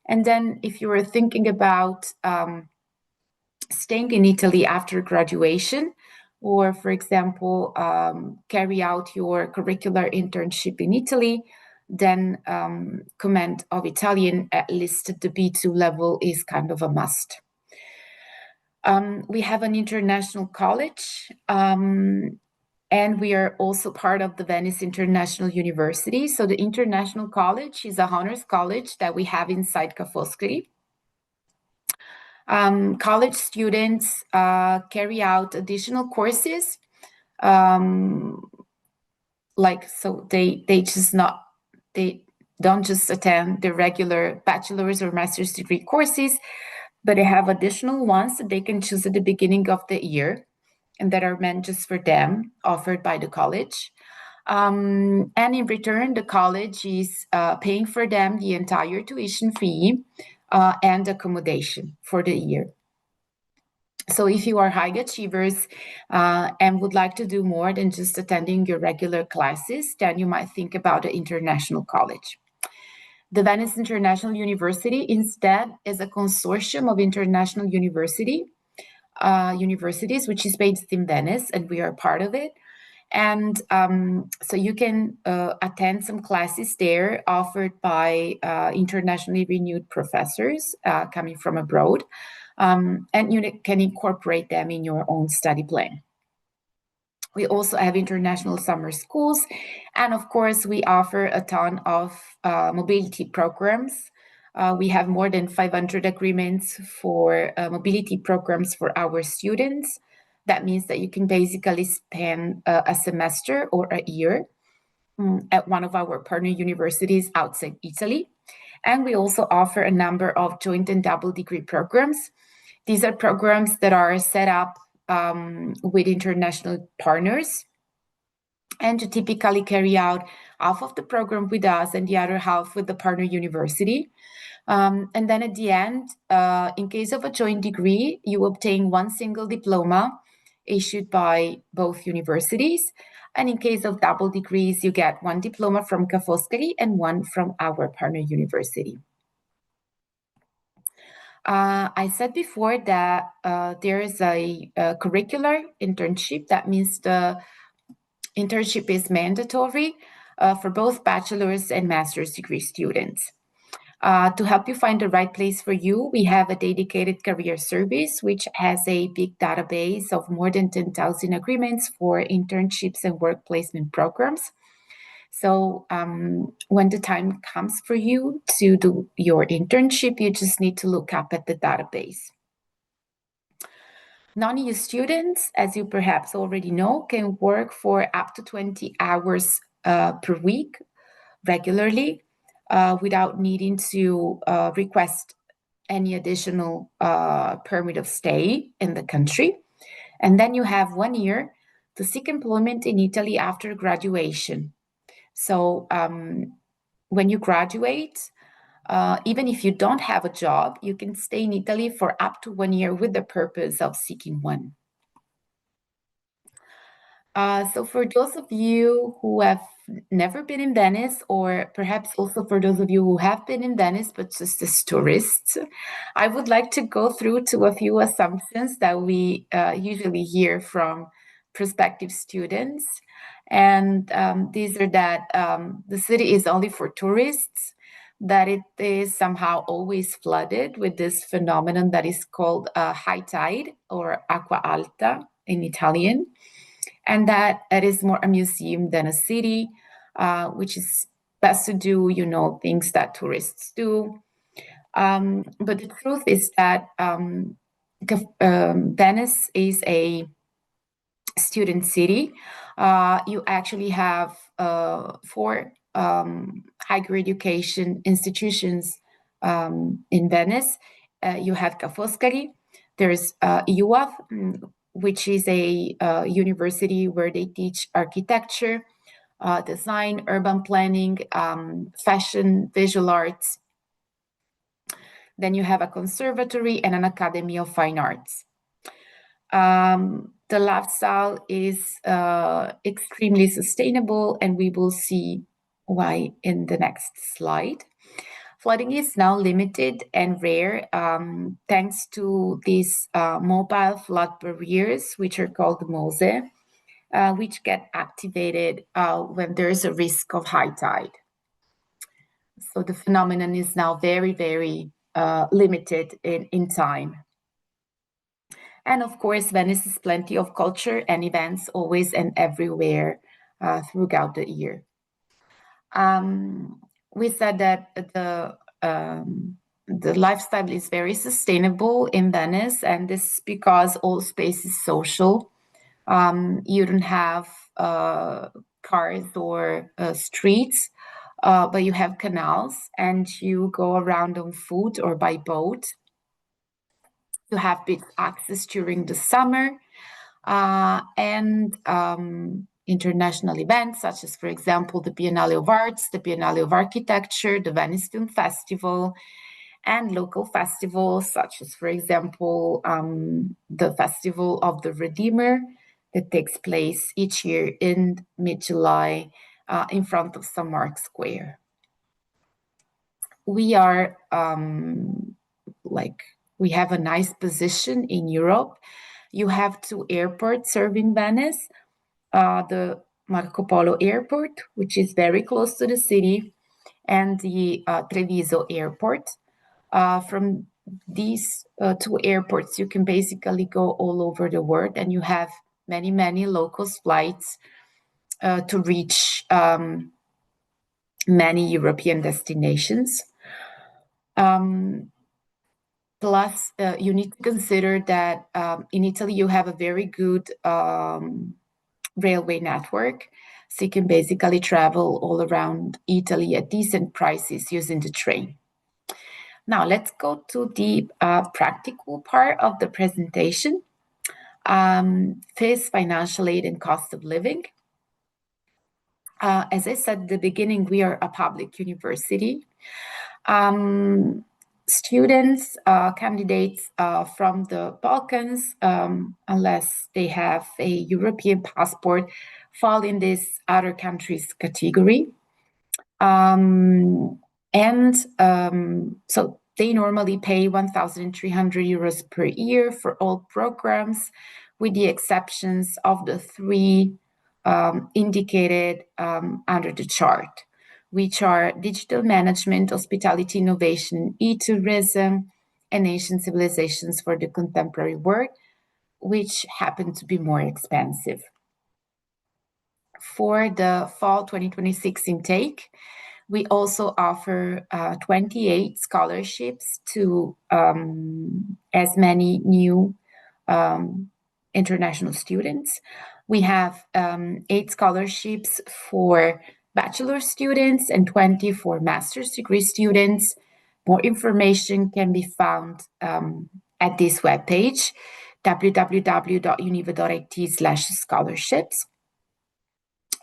And then if you are thinking about staying in Italy after graduation, or for example, carry out your curricular internship in Italy, then command of Italian, at least at the B2 level, is kind of a must. We have an international college, and we are also part of the Venice International University. So the International College is a honors college that we have inside Ca' Foscari. College students carry out additional courses, they don't just attend the regular bachelor's or master's degree courses, but they have additional ones that they can choose at the beginning of the year and that are meant just for them, offered by the college. And in return, the college is paying for them the entire tuition fee and accommodation for the year. So if you are high achievers and would like to do more than just attending your regular classes, then you might think about an international college. The Venice International University instead is a consortium of international universities, which is based in Venice, and we are part of it. And so you can attend some classes there offered by internationally renewed professors coming from abroad, and you can incorporate them in your own study plan. We also have international summer schools, and of course, we offer a ton of mobility programs. We have more than 500 agreements for mobility programs for our students. That means that you can basically spend a semester or a year at one of our partner universities outside Italy. And we also offer a number of joint and double degree programs. These are programs that are set up with international partners, and to typically carry out half of the program with us and the other half with the partner university. And then at the end, in case of a joint degree, you obtain one single diploma issued by both universities. And in case of double degrees, you get one diploma from Ca' Foscari and one from our partner university. I said before that there is a curricular internship. That means the internship is mandatory for both bachelor's and master's degree students. To help you find the right place for you, we have a dedicated career service, which has a big database of more than 10,000 agreements for internships and work placement programs. So when the time comes for you to do your internship, you just need to look up at the database. Non-EU students, as you perhaps already know, can work for up to 20 hours per week regularly without needing to request any additional permit of stay in the country. And then you have 1 year to seek employment in Italy after graduation. So when you graduate, even if you don't have a job, you can stay in Italy for up to 1 year with the purpose of seeking one. So for those of you who have never been in Venice, or perhaps also for those of you who have been in Venice but just as tourists, I would like to go through to a few assumptions that we usually hear from prospective students. And these are that the city is only for tourists, that it is somehow always flooded with this phenomenon that is called high tide, or acqua alta in Italian, and that it is more a museum than a city, which is best to do, things that tourists do. But the truth is that Venice is a student city. You actually have 4 higher education institutions in Venice. You have Foscari, there's UAF, which is a university where they teach architecture, design, urban planning, fashion, visual arts. Then you have a conservatory and an Academy of Fine Arts. The lifestyle is extremely sustainable, and we will see why in the next slide. Flooding is now limited and rare thanks to these mobile flood barriers, which are called MOSE, which get activated when there is a risk of high tide. So the phenomenon is now very, very limited in time. And of course, Venice is plenty of culture and events always and everywhere throughout the year. We said that the lifestyle is very sustainable in Venice, and this is because all space is social. You don't have cars or streets, but you have canals, and you go around on foot or by boat. You have big access during the summer and international events such as, for example, the Biennale of Arts, the Biennale of Architecture, the Venice Film Festival, and local festivals such as, for example, the Festival of the Redeemer that takes place each year in mid-July in front of St. Mark's Square. We are we have a nice position in Europe. You have 2 airports serving Venice, the Marco Polo Airport, which is very close to the city, and the Treviso Airport. From these 2 airports, you can basically go all over the world, and you have many, many local flights to reach many European destinations. Plus, you need to consider that in Italy, you have a very good railway network. So you can basically travel all around Italy at decent prices using the train. Now, let's go to the practical part of the presentation. Fees, financial aid, and cost of living. As I said at the beginning, we are a public university. Students, candidates from the Balkans, unless they have a European passport, fall in this other countries category. So they normally pay 1,300 euros per year for all programs, with the exceptions of the 3 indicated under the chart, which are digital management, hospitality innovation, e-tourism, and ancient civilizations for the contemporary world, which happen to be more expensive. For the fall 2026 intake, we also offer 28 scholarships to as many new international students. We have 8 scholarships for bachelor students and 20 for master's degree students. More information can be found at this webpage, www.univa.it/scholarships.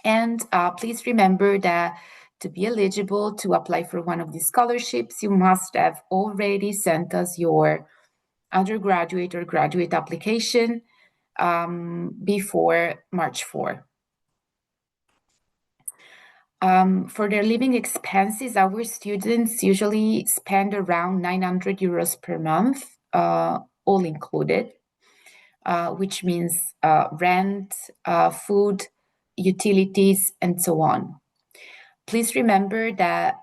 And please remember that to be eligible to apply for one of these scholarships, you must have already sent us your undergraduate or graduate application before March 4. For their living expenses, our students usually spend around 900 euros per month, all included, which means rent, food, utilities, and so on. Please remember that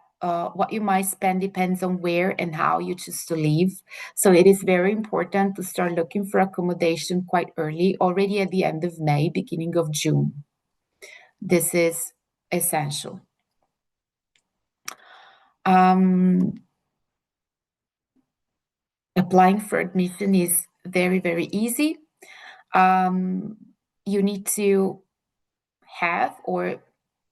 what you might spend depends on where and how you choose to live. So it is very important to start looking for accommodation quite early, already at the end of May, beginning of June. This is essential. Applying for admission is very, very easy. You need to have or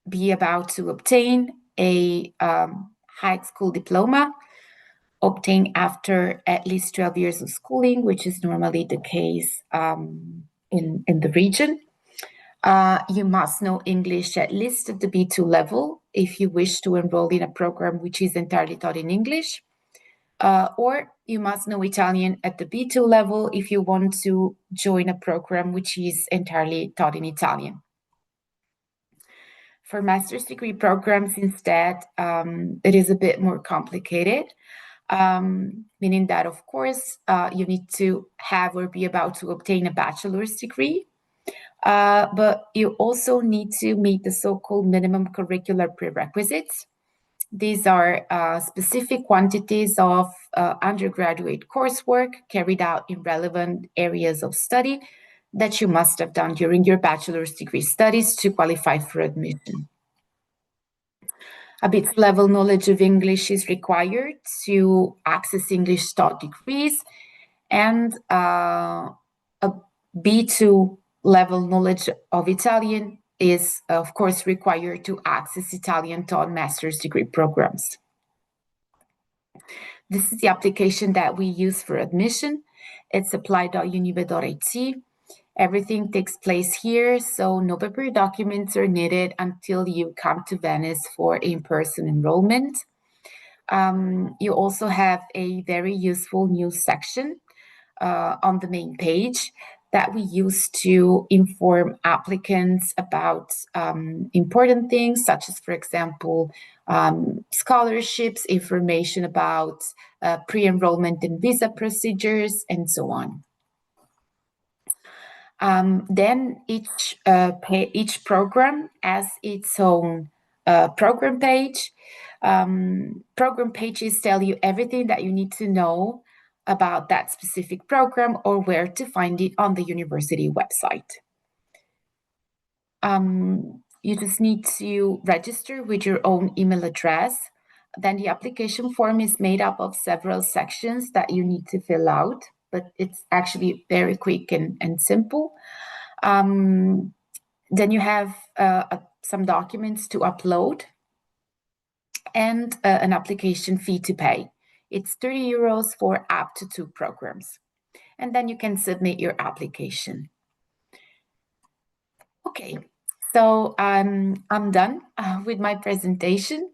be about to obtain a high school diploma obtained after at least 12 years of schooling, which is normally the case in the region. You must know English at least at the B2 level if you wish to enroll in a program which is entirely taught in English. Or you must know Italian at the B2 level if you want to join a program which is entirely taught in Italian. For master's degree programs instead, it is a bit more complicated, meaning that, of course, you need to have or be about to obtain a bachelor's degree, but you also need to meet the so-called minimum curricular prerequisites. These are specific quantities of undergraduate coursework carried out in relevant areas of study that you must have done during your bachelor's degree studies to qualify for admission. A B2 level knowledge of English is required to access English taught degrees, and a B2 level knowledge of Italian is, of course, required to access Italian taught master's degree programs. This is the application that we use for admission. It's apply.unive.it. Everything takes place here, so no paper documents are needed until you come to Venice for in-person enrollment. You also have a very useful news section on the main page that we use to inform applicants about important things, such as, for example, scholarships, information about pre-enrollment and visa procedures, and so on. Then each program has its own program page. Program pages tell you everything that you need to know about that specific program or where to find it on the university website. You just need to register with your own email address. Then the application form is made up of several sections that you need to fill out, but it's actually very quick and simple. Then you have some documents to upload and an application fee to pay. It's 30 euros for up to 2 programs. And then you can submit your application. Okay, so I'm done with my presentation.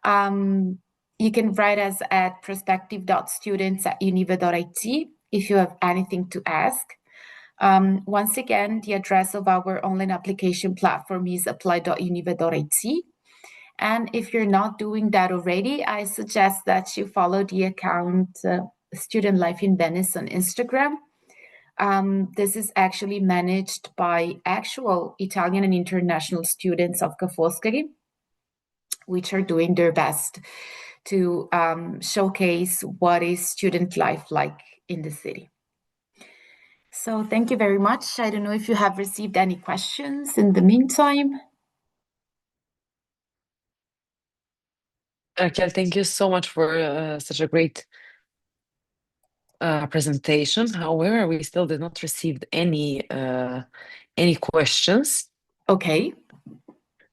You can write us at prospective.students@unive.it if you have anything to ask. Once again, the address of our online application platform is apply.unive.it. And if you're not doing that already, I suggest that you follow the account Student Life in Venice on Instagram. This is actually managed by actual Italian and international students of Ca' Foscari, which are doing their best to showcase what is student life like in the city. So thank you very much. I don't know if you have received any questions in the meantime. Raquel, thank you so much for such a great presentation. However, we still did not receive any questions. Okay.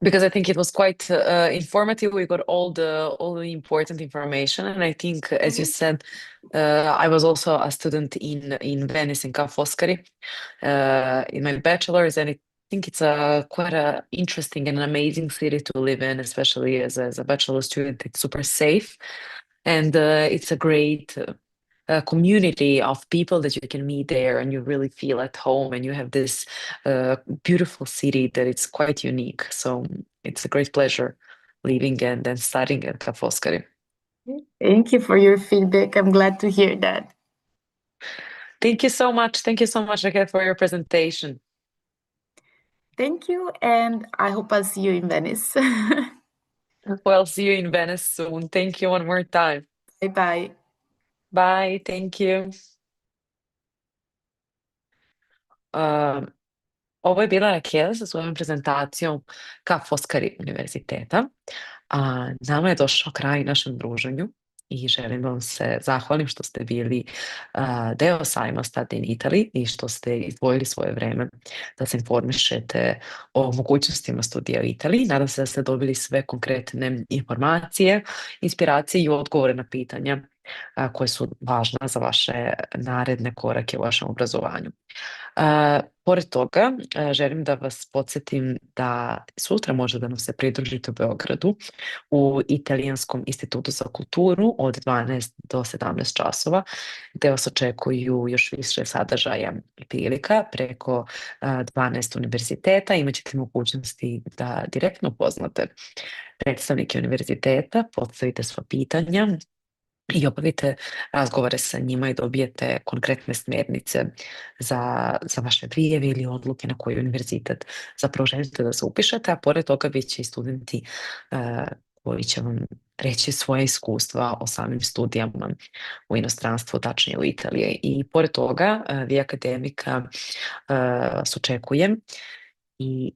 Because I think it was quite informative. We got all the important information, and I think, as you said, I was also a student in Venice in Ca' Foscari in my bachelor's, and I think it's quite a interesting and amazing city to live in, especially as a bachelor student. It's super safe, and it's a great community of people that you can meet there, and you really feel at home, and you have this beautiful city that it's quite unique. So it's a great pleasure living and then studying at Ca' Foscari. Thank you for your feedback. I'm glad to hear that. Thank you so much. Thank you so much, Raquel, for your presentation. Thank you, and I hope I'll see you in Venice. Well, see you in Venice soon. Thank you one more time. Bye-bye. Bye. Thank you. Ovo je bila Raquel sa svojom prezentacijom Ca' Foscari Univerziteta. A nama je došao kraj našem druženju i želim vam se zahvalim što ste bili deo sajma Study in Italy i što ste izdvojili svoje vreme da se informišete o mogućnostima studija u Italiji. Nadam se da ste dobili sve konkretne informacije, inspiracije i odgovore na pitanja koje su važna za vaše naredne korake u vašem obrazovanju. Pored toga, želim da vas podsjetim da sutra možete da nam se pridružite u Beogradu u Italijanskom institutu za kulturu od 12 do 17 časova, gde vas očekuju još više sadržaja i prilika preko 12 univerziteta. Imaćete mogućnosti da direktno upoznate predstavnike univerziteta, postavite sva pitanja i razgovore sa njima i dobijete konkretne smjernice za vaše prijave ili odluke na koji univerzitet zapravo želite da se upišete, a pored toga bit će i studenti koji će vam reći svoje iskustva o samim studijama u inostranstvu, tačnije u Italiji. I pored toga, vi Academica vas očekujem i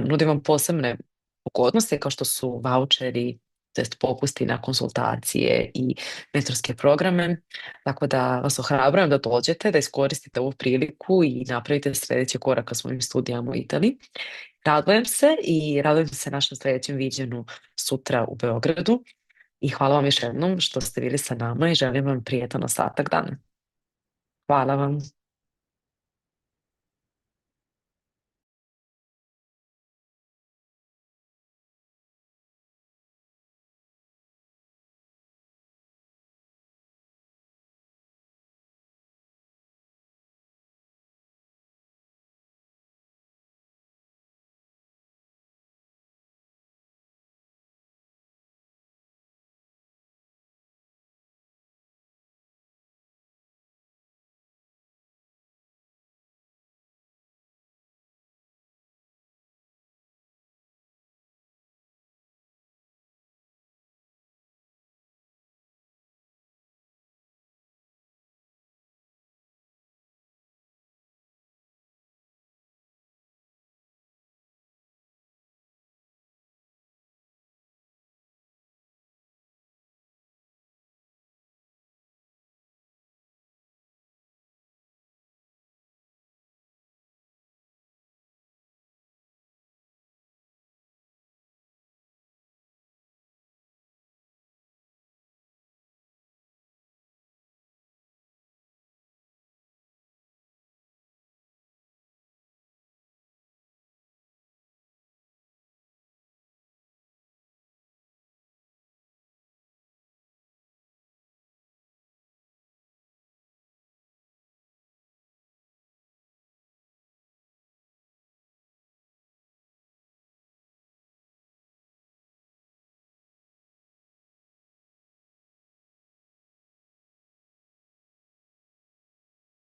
nudim vam posebne pogodnosti kao što su vaučeri, test popusti na konsultacije i mentorske programe, tako da vas ohrabrujem da dođete, da iskoristite ovu priliku i napravite sljedeći korak ka svojim studijama u Italiji. Radujem se našem sljedećem viđenju sutra u Beogradu i hvala vam još jednom što ste bili sa nama i želim vam prijetan ostatak dana. Hvala vam.